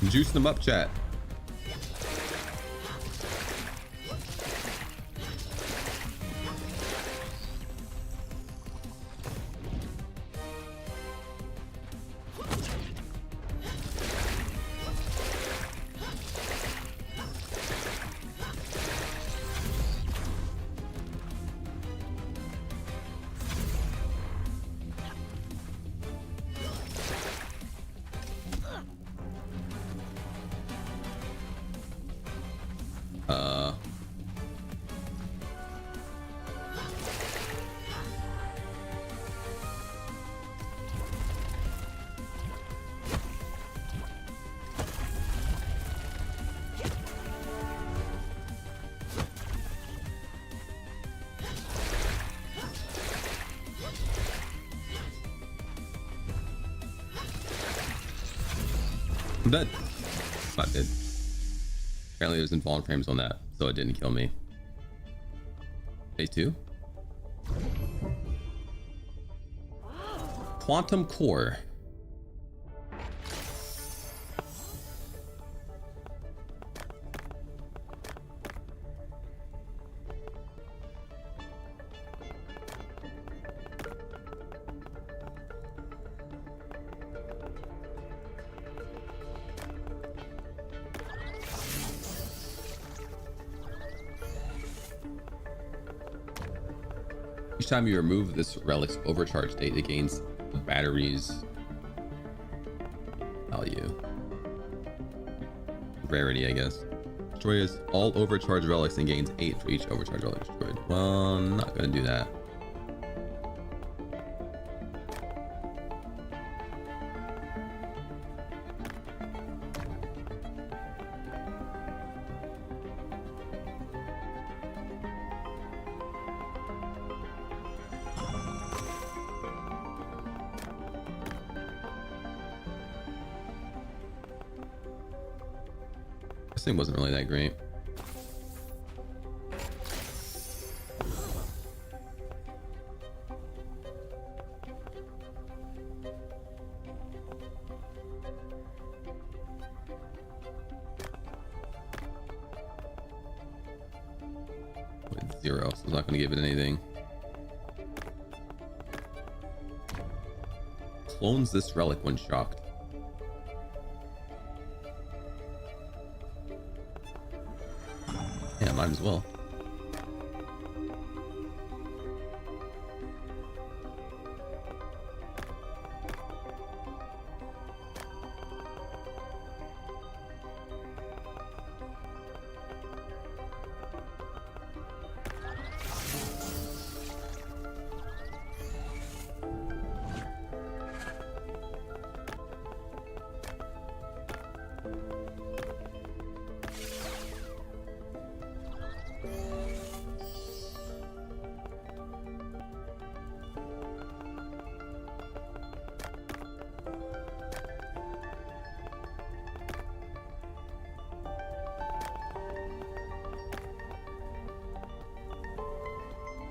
Juice them up, chat. I'm dead. Not dead. Apparently there's infallen frames on that, so it didn't kill me. Phase 2. Quantum Core. Each time you remove this relic's overcharge state, it gains the battery's value. Rarity, I guess. Destroys all overcharged relics and gains 8 for each overcharged relic destroyed. Well, I'm not gonna do that. This thing wasn't really that great. With 0, so it's not going to give it anything. Clones this relic when shocked. Yeah, might as well.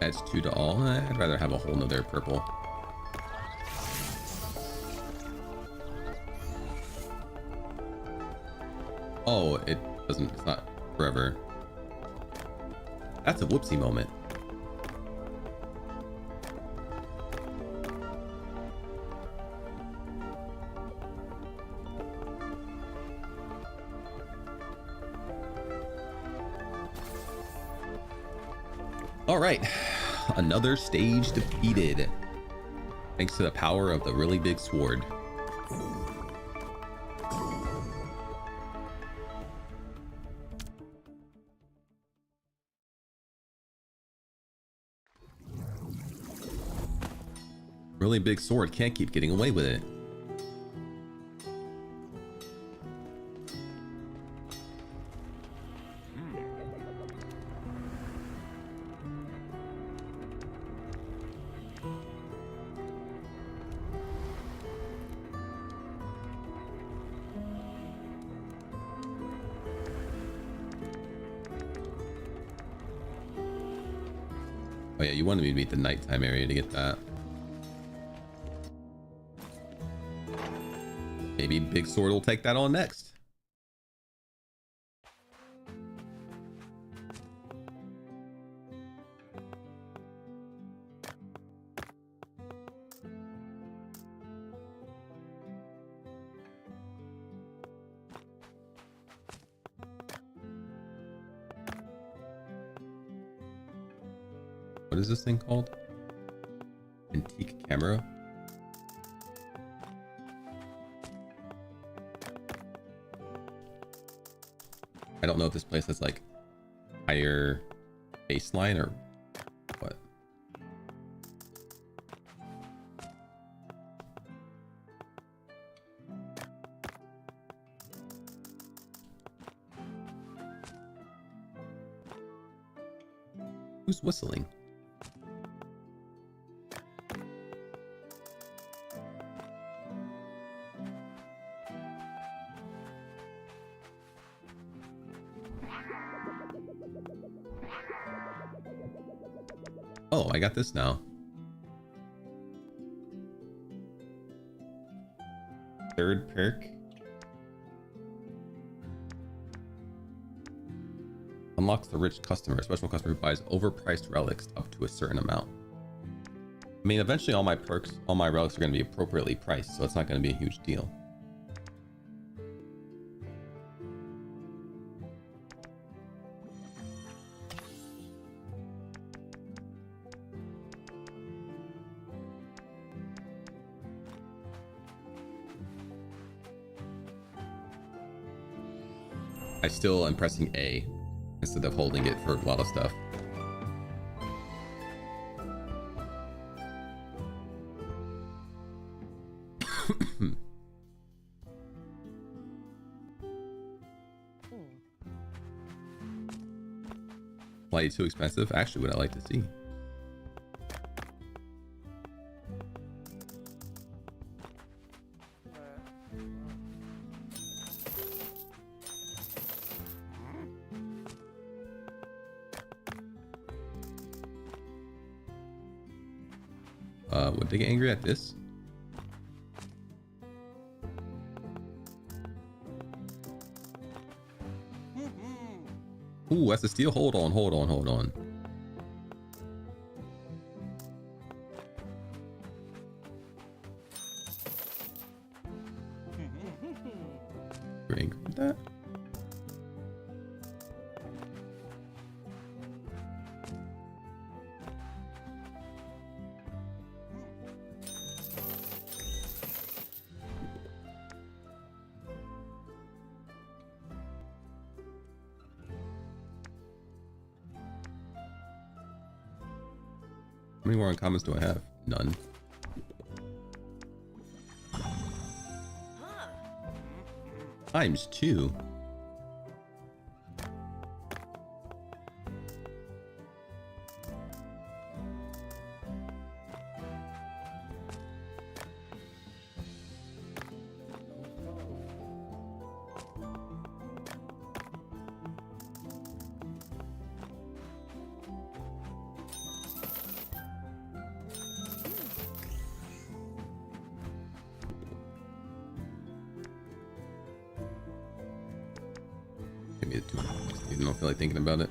Adds 2 to all. I'd rather have a whole nother purple. Oh, it doesn't, it's not forever. That's a whoopsie moment. All right, another stage defeated. Thanks to the power of the really big sword. Really big sword can't keep getting away with it. Oh yeah, you wanted me to meet the nighttime area to get that. Maybe Big Sword will take that on next. What is this thing called? Antique camera? I don't know if this place has like higher baseline or what. Who's whistling? Oh, I got this now. Third perk. Unlocks the rich customer. A special customer who buys overpriced relics up to a certain amount. I mean, eventually all my perks, all my relics are going to be appropriately priced, so it's not going to be a huge deal. I still am pressing A instead of holding it for a lot of stuff. Slightly too expensive. Actually, what I like to see. Would they get angry at this? Ooh, that's a steal. Hold on, hold on, hold on. You're angry with that? How many more uncommons do I have? None. Times 2. Maybe the two. You don't feel like thinking about it.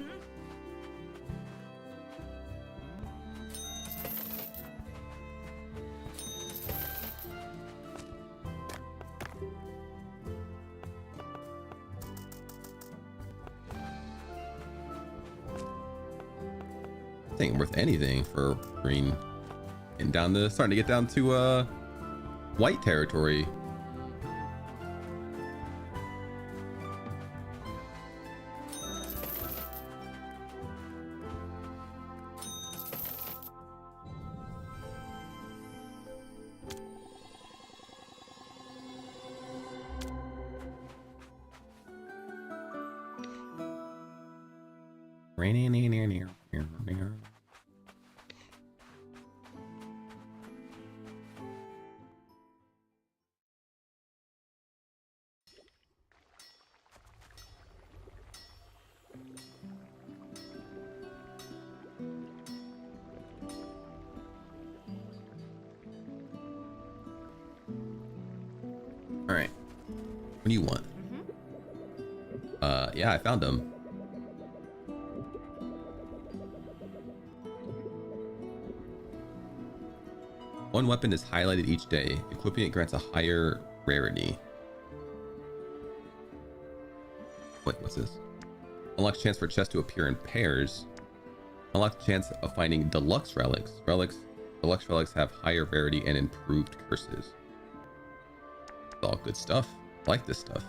This ain't worth anything for green. And starting to get down to white territory. All right, what do you want? Yeah, I found them. One weapon is highlighted each day. Equipping it grants a higher rarity. Wait, what's this? Unlocks chance for chests to appear in pairs. Unlocks chance of finding deluxe relics. Deluxe relics have higher rarity and improved curses. It's all good stuff. I like this stuff.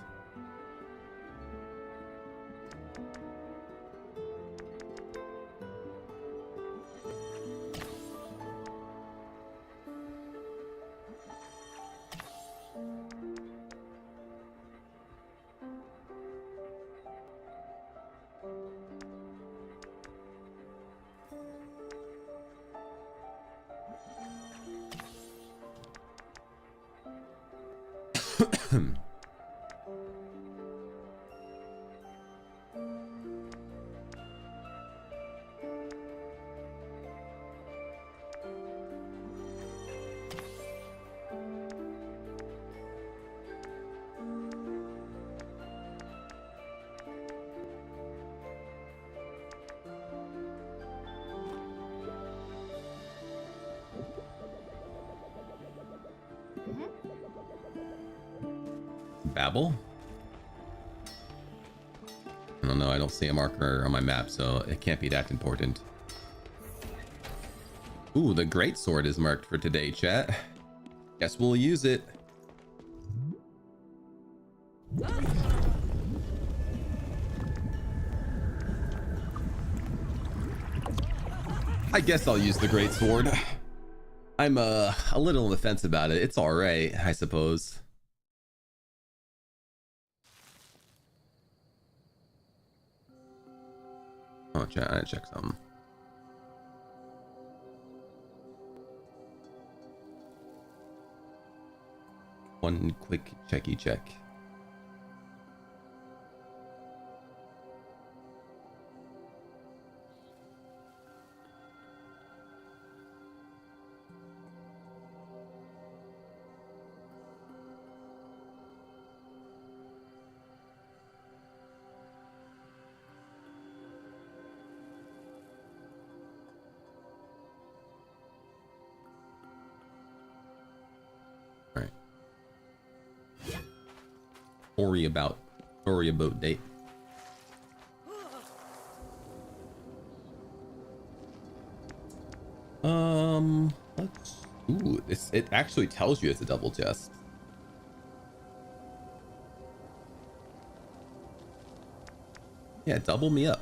Babel? I don't know, I don't see a marker on my map, so it can't be that important. Ooh, the great sword is marked for today, chat. Guess we'll use it. I guess I'll use the great sword. I'm a little on the fence about it. It's alright, I suppose. Oh, chat, I check something. One quick checky check. Story about date. Ooh, it actually tells you it's a double chest. Yeah, double me up.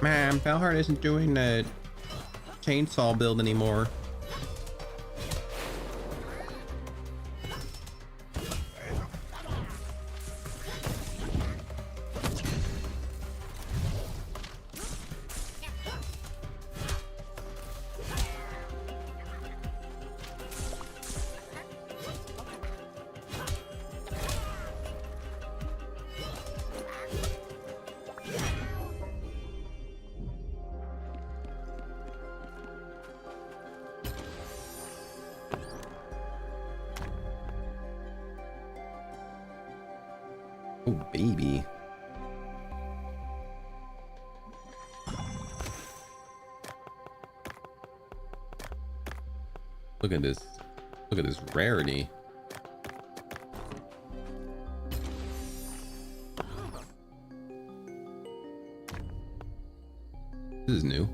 Man, Valhart isn't doing the chainsaw build anymore. baby. Look at this. Look at this rarity. This is new.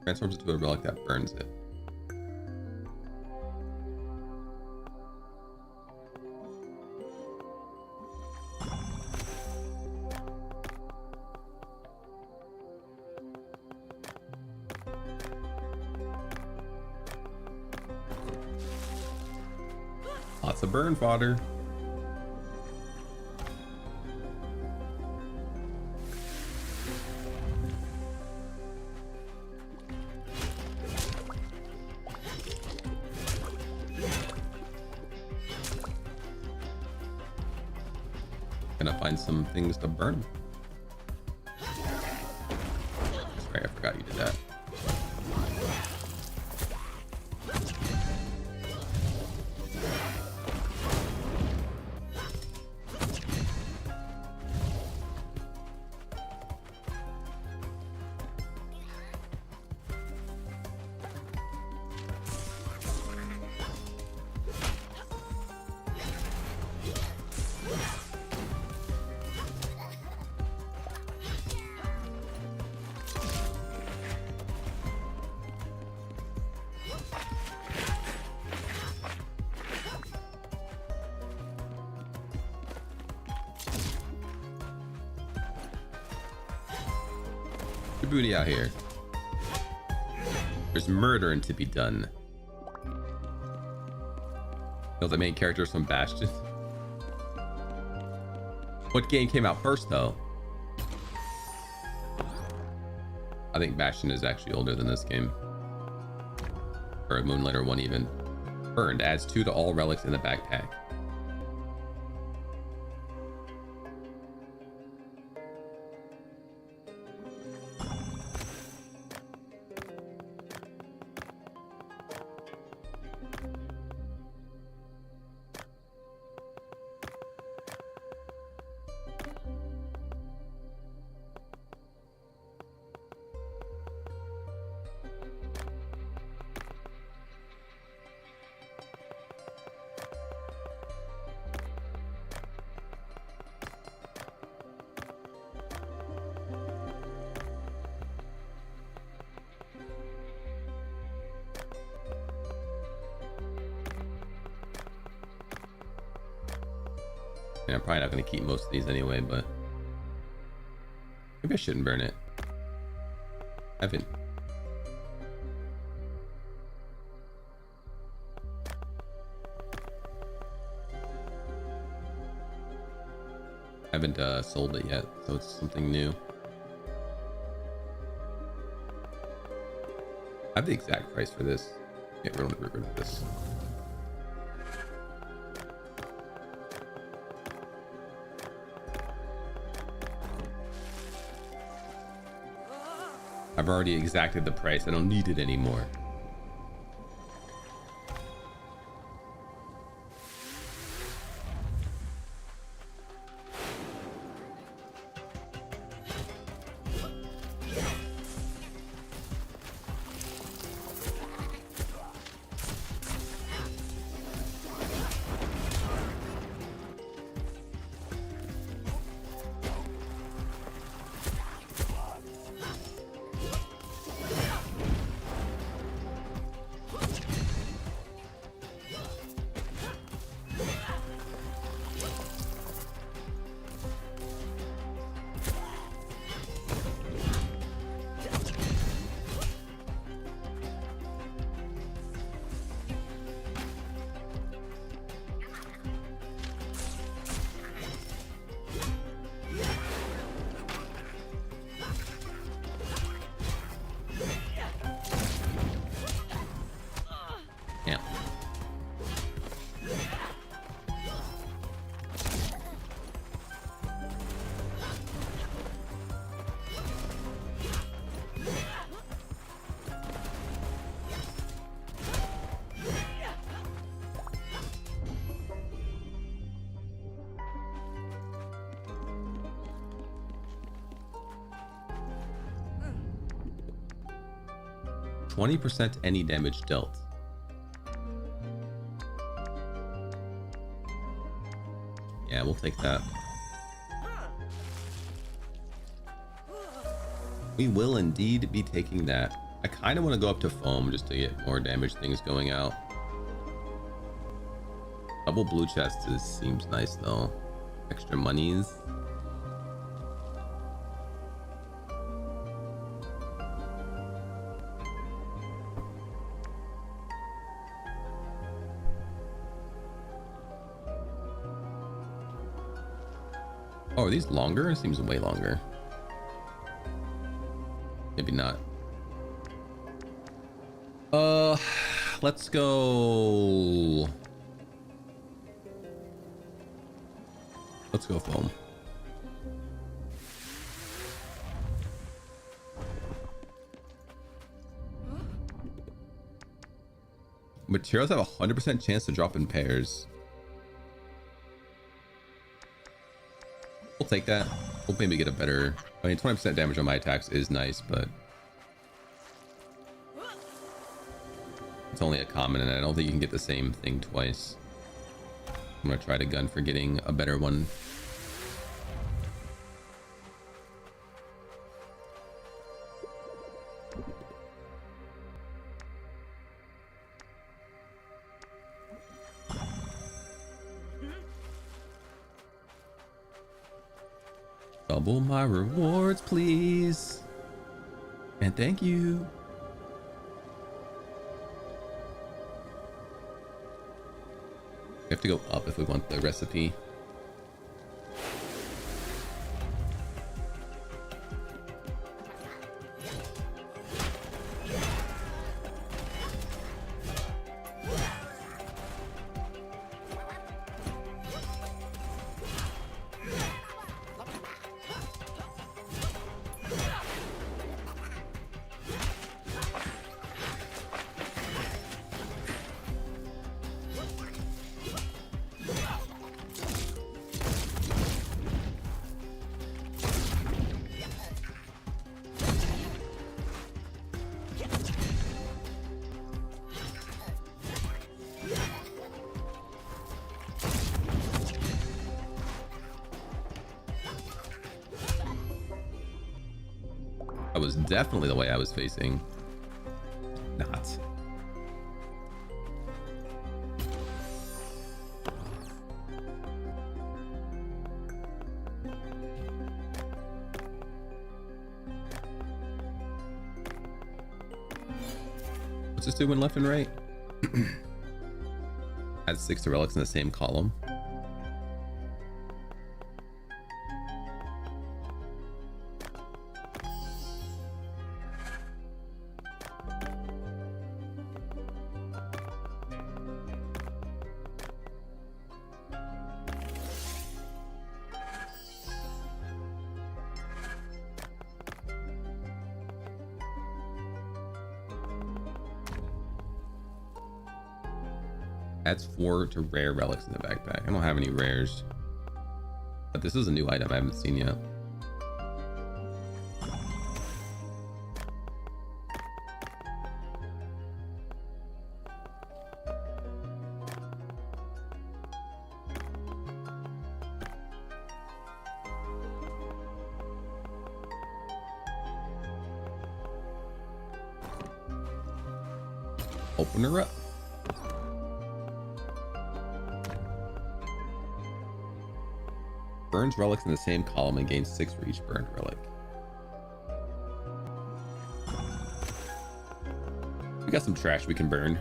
Transforms into a relic that burns it. Lots of burn fodder. Gonna find some things to burn. Sorry, I forgot you did that. Booty out here. There's murdering to be done. Kill the main characters from Bastion. What game came out first, though? I think Bastion is actually older than this game. Or Moonlighter 1 even. Burned adds 2 to all relics in the backpack. And I'm probably not going to keep most of these anyway, but maybe I shouldn't burn it. I haven't sold it yet, so it's something new. I have the exact price for this. Yeah, we're going to get rid of this. I've already exacted the price. I don't need it anymore. 20% any damage dealt. Yeah, we'll take that. We will indeed be taking that. I kind of want to go up to foam just to get more damage things going out. Double blue chests seems nice though. Extra monies. Oh, are these longer? It seems way longer. Maybe not. Let's go. Let's go foam. Materials have a 100% chance to drop in pairs. We'll take that. We'll maybe get a better... I mean, 20% damage on my attacks is nice, but... it's only a common, and I don't think you can get the same thing twice. I'm gonna try to gun for getting a better one. Double my rewards, please. And thank you. We have to go up if we want the recipe. That was definitely the way I was facing. Not. What's this doing left and right? Adds 6 to relics in the same column. Adds 4 to rare relics in the backpack. I don't have any rares, but this is a new item I haven't seen yet. Open her up. Burns relics in the same column and gains 6 for each burned relic. We got some trash we can burn.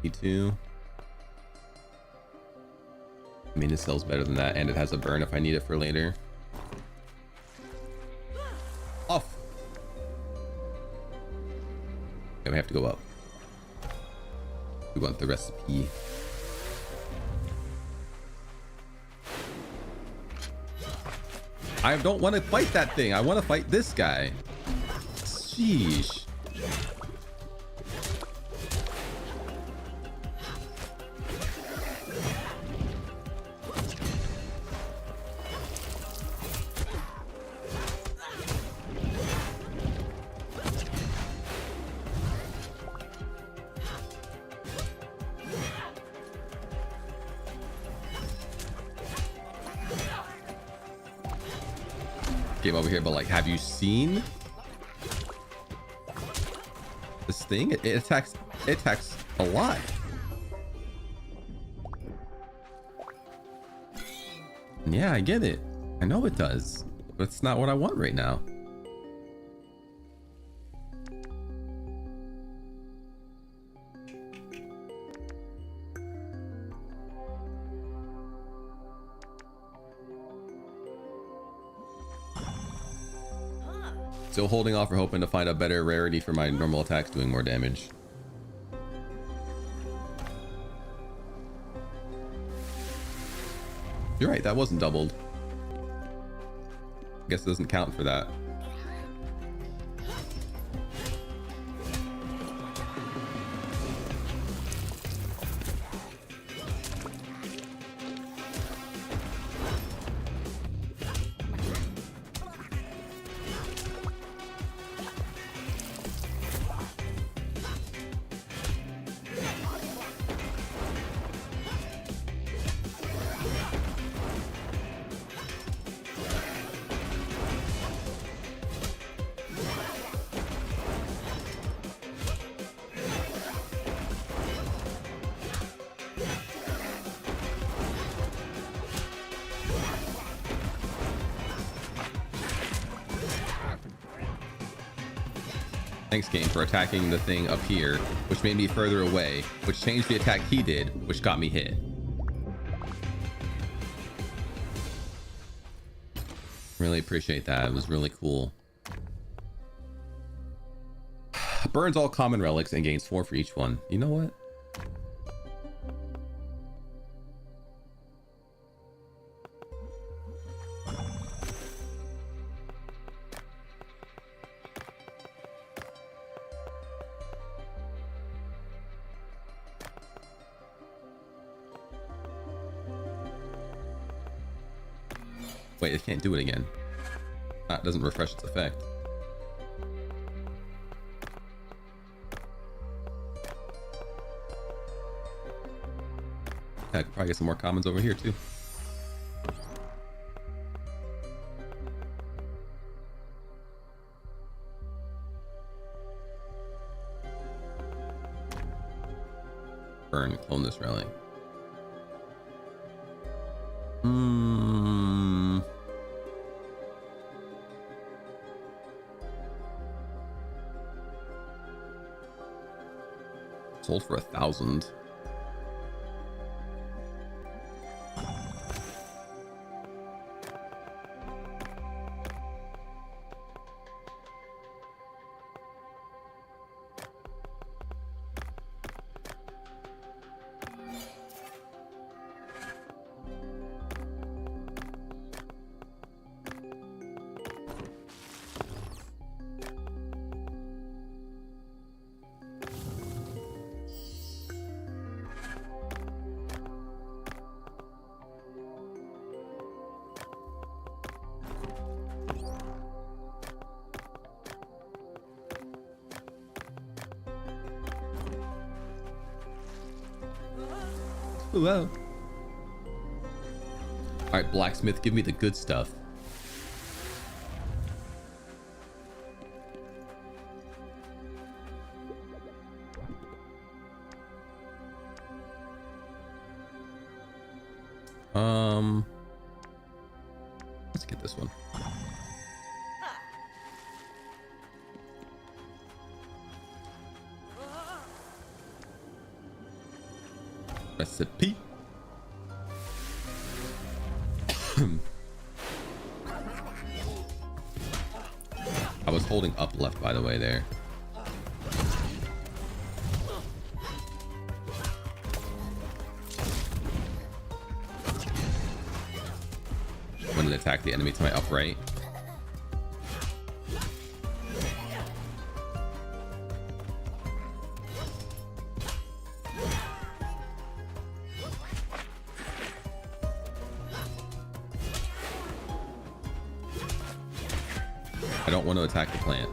E2. I mean, it sells better than that, and it has a burn if I need it for later. Off. Okay, we have to go up. We want the recipe. I don't want to fight that thing. I want to fight this guy. Sheesh. Came over here, but like, have you seen this thing? It attacks a lot. Yeah, I get it. I know it does, but it's not what I want right now. Still holding off or hoping to find a better rarity for my normal attacks doing more damage. You're right, that wasn't doubled. I guess it doesn't count for that. Thanks, game, for attacking the thing up here, which made me further away, which changed the attack he did, which got me hit. Really appreciate that. It was really cool. Burns all common relics and gains 4 for each one. You know what? Wait, it can't do it again. That doesn't refresh its effect. Yeah, I could probably get some more commons over here too. Burn, clone this relic. Sold for 1,000. Whoa. All right, blacksmith, give me the good stuff. Let's get this one. Recipe. I was holding up left, by the way, there. attack the enemy to my upright. I don't want to attack the plant.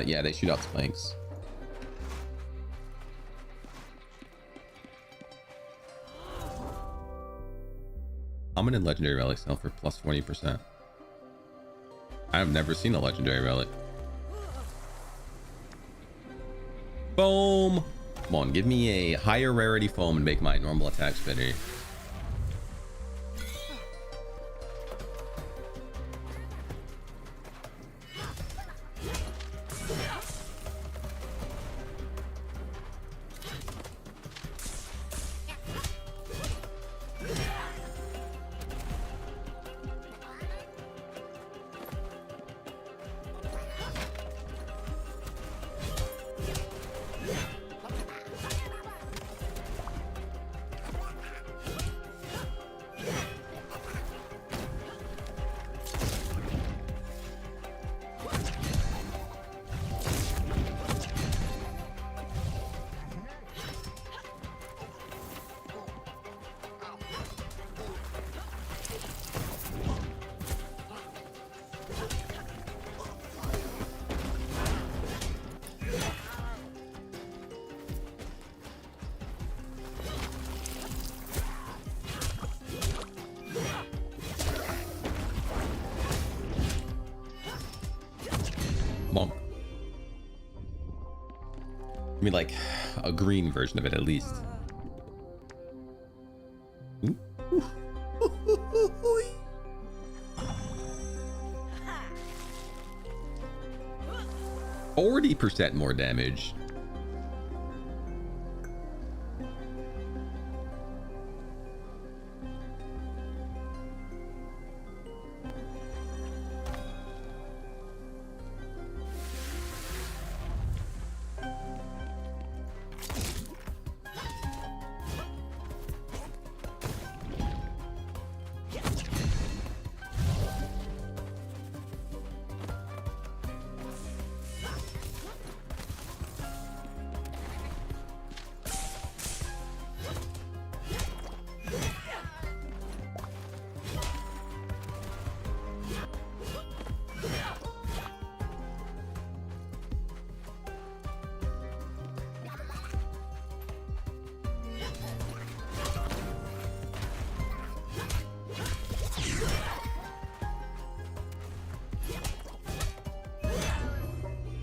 Yeah, they shoot out planks. Common and legendary relics sell for plus 20%. I've never seen a legendary relic. Foam! Come on, give me a higher rarity foam and make my normal attacks better. Bonk. I mean, like a green version of it at least. Ooh. 40% more damage.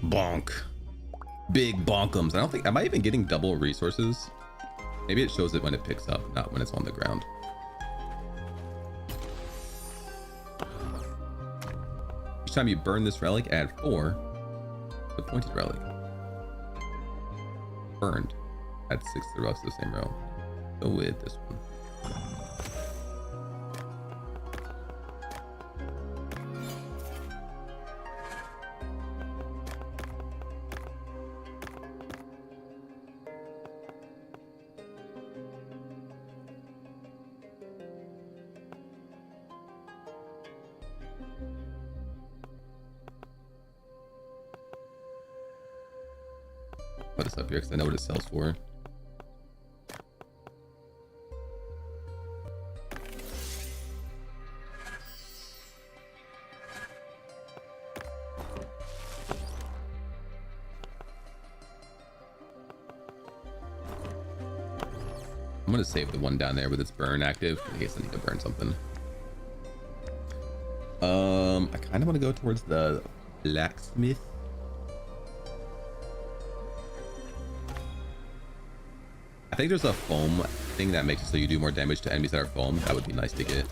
Bonk. Big bonkums. I don't think, am I even getting double resources? Maybe it shows it when it picks up, not when it's on the ground. Each time you burn this relic, add 4 to the pointed relic. Burned. Add 6 to the rest of the same row. Go with this one. Put this up here because I know what it sells for. I'm gonna save the one down there with its burn active in case I need to burn something. I kind of want to go towards the blacksmith. I think there's a foam thing that makes it so you do more damage to enemies that are foam. That would be nice to get.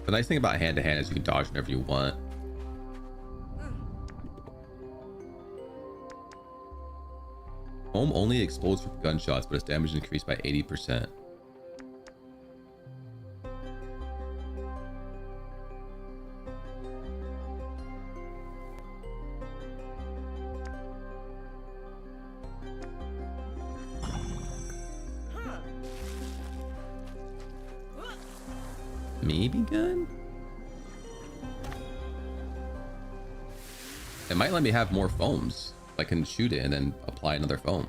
The nice thing about hand-to-hand is you can dodge whenever you want. Foam only explodes from gunshots, but its damage is increased by 80%. Maybe gun? It might let me have more foams. I can shoot it and then apply another foam.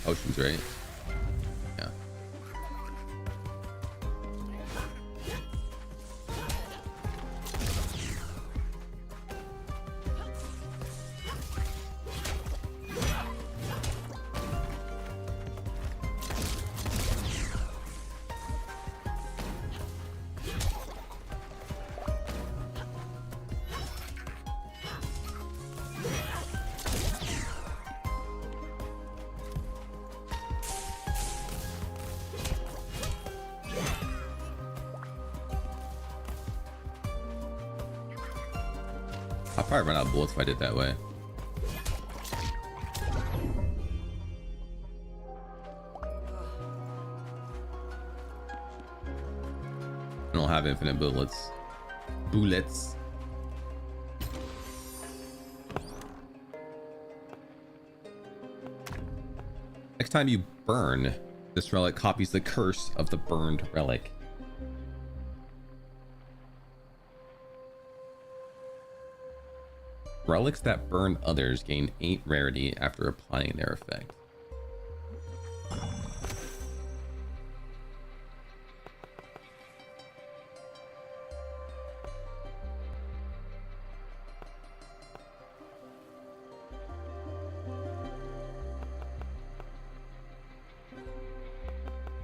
Potions, right? Yeah. I'll probably run out of bullets if I did it that way. I don't have infinite bullets. Bullets. Next time you burn, this relic copies the curse of the burned relic. Relics that burn others gain 8 rarity after applying their effect.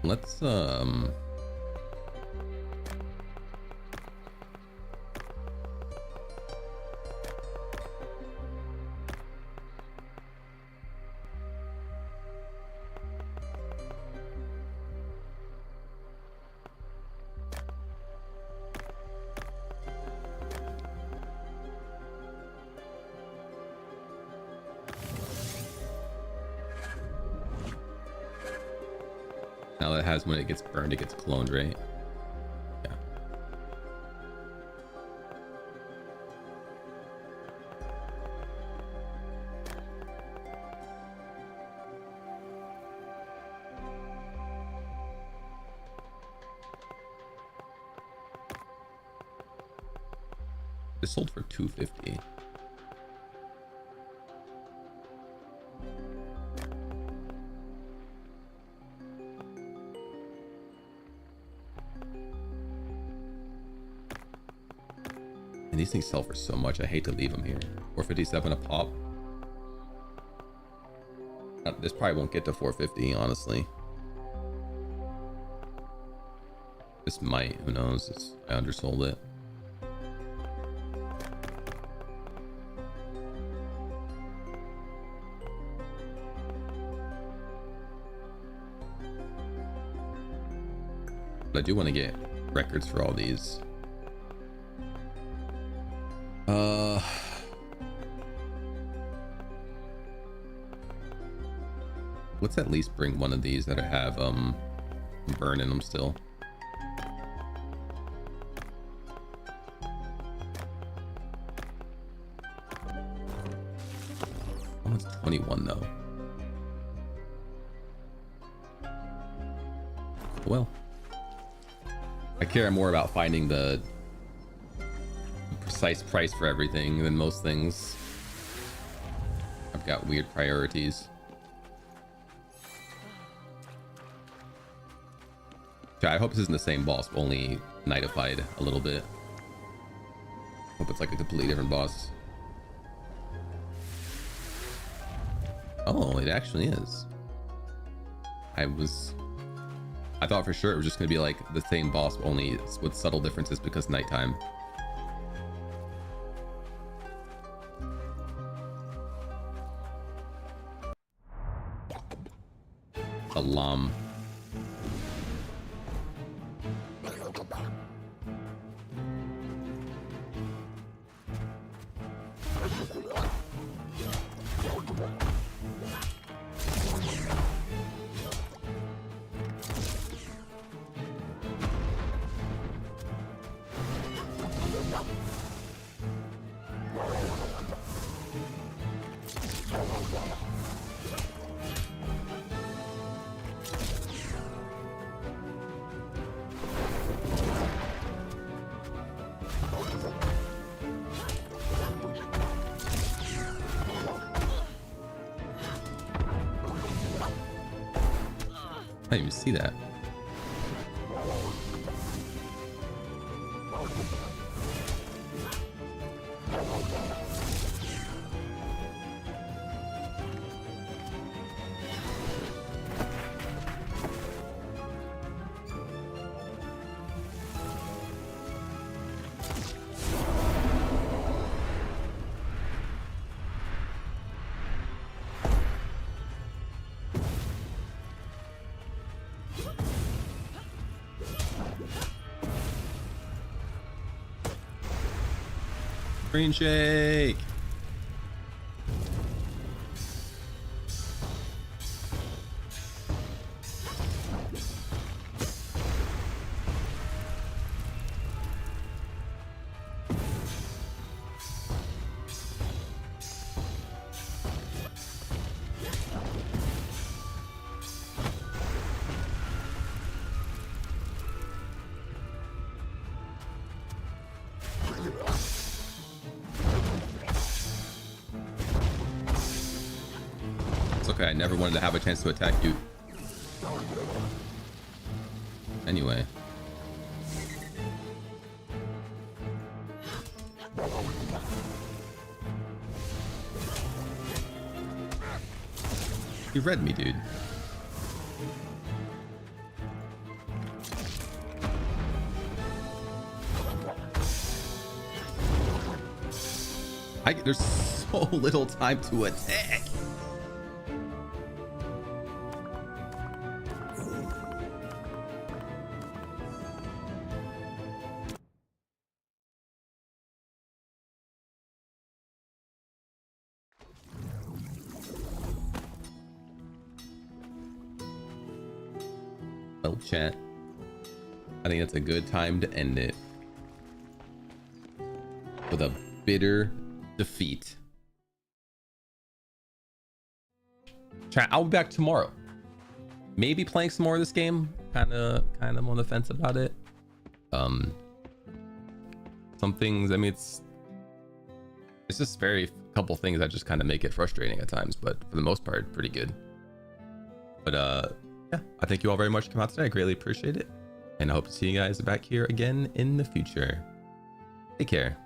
Let's now that has when it gets burned, it gets cloned, right? Yeah. This sold for $250. And these things sell for so much. I hate to leave them here. 457 a pop. This probably won't get to 450, honestly. This might. Who knows? I undersold it. But I do want to get records for all these. Let's at least bring one of these that have burn in them still. Almost 21 though. Well, I care more about finding the precise price for everything than most things. I've got weird priorities. I hope this isn't the same boss, but only nightified a little bit. Hope it's like a completely different boss. Oh, it actually is. I thought for sure it was just gonna be like the same boss, only with subtle differences because nighttime. Alam. I didn't even see that. Green shake. Okay, I never wanted to have a chance to attack you. Anyway. You read me, dude. There's so little time to attack. Well, chat, I think that's a good time to end it with a bitter defeat. Chat, I'll be back tomorrow. Maybe playing some more of this game. Kind of on the fence about it. Some things, I mean, it's just very couple things that just kind of make it frustrating at times, but for the most part, pretty good. But yeah, I thank you all very much for coming out today. I greatly appreciate it, and I hope to see you guys back here again in the future. Take care.